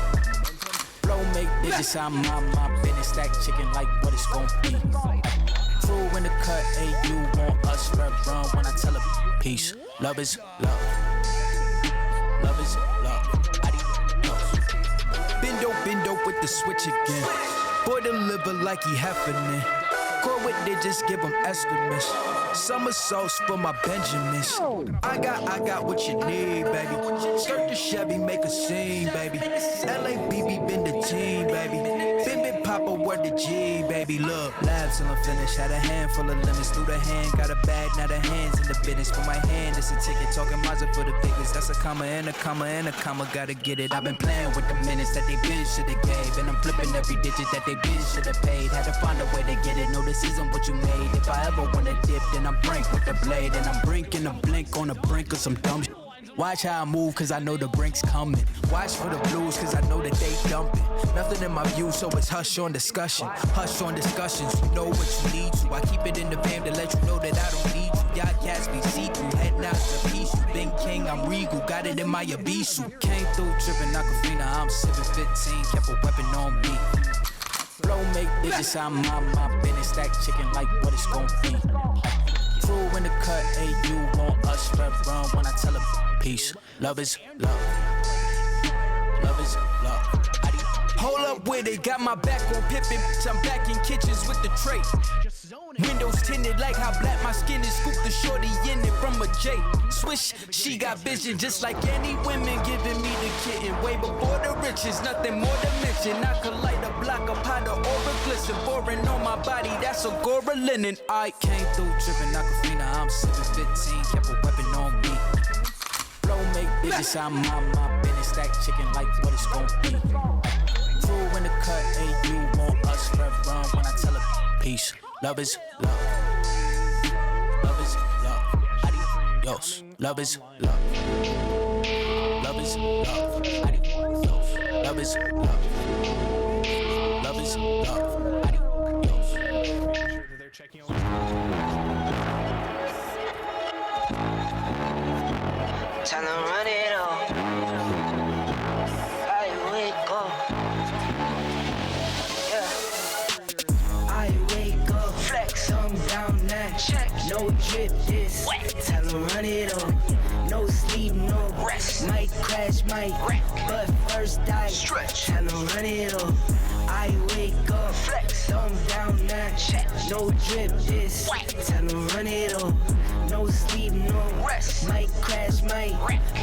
Flow make digits, I'm on my business, stack chicken like what it's gon' be. True in the cut, hey, you want us red run when I tell her peace. Love is love. Love is love. Adios. Bendo with the switch again. Boy deliver like he happening. Core with digits, give him estimates. Summer sauce for my Benjamins. I got what you need, baby. Skirt the Chevy, make a scene, baby. LABB been the team, baby. Been Papa, word the G, baby. Look, labs till I'm finished. Had a handful of lemons through the hand. Got a bag, now the hands in the business. For my hand, it's a ticket. Talking Mazda for the biggest. That's a comma and a comma and a comma. Gotta get it. I've been playing with the minutes that they been shoulda gave. And I'm flipping every digit that they been shoulda paid. Had to find a way to get it. No, this isn't what you made. If I ever wanna dip, then I'm brink with the blade. And I'm brinking a blink on the brink of some dumb shit. Watch how I move, cause I know the brink's coming. Watch for the blues, cause I know that they dumping. Nothing in my view, so it's hush on discussion. Hush on discussions, you know what you need to. I keep it in the van to let you know that I don't need you. Y'all cats be see-through, heading out to peace. You been king, I'm regal, got it in my Abisu. Came through dripping Aquafina, I'm sipping 15, kept a weapon on me. Flow make digits, I'm on my business, stack chicken like what it's gon' be. True in the cut, hey, you want us red run when I tell her peace. Love is love. Love is love. Hold up with it, got my back on Pippin. I'm back in kitchens with the tray. Windows tinted like how black my skin is. Scoop the shorty in it from a J. Swish, she got vision just like any women giving me the kitten. Way before the riches, nothing more to mention. I could light a block of powder or a glisten. Foreign on my body, that's a Gora linen. I came through dripping Aquafina, I'm sipping 15, kept a weapon on me. Flow make digits, I'm on my business, stack chicken like what it's gon' be. True in the cut, hey, you want us red run when I tell her peace. Love is love. Love is love. Adios. Love is love. Love is love. Adios. Love is love. Love is love. Adios. Tell them run it on. I wake up. Yeah. I wake up. Flex. Thumb down now. Check. No drip this. Wet. Tell them run it on. No sleep, no rest. Might crash, might wreck. But first I stretch. Tell them run it on. I wake up. Flex. Thumb down now. Check. no drip this. Tell them run it up. No sleep, no rest. Might crash, might,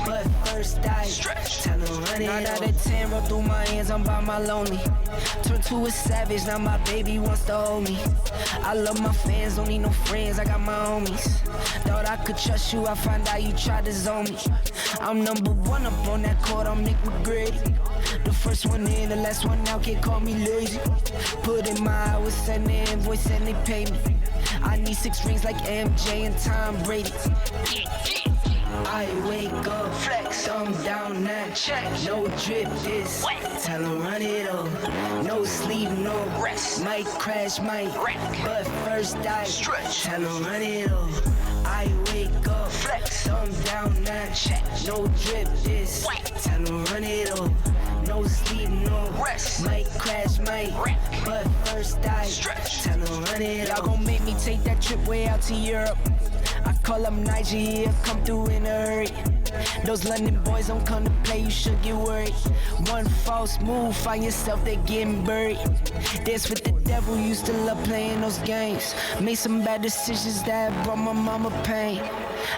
but first I stretch. Tell them run it up. 9 out of 10 roll through my hands, I'm by my lonely. Turned to a savage, now my baby wants to hold me. I love my fans, don't need no friends, I got my homies. Thought I could trust you, I find out you tried to zone me. I'm number 1 up on that court, I'm Nick McGrady. The first one in, the last one out, can't call me lazy. Put in my hours, send the invoice and they pay me. I need 6 rings like MJ and Tom Brady. I wake up, flex, thumb down, that check. No drip this, tell them run it up. No sleep, no rest. Might crash, might wreck, but first I stretch. Tell them run it up. I wake up, flex, thumb down, that check. No drip this, tell them run it up. No sleep, no rest. Might crash, might wreck, but first I stretch. Tell them run it up. Y'all gon' make me take that trip way out to Europe. I call up Nigeria, come through in a hurry. Those London boys don't come to play, you should get worried. One false move, find yourself, they getting buried. Dance with the devil, used to love playing those games. Made some bad decisions that brought my mama pain.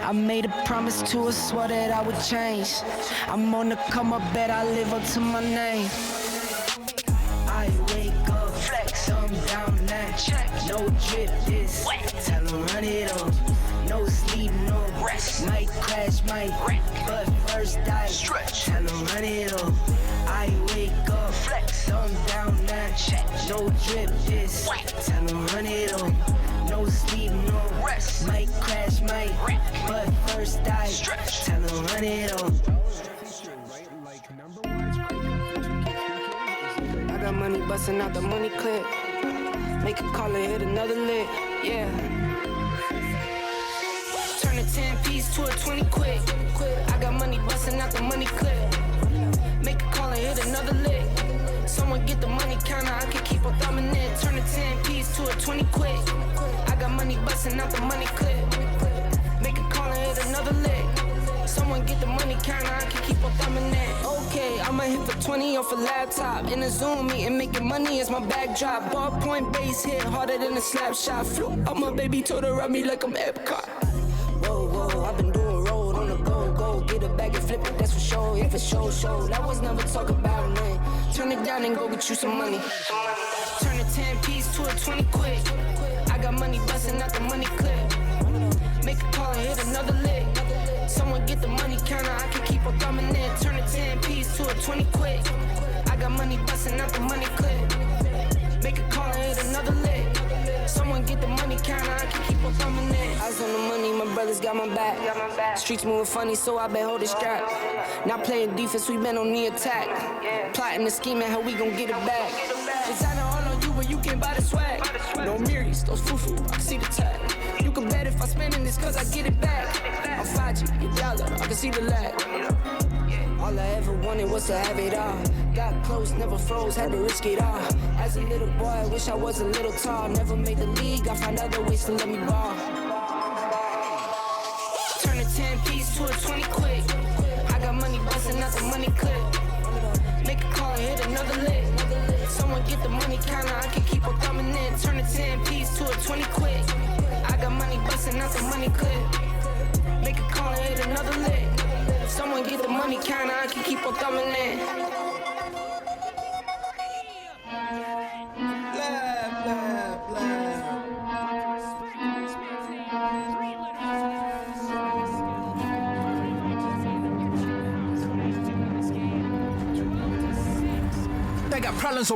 I made a promise to her, swore that I would change. I'm on the come up, bet I live up to my name. I wake up, flex, thumb down, that check. No drip this, tell them run it up. No sleep, no rest. Might crash, might wreck, but first I stretch. Tell them run it up. I wake up, flex, thumb down, that check. No drip this, tell them run it up. No sleep, no rest. Might crash, might wreck, but first I stretch. Tell them run it up. I got money busting out the money clip. Make a call and hit another lick, yeah. Turn a 10-piece to a 20 quick. I got money busting out the money clip. Make a call and hit another lick. Someone get the money counter, I can keep on thumbing it. Turn a 10-piece to a 20 quick. I got money busting out the money clip. Make a call and hit another lick. Someone get the money counter, I can keep on thumbing it. Okay, I'ma hit for 20 off a laptop. In a Zoom meeting, making money is my backdrop. Ballpoint base hit harder than a slap shot. Flew out my baby, told her rub me like I'm Epcot. Whoa, I've been doing road on the go. Get a bag and flip it, that's for sure. Yeah, for sure. That was never talk about nothing. Turn it down and go get you some money. Turn a 10-piece to a 20 quick. I got money busting out the money clip. Make a call and hit another lick. Someone get the money counter, I can keep on thumbing it. Turn a 10-piece to a 20 quick. I got money busting out the money clip. Make a call and hit another lick. Someone get the money counter, I can keep on thumbing it. Eyes on the money, my brothers got my back. Streets moving funny, so I been holding strap. Not playing defense, we been on the attack. Plotting and scheming, how we gon' get it back. Designer all on you, but you can't buy the swag. No Miris, those foo-foo, I can see the tag. You can bet if I spending this, cause I get it back. I'm 5G, your dollar, I can see the lag. All I ever wanted was to have it all. Got close, never froze, had to risk it all. As a little boy, I wish I was a little tall. Never made the league, I found other ways to let me ball. Turn a 10-piece to a 20 quick. I got money busting out the money clip. Make a call and hit another lick. Someone get the money counter, I can keep on thumbing in. Turn a 10-piece to a 20 quick. I got money busting out the money clip. Make a call and hit another lick. Someone get the money counter, I can keep on thumbing in. I got problems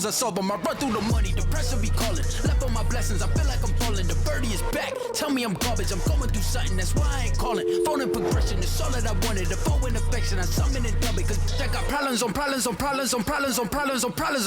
I solve them. I run through the money, the pressure be calling. Left on my blessings, I feel like I'm falling. The birdie is back, tell me I'm garbage. I'm going through something, that's why I ain't calling. Phone and progression, it's all that I wanted. The phone in affection, I summon and dub it. Cause I got problems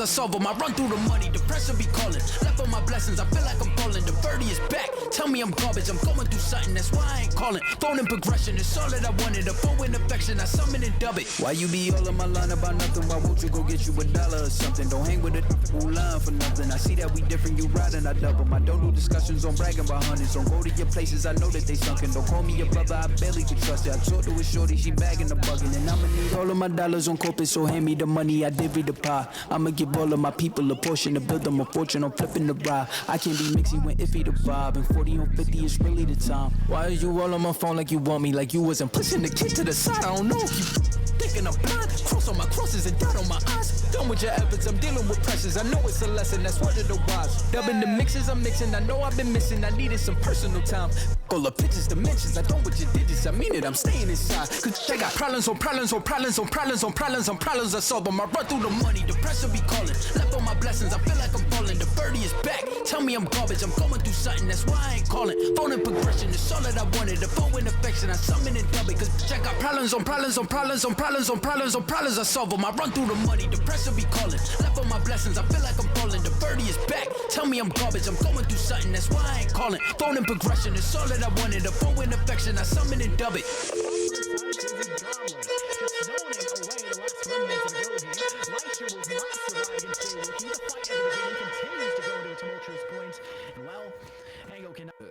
I solve them. I run through the money, the pressure be calling. Left on my blessings, I feel like I'm falling. The birdie is back, tell me I'm garbage. I'm going through something, that's why I ain't calling. Phone and progression, it's all that I wanted. The phone in affection, I summon and dub it. Why you be all on my line about about nothing, why won't you go get you $1 or something? Don't hang with it who line for nothing. I see that we different, you riding, I double. I don't do discussions on bragging about hundreds. Don't go to your places, I know that they sunken. Don't call me your brother, I barely can trust it. I talked to a shorty, she bagging the bugging. And I'ma need all of my dollars on corporate, so hand me the money, I divvy the pie. I'ma give all of my people a portion to build them a fortune on flipping the ride. I can't be mixy when iffy the vibe, and 40 on 50 is really the time. Why are you all on my phone like you want me, like you wasn't pushing the kid to the side? I don't know if you thinking I'm blind. Cross on my crosses and dot on my eyes. Done with your efforts, I'm dealing with pressures. I know it's a lesson, that's word of the wise. Dubbing the mixes I'm mixing, I know I've been missing. I needed some personal time. All the pictures, dimensions, I don't with your digits. I mean it, I'm staying inside. Cause they got problems on problems on problems on problems on problems on problems. I solve them. I run through the money, the pressure be calling. Left on my blessings, I feel like I'm falling. The birdie is back. Tell me I'm garbage, I'm going through something, that's why I ain't calling. Phone and progression, it's all that I wanted. The phone in affection, I summon and dub it. Cause I got problems on problems on problems on problems on problems on problems. I solve them. I run through the money, the pressure be calling. Left on my blessings, I feel like I'm falling. The birdie is back. Tell me I'm garbage, I'm going through something, that's why I ain't calling. Phone and progression, it's all that I wanted. The phone in affection, I summon and dub it.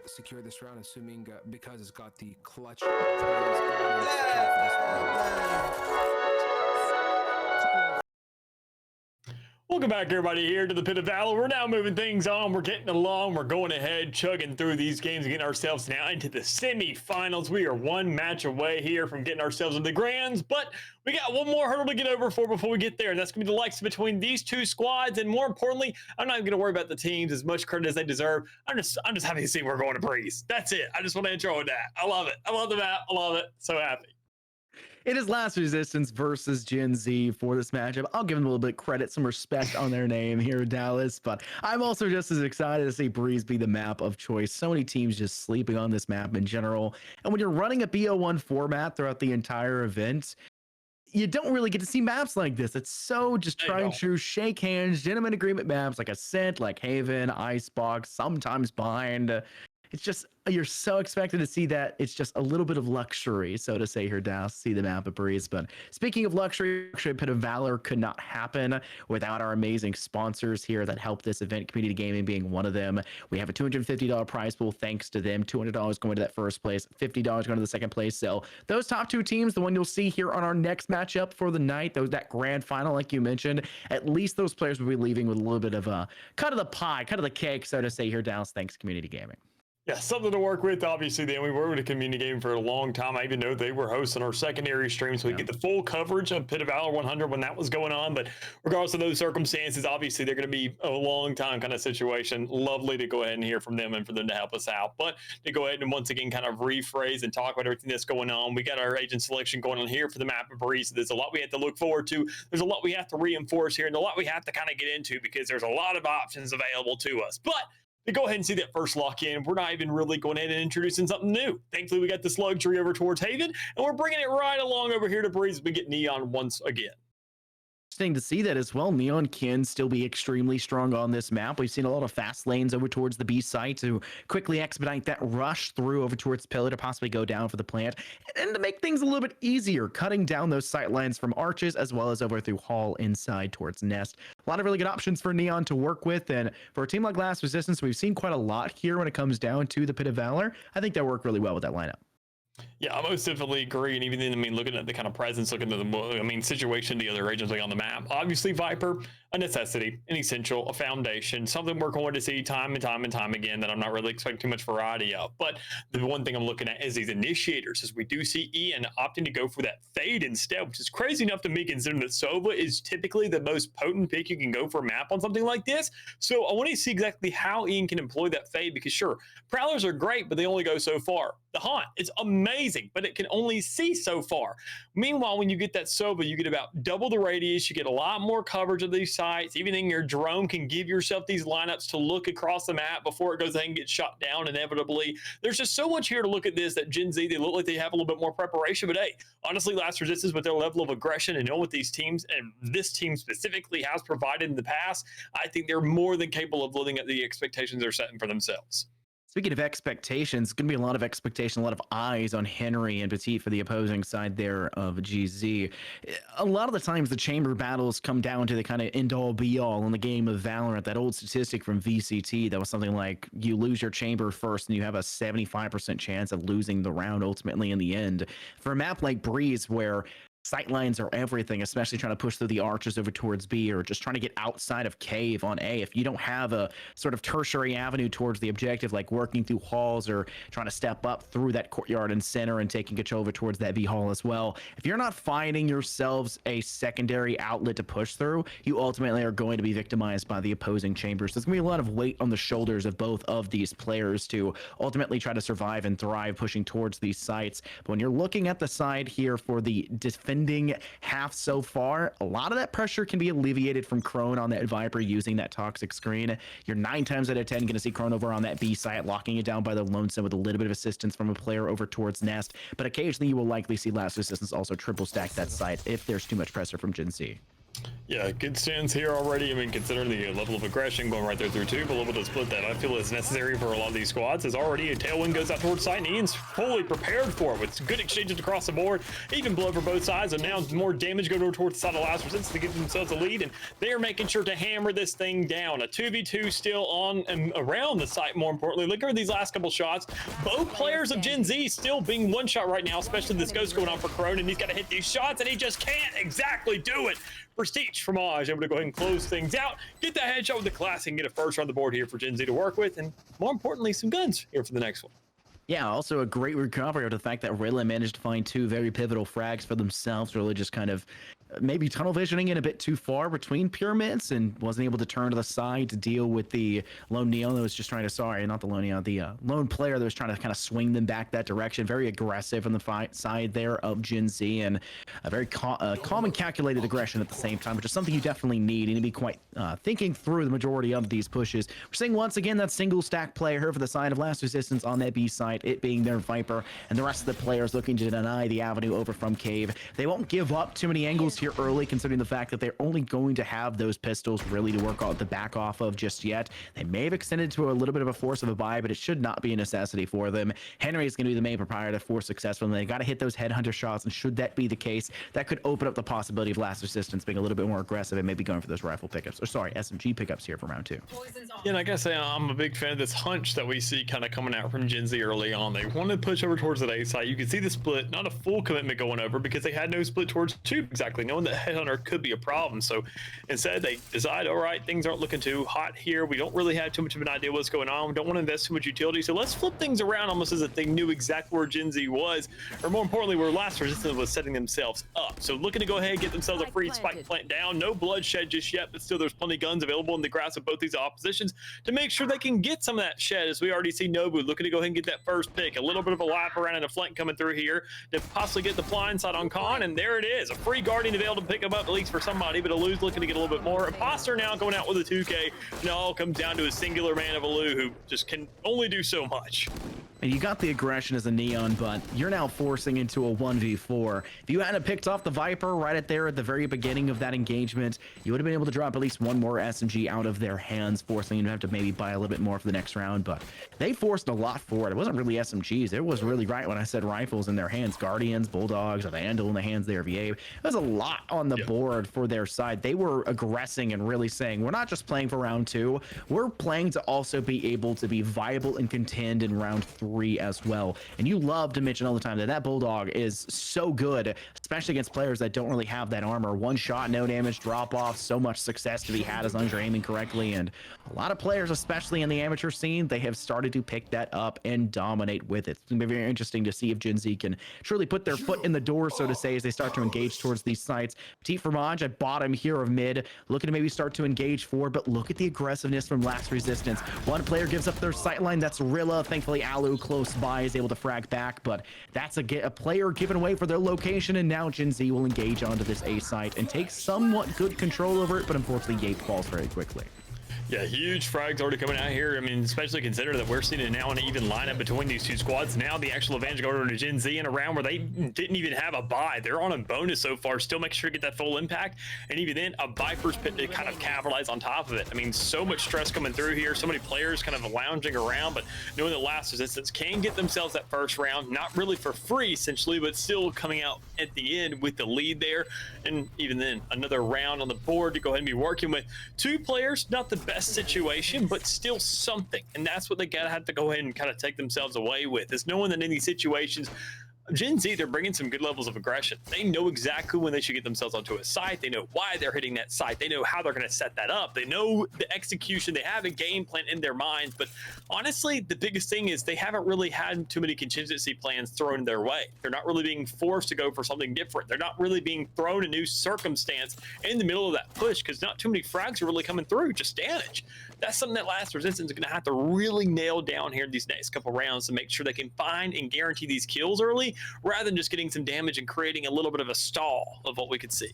Secure this round, assuming because it's got the clutch. Welcome back, everybody, here to the Pit of Valor. We're now moving things on. We're getting along. We're going ahead, chugging through these games, getting ourselves now into the semifinals. We are one match away here from getting ourselves into the grands, but we got one more hurdle to get over before we get there, and that's going to be the likes between these two squads. And more importantly, I'm not even going to worry about the teams as much credit as they deserve. I'm just happy to see we're going to Breeze. That's it. I just want to intro with that. I love it. I love the map. I love it. So happy. It is Last Resistance versus Gen Z for this matchup. I'll give them a little bit of credit, some respect on their name here, Dallas, but I'm also just as excited to see Breeze be the map of choice. So many teams just sleeping on this map in general. And when you're running a BO1 format throughout the entire event, you don't really get to see maps like this. It's so just try and true, shake hands, gentleman agreement maps like Ascent, like Haven, Icebox, sometimes Bind. It's just, you're so expected to see that. It's just a little bit of luxury, so to say here, Dallas, see the map of Breeze. But speaking of luxury, Pit of Valor could not happen without our amazing sponsors here that help this event, Community Gaming being one of them. We have a $250 prize pool thanks to them, $200 going to that first place, $50 going to the second place. So those top two teams, the one you'll see here on our next matchup for the night, that grand final, like you mentioned, at least those players will be leaving with a little bit of a cut of the pie, cut of the cake, so to say here, Dallas, thanks Community Gaming. Yeah, something to work with. Obviously, then we worked with a community game for a long time. I even know they were hosting our secondary stream, so we get the full coverage of Pit of Valor 100 when that was going on. But regardless of those circumstances, obviously they're going to be a long time kind of situation. Lovely to go ahead and hear from them and for them to help us out. But to go ahead and once again kind of rephrase and talk about everything that's going on, we got our agent selection going on here for the map of Breeze. So there's a lot we have to look forward to. There's a lot we have to reinforce here, and a lot we have to kind of get into because there's a lot of options available to us. But to go ahead and see that first lock in, we're not even really going ahead and introducing something new. Thankfully, we got this luxury over towards Haven, and we're bringing it right along over here to Breeze as we get Neon once again. Interesting to see that as well. Neon can still be extremely strong on this map. We've seen a lot of fast lanes over towards the B site to quickly expedite that rush through over towards Pillar to possibly go down for the plant and to make things a little bit easier, cutting down those sight lines from Arches as well as over through Hall inside towards Nest. A lot of really good options for Neon to work with, and for a team like Last Resistance, we've seen quite a lot here when it comes down to the Pit of Valor. I think that worked really well with that lineup. Yeah, I most definitely agree. And even then, I mean, looking at the kind of presence, looking at the, situation, the other agents like on the map, obviously Viper, a necessity, an essential, a foundation, something we're going to see time and time and time again that I'm not really expecting too much variety of. But the one thing I'm looking at is these initiators, as we do see Ian opting to go for that fade instead, which is crazy enough to me considering that Sova is typically the most potent pick you can go for a map on something like this. So I want to see exactly how Ian can employ that fade because sure, Prowlers are great, but they only go so far. The Haunt, it's amazing, but it can only see so far. Meanwhile, when you get that Sova, you get about double the radius, you get a lot more coverage of these sites. Even in your drone can give yourself these lineups to look across the map before it goes ahead and gets shot down inevitably. There's just so much here to look at this that Gen Z, they look like they have a little bit more preparation, but hey, honestly, Last Resistance with their level of aggression and know what these teams and this team specifically has provided in the past, I think they're more than capable of living up the expectations they're setting for themselves. Speaking of expectations, it's going to be a lot of expectation, a lot of eyes on Henry and Petit for the opposing side there of GZ. A lot of the times the chamber battles come down to the kind of end-all be-all in the game of Valorant. That old statistic from VCT that was something like you lose your chamber first and you have a 75% chance of losing the round ultimately in the end. For a map like Breeze where sightlines are everything, especially trying to push through the arches over towards B or just trying to get outside of cave on A. If you don't have a sort of tertiary avenue towards the objective, like working through halls or trying to step up through that courtyard and center and taking control over towards that B hall as well, if you're not finding yourselves a secondary outlet to push through, you ultimately are going to be victimized by the opposing chambers. There's going to be a lot of weight on the shoulders of both of these players to ultimately try to survive and thrive pushing towards these sites. But when you're looking at the side here for the defending half so far, a lot of that pressure can be alleviated from Crone on that Viper using that toxic screen. You're 9 times out of 10 going to see Crone over on that B site, locking it down by the Lonesome with a little bit of assistance from a player over towards Nest. But occasionally you will likely see Last Resistance also triple stack that site if there's too much pressure from Gen Z. Yeah, good stands here already. I mean, considering the level of aggression going right there through two, but a little bit of split that I feel is necessary for a lot of these squads. As already a tailwind goes out towards site, and Ian's fully prepared for it with good exchanges across the board, even blow for both sides, and now more damage going towards the side of Last Resistance to give themselves a lead, and they are making sure to hammer this thing down. A 2v2 still on and around the site, more importantly. Look at these last couple shots. Both players of Gen Z still being one shot right now, especially this ghost going on for Crone, and he's got to hit these shots, and he just can't exactly do it. Prestige from Aj able to go ahead and close things out, get that headshot with the classic, and get a first on the board here for Gen Z to work with, and more importantly, some guns here for the next one. Yeah, also a great recovery of the fact that Rilla managed to find 2 very pivotal frags for themselves, really just kind of maybe tunnel visioning in a bit too far between pyramids and wasn't able to turn to the side to deal with the lone neon that was just trying to, sorry, not the lone neon, the lone player that was trying to kind of swing them back that direction. Very aggressive on the side there of Gen Z, and a very calm and calculated aggression at the same time, which is something you definitely need. You need to be quite thinking through the majority of these pushes. We're seeing once again that single stack player here for the side of Last Resistance on that B side, it being their Viper, and the rest of the players looking to deny the avenue over from Cave. They won't give up too many angles here early, considering the fact that they're only going to have those pistols really to work on the back off of just yet. They may have extended to a little bit of a force of a buy, but it should not be a necessity for them. Henry is going to be the main proprietor for success for them. They got to hit those headhunter shots, and should that be the case, that could open up the possibility of Last Resistance being a little bit more aggressive and maybe going for those rifle pickups, or sorry, SMG pickups here for round 2. Yeah, and I gotta say, I'm a big fan of this hunch that we see kind of coming out from Gen Z early on. They want to push over towards that A site. You can see the split, not a full commitment going over because they had no split towards 2 exactly, knowing that headhunter could be a problem. So instead they decide, all right, things aren't looking too hot here. We don't really have too much of an idea what's going on. We don't want to invest too much utility. So let's flip things around almost as if they knew exactly where Gen Z was, or more importantly, where Last Resistance was setting themselves up. So looking to go ahead and get themselves a free spike plant down. No bloodshed just yet, but still there's plenty of guns available in the grass of both these oppositions to make sure they can get some of that shed, as we already see Nobu looking to go ahead and get that first pick. A little bit of a lap around and a flank coming through here to possibly get the blind side on Khan, and there it is. A free Guardian available to pick him up, at least for somebody, but Alu's looking to get a little bit more. Imposter now going out with a 2K, and it all comes down to a singular man of Alu who just can only do so much. And you got the aggression as a Neon, but you're now forcing into a 1v4. If you hadn't picked off the Viper right at the very beginning of that engagement, you would have been able to drop at least one more SMG out of their hands, forcing you to have to maybe buy a little bit more for the next round. But they forced a lot for it. It wasn't really SMGs. It was really right when I said rifles in their hands. Guardians, Bulldogs, a Vandal in the hands there of VA. There's a lot on the board for their side. They were aggressing and really saying, we're not just playing for round 2. We're playing to also be able to be viable and contend in round 3 as well. And you love to mention all the time that that Bulldog is so good, especially against players that don't really have that armor. One shot, no damage, drop off, so much success to be had as long as you're aiming correctly. And a lot of players, especially in the amateur scene, they have started to pick that up and dominate with it. It's going to be very interesting to see if Gen Z can truly put their foot in the door, so to say, as they start to engage towards these sites. Petit Fromage at bottom here of mid, looking to maybe start to engage forward, but look at the aggressiveness from Last Resistance. One player gives up their sightline, that's Rilla. Thankfully, Alu close by is able to frag back, but that's a player given away for their location, and now Gen Z will engage onto this A site and take somewhat good control over it, but unfortunately Yape falls very quickly. Yeah, huge frags already coming out here. I mean, especially consider that we're seeing it now an even lineup between these two squads. Now the actual advantage going to Gen Z in a round where they didn't even have a buy. They're on a bonus so far, still making sure to get that full impact. And even then, a Viper's pit to kind of capitalize on top of it. I mean, so much stress coming through here. So many players kind of lounging around, but knowing that Last Resistance can get themselves that first round, not really for free essentially, but still coming out at the end with the lead there. And even then, another round on the board to go ahead and be working with two players. Not the best situation, but still something. And that's what they gotta have to go ahead and kind of take themselves away with, is knowing that in these situations, Gen Z, they're bringing some good levels of aggression. They know exactly when they should get themselves onto a site. They know why they're hitting that site. They know how they're going to set that up. They know the execution. They have a game plan in their minds. But honestly, the biggest thing is they haven't really had too many contingency plans thrown their way. They're not really being forced to go for something different. They're not really being thrown a new circumstance in the middle of that push, because not too many frags are really coming through, just damage. That's something that Last Resistance is going to have to really nail down here these next couple rounds to make sure they can find and guarantee these kills early, rather than just getting some damage and creating a little bit of a stall of what we could see.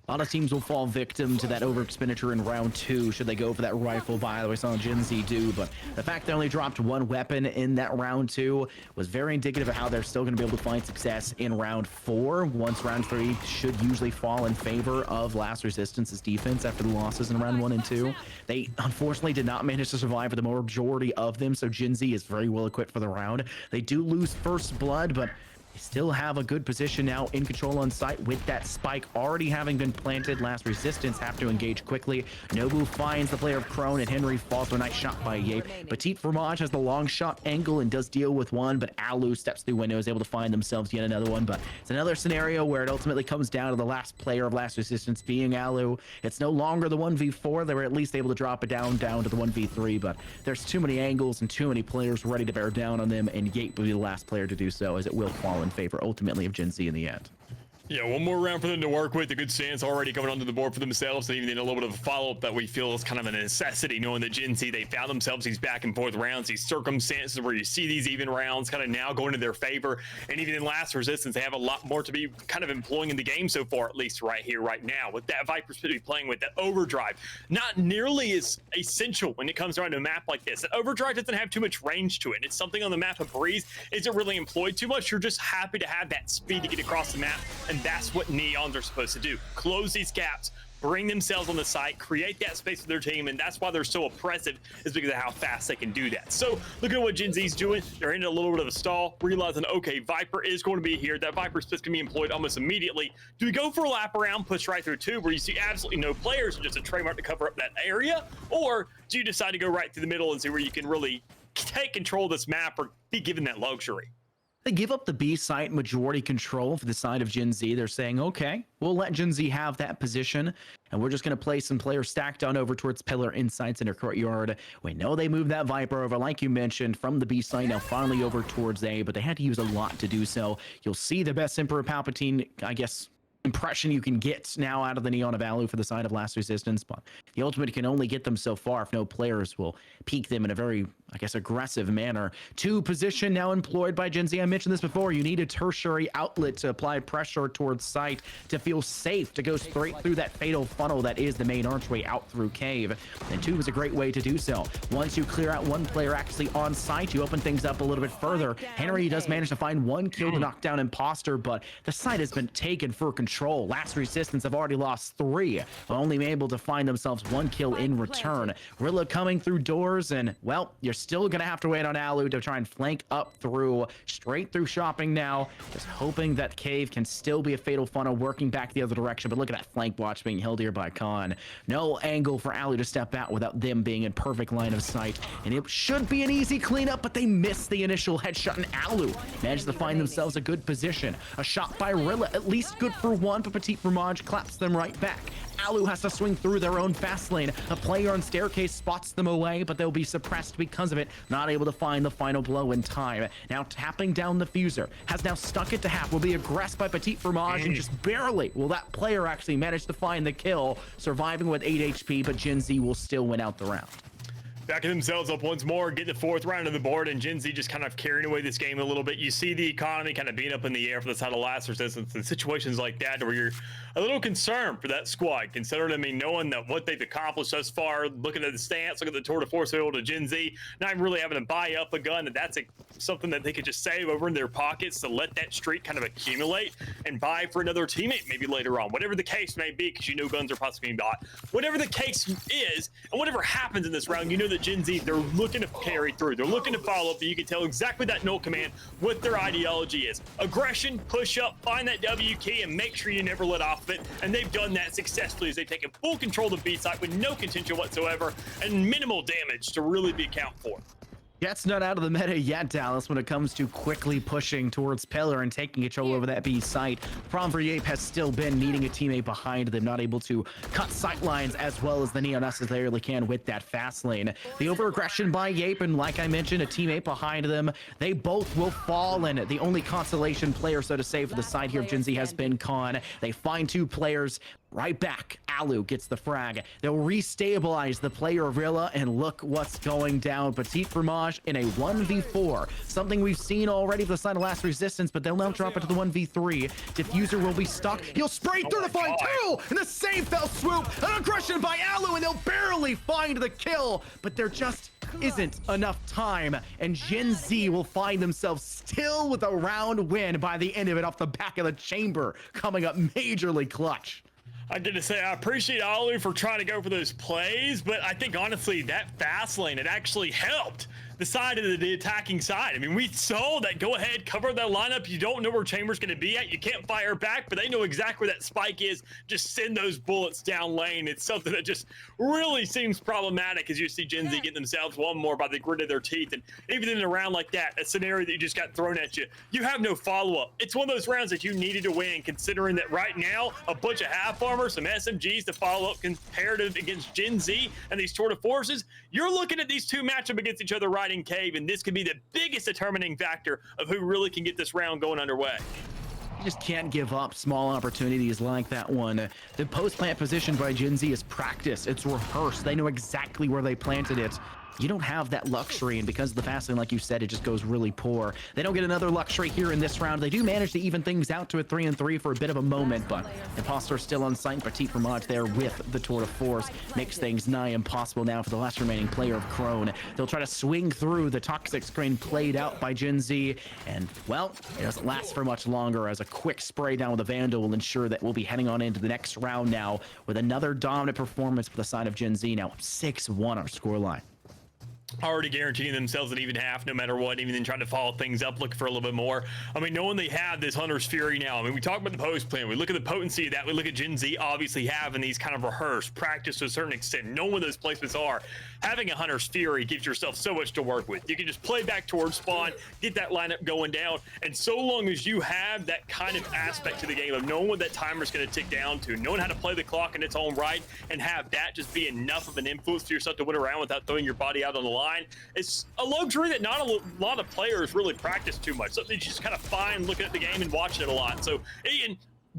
A lot of teams will fall victim to that over expenditure in round 2 should they go for that rifle buy that we saw Gen Z do. But the fact they only dropped one weapon in that round 2 was very indicative of how they're still going to be able to find success in round 4. Once round 3 should usually fall in favor of Last Resistance's defense after the losses in round 1 and 2. They unfortunately did not manage to survive for the majority of them, so Gen Z is very well equipped for the round. They do lose first blood, but still have a good position now in control on site with that spike already having been planted. Last Resistance have to engage quickly. Nobu finds the player of Crone, and Henry falls to a nice shot by Yape. Petit Fromage has the long shot angle and does deal with one, but Alu steps through window, is able to find themselves yet another one. But it's another scenario where it ultimately comes down to the last player of Last Resistance being Alu. It's no longer the 1v4. They were at least able to drop it down to the 1v3, but there's too many angles and too many players ready to bear down on them, and Yape will be the last player to do so, as it will fall in favor ultimately of Gen Z in the end. Yeah, one more round for them to work with. A good stance already coming onto the board for themselves, and even then a little bit of a follow-up that we feel is kind of a necessity, knowing that Gen Z, they found themselves these back and forth rounds, these circumstances where you see these even rounds kind of now going to their favor. And even in Last Resistance, they have a lot more to be kind of employing in the game so far, at least right here, right now, with that Viper to be playing with, that overdrive. Not nearly as essential when it comes around to a map like this. That overdrive doesn't have too much range to it. It's something on the map of Breeze isn't really employed too much. You're just happy to have that speed to get across the map, and that's what Neons are supposed to do. Close these gaps, bring themselves on the site, create that space for their team, and that's why they're so oppressive, is because of how fast they can do that. So look at what Gen Z's doing. They're in a little bit of a stall, realizing, okay, Viper is going to be here. That Viper space can be employed almost immediately. Do we go for a lap around, push right through 2, where you see absolutely no players and just a trademark to cover up that area? Or do you decide to go right through the middle and see where you can really take control of this map or be given that luxury? They give up the B site majority control for the side of Gen Z. They're saying, okay, we'll let Gen Z have that position, and we're just going to play some players stacked on over towards Pillar Insights in their courtyard. We know they moved that Viper over, like you mentioned, from the B site, now finally over towards A, but they had to use a lot to do so. You'll see the best Emperor Palpatine, I guess, impression you can get now out of the Neon of Alu for the side of Last Resistance, but the ultimate can only get them so far if no players will peek them in a very, I guess, aggressive manner. 2 position now employed by Gen Z. I mentioned this before. You need a tertiary outlet to apply pressure towards site to feel safe to go straight through that fatal funnel that is the main archway out through cave. And 2 is a great way to do so. Once you clear out one player actually on site, you open things up a little bit further. Henry does manage to find 1 kill to knock down Imposter, but the site has been taken for control. Last Resistance have already lost 3, but only able to find themselves 1 kill in return. Rilla coming through doors, and well, you're still gonna have to wait on Alu to try and flank up through, straight through shopping now, just hoping that cave can still be a fatal funnel working back the other direction. But look at that flank watch being held here by Khan. No angle for Alu to step out without them being in perfect line of sight, and it should be an easy cleanup, but they missed the initial headshot, and Alu managed to find themselves a good position. A shot by Rilla, at least good for 1, but Petit Fromage claps them right back. Alu has to swing through their own fast lane. A player on staircase spots them away, but they'll be suppressed because of it, not able to find the final blow in time. Now tapping down the fuser, has now stuck it to half, will be aggressed by Petit Fromage, and just barely will that player actually manage to find the kill, surviving with 8 HP, but Gen Z will still win out the round. Backing themselves up once more, get the 4th round of the board, and Gen Z just kind of carrying away this game a little bit. You see the economy kind of being up in the air for the side of Last Resistance, and situations like that where you're a little concerned for that squad, considering, I mean, knowing that what they've accomplished thus far, looking at the stance, looking at the tour de force available to Gen Z, not even really having to buy up a gun, and that's something that they could just save over in their pockets to let that streak kind of accumulate and buy for another teammate maybe later on, whatever the case may be, because you know guns are possibly being bought. Whatever the case is, and whatever happens in this round, you know that Gen Z, they're looking to carry through. They're looking to follow up. You can tell exactly that null command what their ideology is. Aggression, push up, find that W key, and make sure you never let off of it. And they've done that successfully as they've taken full control of the B site with no contention whatsoever and minimal damage to really be accounted for. That's not out of the meta yet, Dallas, when it comes to quickly pushing towards Pillar and taking control over that B site. Problem for Yape has still been needing a teammate behind them, not able to cut sight lines as well as the Neo necessarily can with that fast lane. The over-aggression by Yape, and like I mentioned, a teammate behind them, they both will fall, and the only consolation player, so to say, for the side here of Gen Z has been Khan. They find 2 players. Right back, Alu gets the frag. They'll restabilize the player of Rilla, and look what's going down. Petit Fromage in a 1v4. Something we've seen already for the side of Last Resistance, but they'll now drop it to the 1v3. Diffuser will be stuck. He'll spray through to find 2 in the same fell swoop. An aggression by Alu, and they'll barely find the kill, but there just isn't enough time, and Gen Z will find themselves still with a round win by the end of it off the back of the chamber, coming up majorly clutch. I get to say, I appreciate Alu for trying to go for those plays, but I think, honestly, that fast lane, it actually helped the side of the attacking side. I mean, we saw that go ahead, cover that lineup. You don't know where Chamber's going to be at. You can't fire back, but they know exactly where that spike is. Just send those bullets down lane. It's something that just really seems problematic as you see Gen Z get themselves one more by the grit of their teeth. And even in a round like that, a scenario that you just got thrown at you, you have no follow-up. It's one of those rounds that you needed to win, considering that right now, a bunch of half armor, some SMGs to follow up comparative against Gen Z and these Tour de Forces. You're looking at these 2 match up against each other right in cave, and this could be the biggest determining factor of who really can get this round going underway. You just can't give up small opportunities like that one. The post-plant position by Gen Z is practice. It's rehearsed. They know exactly where they planted it. You don't have that luxury, and because of the fast lane, like you said, it just goes really poor. They don't get another luxury here in this round. They do manage to even things out to a 3-3 for a bit of a moment, but Imposter still on site. Petit Fromage there with the Tour de Force makes things nigh impossible now for the last remaining player of Crone. They'll try to swing through the toxic screen played out by Gen Z, and, well, it doesn't last for much longer as a quick spray down with a Vandal will ensure that we'll be heading on into the next round now with another dominant performance for the side of Gen Z. Now 6-1 our scoreline. Already guaranteeing themselves an even half no matter what, even then trying to follow things up, looking for a little bit more. I mean, knowing they have this Hunter's Fury now, I mean, we talk about the post plan, we look at the potency of that, we look at Gen Z obviously having these kind of rehearsed, practice to a certain extent, knowing where those placements are. Having a Hunter's Fury gives yourself so much to work with. You can just play back towards spawn, get that lineup going down, and so long as you have that kind of aspect to the game of knowing what that timer's going to tick down to, knowing how to play the clock in its own right, and have that just be enough of an influence for yourself to win around without throwing your body out on the line, it's a luxury that not a lot of players really practice too much. Something you just kind of find looking at the game and watching it a lot. So Ian,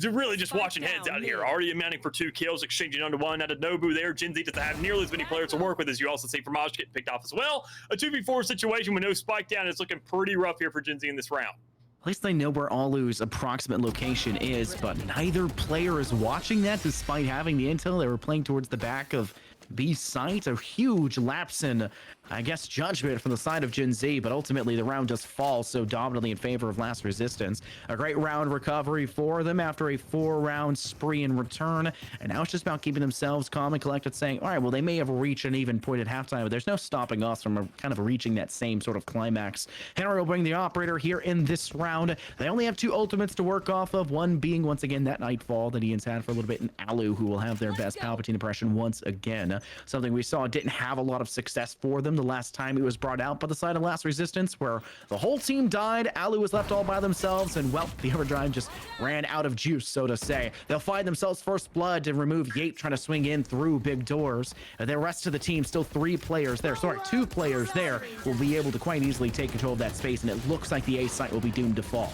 really just watching heads out here, already amounting for 2 kills, exchanging under 1 out of Nobu there. Gen Z doesn't have nearly as many players to work with, as you also see Fromage getting picked off as well. A 2v4 situation with no spike down is looking pretty rough here for Gen Z in this round. At least they know where Alu's approximate location is, but neither player is watching that despite having the intel. They were playing towards the back of B site. A huge lapse in, I guess, judgment from the side of Gen Z, but ultimately the round just falls so dominantly in favor of Last Resistance. A great round recovery for them after a 4-round spree in return, and now it's just about keeping themselves calm and collected, saying, all right, well, they may have reached an even point at halftime, but there's no stopping us from kind of reaching that same sort of climax. Henry will bring the operator here in this round. They only have 2 ultimates to work off of, one being, once again, that Nightfall that Ian's had for a little bit, and Alu, who will have their best Palpatine impression once again. Something we saw didn't have a lot of success for them the last time it was brought out by the side of Last Resistance, where the whole team died, Alu was left all by themselves, and, well, the Overdrive just ran out of juice, so to say. They'll find themselves first blood to remove Yape trying to swing in through big doors. The rest of the team, still 3 players there, sorry, 2 players there, will be able to quite easily take control of that space, and it looks like the A site will be doomed to fall.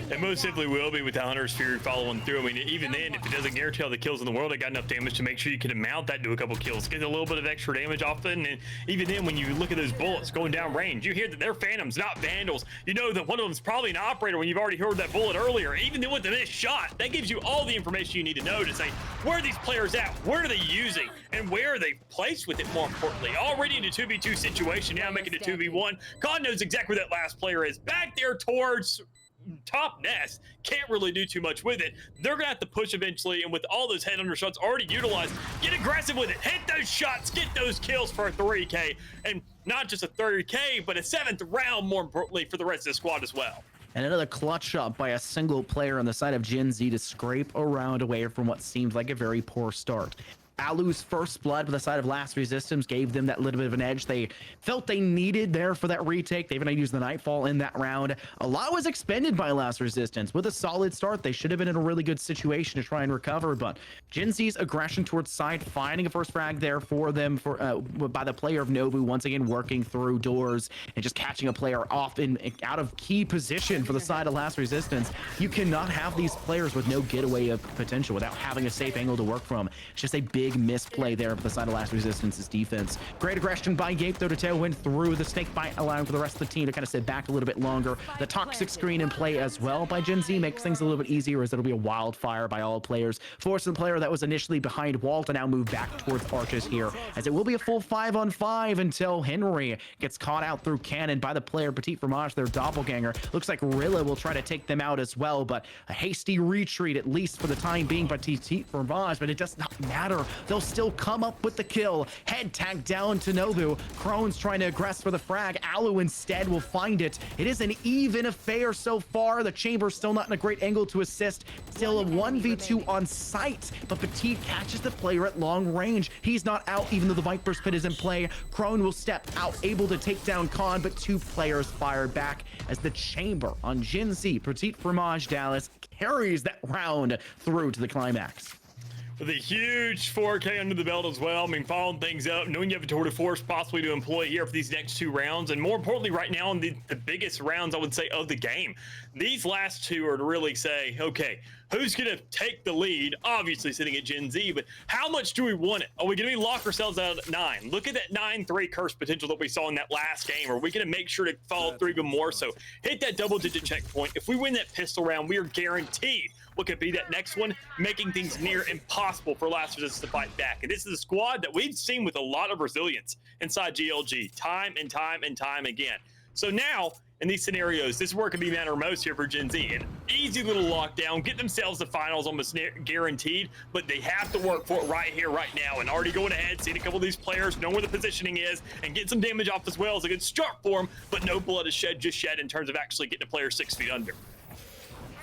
It most simply will be with the Hunter's Fury following through. I mean, even then, if it doesn't guarantee all the kills in the world, it got enough damage to make sure you can mount that to a couple kills, get a little bit of extra damage off it. And even then, when you look at those bullets going down range, you hear that they're Phantoms, not Vandals. You know that one of them's probably an operator when you've already heard that bullet earlier. Even then with the missed shot, that gives you all the information you need to know to say, where are these players at? Where are they using? And where are they placed with it, more importantly? Already in a 2v2 situation, now making it 2v1. God knows exactly where that last player is. Back there towards top nest, can't really do too much with it. They're gonna have to push eventually, and with all those head under shots already utilized, get aggressive with it, hit those shots, get those kills for a 3K, and not just a 30K, but a 7th round, more importantly, for the rest of the squad as well. And another clutch shot by a single player on the side of Gen Z to scrape around away from what seems like a very poor start. Alu's first blood with the side of Last Resistance gave them that little bit of an edge they felt they needed there for that retake. They even used the Nightfall in that round. A lot was expended by Last Resistance. With a solid start, they should have been in a really good situation to try and recover, but Gen Z's aggression towards side, finding a first frag there for them by the player of Nobu, once again working through doors and just catching a player off in out of key position for the side of Last Resistance. You cannot have these players with no getaway of potential without having a safe angle to work from. It's just a big misplay there for the side of Last Resistance's defense. Great aggression by Gape, though, to tailwind through the snake bite, allowing for the rest of the team to kind of sit back a little bit longer. The toxic screen in play as well by Gen Z makes things a little bit easier, as it'll be a wildfire by all players, forcing the player that was initially behind wall to now move back towards Arches here, as it will be a full 5-on-5 until Henry gets caught out through cannon by the player Petit Fromage, their doppelganger. Looks like Rilla will try to take them out as well, but a hasty retreat, at least for the time being, by Petit Fromage, but it does not matter. They'll still come up with the kill. Head tag down to Nobu. Crone's trying to aggress for the frag. Alu instead will find it. It is an even affair so far. The Chamber's still not in a great angle to assist. Still a 1v2 on site, but Petit catches the player at long range. He's not out, even though the Viper's Pit is in play. Crone will step out, able to take down Khan, but 2 players fired back as the Chamber on Gen Z, Petit Fromage Dallas, carries that round through to the climax. With a huge 4K under the belt as well. I mean, following things up, knowing you have a tour de force possibly to employ here for these next 2 rounds, and more importantly, right now in the biggest rounds, I would say, of the game. These last 2 are to really say, okay, who's going to take the lead? Obviously sitting at Gen Z, but how much do we want it? Are we going to lock ourselves out at 9? Look at that 9-3 curse potential that we saw in that last game. Are we going to make sure to follow through even more? So hit that double-digit checkpoint. If we win that pistol round, we are guaranteed what could be that next one, making things near impossible for Last Resistance to fight back. And this is a squad that we've seen with a lot of resilience inside GLG, time and time and time again. So now, in these scenarios, this is where it can be matter most here for Gen Z. An easy little lockdown, get themselves to finals almost guaranteed, but they have to work for it right here, right now. And already going ahead, seeing a couple of these players, know where the positioning is, and get some damage off as well. It's a good start for them, but no blood is shed just yet in terms of actually getting a player 6 feet under.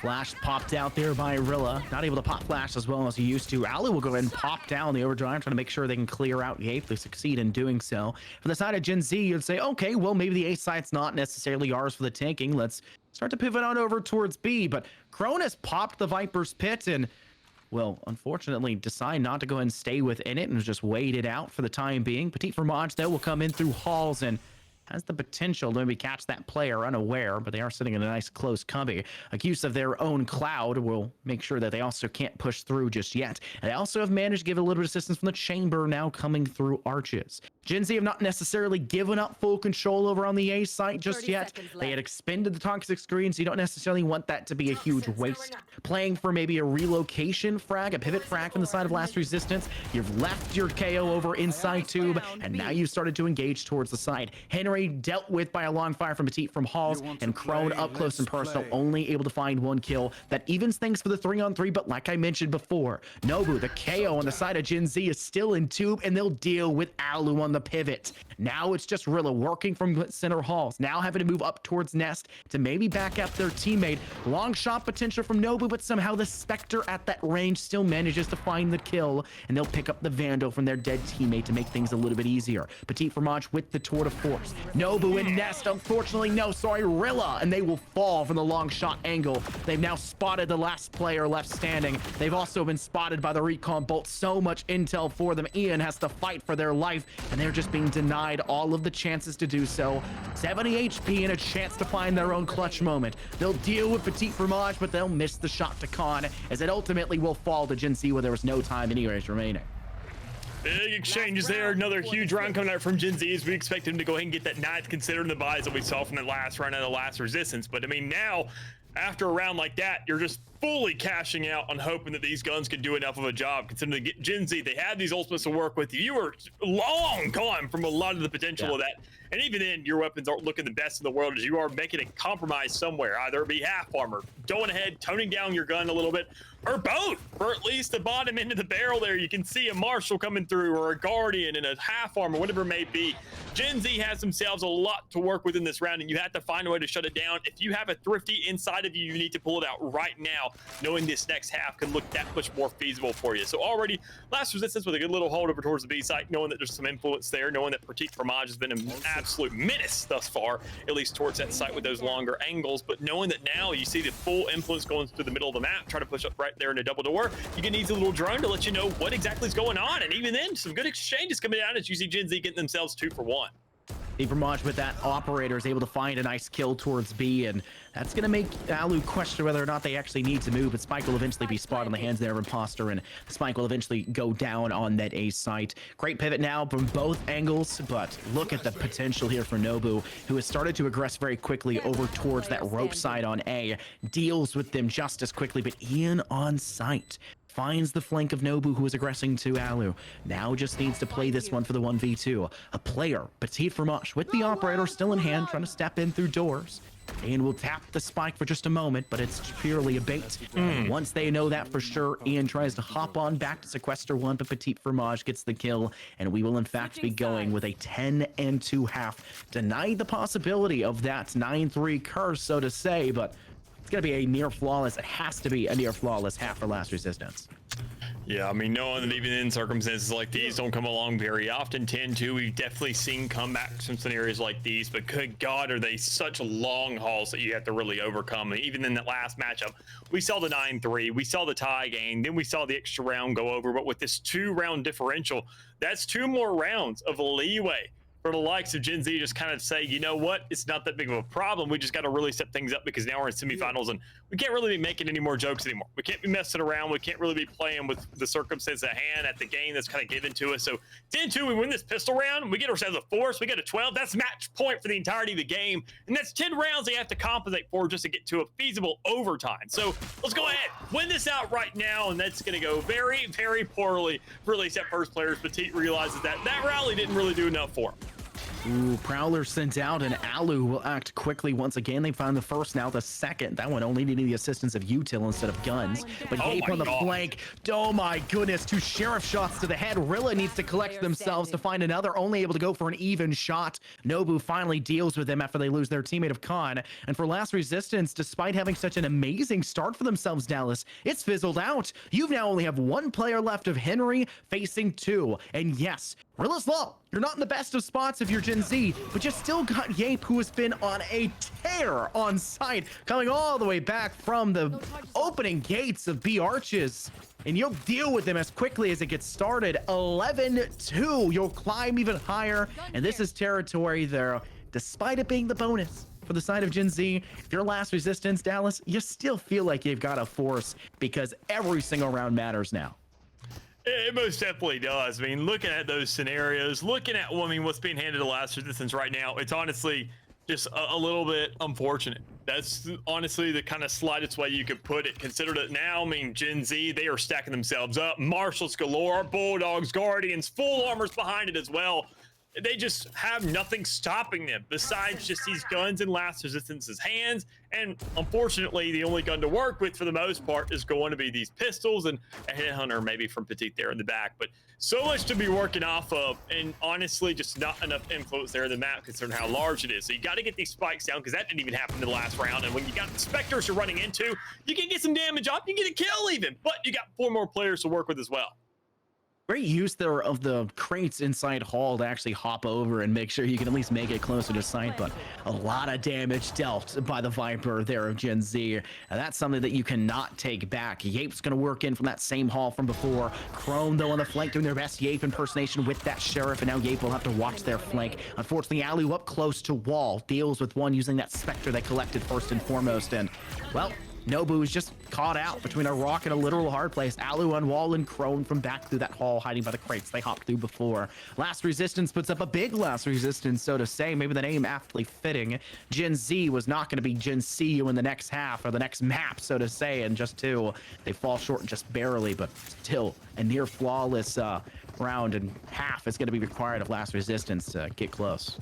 Flash popped out there by Rilla. Not able to pop flash as well as he used to. Ali will go ahead and pop down the overdrive, trying to make sure they can clear out Gape. They succeed in doing so. For the side of Gen Z, you'd say, okay, well, maybe the A site's not necessarily ours for the tanking. Let's start to pivot on over towards B. But Cronus popped the Viper's Pit and, well, unfortunately, decide not to go ahead and stay within it and just wait it out for the time being. Petit Fromage, though, will come in through halls and has the potential to maybe catch that player unaware, but they are sitting in a nice close cubby. A use of their own cloud will make sure that they also can't push through just yet. And they also have managed to give a little bit of assistance from the Chamber now coming through Arches. Gen Z have not necessarily given up full control over on the A site just yet. They had expended the toxic screen, so you don't necessarily want that to be a huge waste. Playing for maybe a relocation frag, a pivot frag from the side of Last Resistance. You've left your KO over inside tube, and now you've started to engage towards the side. Henry dealt with by a long fire from Petit from Halls, and Crone up close and personal, only able to find 1 kill. That evens things for the 3-on-3, but like I mentioned before, Nobu, the KO on the side of Gen Z, is still in tube, and they'll deal with Alu on the pivot. Now it's just Rilla working from center halls, now having to move up towards Nest to maybe back up their teammate. Long shot potential from Nobu, but somehow the Spectre at that range still manages to find the kill, and they'll pick up the Vandal from their dead teammate to make things a little bit easier. Petit Fromage with the tour de force. Nobu and Nest, unfortunately, no, sorry, Rilla, and they will fall from the long shot angle. They've now spotted the last player left standing. They've also been spotted by the recon bolt. So much intel for them. Ian has to fight for their life, and they're just being denied all of the chances to do so. 70 HP and a chance to find their own clutch moment. They'll deal with Petit Fromage, but they'll miss the shot to Khan, as it ultimately will fall to Gen Z where there was no time anyways remaining. Big exchanges there. Another huge round coming out from Gen Z as we expect him to go ahead and get that ninth, considering the buys that we saw from that last round of the last resistance. But I mean, now after a round like that, you're just fully cashing out on hoping that these guns can do enough of a job. Considering the Gen Z, they have these ultimates to work with. You were long gone from a lot of the potential of that. And even then, your weapons aren't looking the best in the world, as you are making a compromise somewhere. Either it be half armor, going ahead, toning down your gun a little bit, or both, for at least the bottom end of the barrel there. You can see a Marshal coming through, or a Guardian in a half armor, whatever it may be. Gen Z has themselves a lot to work with in this round, and you have to find a way to shut it down. If you have a Thrifty inside of you, you need to pull it out right now, knowing this next half can look that much more feasible for you. So already, last resistance with a good little hold over towards the B site, knowing that there's some influence there, knowing that Petit Fromage has been an absolute menace thus far, at least towards that site with those longer angles. But knowing that now you see the full influence going through the middle of the map, try to push up right there in a double door, you can use a little drone to let you know what exactly is going on. And even then, some good exchanges coming out as you see Gen Z getting themselves 2 for 1. Fromage with that operator is able to find a nice kill towards B, and that's going to make Alu question whether or not they actually need to move, but Spike will eventually be spotted on the hands there of Imposter, and Spike will eventually go down on that A site. Great pivot now from both angles, but look at the potential here for Nobu, who has started to aggress very quickly over towards that rope side on A, deals with them just as quickly, but Ian on site finds the flank of Nobu, who is aggressing to Alu. Now just needs to play this one for the 1v2. A player, Petit Fromage, with the operator still in hand, trying to step in through doors. And will tap the spike for just a moment, but it's purely a bait. Once they know that for sure, Ian tries to hop on back to sequester one, but Petit Fromage gets the kill, and we will in fact be going with a 10-2 half. Denied the possibility of that 9-3 curse, so to say, but it's going to be a near flawless. It has to be a near flawless half for last resistance. Yeah, I mean, knowing that even in circumstances like these don't come along very often, 10-2, we've definitely seen comebacks from scenarios like these, but good God, are they such long hauls that you have to really overcome. And even in that last matchup, we saw the 9-3, we saw the tie game, then we saw the extra round go over, but with this 2-round differential, that's 2 more rounds of leeway for the likes of Gen Z just kind of say, you know what, it's not that big of a problem. We just got to really step things up because now we're in semifinals and we can't really be making any more jokes anymore. We can't be messing around. We can't really be playing with the circumstance at hand at the game that's kind of given to us. So 10-2, we win this pistol round. We get ourselves a force. We get a 12. That's match point for the entirety of the game. And that's 10 rounds they have to compensate for just to get to a feasible overtime. So let's go ahead, win this out right now. And that's going to go very, very poorly for at least that first player. Petit realizes that rally didn't really do enough for him. Ooh, Prowler sent out, and Alu will act quickly once again. They found the first, now the second. That one only needing the assistance of util instead of guns. But Gape on the flank. Oh my goodness, 2 sheriff shots to the head. Rilla needs to collect themselves to find another, only able to go for an even shot. Nobu finally deals with them after they lose their teammate of Khan. And for last resistance, despite having such an amazing start for themselves, Dallas, it's fizzled out. You now only have 1 player left of Henry facing 2. And yes, Rilla's low. You're not in the best of spots if you're Gen Z, but you still got Yape, who has been on a tear on site, coming all the way back from the opening gates of B Arches. And you'll deal with them as quickly as it gets started. 11-2. You'll climb even higher. And this is territory there, despite it being the bonus for the side of Gen Z. If you're last resistance, Dallas, you still feel like you've got a force because every single round matters now. It most definitely does. I mean, looking at those scenarios, looking at, well, I mean, what's being handed to last resistance right now, it's honestly just a little bit unfortunate. That's honestly the kind of slightest way you could put it. Consider that now, I mean, Gen Z, they are stacking themselves up. Marshals galore, Bulldogs, Guardians, full armors behind it as well. They just have nothing stopping them besides just these guns in last resistance's hands. And unfortunately, the only gun to work with for the most part is going to be these pistols and a headhunter maybe from Petit there in the back. But so much to be working off of, and honestly, just not enough influence there in the map considering how large it is. So you got to get these spikes down because that didn't even happen in the last round. And when you got Spectres you're running into, you can get some damage off, you can get a kill even, but you got 4 more players to work with as well. Great use there of the crates inside Hall to actually hop over and make sure you can at least make it closer to sight, but a lot of damage dealt by the Viper there of Gen Z, and that's something that you cannot take back. Yape's going to work in from that same Hall from before. Chrome, though, on the flank doing their best Yape impersonation with that Sheriff, and now Yape will have to watch their flank. Unfortunately, Alu up close to Wall, deals with one using that Spectre they collected first and foremost, and, well, Nobu is just caught out between a rock and a literal hard place. Alu on Wall and Crone from back through that hall, hiding by the crates they hopped through before. Last Resistance puts up a big Last Resistance, so to say. Maybe the name aptly fitting. Gen Z was not going to be Gen CU in the next half, or the next map, so to say, and just two. They fall short just barely, but still a near flawless round and half is going to be required of Last Resistance to get close.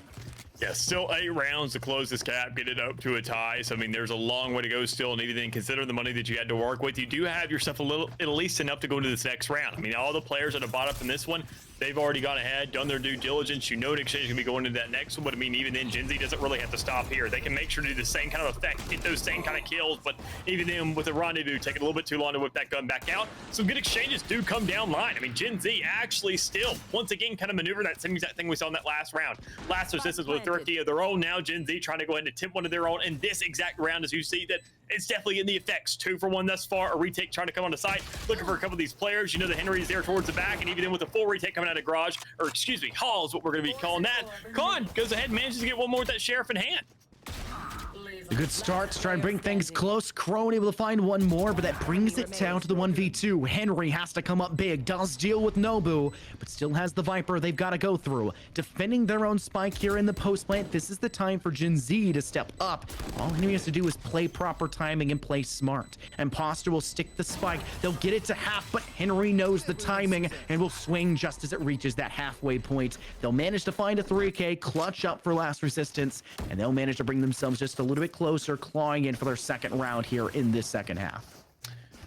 Yeah, still 8 rounds to close this gap, get it up to a tie. So, I mean, there's a long way to go still, and even consider the money that you had to work with. You do have yourself a little, at least enough to go into this next round. I mean, all the players that have bought up in this one, they've already gone ahead, done their due diligence. You know an exchange is going to be going into that next one, but I mean, even then, Gen Z doesn't really have to stop here. They can make sure to do the same kind of effect, get those same kind of kills, but even then, with the rendezvous, taking a little bit too long to whip that gun back out. Some good exchanges do come down line. I mean, Gen Z actually still, once again, kind of maneuver that same exact thing we saw in that last round. Last Resistance with a thrifty of their own. Now Gen Z trying to go ahead and attempt one of their own in this exact round, as you see that it's definitely in the effects. 2 for 1 thus far. A retake trying to come on the site, looking for a couple of these players. You know the Henry's there towards the back, and even then with a full retake coming out of garage, or excuse me, Hall is what we're going to be calling that. Khan goes ahead and manages to get one more with that Sheriff in hand. A good start to try and bring things close. Crone able to find one more, but that brings it down to the 1v2. Henry has to come up big, does deal with Nobu, but still has the Viper they've got to go through. Defending their own spike here in the post plant, this is the time for Gen Z to step up. All Henry has to do is play proper timing and play smart. Imposter will stick the spike. They'll get it to half, but Henry knows the timing and will swing just as it reaches that halfway point. They'll manage to find a 3K, clutch up for Last Resistance, and they'll manage to bring themselves just a little bit closer, clawing in for their second round here in this second half.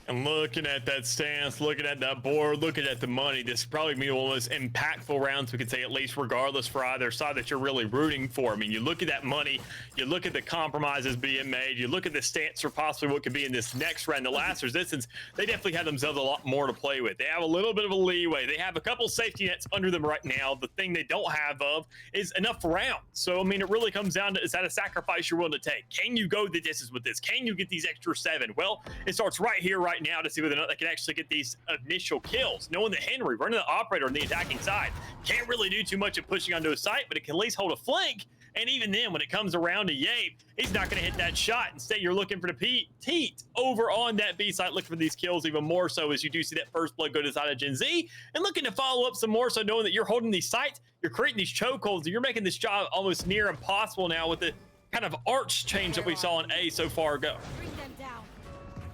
And looking at that stance, looking at that board, looking at the money, this is probably be one of the most impactful rounds we could say, at least regardless for either side that you're really rooting for. I mean, you look at that money, you look at the compromises being made, you look at the stance for possibly what could be in this next round. The Last Resistance, they definitely have themselves a lot more to play with. They have a little bit of a leeway. They have a couple safety nets under them right now. The thing they don't have of is enough rounds. So, I mean, it really comes down to, is that a sacrifice you're willing to take? Can you go the distance with this? Can you get these extra 7? Well, it starts right here, right now, to see whether or not they can actually get these initial kills. Knowing that Henry, running the operator on the attacking side, can't really do too much of pushing onto a site, but it can at least hold a flank. And even then, when it comes around to Yape, he's not going to hit that shot. Instead, you're looking for the Teat over on that B site, looking for these kills even more so as you do see that first blood go to the side of Gen Z, and looking to follow up some more so, knowing that you're holding these sites, you're creating these chokeholds, and you're making this job almost near impossible now with the kind of arch change that we saw in A so far ago.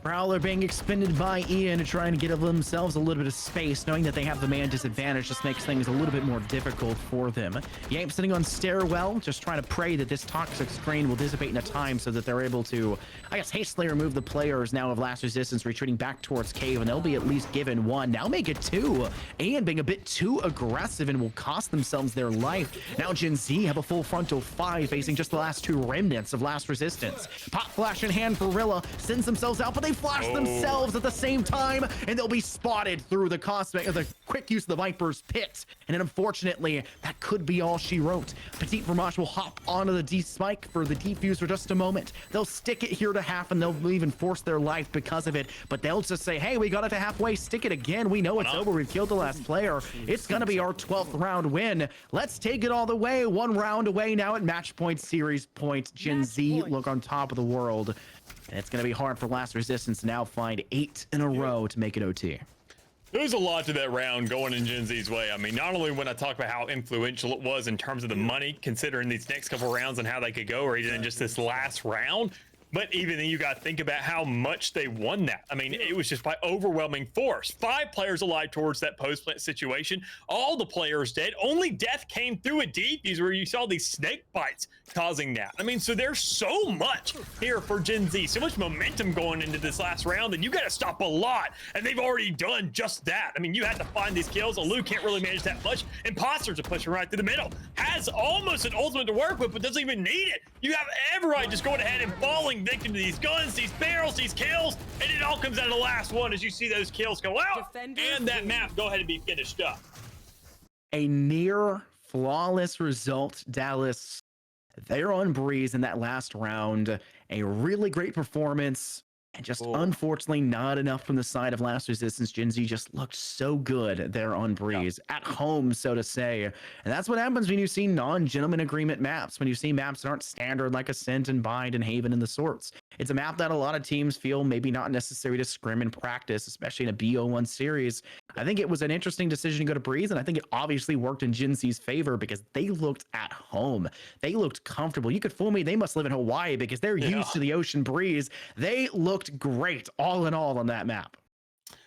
Prowler being expended by Ian to try and get themselves a little bit of space, knowing that they have the man disadvantage just makes things a little bit more difficult for them. Yape sitting on stairwell, just trying to pray that this toxic screen will dissipate in a time so that they're able to, I guess, hastily remove the players now of Last Resistance, retreating back towards Cave, and they'll be at least given 1. Now make it 2. Ian being a bit too aggressive and will cost themselves their life. Now Gen Z have a full frontal 5 facing just the last 2 remnants of Last Resistance. Pop flash in hand for Rilla, sends themselves out, but they flash themselves at the same time, and they'll be spotted through the the quick use of the Viper's pit. And then unfortunately, that could be all she wrote. Petite Fromage will hop onto the D spike for the defuse for just a moment. They'll stick it here to half, and they'll even force their life because of it. But they'll just say, hey, we got it to halfway, stick it again. We know it's over. We've killed the last player. It's gonna be our 12th round win. Let's take it all the way. 1 round away now at match point, series point. Gen Z look on top of the world. And it's going to be hard for Last Resistance to now find 8 in a row to make it OT. There's a lot to that round going in Gen Z's way. I mean, not only when I talk about how influential it was in terms of the money, considering these next couple rounds and how they could go, or even in just this last round, but even then you got to think about how much they won that. I mean, it was just by overwhelming force. 5 players alive towards that post-plant situation. All the players dead. Only death came through a defuse where you saw these snake bites causing that. I mean, so there's so much here for Gen Z. So much momentum going into this last round, and you got to stop a lot. And they've already done just that. I mean, you had to find these kills. Alu can't really manage that much. Imposters are pushing right through the middle. Has almost an ultimate to work with, but doesn't even need it. You have everybody just going ahead and falling victim to these guns, these barrels, these kills, and it all comes out of the last one as you see those kills go out and that map go ahead and be finished up. A near flawless result, Dallas. They're on Breeze in that last round. A really great performance. And just unfortunately not enough from the side of Last Resistance. Gen Z just looked so good there on Breeze, at home, so to say. And that's what happens when you see non-gentleman agreement maps, when you see maps that aren't standard like Ascent and Bind and Haven and the sorts. It's a map that a lot of teams feel maybe not necessary to scrim in practice, especially in a BO1 series. I think it was an interesting decision to go to Breeze, and I think it obviously worked in Gen Z's favor because they looked at home. They looked comfortable. You could fool me, they must live in Hawaii because they're used to the ocean breeze. They looked great all in all on that map.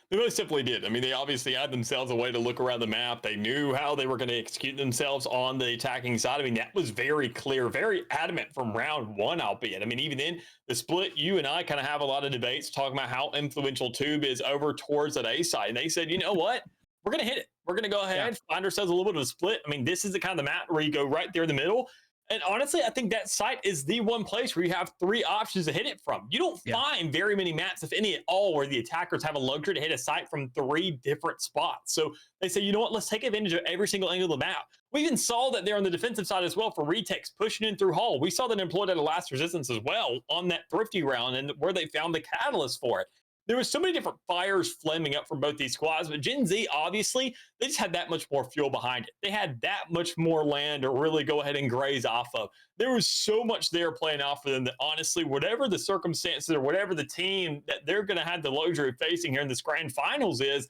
They most simply did. I mean, they obviously had themselves a way to look around the map. They knew how they were going to execute themselves on the attacking side. I mean, that was very clear, very adamant from round one, albeit. I mean, even in the split, you and I kind of have a lot of debates talking about how influential Tube is over towards that A side. And they said, you know what? We're going to hit it. We're going to go ahead, find ourselves a little bit of a split. I mean, this is the kind of the map where you go right there in the middle. And honestly, I think that site is the one place where you have three options to hit it from. You don't find very many maps, if any at all, where the attackers have a luxury to hit a site from three different spots. So they say, you know what, let's take advantage of every single angle of the map. We even saw that there on the defensive side as well for retakes, pushing in through Hull. We saw that employed at a Last Resistance as well on that Thrifty round and where they found the catalyst for it. There was so many different fires flaming up from both these squads, but Gen Z, obviously, they just had that much more fuel behind it. They had that much more land to really go ahead and graze off of. There was so much there playing off for them that, honestly, whatever the circumstances or whatever the team that they're going to have the luxury of facing here in this grand finals is,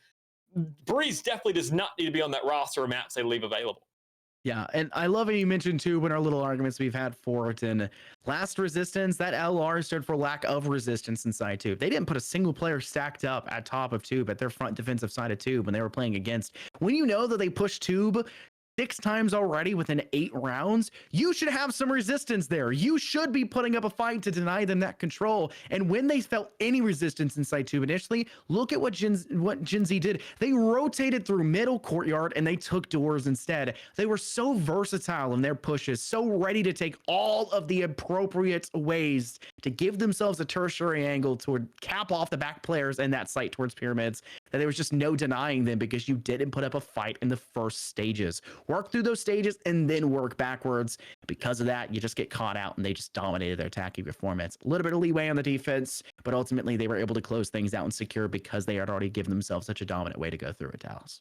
Breeze definitely does not need to be on that roster of maps they leave available. Yeah, and I love it you mentioned too in our little arguments we've had for it. And Last Resistance, that LR stood for lack of resistance inside Tube. They didn't put a single player stacked up at top of Tube at their front defensive side of Tube when they were playing against. When you know that they pushed Tube 6 times already within 8 rounds, you should have some resistance there. You should be putting up a fight to deny them that control. And when they felt any resistance inside Tube initially, look at what Gen Z did. They rotated through middle courtyard and they took doors instead. They were so versatile in their pushes, so ready to take all of the appropriate ways to give themselves a tertiary angle to cap off the back players in that site towards pyramids, that there was just no denying them because you didn't put up a fight in the first stages. Work through those stages and then work backwards. Because of that, you just get caught out and they just dominated their attacking performance. A little bit of leeway on the defense, but ultimately they were able to close things out and secure because they had already given themselves such a dominant way to go through it, Dallas.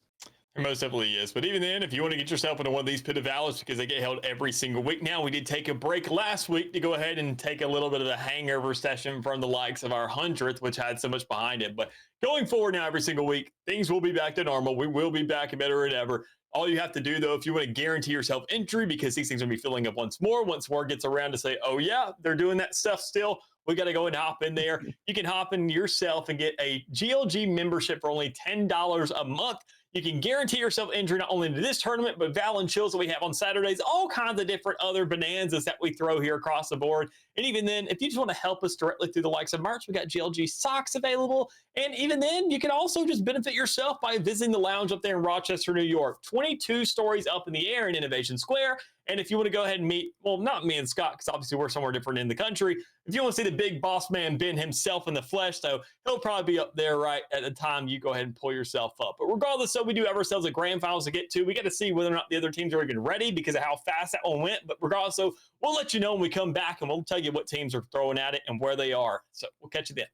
Most definitely is. But even then, if you want to get yourself into one of these Pit of Valors, because they get held every single week now, we did take a break last week to go ahead and take a little bit of a hangover session from the likes of our 100th, which had so much behind it. But going forward now every single week, things will be back to normal. We will be back and better than ever. All you have to do, though, if you want to guarantee yourself entry, because these things are going to be filling up once word gets around to say, oh, yeah, they're doing that stuff still, we got to go and hop in there. You can hop in yourself and get a GLG membership for only $10 a month. You can guarantee yourself entry not only into this tournament, but Val and Chills that we have on Saturdays, all kinds of different other bonanzas that we throw here across the board. And even then, if you just want to help us directly through the likes of merch, we got GLG socks available. And even then, you can also just benefit yourself by visiting the lounge up there in Rochester, New York. 22 stories up in the air in Innovation Square. And if you want to go ahead and meet, well, not me and Scott, because obviously we're somewhere different in the country. If you want to see the big boss man, Ben himself in the flesh, though, he'll probably be up there right at the time you go ahead and pull yourself up. But regardless, so we do have ourselves a grand finals to get to. We got to see whether or not the other teams are even ready because of how fast that one went. But regardless, so we'll let you know when we come back and we'll tell you what teams are throwing at it and where they are. So we'll catch you then.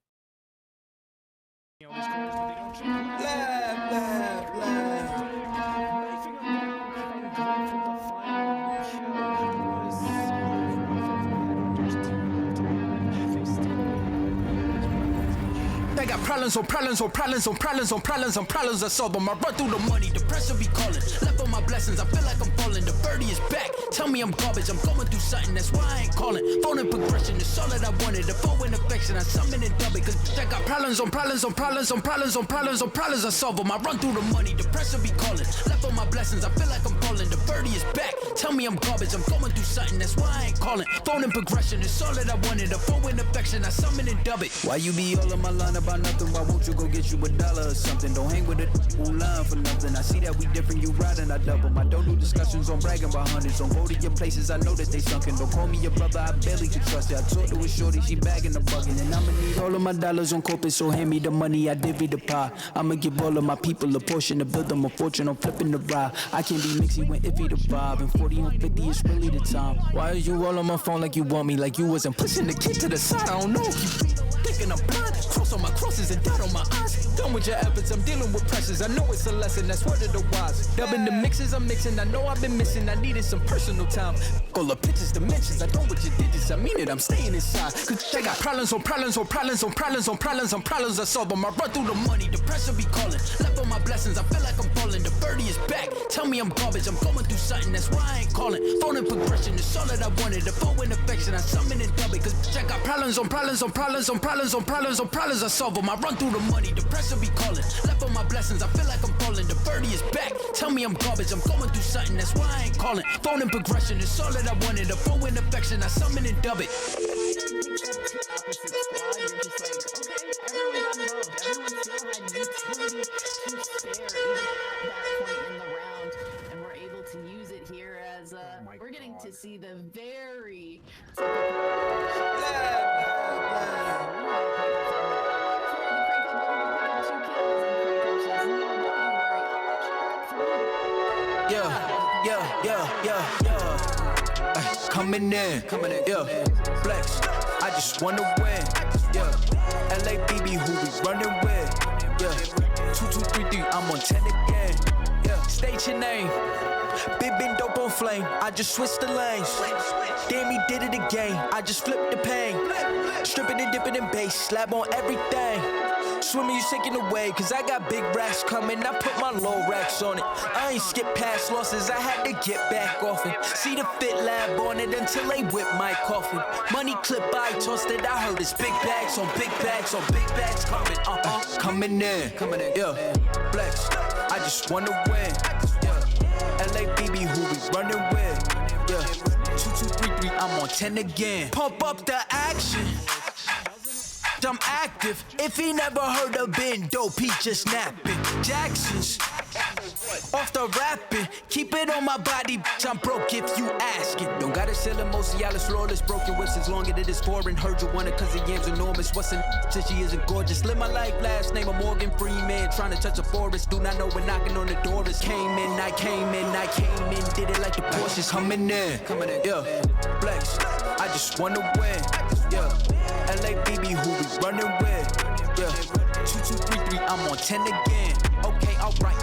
I got problems on problems on problems on problems on problems on problems I solve them. I run through the money, the pressure be calling. Left on my blessings, I feel like I'm falling. The birdie is back, tell me I'm garbage. I'm going through something, that's why I ain't calling. Phone and progression, it's all that I wanted. The phone and affection, I summon and dub it. Cause I got problems on problems on problems on problems on problems on problems I solve them. I run through the money, the pressure be calling. Left on my blessings, I feel like I'm falling. The birdie is back, tell me I'm garbage. I'm going through something, that's why I ain't calling. Phone and progression, it's all that I wanted. The phone and affection, I summon and dub it. Why you be all in my line about nothing? Why won't you go get you $1 or something? Don't hang with it who line for nothing. I see that we different, you riding, I double. them. I don't do discussions on bragging about hundreds. Don't go to your places, I know that they sunken. Don't call me your brother, I barely can trust you. I talked to a shorty, she bagging the bucket. And I'ma need all of my dollars on corporate, so hand me the money, I divvy the pie. I'ma give all of my people a portion to build them a fortune. I'm flipping the ride. I can't be mixy when iffy the vibe. And 40 on 50 is really the time. Why are you all on my phone like you want me? Like you wasn't pushing the kid to the side. I don't know if you thinking I'm blind. Cross on my crosses and dot on my eyes. Done with your efforts, I'm dealing with pressures. I know it's a lesson, that's word of the wise. Dubbing the mixes I'm mixing, I know I've been missing. I needed some personal time. All the pictures, dimensions, I know what you digits. I mean it, I'm staying inside. Cause I got problems on problems on problems on problems on problems on problems I solve them. I run through the money, the pressure be calling. Left on my blessings, I feel like I'm falling. The birdie is back, tell me I'm garbage. I'm going through something, that's why I ain't calling. Phone and progression is all that I wanted. The phone and affection, I summon and dub it. Cause I got problems on problems on problems on problems on problems on problems I solve them. I run through the money, the pressure be calling. Left on my blessings, I feel like I'm falling. The birdie is back, tell me I'm garbage. I'm going through something, that's why I ain't calling. Phone and progression is all that I wanted. The phone and affection, I summon and dub it. We're getting to see the very Coming in, yeah. Flex, I just wanna win, yeah. LABB, who we running with, yeah. 2, 2, 3, 3, I'm on 10 again, yeah. State your name. Big been dope on flame, I just switched the lanes. Damn, he did it again, I just flipped the pain. Stripping and dipping in bass, slab on everything. Swimming, you sinking away, cause I got big racks coming. I put my low racks on it. I ain't skip past losses, I had to get back off it. See the fit lab on it until they whip my coffin. Money clip, I tossed it, I heard it's big bags on big bags on big bags coming. Coming in, yeah. Flex, I just wanna win, yeah. LABB, who we running with, yeah. 2, 2, 3, 3, I'm on 10 again. Pump up the action. I'm active. If he never heard of Ben Dope, he just napping. Jackson's off the rapping. Keep it on my body, bitch, I'm broke if you asking. Don't gotta sell him, Cialis, flawless, broken whips as long as it is foreign. Heard you want it cause the yam's enormous. What's in since she isn't gorgeous? Live my life, last name of Morgan Freeman. Trying to touch a forest, do not know when knocking on the door is. Came in, I came in, did it like the Porsches. Coming in, yeah. Flex, I just wanna win, yeah. LABB, who we running with, yeah. 2, 2, 3, 3, I'm on 10 again. Okay, alright.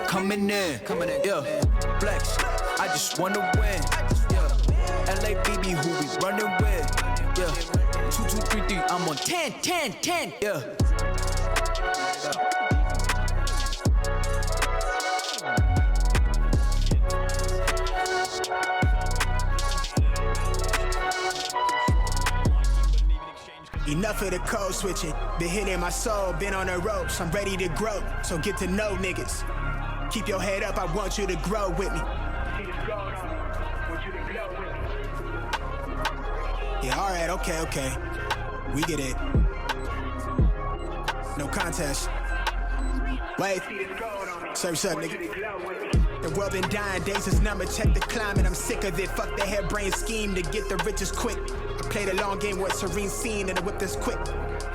Coming in, yeah. Flex, I just wanna win, yeah. LABB, who we running with, yeah. 2, 2, 3, 3, I'm on 10, yeah. Enough of the code switching. Been hitting my soul, been on the ropes. I'm ready to grow, so get to know niggas. Keep your head up, I want you to grow with me. Yeah, alright, okay. We get it. No contest. Wait. Surf's up, nigga. The world been dying, days is number, check the climate. I'm sick of it, fuck the harebrained scheme to get the riches quick. I played a long game with serene scene and the whip that's quick.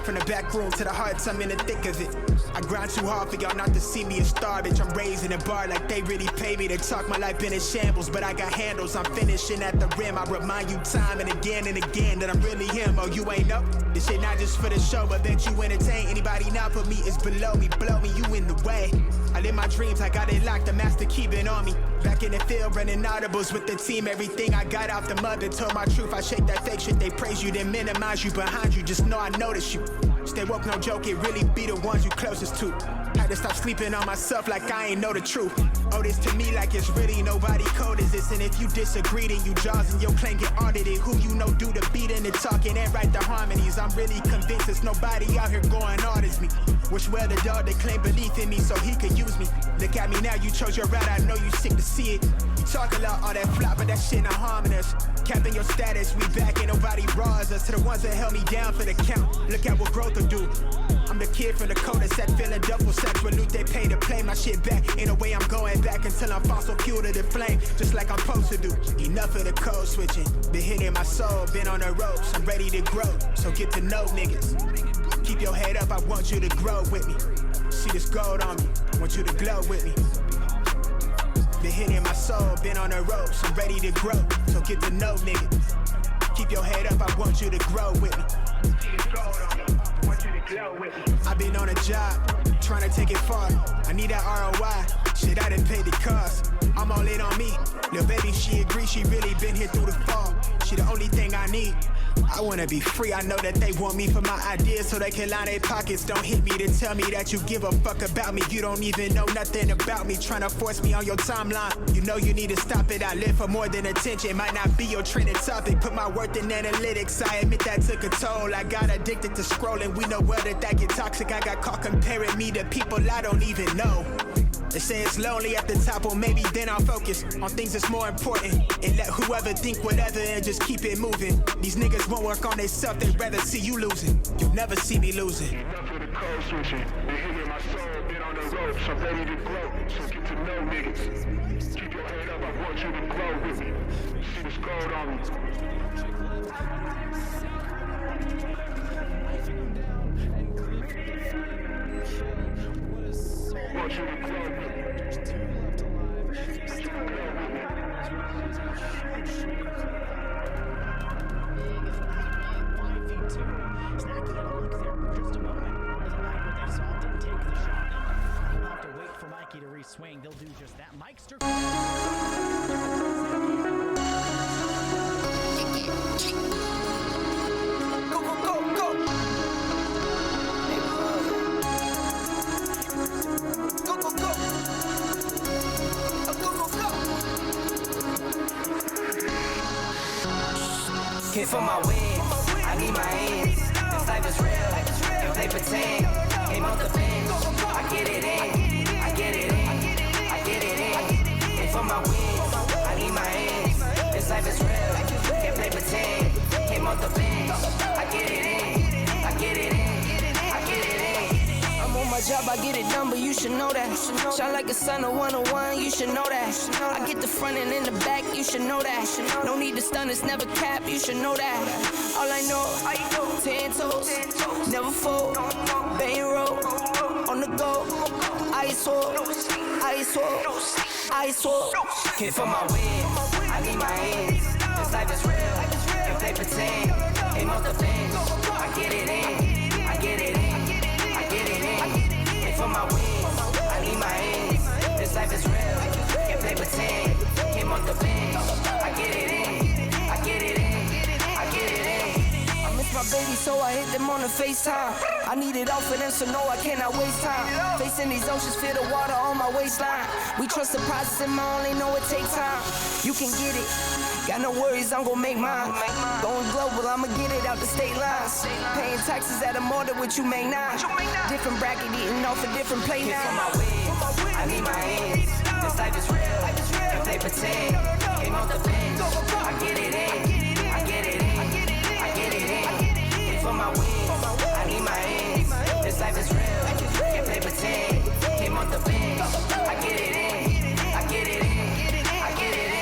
From the back room to the hearts, I'm in the thick of it. I grind too hard for y'all not to see me as star, bitch. I'm raising a bar like they really pay me to talk. My life been in shambles, but I got handles. I'm finishing at the rim. I remind you time and again that I'm really him. Oh, you ain't know? This shit not just for the show, but that you entertain. Anybody not for me is below me. Blow me, you in the way. I live my dreams, I got it locked. The master keep it on me. Back in the field, running audibles with the team. Everything I got off the mother told my truth. I shake that fake shit, they praise you, then minimize you behind you. Just know I notice you. Stay woke, no joke, it really be the ones you closest to. Had to stop sleeping on myself like I ain't know the truth. Oh, this to me like it's really nobody code is this. And if you disagree, then you jaws and your claim get audited. Who you know do the beating and talking and write the harmonies. I'm really convinced there's nobody out here going hard as me. Wish well the dog that claimed belief in me so he could use me. Look at me now, you chose your route, I know you sick to see it. You talk a lot, all that flop, but that shit not harming us. Capping your status, we back, ain't nobody raws us. To the ones that held me down for the count, look at what growth will do. I'm the kid from the cul-de-sac, feeling double sex with loot they pay to play my shit back. Ain't no way I'm going back until I'm fossil fuel to the flame, just like I'm supposed to do. Enough of the code switching, been hitting my soul, been on the ropes, I'm ready to grow, so get to know niggas. Keep your head up, I want you to grow with me. See this gold on me, I want you to glow with me. Been hitting my soul, been on the ropes, I'm ready to grow, so get to know niggas. Keep your head up, I want you to grow with me. I've been on a job, trying to take it far. I need that ROI, shit I done paid the cost. I'm all in on me, lil' baby she agree, she really been here through the fall. She the only thing I need. I wanna be free, I know that they want me for my ideas so they can line their pockets. Don't hit me to tell me that you give a fuck about me. You don't even know nothing about me, trying to force me on your timeline. You know you need to stop it, I live for more than attention. Might not be your trending topic, put my worth in analytics. I admit that took a toll, I got addicted to scrolling. We know well that get toxic, I got caught comparing me to people I don't even know. They say it's lonely at the top, or maybe then I'll focus on things that's more important and let whoever think whatever and just keep it moving. These niggas won't work on themselves, they'd rather see you losing. You'll never see me losing. Enough of the code switching. Been hitting my soul, been on the ropes, I'm ready to grow, so get to know niggas. Keep your head up, I want you to grow with me. See this gold on me. Want you to grow with me. There's 2 left alive. Still as well as a huge swing. Big 5v2. Snacky had a look there for just a moment. Doesn't like what they saw. Didn't take the shot. He'll have to wait for Mikey to re-swing. They'll do just that. Mike's Hit for my wins, I need my ends. This life is real, if they pretend. Came off the bench, I get it in, I get it in, I get it in. Hit for my wins, I need my ends. This life is real, if they pretend. Came off the bench, I get it in, I get it in, I get it in. I'm on my job, I get it done, but you should know that. Shine like a sun, a 101, you should know that. I get the front and in the back, you should know that. No need to stun, it's never cap, you should know that. All I know, 10 toes, never fold, bang roll, on the go, ice wall, ice wall, ice wall. Hit for my wins, I need my ends. This life is real, if they pretend. Came off the bench, I get it in, I get it in, I get it in. Hit for my wins, I need my ends. This life is real, if they pretend. Came off the bench, I get it in, I get it in, I get it in. I miss my baby, so I hit them on the FaceTime. I need it all for them, so no, I cannot waste time. Facing these oceans, feel the water on my waistline. We trust the process, and I only know it takes time. You can get it, got no worries, I'm gon' make mine. Going global, I'ma get it out the state lines. Paying taxes at a more than what you make now. Different bracket, eating off a different plate now. For my wins, I need my ends. This life is real, if they pretend. Came off the bench, I get it in, I get it in, I get it in. Hit for my wins, I need my ends. This life is real, if they pretend. Came off the bench, I get it in, I get it in, I get it in.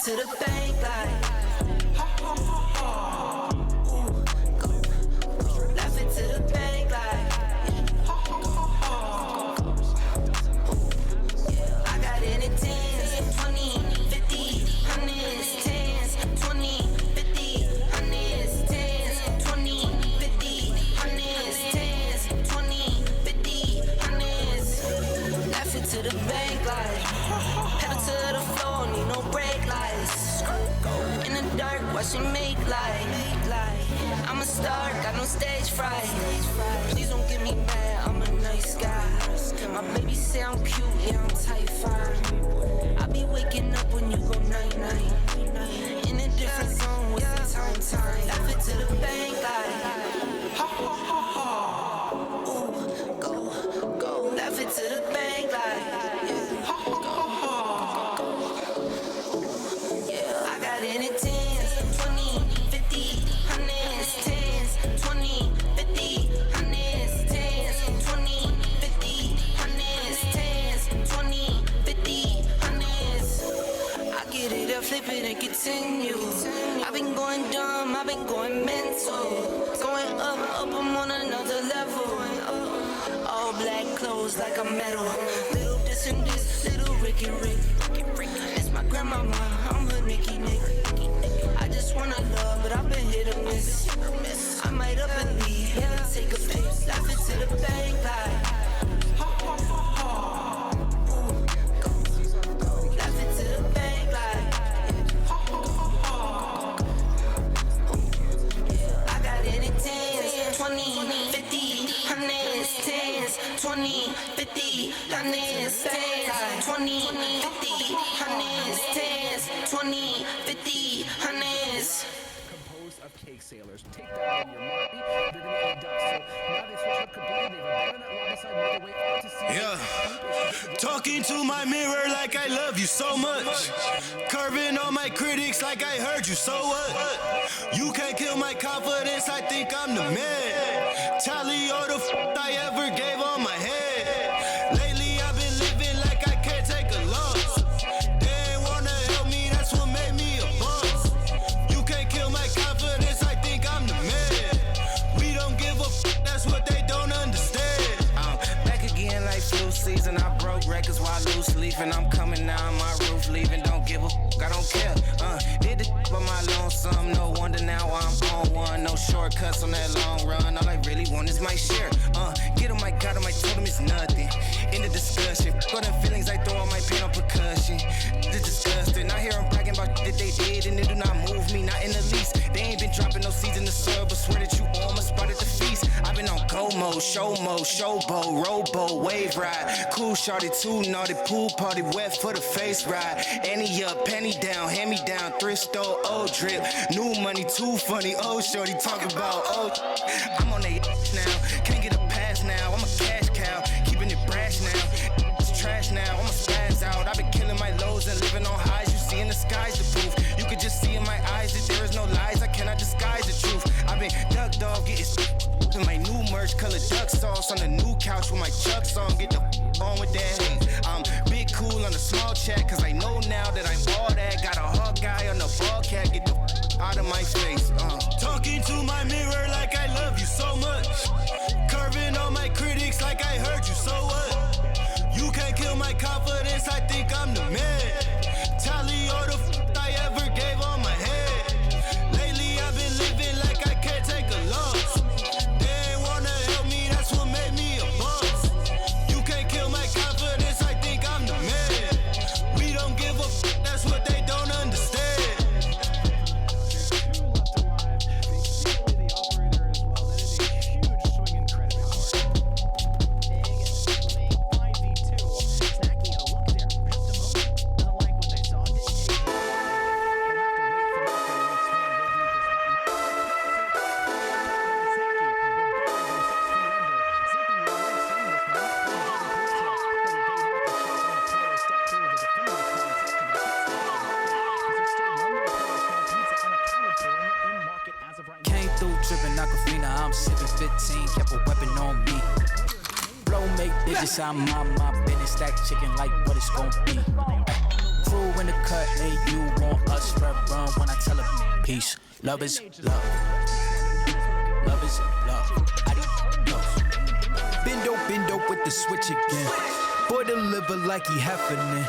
To the bank like left it to the bank like I got it in 10s, 20, 50, 100s, 10s, 20, 50, 100s, 10s, 20, 50, 100s, 10s, 20, 50, 100s. Left it to the bank like pedal to the floor, need no brake lights. In the dark, watch it make light. I'm a star, got no stage fright. Please don't get me mad, I'm a nice guy. My baby say I'm cute, yeah, I'm type 5. I be waking up when you go night-night. In a different zone with the time. Laugh it to the bank, like ha ha ha ha. Ooh, go, laugh it to the bank, like yeah, ha ha ha ha. Yeah, I got in it 10s, 20, 50, 100s, 10s, 20, 50, 100s, 10s, 20, 50, 100s, 10s, 20, 50, 100s. I get it up, flip it and continue. I've been going dumb, I've been going mental. Going up, I'm on another level. All black clothes like a medal. Little this and this, little Ricky Rick. It's my grandmama, I'm her Nicky Nick. I just wanna love, but I've been hit or miss. I might up and leave, yeah, take a piss. Laugh it to the bank, like ha ha ha ha. Ooh, laugh it to the bank, like ha ha ha ha. I got it in 10s, 20, 50, 100s, 10s, 20, 50, 100s, 10s, 20, 50, 100s, 10s, 20, 50, 100s. Composed of cake sailors. Take that in your mind. They're gonna eat dust. So now they switch up completely. They've abandoned that lobby side, made their way out to sea. Yeah. Talking to my mirror like I love you so much. Curving on my critics like I heard you, so what? You can't kill my confidence, I think I'm the man. Tally all the I ever gave on my head. Lately I've been living like I can't take a loss. They ain't wanna help me, that's what made me a boss. You can't kill my confidence, I think I'm the man. We don't give a that's what they don't understand. I'm back again like flu season. I broke records while loose leafing. I'm coming down my roof, leaving. Don't give a I don't care. Did the by my lonesome. No wonder now I'm on one. No shortcuts on that long run. All I really want is my share. Get on my God, on my totem is nothing. In the discussion, got them feelings I throw on my pain on percussion. It's disgusting. I hear them bragging about that they did, and it do not move me, not in the least. They ain't been dropping no seeds in the soil, but swear that you on my spot at the feast. I've been on go mode, showboat, rowboat, wave ride. Cool shorty, too naughty, pool party, wet for the face ride. Annie up, penny down, hand me down, thrift store, old drip. New money, too funny, old shorty talking about old. I'm on they now, can't get a pass now. I'm a cash cow, keeping it brash now. It's trash now, I'ma spaz out. I've been killing my lows and living on highs. You see in the skies the proof. You could just see in my eyes that there is no lies. I cannot disguise the truth. I've been ducked off, getting in my new merch, colored duck sauce on the new couch with my chucks on. Get the on with that hate. I'm big cool on the small chat, cause I know now that I'm all that. Got a hawk guy on the ball cat, get the out of my face. Talking to my mirror like I love you so much. Curving on my critics like I heard you, so what? You can't kill my confidence, I think I'm the man. Tally all the I ever gave on my head. Lately I've been living like I can't take a loss. They ain't wanna help me, that's what made me a boss. You can't kill my confidence, I think I'm the man. We don't give a that's what they don't understand. Came through tripping Aquafina, I'm sipping 15, kept a weapon on me. Blow make digits, I'm on my business, stack chicken like what it's gon' be. Crew in the cut, hey, you want us, red run when I tell her peace. Love is love. Love is love. Adios. Bendo with the switch again. Boy deliver like he heffing.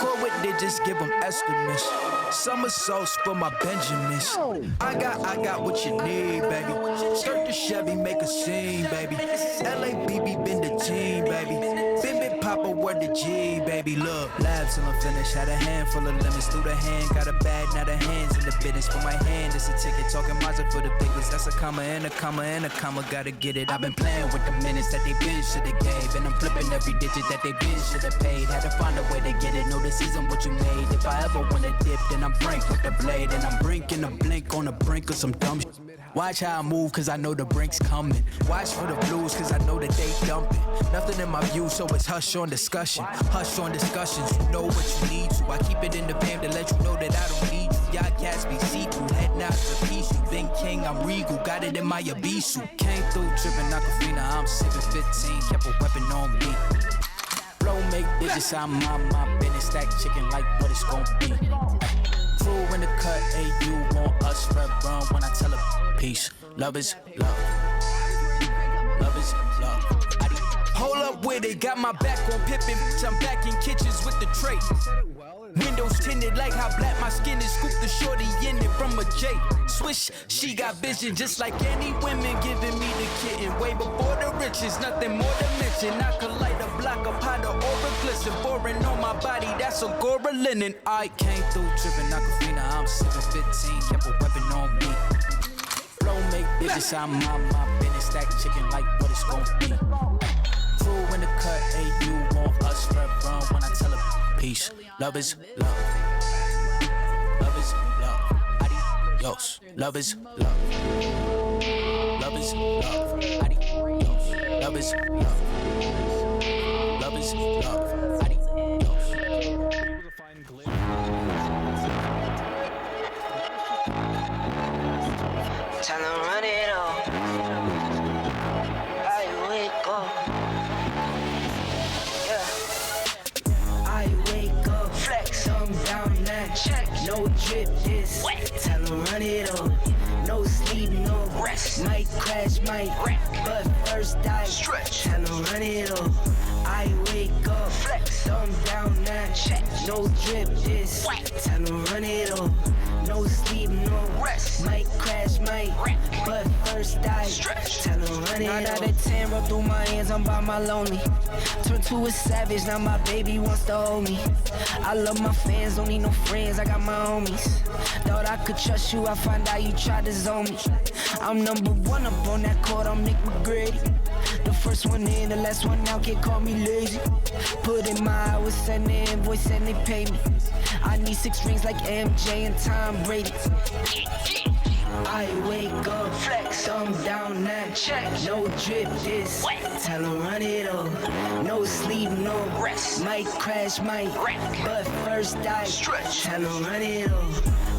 Core with digits, give him estimates. Summer sauce for my Benjamins. I got what you need, baby. Skirt the Chevy, make a scene, baby. LABB been the team, baby. Been Papa, word to G, baby, look. Labs till I'm finished, had a handful of lemons through the hand. Got a bag, now the hands in the business. For my hand, it's a ticket, talking Mazda for the biggest. That's a comma and a comma and a comma, gotta get it. I've been playing with the minutes that they been should've gave. And I'm flipping every digit that they been should've paid. Had to find a way to get it, no, this isn't what you made. If I ever wanna dip, then I'm brink with the blade. And I'm brinking a blink on the brink of some dumb shit. Watch how I move, cause I know the brink's coming. Watch for the blues, cause I know that they dumping. Nothing in my view, so it's hush on discussion. Hush on discussions, you know what you need to. I keep it in the fam to let you know that I don't need you. Y'all cats be see-through, head knocks a piece. You been king, I'm regal, got it in my Abisu. Came through tripping Aquafina, I'm sipping 15, kept a weapon on me. Flow make digits, I'm on my business. Stack chicken like what it's gon' be. Crew in the cut, hey, you want us red run when I tell her peace. Love is love. Love is love. Hold up with it, got my back on Pippin. I'm back in kitchens with the tray. Windows tinted like how black my skin is. Scoop the shorty in it from a J. Swish, she got vision just like any women giving me the kitten. Way before the riches, nothing more to mention. I could light a block of powder or a glisten. Foreign on my body, that's a Gora linen. I came through tripping Aquafina, I'm sipping 15, kept a weapon on me. Flow make bitches, I'm on my business. Stack chicken like what it's gon' be. Crew in the cut, hey, you want us red run when I tell her peace. Love is love. Love is love. Adios. Love is love. Love is love. Adios. Love is love. Love is love. Adios. Tell them run it on. I wake up. Yeah. I wake up. Flex. Thumb down now. Check. No drip. This wet. Tell them run it on. No sleep. No rest. Might crash. Might wreck. But first I stretch. Tell them run it on. I wake up. Flex. Thumb down now. Check. No drip. This wet. Tell them run it on. No sleep, no rest. Might crash, might wreck. But first I stretch. Tell them run it. 9 out of 10, roll through my hands, I'm by my lonely. Turned to a savage, now my baby wants to hold me. I love my fans, don't need no friends, I got my homies. Thought I could trust you, I find out you tried to zone me. I'm number one up on that court, I'm Nick McGrady. The first one in, the last one out, can't call me lazy. Put in my hours, send the invoice and they pay me. I need 6 rings like MJ and Tom Brady. I wake up, flex, thumb down now, check. No drip, this wet. Tell them run it up. No sleep, no rest. Might crash, might wreck. But first I stretch. Tell them run it up.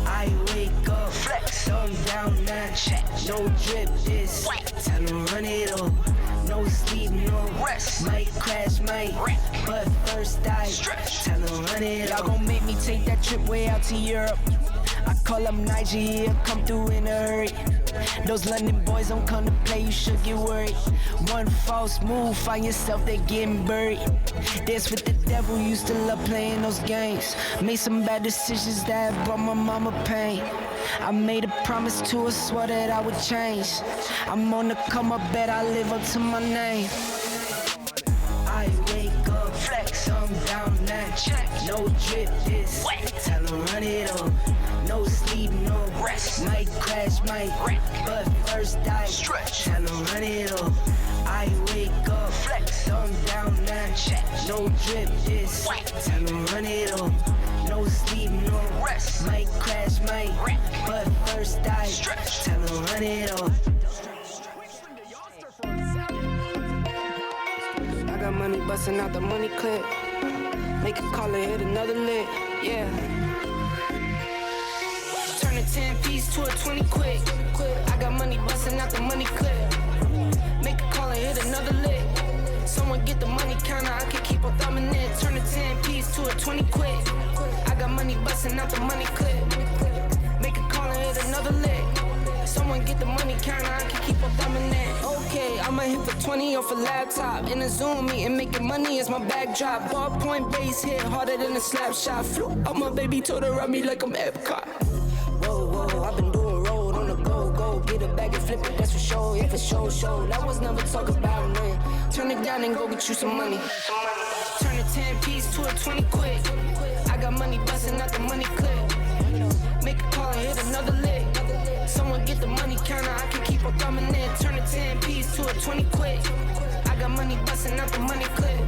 I wake up, flex, thumb down now, check. No drip, this wet. Tell them run it up. No sleep, no rest. Might crash, might wreck. But first I stretch. Tell them run it up. Y'all gon' make me take that trip way out to Europe. I call up Nigeria, come through in a hurry. Those London boys don't come to play, you should get worried. One false move, find yourself, they getting buried. Dance with the devil, used to love playing those games. Made some bad decisions that brought my mama pain. I made a promise to her, swore that I would change. I'm on the come up, bet I live up to my name. I wake up, flex, thumb down now, check. No drip, this wet. Tell them run it up. No sleep, no rest. Might crash, might wreck. But first I stretch. Tell them run it up. I wake up, flex, thumb down now, check. No drip, this wet. Tell them run it up. No sleep, no rest. Might crash, might wreck. But first I stretch. Tell them run it up. I got money busting out the money clip. Make a call and hit another lick, yeah. Turn a 10-piece to a 20 quick. I got money busting out the money clip. Make a call and hit another lick. Someone get the money counter, I can keep on thumbing it. Turn a 10-piece to a 20 quick. I got money busting out the money clip. Make a call and hit another lick. Someone get the money counter, I can keep on thumbing it. Okay, I'ma hit for 20 off a laptop. In a Zoom meeting, making money is my backdrop. Ballpoint base hit harder than a slap shot. Flew out my baby, told her run me like I'm Epcot. Whoa, whoa, I've been doing road on the go, go. Get a bag and flip it, that's for sure. Yeah, for sure, show. That was never talk about nothing. Turn it down and go get you some money. a 10 piece to a 20 quick. I got money busting out the money clip. Make a call and hit another lick. Someone get the money counter, I can keep on thumbing in. Turn a 10 piece to a 20 quick. I got money busting out the money clip.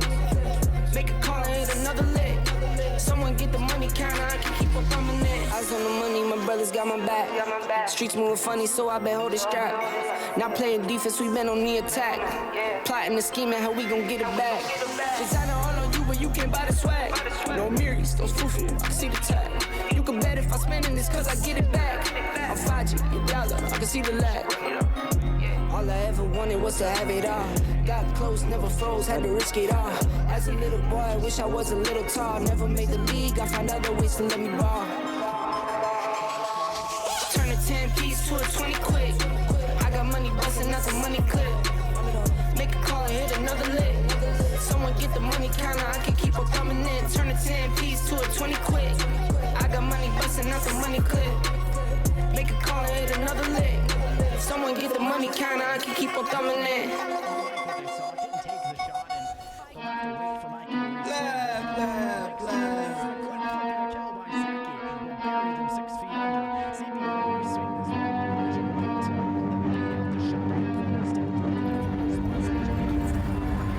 Make a call and hit another lick. Someone get the money counter, I can keep on thumbing in. Eyes on the money, my brothers got my back. Streets moving funny, so I been holding strap. Not playing defense, we been on the attack. Plotting and scheming, how we gon' get it back. Designer all on you, but you can't buy the swag. No mirrors, those foo-foo, I can see the tag. You can bet if I spending this, cause I get it back. I'm 5G, your dollar, I can see the lag. All I ever wanted was to have it all. Got close, never froze, had to risk it all. As a little boy, I wish I was a little tall. Never made the league, I find other ways to let me ball. Turn a 10 piece to a 20 quick. I got money busting out the money clip. Make a call and hit another lick. Someone get the money counter, I can keep on coming in. Turn a 10 piece to a 20 quick. I got money busting out the money clip. Make a call and hit another lick. Someone get the money counter, I can keep on coming in.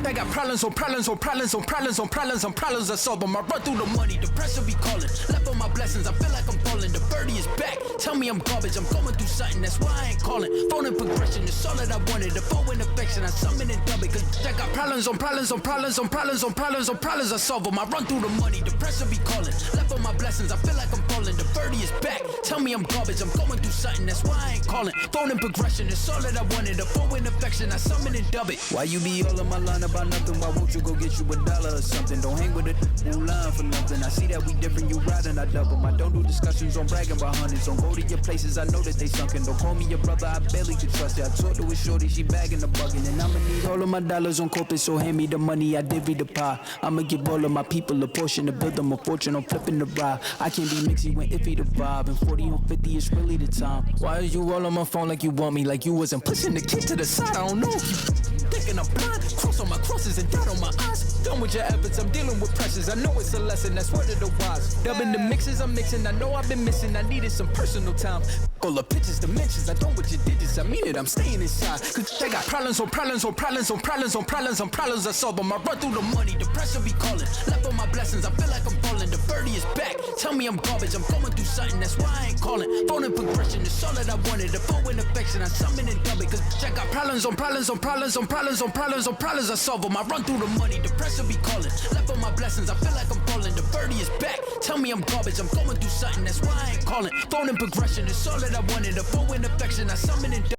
I got problems on problems on problems on problems on problems on problems I solve them. I run through the money, the pressure be calling. Left on my blessings, I feel like I'm falling. The birdie is back. Tell me I'm garbage, I'm going through something, that's why I ain't calling. Phone and progression, it's all that I wanted. The phone and affection, I summon and dub it. Cause I got problems on problems on problems on problems on problems on problems I solve them. I run through the money, the pressure be calling. Left on my blessings, I feel like I'm falling. The birdie is back. Tell me I'm garbage, I'm going through something, that's why I ain't calling. Phone and progression, it's all that I wanted. The phone and affection, I summon and dub it. Why you be all in my line about nothing? Why won't you go get you $1 or something? Don't hang with it, who line for nothing. I see that we different, you riding, I double. I don't do discussions on bragging about hundreds. Don't go to your places, I know that they sunken. Don't call me your brother, I barely could trust it. I talked to a shorty, she bagging the bugging. And I'ma need all of my dollars on corporate, so hand me the money, I divvy the pie. I'ma give all of my people a portion to build them a fortune. I'm flipping the ride. I can't be mixy when iffy the vibe. And 40 on 50 is really the time. Why is you all on my phone like you want me? Like you wasn't pushing the kid to the side. I don't know if you thinking I'm blind. Cross on my crosses and dot on my eyes. Done with your efforts, I'm dealing with pressures. I know it's a lesson, that's word of the wise. Dubbing the mixes I'm mixing, I know I've been missing. I needed some personal time. All the pictures, dimensions, I don't with your digits. I mean it, I'm staying inside. Cause I got problems on problems on problems on problems on problems on problems I solve them. I run through the money, the pressure be calling. Left on my blessings, I feel like I'm falling. The birdie is back. Tell me I'm garbage, I'm going through something, that's why I ain't calling. Phone and progression, it's all that I wanted. The phone and affection, I summon and dub it. Cause I got problems on problems on problems on problems on problems on problems I solve them. I run through the money, the pressure be calling. Left on my blessings, I feel like I'm falling. The birdie is back. Tell me I'm garbage, I'm going through something, that's why I ain't calling. Phone and progression, it's all that I wanted. The phone and affection, I summon and dub.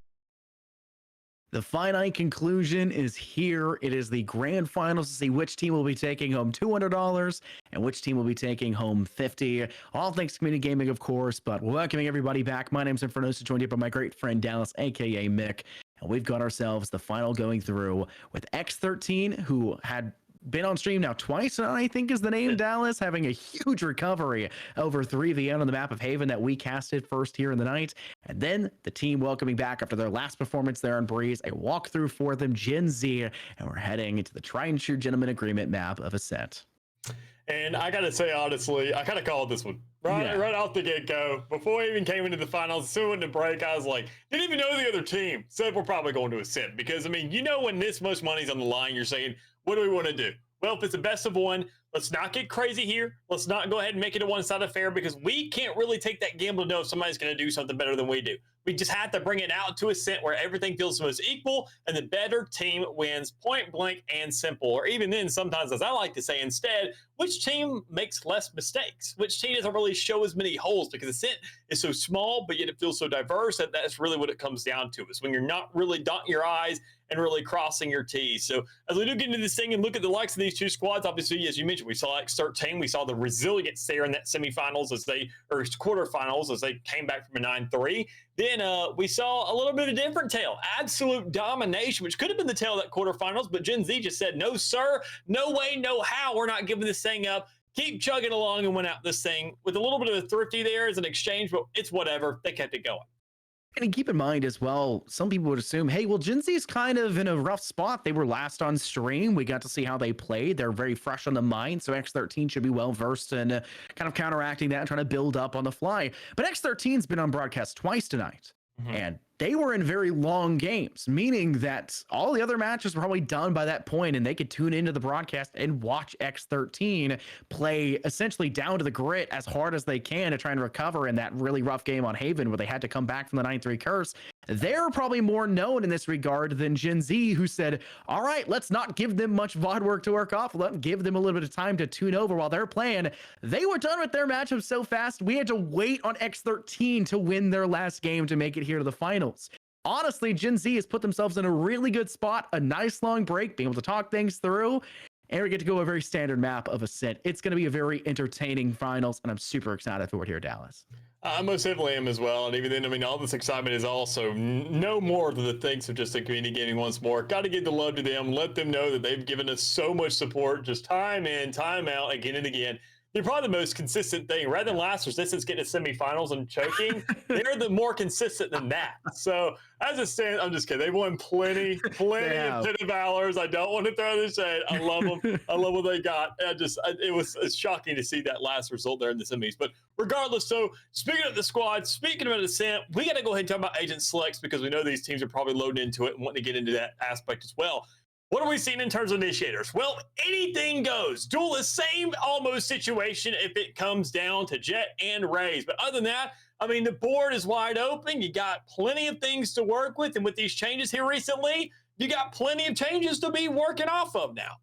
The finite conclusion is here. It is the grand finals to see which team will be taking home $200 and which team will be taking home $50. All thanks to Community Gaming, of course, but welcoming everybody back. My name's Infernosa, joined here by my great friend Dallas, aka Mick, and we've got ourselves the final going through with X13, who had been on stream now twice, I think is the name, Dallas, having a huge recovery over 3v1 on the map of Haven that we casted first here in the night. And then the team welcoming back after their last performance there on Breeze, a walkthrough for them, Gen Z, and we're heading into the Tried and True Gentleman Agreement map of Ascent. And I gotta say, honestly, I kind of called this one right off the get-go. Before we even came into the finals, soon into break, I was like, didn't even know the other team. Said we're probably going to Ascent because, I mean, you know, when this much money's on the line, you're saying, what do we want to do? Well, if it's a best of one, let's not get crazy here. Let's not go ahead and make it a one-sided affair because we can't really take that gamble to know if somebody's going to do something better than we do. We just have to bring it out to Ascent where everything feels the most equal and the better team wins, point blank and simple. Or even then, sometimes, as I like to say instead, which team makes less mistakes? Which team doesn't really show as many holes? Because Ascent is so small, but yet it feels so diverse that that's really what it comes down to, is when you're not really dotting your I's and really crossing your T's. So as we do get into this thing and look at the likes of these two squads, obviously, as you mentioned, we saw X13, we saw the resilience there in that semifinals or quarterfinals as they came back from a 9-3. Then we saw a little bit of a different tale, absolute domination, which could have been the tale of that quarterfinals, but Gen Z just said, no, sir, no way, no how, we're not giving this thing up. Keep chugging along and went out this thing with a little bit of a thrifty there as an exchange, but it's whatever. They kept it going. And keep in mind as well, some people would assume, hey, well, Gen Z is kind of in a rough spot. They were last on stream. We got to see how they played. They're very fresh on the mind. So X13 should be well versed in kind of counteracting that and trying to build up on the fly. But X13's been on broadcast twice tonight. And they were in very long games, meaning that all the other matches were probably done by that point, and they could tune into the broadcast and watch X13 play essentially down to the grit as hard as they can to try and recover in that really rough game on Haven where they had to come back from the 9-3 curse. They're probably more known in this regard than Gen Z, who said, all right, let's not give them much VOD work to work off. Let's give them a little bit of time to tune over while they're playing. They were done with their matchup so fast, we had to wait on X13 to win their last game to make it here to the finals. Honestly, Gen Z has put themselves in a really good spot, a nice long break, being able to talk things through, and we get to go a very standard map of Ascent. It's going to be a very entertaining finals, and I'm super excited for it here, Dallas. I most definitely am as well. And even then, I mean, all this excitement is also no more than the thanks of just the community gaming once more. Got to give the love to them. Let them know that they've given us so much support, just time in, time out, again and again. They're probably the most consistent thing. Rather than last resistance getting to semifinals and choking, they're the more consistent than that. So as it stands, I'm just kidding. They've won plenty of Pit of Valors. I don't want to throw this shade. I love them. I love what they got. It was shocking to see that last result there in the semis. But regardless, so speaking of the squad, speaking about Ascent, we got to go ahead and talk about agent selects because we know these teams are probably loading into it and wanting to get into that aspect as well. What are we seeing in terms of initiators? Well, anything goes. Duelist, same almost situation if it comes down to Jet and Raze. But other than that, I mean, the board is wide open. You got plenty of things to work with. And with these changes here recently, you got plenty of changes to be working off of now.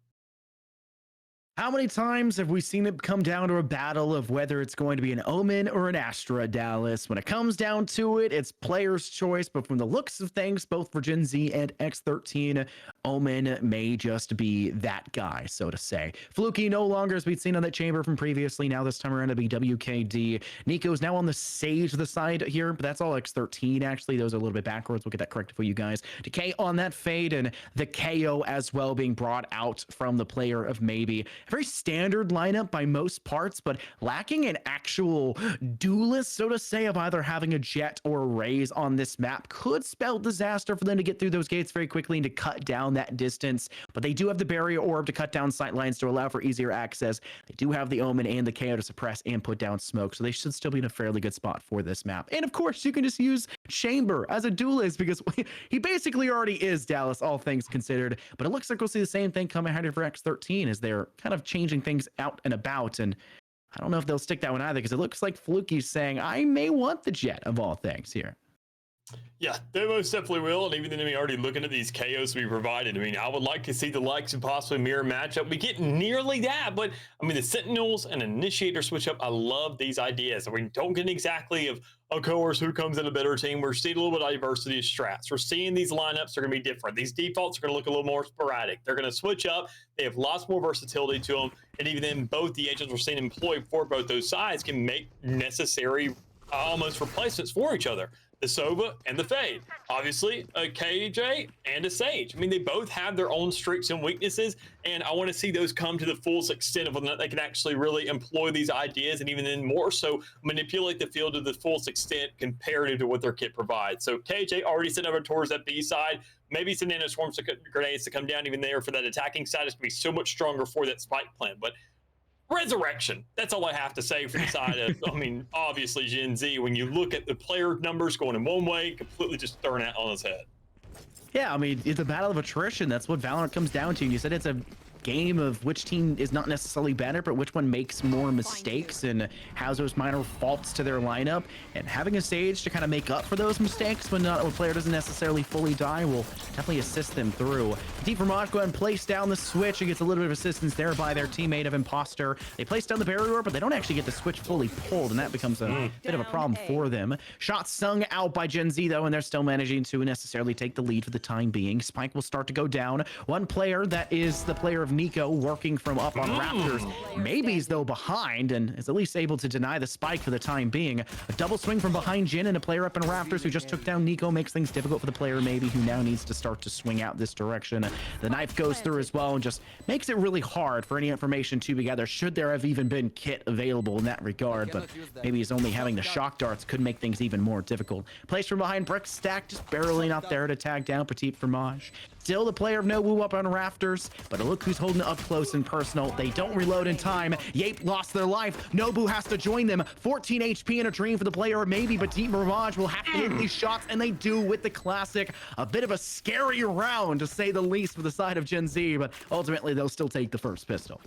How many times have we seen it come down to a battle of whether it's going to be an Omen or an Astra, Dallas? When it comes down to it, it's player's choice. But from the looks of things, both for Gen Z and X13, Omen may just be that guy, so to say. Fluky no longer, as we'd seen on that chamber from previously. Now this time around to be WKD. Nico's now on the Sage the side here, but that's all X13, actually. Those are a little bit backwards. We'll get that corrected for you guys. Decay on that fade, and the KO as well being brought out from the player of maybe. A very standard lineup by most parts, but lacking an actual duelist, so to say, of either having a Jet or a Raze on this map could spell disaster for them to get through those gates very quickly and to cut down that distance. But they do have the barrier orb to cut down sight lines to allow for easier access. They do have the Omen and the KO to suppress and put down smoke, so they should still be in a fairly good spot for this map. And of course, you can just use Chamber as a duelist because he basically already is, Dallas, all things considered. But it looks like we'll see the same thing coming ahead for X13 as they're kind of changing things out and about. And I don't know if they'll stick that one either because it looks like Fluky's saying, I may want the Jet of all things here. Yeah, they most definitely will. And even then, I mean, already looking at these KOs we provided, I mean, I would like to see the likes of possibly mirror matchup. We get nearly that, but I mean, the Sentinels and Initiator switch up, I love these ideas. We don't get exactly of course who comes in a better team. We're seeing a little bit of diversity of strats. We're seeing these lineups are going to be different. These defaults are going to look a little more sporadic. They're going to switch up. They have lots more versatility to them. And even then, both the agents we're seeing employed for both those sides can make necessary almost replacements for each other. The Sova and the Fade. Obviously, a KJ and a Sage. I mean, they both have their own strengths and weaknesses, and I want to see those come to the fullest extent of whether or not they can actually really employ these ideas and even then more so manipulate the field to the fullest extent comparative to what their kit provides. So KJ already sent over towards that B side. Maybe some nano swarms grenades to come down even there for that attacking side. It's going to be so much stronger for that spike plan. But Resurrection. That's all I have to say for the side of, I mean, obviously Gen Z, when you look at the player numbers going in one way, completely just throwing it on his head. Yeah, I mean, it's a battle of attrition. That's what Valorant comes down to. You said it's a game of which team is not necessarily better, but which one makes more mistakes and has those minor faults to their lineup. And having a Sage to kind of make up for those mistakes when a player doesn't necessarily fully die will definitely assist them through. Deep Vermont go ahead and place down the switch. It gets a little bit of assistance there by their teammate of Imposter. They place down the barrier, but they don't actually get the switch fully pulled, and that becomes a bit of a problem for them. Shots sung out by Gen Z, though, and they're still managing to necessarily take the lead for the time being. Spike will start to go down. One player that is the player of Nico working from up on Raptors. Maybe's though behind and is at least able to deny the spike for the time being. A double swing from behind Jin and a player up in Raptors who just took down Nico makes things difficult for the player Maybe who now needs to start to swing out this direction. The knife goes through as well and just makes it really hard for any information to be gathered should there have even been kit available in that regard, but maybe he's only having the shock darts could make things even more difficult. Place from behind brick stack, just barely not there to tag down Petit Fromage. Still the player of Nobu up on Rafters, but look who's holding it up close and personal. They don't reload in time. Yape lost their life. Nobu has to join them. 14 HP in a dream for the player of Maybe, but Petit Fromage will have to hit these shots, and they do with the classic. A bit of a scary round, to say the least, for the side of Gen Z, but ultimately they'll still take the first pistol.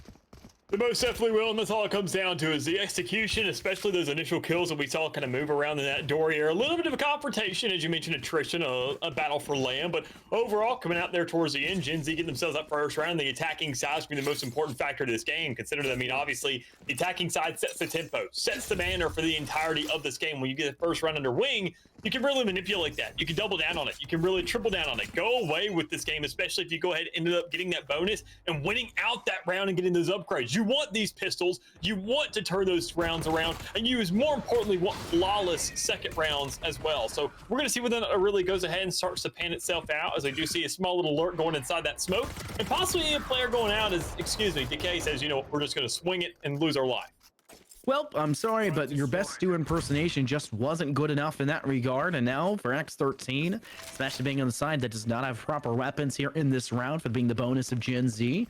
They most definitely will, and that's all it comes down to is the execution, especially those initial kills that we saw kind of move around in that door here. A little bit of a confrontation, as you mentioned, attrition, a battle for land, but overall, coming out there towards the end, Gen Z getting themselves up first round. The attacking side is being the most important factor to this game, considering, I mean, obviously, the attacking side sets the tempo, sets the banner for the entirety of this game. When you get the first round under wing, you can really manipulate that. You can double down on it. You can really triple down on it. Go away with this game, especially if you go ahead and ended up getting that bonus and winning out that round and getting those upgrades. You want these pistols. You want to turn those rounds around, and you, more importantly, want flawless second rounds as well. So we're going to see whether it really goes ahead and starts to pan itself out, as I do see a small little alert going inside that smoke, and possibly a player going out as, excuse me, Decay says, you know, we're just going to swing it and lose our life. Well, I'm sorry, but your best Stu impersonation just wasn't good enough in that regard. And now for X13, especially being on the side that does not have proper weapons here in this round, for being the bonus of Gen Z,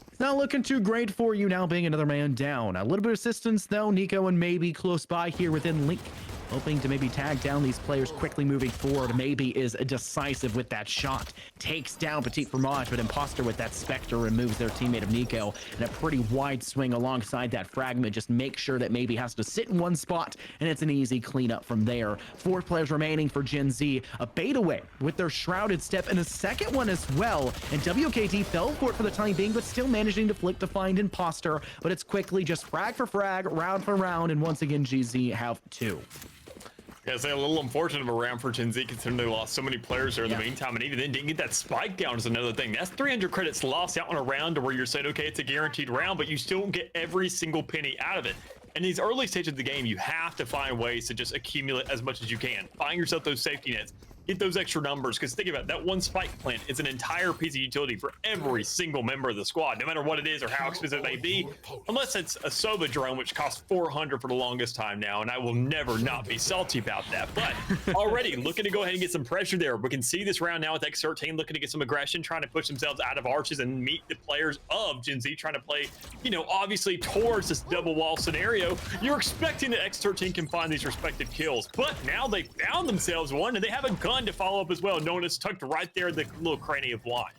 it's not looking too great for you now being another man down. A little bit of assistance, though. Nico and Maybe close by here within Link, hoping to maybe tag down these players quickly moving forward. Maybe is decisive with that shot. Takes down Petit Fromage, but Imposter with that Spectre removes their teammate of Nico. And a pretty wide swing alongside that fragment. Just make sure that Maybe has to sit in one spot, and it's an easy cleanup from there. 4 players remaining for Gen Z. A bait away with their Shrouded Step, and a second one as well. And WKT fell for it for the time being, but still managing to flick to find Imposter. But it's quickly just frag for frag, round for round, and once again, GZ have 2. Yeah, it's a little unfortunate of a round for Gen Z, considering they lost so many players there in the meantime, and even then didn't get that spike down is another thing. That's 300 credits lost out on a round to where you're saying, okay, it's a guaranteed round, but you still don't get every single penny out of it. In these early stages of the game, you have to find ways to just accumulate as much as you can. Find yourself those safety nets. Get those extra numbers, because think about it, that one spike plant is an entire piece of utility for every single member of the squad, no matter what it is or how expensive it may be, unless it's a Sova drone, which costs 400 for the longest time now, and I will never not be salty about that. But already looking to go ahead and get some pressure there. We can see this round now with X13 looking to get some aggression, trying to push themselves out of arches and meet the players of Gen Z, trying to play, you know, obviously towards this double wall scenario. You're expecting that X13 can find these respective kills, but now they found themselves one, and they have a gun to follow up as well. Known as tucked right there in the little cranny of wine.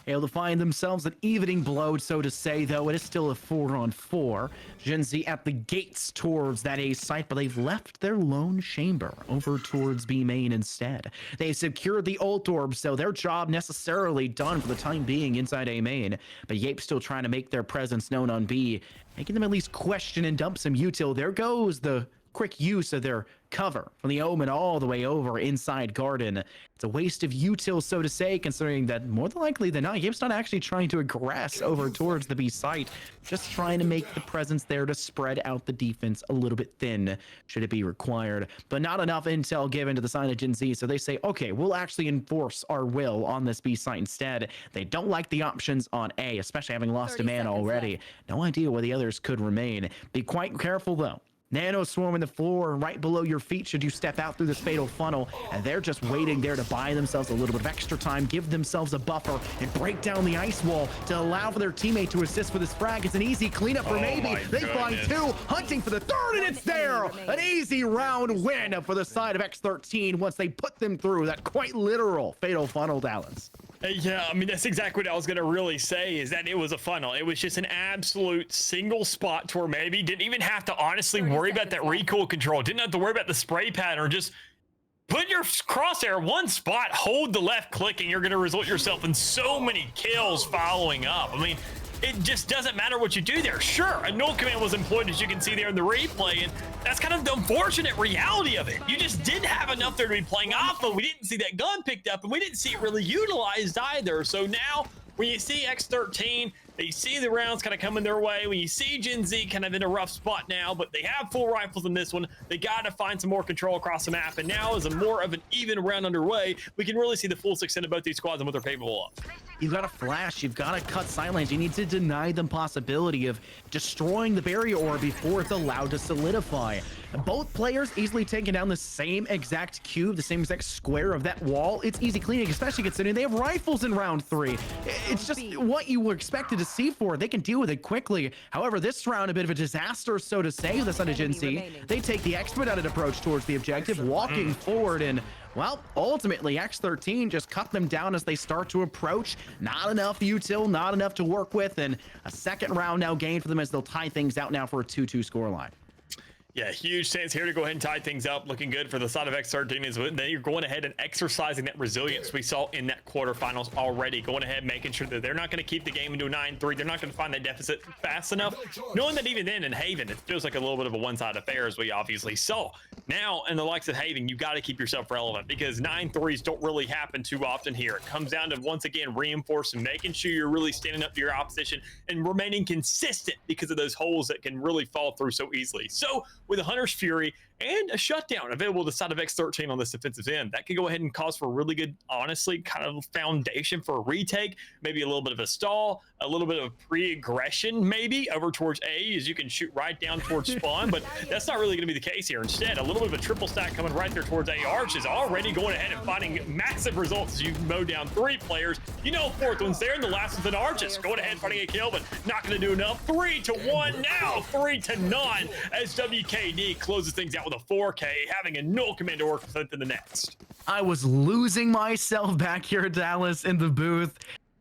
Able to find themselves an evening blow, so to say, though. It is still a 4-on-4. Gen Z at the gates towards that A site, but they've left their lone chamber over towards B main instead. They secured the ult orb, so their job necessarily done for the time being inside A main. But Yape still trying to make their presence known on B, making them at least question and dump some util. There goes the quick use of their cover from the Omen all the way over inside Garden. It's a waste of util, so to say, considering that more than likely than not, Yape's not actually trying to aggress over towards the B site, just trying to make the presence there to spread out the defense a little bit thin, should it be required. But not enough intel given to the side of Gen Z, so they say, okay, we'll actually enforce our will on this B site instead. They don't like the options on A, especially having lost a man already. No idea where the others could remain. Be quite careful, though. Nano swarming the floor right below your feet should you step out through this fatal funnel, and they're just waiting there to buy themselves a little bit of extra time, give themselves a buffer, and break down the ice wall to allow for their teammate to assist with his frag. It's an easy cleanup for Maybe. They find 2, hunting for the 3rd, and it's there! An easy round win for the side of X13 once they put them through that quite literal fatal funnel, Dallas. Yeah, I mean, that's exactly what I was going to really say, is that it was a funnel. It was just an absolute single spot to where Maybe didn't even have to honestly worry about that recoil control. Didn't have to worry about the spray pattern. Just put your crosshair one spot, hold the left click, and you're going to result yourself in so many kills following up. I mean, it just doesn't matter what you do there. Sure, a null command was employed, as you can see there in the replay, and that's kind of the unfortunate reality of it. You just didn't have enough there to be playing off, but we didn't see that gun picked up, and we didn't see it really utilized either. So now when you see X13, they see the rounds kind of coming their way. When you see Gen Z kind of in a rough spot now, but they have full rifles in this one, they got to find some more control across the map. And now, as a more of an even round underway, we can really see the full extent of both these squads and what they're capable of. You've got to flash, you've got to cut sidelines, you need to deny them possibility of destroying the barrier ore before it's allowed to solidify. Both players easily taking down the same exact cube, the same exact square of that wall. It's easy cleaning, especially considering they have rifles in round 3. It's just what you were expected to see for. They can deal with it quickly. However, this round, a bit of a disaster, so to say, the side of Gen Z. They take the expedited approach towards the objective, walking forward, and well, ultimately, X13 just cut them down as they start to approach. Not enough util, not enough to work with, and a second round now gained for them as they'll tie things out now for a 2-2 scoreline. Yeah, huge chance here to go ahead and tie things up. Looking good for the side of X13 is then you're going ahead and exercising that resilience we saw in that quarterfinals already. Going ahead, making sure that they're not going to keep the game into a 9-3. They're not going to find that deficit fast enough. Knowing that even then in Haven, it feels like a little bit of a one-sided affair as we obviously saw. Now, in the likes of Haven, you got to keep yourself relevant because 9-3s don't really happen too often here. It comes down to, once again, reinforcing, making sure you're really standing up to your opposition and remaining consistent because of those holes that can really fall through so easily. So, with a Hunter's Fury and a shutdown available to the side of X13 on this defensive end, that could go ahead and cause for a really good, honestly, kind of foundation for a retake, maybe a little bit of a stall, a little bit of pre-aggression maybe over towards A, as you can shoot right down towards spawn, but that's not really going to be the case here. Instead, a little bit of a triple stack coming right there towards A. Arch is already going ahead and finding massive results as you mow down 3 players. You know, 4th one's there and the last one's an Arches. Going ahead finding a kill, but not going to do enough. 3-1 now, 3-9 as WKD closes things out with a 4K, having a null command to work with in the next. I was losing myself back here at Dallas in the booth,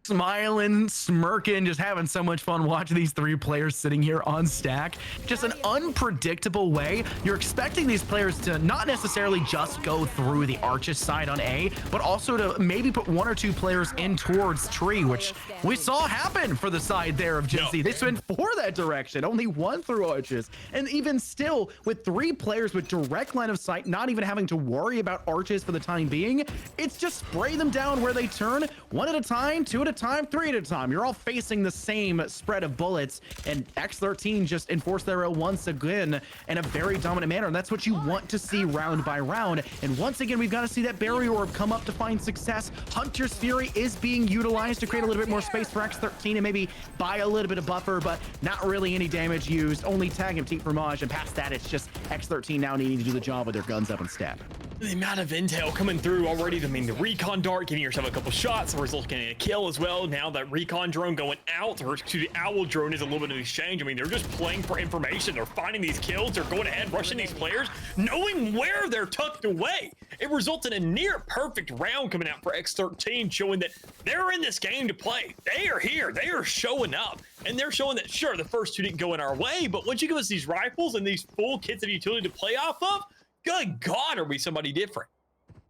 smiling, smirking, just having so much fun watching these 3 players sitting here on stack. Just an unpredictable way. You're expecting these players to not necessarily just go through the Arches side on A, but also to maybe put 1 or 2 players in towards Tree, which we saw happen for the side there of Gen Z. They went for that direction, only 1 through Arches. And even still, with 3 players with direct line of sight, not even having to worry about Arches for the time being, it's just spray them down where they turn, 1 at a time, 2 at a time, 3 at a time. You're all facing the same spread of bullets, and X13 just enforced their will once again in a very dominant manner, and that's what you want to see round by round. And once again, we've got to see that barrier orb come up to find success. Hunter's Fury is being utilized to create a little bit more space for X13 and maybe buy a little bit of buffer, but not really any damage used. Only tag and teep for Maj, and past that, it's just X13 now needing to do the job with their guns up and stab. The amount of intel coming through already. I mean, the recon dart giving yourself a couple shots, resulting in a kill as well. Now that recon drone going out, or to the owl drone is a little bit of an exchange. I mean, they're just playing for information. They're finding these kills. They're going ahead, rushing these players, knowing where they're tucked away. It results in a near perfect round coming out for X13, showing that they're in this game to play. They are here. They are showing up. And they're showing that, sure, the first 2 didn't go in our way, but once you give us these rifles and these full kits of utility to play off of, good God, are we somebody different?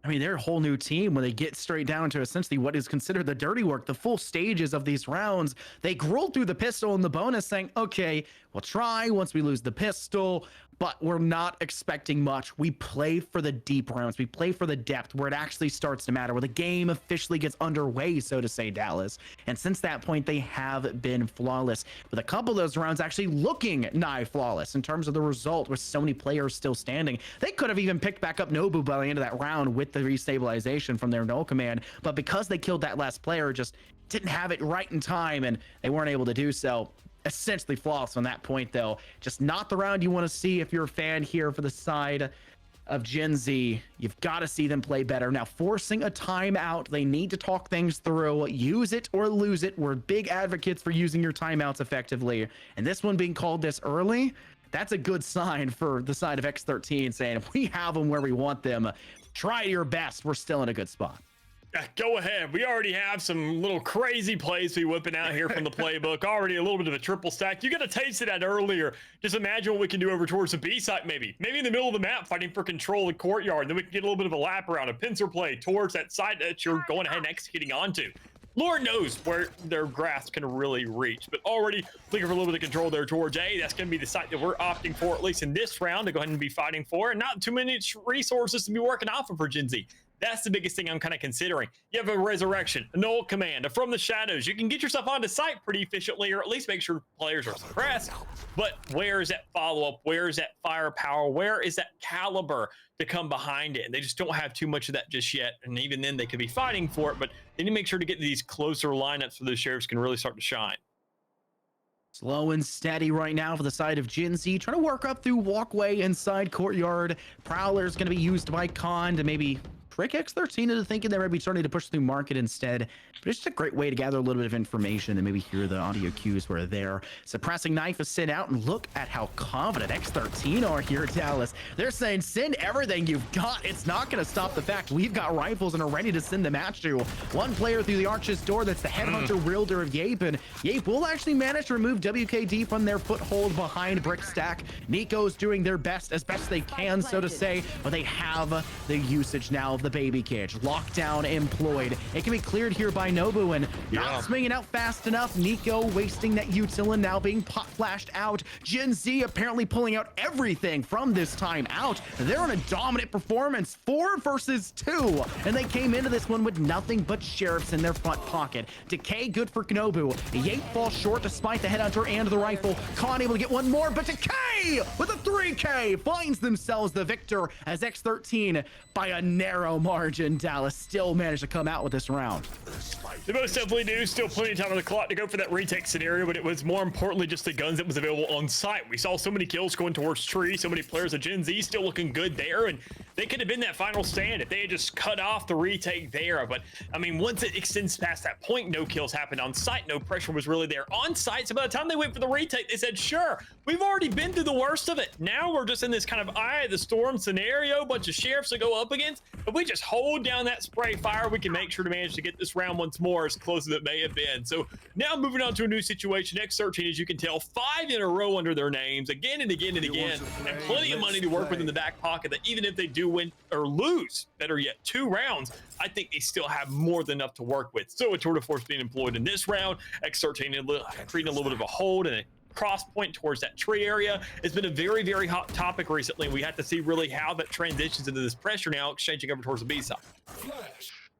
I mean, they're a whole new team when they get straight down to essentially what is considered the dirty work, the full stages of these rounds. They grilled through the pistol and the bonus saying, okay, we'll try once we lose the pistol, but we're not expecting much. We play for the deep rounds. We play for the depth where it actually starts to matter, where the game officially gets underway, so to say, Dallas. And since that point, they have been flawless, with a couple of those rounds actually looking nigh flawless in terms of the result, with so many players still standing. They could have even picked back up Nobu by the end of that round with the restabilization from their null command, but because they killed that last player, just didn't have it right in time, and they weren't able to do so. Essentially flawless on that point, though. Just not the round you want to see if you're a fan here for the side of Gen Z. You've got to see them play better. Now, forcing a timeout, they need to talk things through. Use it or lose it. We're big advocates for using your timeouts effectively. And this one being called this early, that's a good sign for the side of X13, saying if we have them where we want them, try your best. We're still in a good spot. Go ahead. We already have some little crazy plays we whipping out here from the playbook. Already a little bit of a triple stack. You got a taste of that earlier. Just imagine what we can do over towards the B side, maybe. Maybe in the middle of the map, fighting for control of the courtyard. Then we can get a little bit of a lap around, a pincer play towards that side that you're going ahead and executing onto. Lord knows where their grasp can really reach, but already looking for a little bit of control there towards A. That's going to be the site that we're opting for, at least in this round, to go ahead and be fighting for, and not too many resources to be working off of for Gen Z. That's the biggest thing I'm kind of considering. You have a resurrection, an old command, a from the shadows. You can get yourself onto site pretty efficiently, or at least make sure players are suppressed. But where is that follow-up? Where is that firepower? Where is that caliber to come behind it? And they just don't have too much of that just yet. And even then, they could be fighting for it, but they need to make sure to get to these closer lineups so the sheriffs can really start to shine. Slow and steady right now for the side of Jinzi, trying to work up through walkway inside courtyard. Prowler's going to be used by Khan to maybe trick X13 into thinking they might be starting to push through market instead. But it's just a great way to gather a little bit of information and maybe hear the audio cues where they're suppressing knife is sent out, and look at how confident X13 are here at Dallas. They're saying send everything you've got. It's not going to stop the fact we've got rifles and are ready to send the match to. One player through the Arch's door, that's the headhunter wielder of Yape, and Yape will actually manage to remove WKD from their foothold behind Brick Stack. Nico's doing their best, as best they can, so to say, but they have the usage now of the baby cage. Lockdown employed. It can be cleared here by Nobu, and not swinging out fast enough. Nico wasting that util and now being pop flashed out. Gen Z apparently pulling out everything from this time out. They're on a dominant performance, 4 versus 2, and they came into this one with nothing but sheriffs in their front pocket. Decay good for Nobu. Yape falls short despite the headhunter and the rifle. Khan able to get one more, but Decay with a 3K finds themselves the victor as X13 by a narrow margin. Dallas still managed to come out with this round. They most definitely do. Still plenty of time on the clock to go for that retake scenario, but it was more importantly just the guns that was available on site. We saw so many kills going towards Tree, so many players of Gen Z still looking good there, and they could have been that final stand if they had just cut off the retake there. But I mean, once it extends past that point, no kills happened on site. No pressure was really there on site. So by the time they went for the retake, they said, sure, we've already been through the worst of it. Now we're just in this kind of eye of the storm scenario, bunch of sheriffs to go up against. If we just hold down that spray fire, we can make sure to manage to get this round once more, as close as it may have been. So now moving on to a new situation. X13, as you can tell, 5 in a row under their names again and again and again, and plenty of money to work with in the back pocket, that even if they do win or lose, better yet, 2 rounds, I think they still have more than enough to work with. So a tour de force being employed in this round. X13 creating a little bit of a hold and a cross point towards that tree area. It's been a very, very hot topic recently. We have to see really how that transitions into this pressure now, exchanging over towards the B side.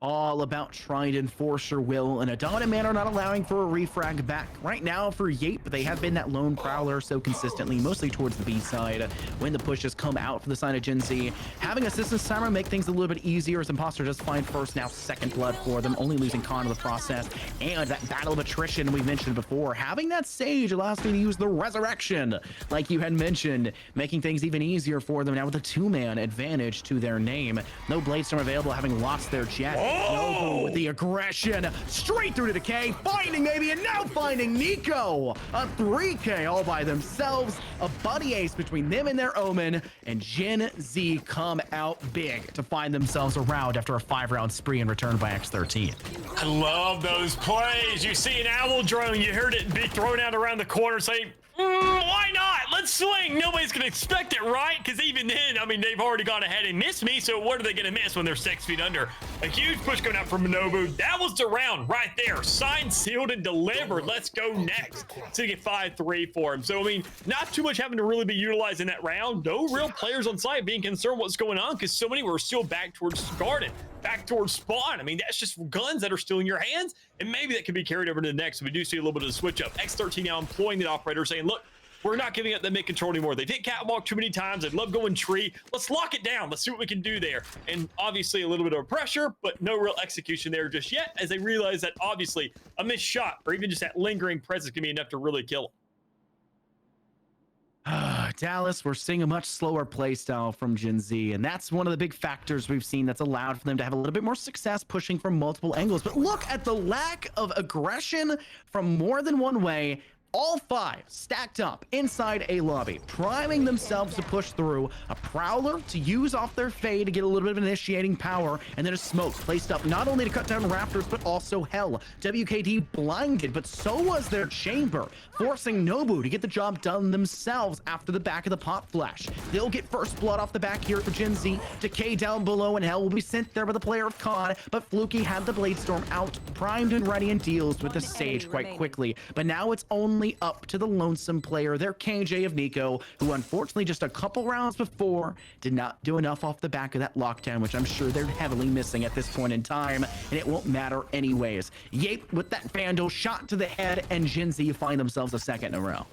All about trying to enforce your will in a dominant manner, not allowing for a refrag back. Right now for Yape, they have been that lone prowler so consistently, mostly towards the B side. When the pushes come out for the side of Gen Z, having assistance timer make things a little bit easier, as Imposter just find first, now second blood for them, only losing Khan in the process. And that battle of attrition we mentioned before, having that Sage allows me to use the resurrection, like you had mentioned, making things even easier for them now with a 2-man advantage to their name. No Bladestorm available, having lost their jet. Nobu with the aggression, straight through to Decay, finding maybe, and now finding Nico. A 3K all by themselves, a buddy ace between them and their Omen, and Gen Z come out big to find themselves a round after a 5-round spree and return by X13. I love those plays. You see an owl drone, you heard it be thrown out around the corner, say, why not? Let's swing. Nobody's going to expect it, right? Because even then, I mean, they've already gone ahead and missed me, so what are they going to miss when they're 6 feet under? A huge push going out from Nobu. That was the round right there. Signed, sealed, and delivered. Let's go next. So you get 5-3 for him. So, I mean, not too much having to really be utilized in that round. No real players on site being concerned what's going on, because so many were still back towards Garden, back towards Spawn. I mean, that's just guns that are still in your hands, and maybe that could be carried over to the next. So we do see a little bit of a switch up. X13 now employing the operator, saying, look, we're not giving up the mid control anymore. They did catwalk too many times. They love going tree. Let's lock it down. Let's see what we can do there. And obviously a little bit of pressure, but no real execution there just yet, as they realize that obviously a missed shot or even just that lingering presence can be enough to really kill them. Dallas, we're seeing a much slower play style from Gen Z, and that's one of the big factors we've seen that's allowed for them to have a little bit more success pushing from multiple angles. But look at the lack of aggression from more than one way. All 5 stacked up inside a lobby, priming themselves to push through. A Prowler to use off their Fade to get a little bit of initiating power, and then a smoke placed up not only to cut down Raptors, but also Hell. WKD blinded, but so was their chamber, forcing Nobu to get the job done themselves after the back of the pop flash. They'll get first blood off the back here for Gen Z. Decay down below, and Hell will be sent there by the player of Khan, but Fluky had the Bladestorm out, primed and ready, and deals with the Sage quite quickly. But now it's only only up to the lonesome player, their KJ of Nico, who unfortunately just a couple rounds before did not do enough off the back of that lockdown, which I'm sure they're heavily missing at this point in time, and it won't matter anyways. Yape with that Vandal shot to the head, and Gen Z find themselves a second in a row.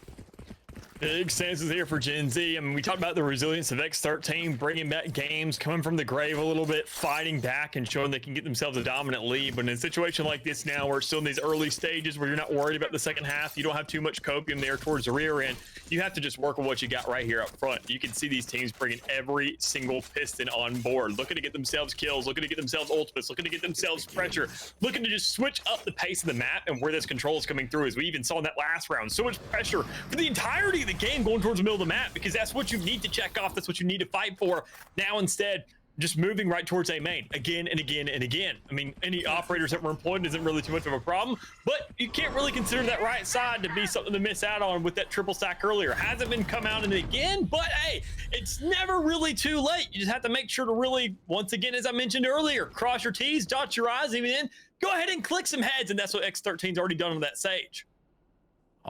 Big stances here for Gen Z. I mean, we talked about the resilience of X13, bringing back games, coming from the grave a little bit, fighting back and showing they can get themselves a dominant lead. But in a situation like this now, we're still in these early stages where you're not worried about the second half. You don't have too much copium there towards the rear end. You have to just work with what you got right here up front. You can see these teams bringing every single piston on board, looking to get themselves kills, looking to get themselves ultimates, looking to get themselves pressure, looking to just switch up the pace of the map and where this control is coming through, as we even saw in that last round. So much pressure for the entirety of the game going towards the middle of the map, because that's what you need to check off. That's what you need to fight for. Now instead, just moving right towards A main again and again and again. I mean, any operators that were employed isn't really too much of a problem, but you can't really consider that right side to be something to miss out on with that triple stack earlier. Hasn't been come out and again, but hey, it's never really too late. You just have to make sure to really, once again, as I mentioned earlier, cross your T's, dot your I's, even then, go ahead and click some heads, and that's what X13's already done on that Sage.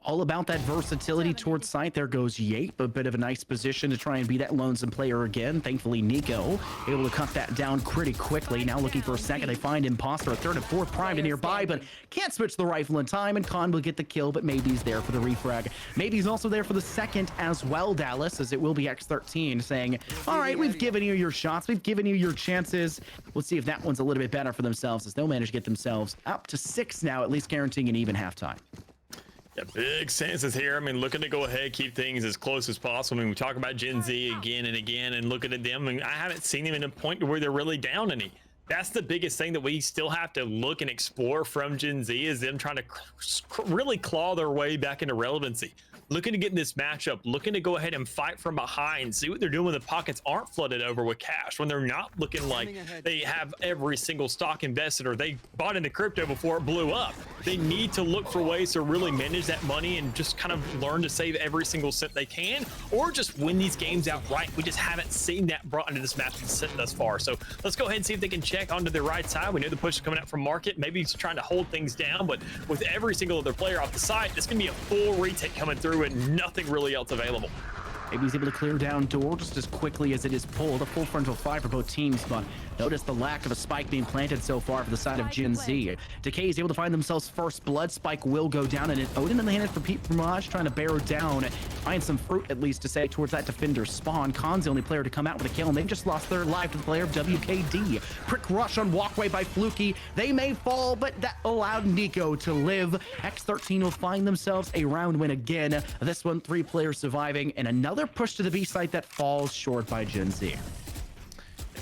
All about that versatility towards site. There goes Yape, a bit of a nice position to try and be that lonesome player again. Thankfully, Nico able to cut that down pretty quickly. Now looking for a second, they find Imposter, a third and fourth primed nearby, but can't switch the rifle in time, and Khan will get the kill, but maybe he's there for the refrag. Maybe he's also there for the second as well, Dallas, as it will be X13 saying, all right, we've given you your shots, we've given you your chances. Let's see if that one's a little bit better for themselves, as they'll manage to get themselves up to 6 now, at least guaranteeing an even halftime. Yeah, big stances here. I mean, looking to go ahead, keep things as close as possible. I mean, we talk about Gen Z again and again, and looking at them, I mean, I haven't seen them in a point where they're really down any. That's the biggest thing that we still have to look and explore from Gen Z, is them trying to really claw their way back into relevancy. Looking to get in this matchup, looking to go ahead and fight from behind, see what they're doing when the pockets aren't flooded over with cash, when they're not looking like they have every single stock invested or they bought into crypto before it blew up. They need to look for ways to really manage that money and just kind of learn to save every single cent they can, or just win these games outright. We just haven't seen that brought into this match thus far. So let's go ahead and see if they can check onto the right side. We know the push is coming out from market. Maybe he's trying to hold things down, but with every single other player off the side, it's going to be a full retake coming through and nothing really else available. Maybe he's able to clear down door just as quickly as it is pulled. A full frontal fire for both teams, but notice the lack of a spike being planted so far for the side of Gen Z. Decay is able to find themselves first blood. Spike will go down, and Odin in the hand for Pete Fromage, trying to bear down, find some fruit at least to say towards that defender's spawn. Khan's the only player to come out with a kill, and they've just lost their life to the player of WKD. Prick rush on walkway by Fluky. They may fall, but that allowed Nico to live. X13 will find themselves a round win again. This one, 3 players surviving, and another push to the B site that falls short by Gen Z.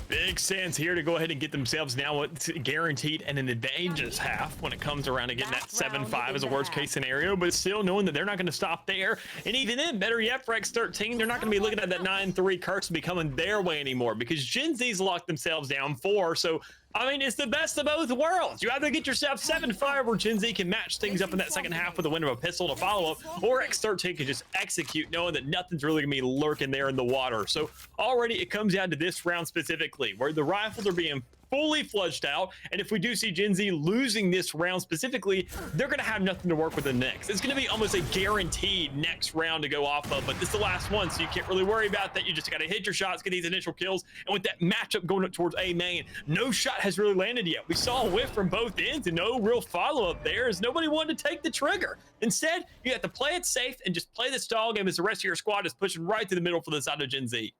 Big stands here to go ahead and get themselves now guaranteed and an advantageous half when it comes around to getting that 7-5 as a worst case scenario, but still knowing that they're not going to stop there. And even then, better yet for X13, they're not going to be looking at that 9-3 curse to be coming their way anymore, because Gen Z's locked themselves down 4. So I mean, it's the best of both worlds. You either get yourself 7-5 where Gen Z can match things up in that second half with a win of a pistol to follow up, or X13 can just execute knowing that nothing's really going to be lurking there in the water. So already it comes down to this round specifically, where the rifles are being fully flushed out, and if we do see Gen Z losing this round specifically, they're going to have nothing to work with the next. It's going to be almost a guaranteed next round to go off of, but this is the last one, so you can't really worry about that. You just got to hit your shots, get these initial kills, and with that matchup going up towards A main, no shot has really landed yet. We saw a whiff from both ends and no real follow-up there, as nobody wanted to take the trigger. Instead, you have to play it safe and just play the stall game as the rest of your squad is pushing right to the middle for the side of Gen Z.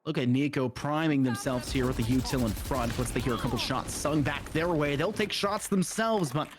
Look at Nico priming themselves here with the util in front. Once they hear a couple shots sung back their way, they'll take shots themselves, but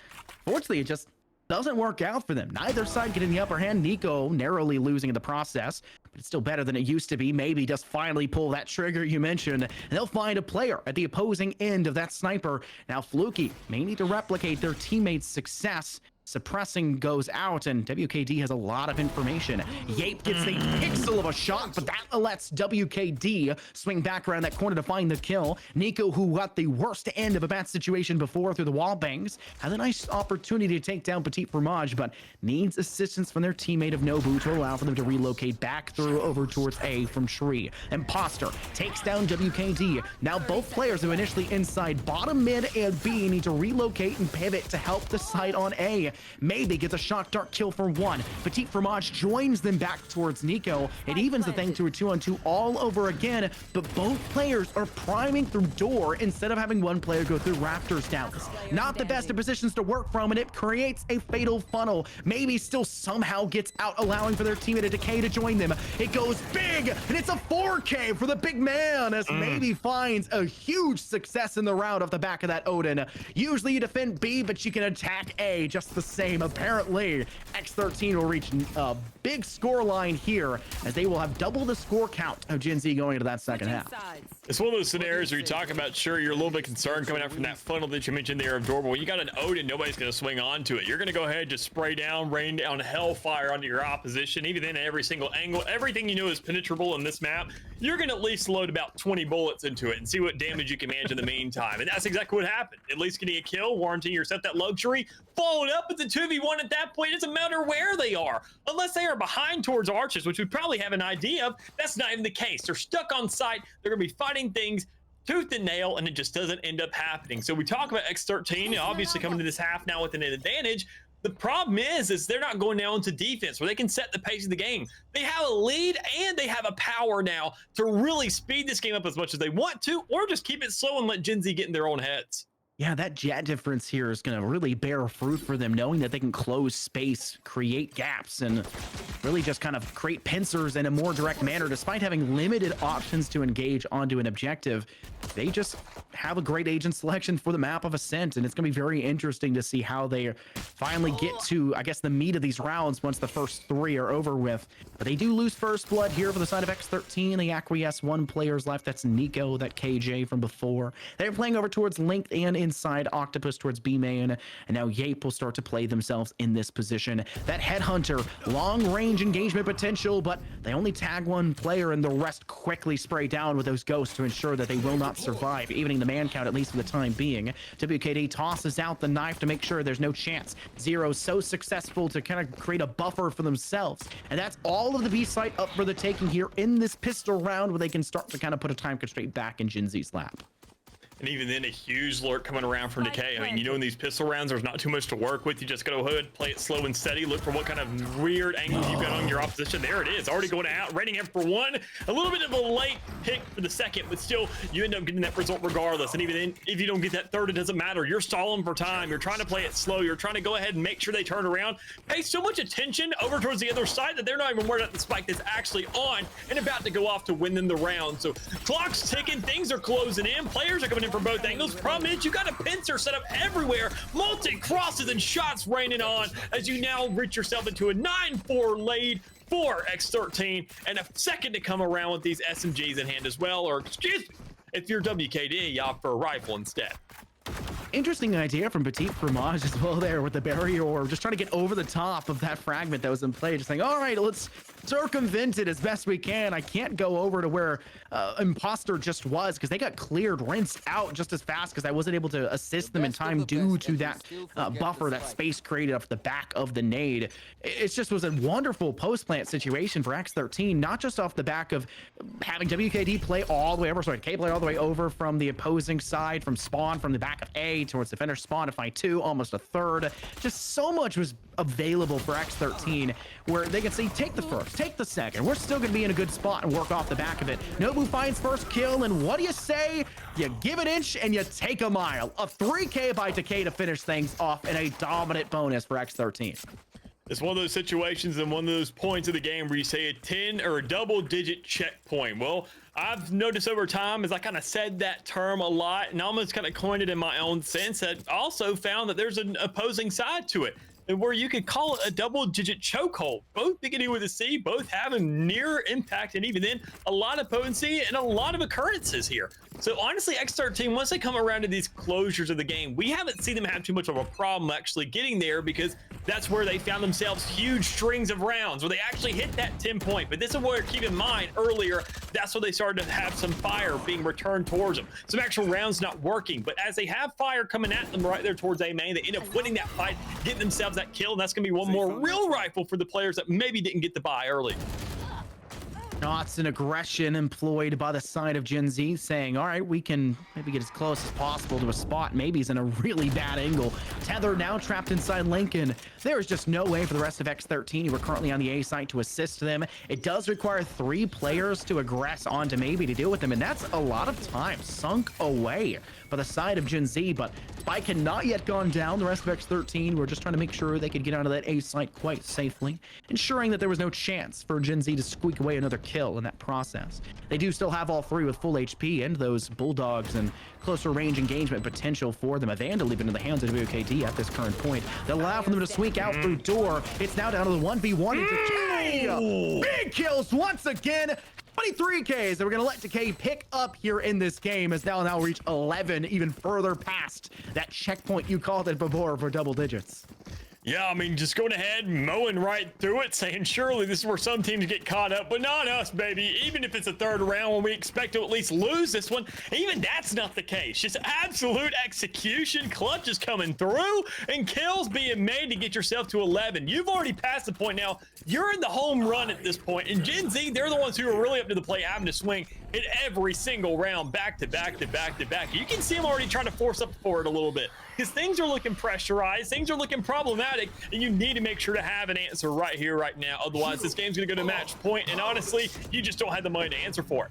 fortunately it just doesn't work out for them. Neither side getting the upper hand. Nico narrowly losing in the process, but it's still better than it used to be. Maybe just finally pull that trigger you mentioned, and they'll find a player at the opposing end of that sniper. Now Fluky may need to replicate their teammates' success. Suppressing goes out, and WKD has a lot of information. Yape gets a pixel of a shot, but that lets WKD swing back around that corner to find the kill. Nico, who got the worst end of a bad situation before through the wall bangs, has a nice opportunity to take down Petit Fromage, but needs assistance from their teammate of Nobu to allow for them to relocate back through over towards A from Shree. Imposter takes down WKD. Now both players who initially inside bottom, mid, and B need to relocate and pivot to help the side on A. maybe gets a shock dart kill for one. Petit Fromage joins them back towards Nico. It evens the thing to a 2-on-2 all over again, but both players are priming through door instead of having one player go through Raptors Dallas. Not the best of positions to work from, and it creates a fatal funnel. Maybe still somehow gets out, allowing for their teammate Decay to join them. It goes big, and it's a 4K for the big man as Maybe finds a huge success in the round off the back of that Odin. Usually you defend B, but you can attack A just the same. Apparently, X13 will reach a big score line here as they will have double the score count of Gen Z going into that second half. It's one of those scenarios where you talk about, sure, you're a little bit concerned coming out from that funnel that you mentioned there of door, but when you got an Odin, nobody's going to swing onto it. You're going to go ahead and just spray down, rain down hellfire onto your opposition, even then at every single angle. Everything you know is penetrable in this map. You're going to at least load about 20 bullets into it and see what damage you can manage in the meantime. And that's exactly what happened. At least getting a kill, warranting yourself that luxury. Followed up with the 2v1 at that point. It doesn't matter where they are. Unless they are behind towards arches, which we probably have an idea of. That's not even the case. They're stuck on site. They're going to be fighting things tooth and nail, and it just doesn't end up happening. So we talk about X13, obviously coming to this half now with an advantage. The problem is they're not going down to defense where they can set the pace of the game. They have a lead and they have a power now to really speed this game up as much as they want to, or just keep it slow and let Gen Z get in their own heads. Yeah, that jet difference here is going to really bear fruit for them, knowing that they can close space, create gaps, and really just kind of create pincers in a more direct manner. Despite having limited options to engage onto an objective, they just have a great agent selection for the map of Ascent, and it's going to be very interesting to see how they finally get to, I guess, the meat of these rounds once the first three are over with. But they do lose first blood here for the side of X13. They acquiesce. One player's left. That's Nico, that KJ from before. They're playing over towards Linked and inside Octopus towards B main, and now Yape will start to play themselves in this position. That Headhunter, long range engagement potential, but they only tag one player and the rest quickly spray down with those ghosts to ensure that they will not survive, evening the man count at least for the time being. WKD tosses out the knife to make sure there's no chance. Zero's so successful to kind of create a buffer for themselves, and that's all of the B site up for the taking here in this pistol round, where they can start to kind of put a time constraint back in Gen Z's lap. And even then, a huge lurk coming around from Decay. I mean, you know, in these pistol rounds, there's not too much to work with. You just go ahead, play it slow and steady. Look for what kind of weird angles you've got on your opposition. There it is, already going out, rating him for one. A little bit of a late pick for the second, but still, you end up getting that result regardless. And even then, if you don't get that third, it doesn't matter. You're stalling for time. You're trying to play it slow. You're trying to go ahead and make sure they turn around. Pay so much attention over towards the other side that they're not even worried about the spike that's actually on and about to go off to win them the round. So clock's ticking, things are closing in. Players are coming in from both angles. Problem is, you got a pincer set up everywhere, multi crosses and shots raining on as you now reach yourself into a 9-4 lead for X13, and a second to come around with these SMGs in hand as well. Or excuse me, if you're WKD, you opt for a rifle instead. Interesting idea from Petit Fromage as well there with the barrier orb, just trying to get over the top of that fragment that was in play, just saying, all right, let's circumvent it as best we can. I can't go over to where Imposter just was because they got cleared, rinsed out just as fast because I wasn't able to assist them in time due to that buffer, that space created off the back of the nade. It just was a wonderful post-plant situation for X13, not just off the back of having WKD play all the way over, sorry, K play all the way over from the opposing side, from spawn, from the back of A towards defender spawn to find two, almost a third. Just so much was available for X13 where they can say, take the first, take the second. We're still going to be in a good spot and work off the back of it. Nobu finds first kill, and what do you say? You give an inch and you take a mile. A 3K by Decay to finish things off in a dominant bonus for X13. It's one of those situations and one of those points of the game where you say a 10 or a double-digit checkpoint. Well, I've noticed over time as I kind of said that term a lot and almost kind of coined it in my own sense, that also found that there's an opposing side to it, where you could call it a double-digit chokehold. Both beginning with a C, both having near impact, and even then, a lot of potency and a lot of occurrences here. So honestly, X13, once they come around to these closures of the game, we haven't seen them have too much of a problem actually getting there, because that's where they found themselves huge strings of rounds where they actually hit that 10 point. But this is where, keep in mind, earlier, that's where they started to have some fire being returned towards them. Some actual rounds not working, but as they have fire coming at them right there towards A main, they end up winning that fight, getting themselves that kill, and that's going to be one more real rifle for the players that maybe didn't get the buy early. Shots and aggression employed by the side of Gen Z, saying, all right, we can maybe get as close as possible to a spot. Maybe he's in a really bad angle. Tether now trapped inside Lincoln. There is just no way for the rest of X13, who are currently on the A site, to assist them. It does require 3 players to aggress onto maybe to deal with them, and that's a lot of time sunk away by the side of Gen Z. But Spike had not yet gone down. The rest of X13 were just trying to make sure they could get out of that A site quite safely, ensuring that there was no chance for Gen Z to squeak away another kill in that process. They do still have all 3 with full HP and those bulldogs and closer range engagement potential for them. A Vandal even in the hands of WKD at this current point. They'll allow for them to squeak out through door. It's now down to the 1v1 into Decay. Big kills once again. 23 Ks that we're going to let Decay pick up here in this game as they'll now reach 11, even further past that checkpoint you called it before for double digits. Yeah, I mean, just going ahead, mowing right through it, saying surely this is where some teams get caught up, but not us, baby. Even if it's a third round when we expect to at least lose this one, even that's not the case. Just absolute execution, clutches coming through, and kills being made to get yourself to 11. You've already passed the point now. You're in the home run at this point, and Gen Z, they're the ones who are really up to the plate, having to swing hit every single round back to back to back to back. You can see them already trying to force up forward a little bit because things are looking pressurized, things are looking problematic, and you need to make sure to have an answer right here, right now. Otherwise, this game's going to go to match point, and honestly, you just don't have the money to answer for it.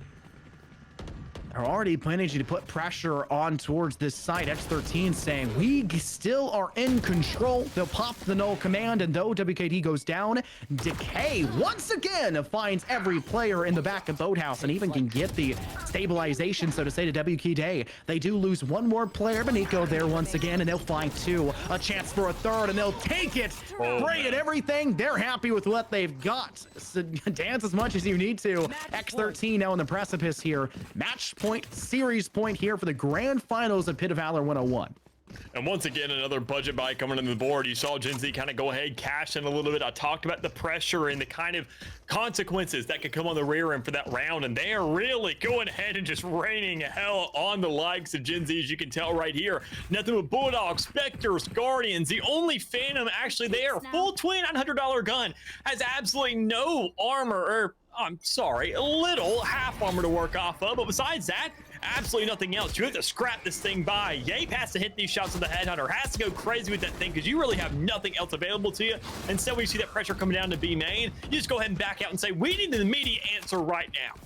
Are already planning to put pressure on towards this site. X13 saying we still are in control. They'll pop the null command, and though WKD goes down, Decay once again finds every player in the back of Boathouse and even can get the stabilization, so to say, to WKD. They do lose one more player, Beniko there once again, and they'll find 2. A chance for a third, and they'll take it. Bring it everything. They're happy with what they've got. So dance as much as you need to. X13 now on the precipice here. Match point, series point here for the grand finals of Pit of Valor 101. And once again, another budget buy coming on the board. You saw Gen Z kind of go ahead, cash in a little bit. I talked about the pressure and the kind of consequences that could come on the rear end for that round, and they are really going ahead and just raining hell on the likes of Gen Z, as you can tell right here. Nothing but Bulldogs, Spectres, Guardians. The only Phantom actually there, full $2,900 gun, has absolutely no armor, or I'm sorry, a little half armor to work off of, but besides that, absolutely nothing else. You have to scrap this thing by. Yape has to hit these shots with the Headhunter, has to go crazy with that thing because you really have nothing else available to you. Instead, when you see that pressure coming down to B main, you just go ahead and back out and say, we need an immediate answer right now.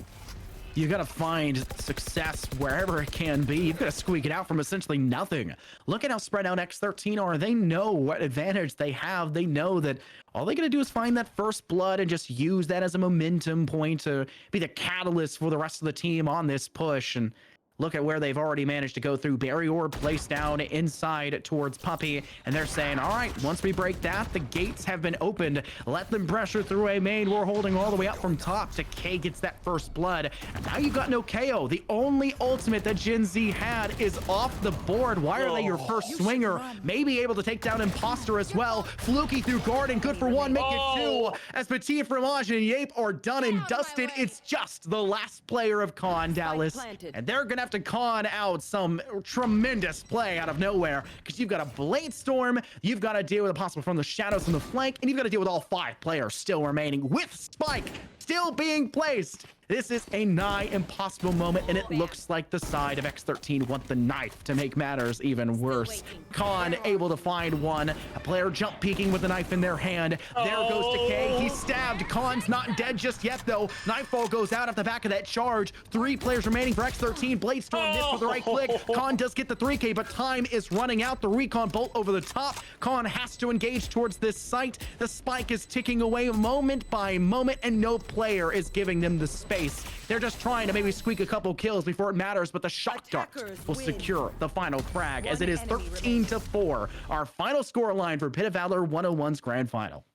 You got to find success wherever it can be. You've got to squeak it out from essentially nothing. Look at how spread out X13 are. They know what advantage they have. They know that all they got to do is find that first blood and just use that as a momentum point to be the catalyst for the rest of the team on this push. And look at where they've already managed to go through. Barrier placed down inside towards Puppy, and they're saying, all right, once we break that, the gates have been opened. Let them pressure through A main. We're holding all the way up from top. Decay gets that first blood. And now you got no KO. The only ultimate that Gen Z had is off the board. Why are they your first swinger? Maybe able to take down Imposter as well. Fluky through Garden, good for 1, make it 2. As Petit Fromage and Yape are done and dusted, it's just the last player of Con, Dallas. And they're gonna have to con out some tremendous play out of nowhere because you've got a Blade Storm, you've got to deal with a possible from the shadows from the flank, and you've got to deal with all 5 players still remaining with Spike still being placed. This is a nigh impossible moment, and it looks like the side of X13 want the knife to make matters even worse. Con able to find one. A player jump peeking with the knife in their hand. There goes Decay. He's stabbed. Con's not dead just yet, though. Nightfall goes out at the back of that charge. 3 players remaining for X13. Blade Storm missed with the right click. Con does get the 3K, but time is running out. The recon bolt over the top. Con has to engage towards this site. The spike is ticking away moment by moment, and no player is giving them the space. They're just trying to maybe squeak a couple kills before it matters, but the shock dart will secure the final frag as it is 13-4. Our final score line for Pit of Valor 101's grand final.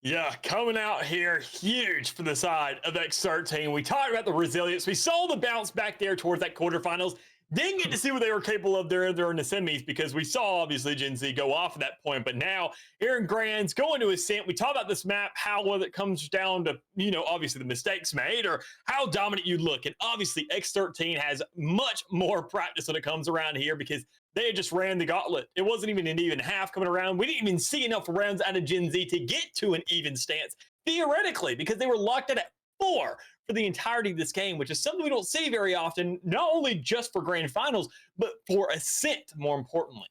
Yeah, coming out here huge for the side of X13. We talked about the resilience. We saw the bounce back there towards that quarterfinals. Didn't get to see what they were capable of there in the semis because we saw obviously Gen Z go off at that point. But now Aaron Grand's going to Ascent. We talk about this map, how well it comes down to, you know, obviously the mistakes made or how dominant you look. And obviously X13 has much more practice when it comes around here because they just ran the gauntlet. It wasn't even an even half coming around. We didn't even see enough rounds out of Gen Z to get to an even stance theoretically because they were locked in at 4 for the entirety of this game, which is something we don't see very often, not only just for grand finals, but for Ascent, more importantly.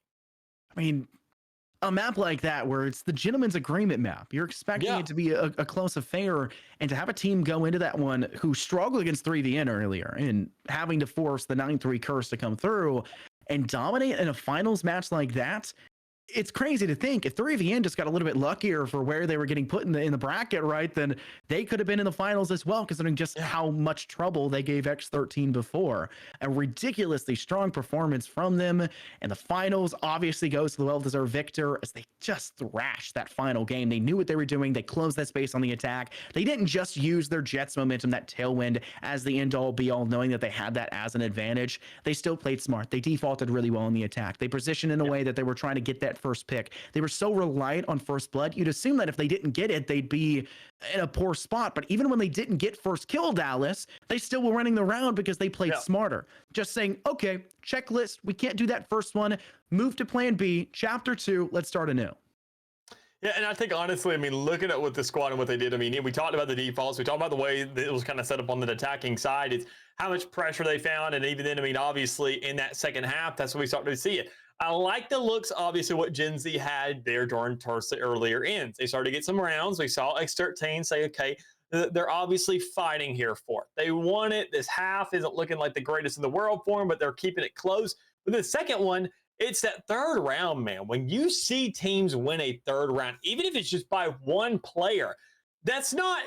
I mean, a map like that where it's the gentleman's agreement map, you're expecting it to be a close affair, and to have a team go into that one who struggled against 3VN earlier and having to force the 9-3 curse to come through and dominate in a finals match like that. It's crazy to think if 3VN just got a little bit luckier for where they were getting put in the bracket, right, then they could have been in the finals as well, considering just how much trouble they gave X13 before. A ridiculously strong performance from them, and the finals obviously goes to the well-deserved victor as they just thrashed that final game. They knew what they were doing. They closed that space on the attack. They didn't just use their Jets momentum, that tailwind, as the end-all be-all, knowing that they had that as an advantage. They still played smart. They defaulted really well in the attack. They positioned in a way that they were trying to get that first pick. They were so reliant on first blood, you'd assume that if they didn't get it, they'd be in a poor spot. But even when they didn't get first kill, Dallas, they still were running the round because they played smarter. Just saying, okay, checklist, we can't do that first one. Move to plan B, chapter 2, let's start anew. Yeah, and I think honestly, I mean, looking at what the squad and what they did, I mean, we talked about the defaults, we talked about the way that it was kind of set up on the attacking side. It's how much pressure they found, and even then, I mean, obviously in that second half, that's when we started to see it. I like the looks, obviously, what Gen Z had there during Tursa earlier ends. They started to get some rounds. We saw X13 say, okay, they're obviously fighting here for it. They won it. This half isn't looking like the greatest in the world for them, but they're keeping it close. But the second one, it's that third round, man. When you see teams win a third round, even if it's just by one player, that's not,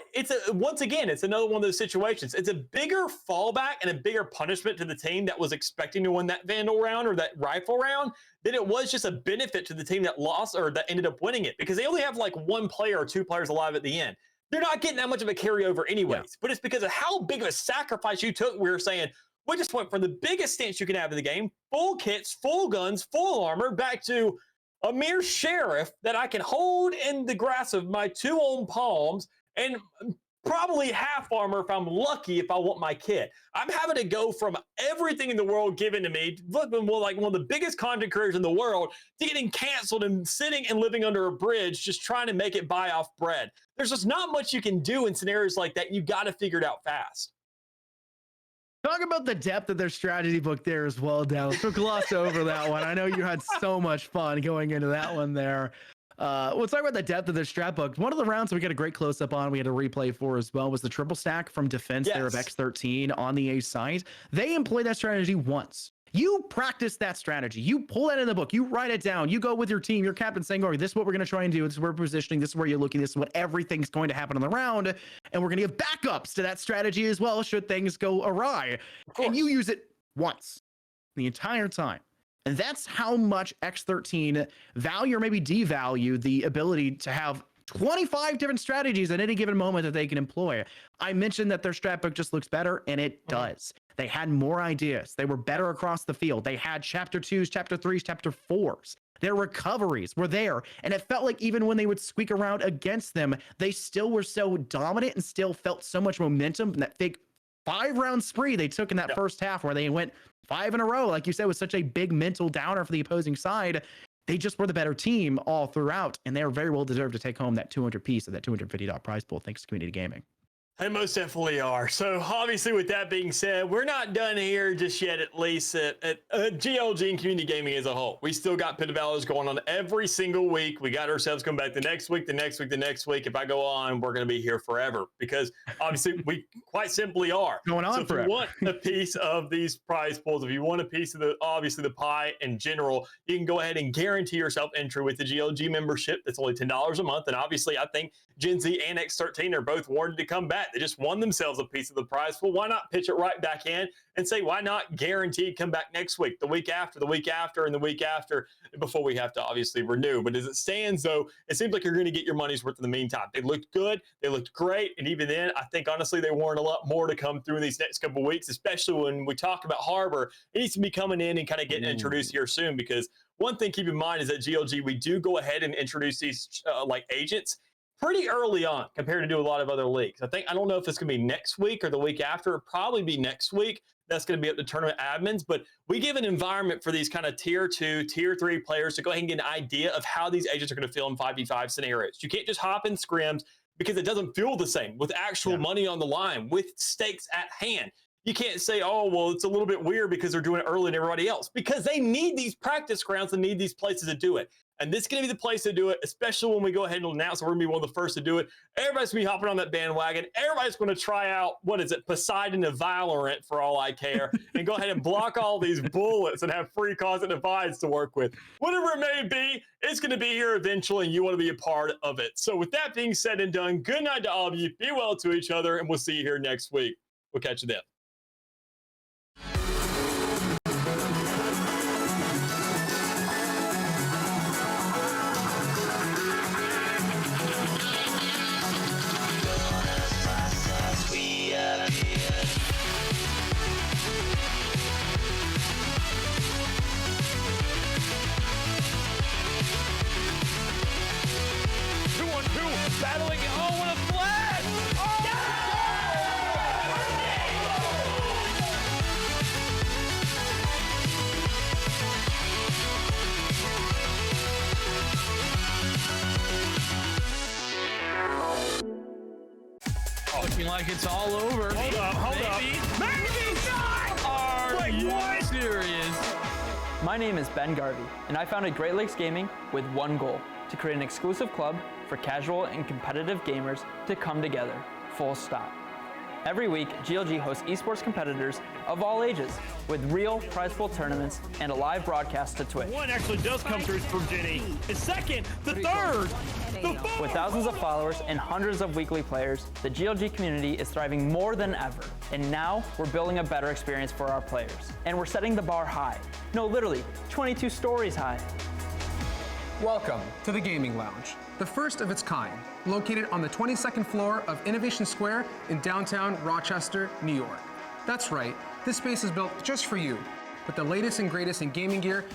once again, it's another one of those situations. It's a bigger fallback and a bigger punishment to the team that was expecting to win that Vandal round or that rifle round than it was just a benefit to the team that lost or that ended up winning it, because they only have like one player or two players alive at the end. They're not getting that much of a carryover anyways, but it's because of how big of a sacrifice you took. We were saying, we just went from the biggest stance you can have in the game, full kits, full guns, full armor, back to a mere sheriff that I can hold in the grass of my two own palms and probably half armor if I'm lucky if I want my kit. I'm having to go from everything in the world given to me, flipping like one of the biggest content creators in the world, to getting canceled and sitting and living under a bridge just trying to make it buy off bread. There's just not much you can do in scenarios like that. You got to figure it out fast. Talk about the depth of their strategy book there as well, Dallas. We'll gloss over that one. I know you had so much fun going into that one there. We'll talk about the depth of their strat book. One of the rounds we got a great close-up on, we had a replay for as well, was the triple stack from defense there of X13 on the A side. They employed that strategy once. You practice that strategy. You pull that in the book. You write it down. You go with your team, your captain saying, "Oh, this is what we're going to try and do. This is where we're positioning. This is where you're looking. This is what everything's going to happen on the round. And we're going to give backups to that strategy as well should things go awry." And you use it once the entire time. And that's how much X13 value or maybe devalue the ability to have 25 different strategies at any given moment that they can employ. I mentioned that their strat book just looks better, and it does. They had more ideas. They were better across the field. They had chapter 2s, chapter 3s, chapter 4s. Their recoveries were there. And it felt like even when they would squeak around against them, they still were so dominant and still felt so much momentum from that big 5-round spree they took in that first half where they went 5 in a row. Like you said, was such a big mental downer for the opposing side. They just were the better team all throughout, and they are very well deserved to take home that 200 piece of that $250 prize pool thanks to Community Gaming. They most definitely are. So obviously, with that being said, we're not done here just yet, at least at GLG and Community Gaming as a whole. We still got Pit of Valors going on every single week. We got ourselves coming back the next week, the next week, the next week. If I go on, we're going to be here forever because obviously we quite simply are. Going on forever. If you want a piece of these prize pools, if you want a piece of obviously the pie in general, you can go ahead and guarantee yourself entry with the GLG membership. That's only $10 a month. And obviously, I think Gen Z and X13 are both warranted to come back. They just won themselves a piece of the prize. Well, why not pitch it right back in and say, why not guaranteed come back next week, the week after, and the week after before we have to obviously renew. But as it stands, though, it seems like you're going to get your money's worth in the meantime. They looked good. They looked great. And even then, I think, honestly, they warrant a lot more to come through in these next couple of weeks, especially when we talk about Harbor. It needs to be coming in and kind of getting introduced here soon, because one thing keep in mind is that GLG, we do go ahead and introduce these like agents pretty early on compared to do a lot of other leagues. I don't know if it's going to be next week or the week after. It'll probably be next week. That's going to be up to tournament admins, but we give an environment for these kind of tier 2, tier 3 players to go ahead and get an idea of how these agents are going to feel in 5v5 scenarios. You can't just hop in scrims, because it doesn't feel the same with actual money on the line, with stakes at hand. You can't say, oh, well, it's a little bit weird because they're doing it earlier than everybody else, because they need these practice grounds and need these places to do it. And this is going to be the place to do it, especially when we go ahead and announce we're going to be one of the first to do it. Everybody's going to be hopping on that bandwagon. Everybody's going to try out, what is it, Poseidon and Valorant for all I care, and go ahead and block all these bullets and have free cause and divides to work with. Whatever it may be, it's going to be here eventually, and you want to be a part of it. So with that being said and done, good night to all of you. Be well to each other, and we'll see you here next week. We'll catch you then. Battling, oh, what a flash! Looking like it's all over. Hold up. Maybe not! Are you serious? My name is Ben Garvey, and I founded Great Lakes Gaming with one goal: to create an exclusive club for casual and competitive gamers to come together, full stop. Every week, GLG hosts esports competitors of all ages with real prize pool tournaments and a live broadcast to Twitch. One actually does come through from Jenny. The second, the third, the fourth. With thousands of followers and hundreds of weekly players, the GLG community is thriving more than ever. And now we're building a better experience for our players. And we're setting the bar high. No, literally, 22 stories high. Welcome to the Gaming Lounge, the first of its kind, located on the 22nd floor of Innovation Square in downtown Rochester, New York. That's right, this space is built just for you, with the latest and greatest in gaming gear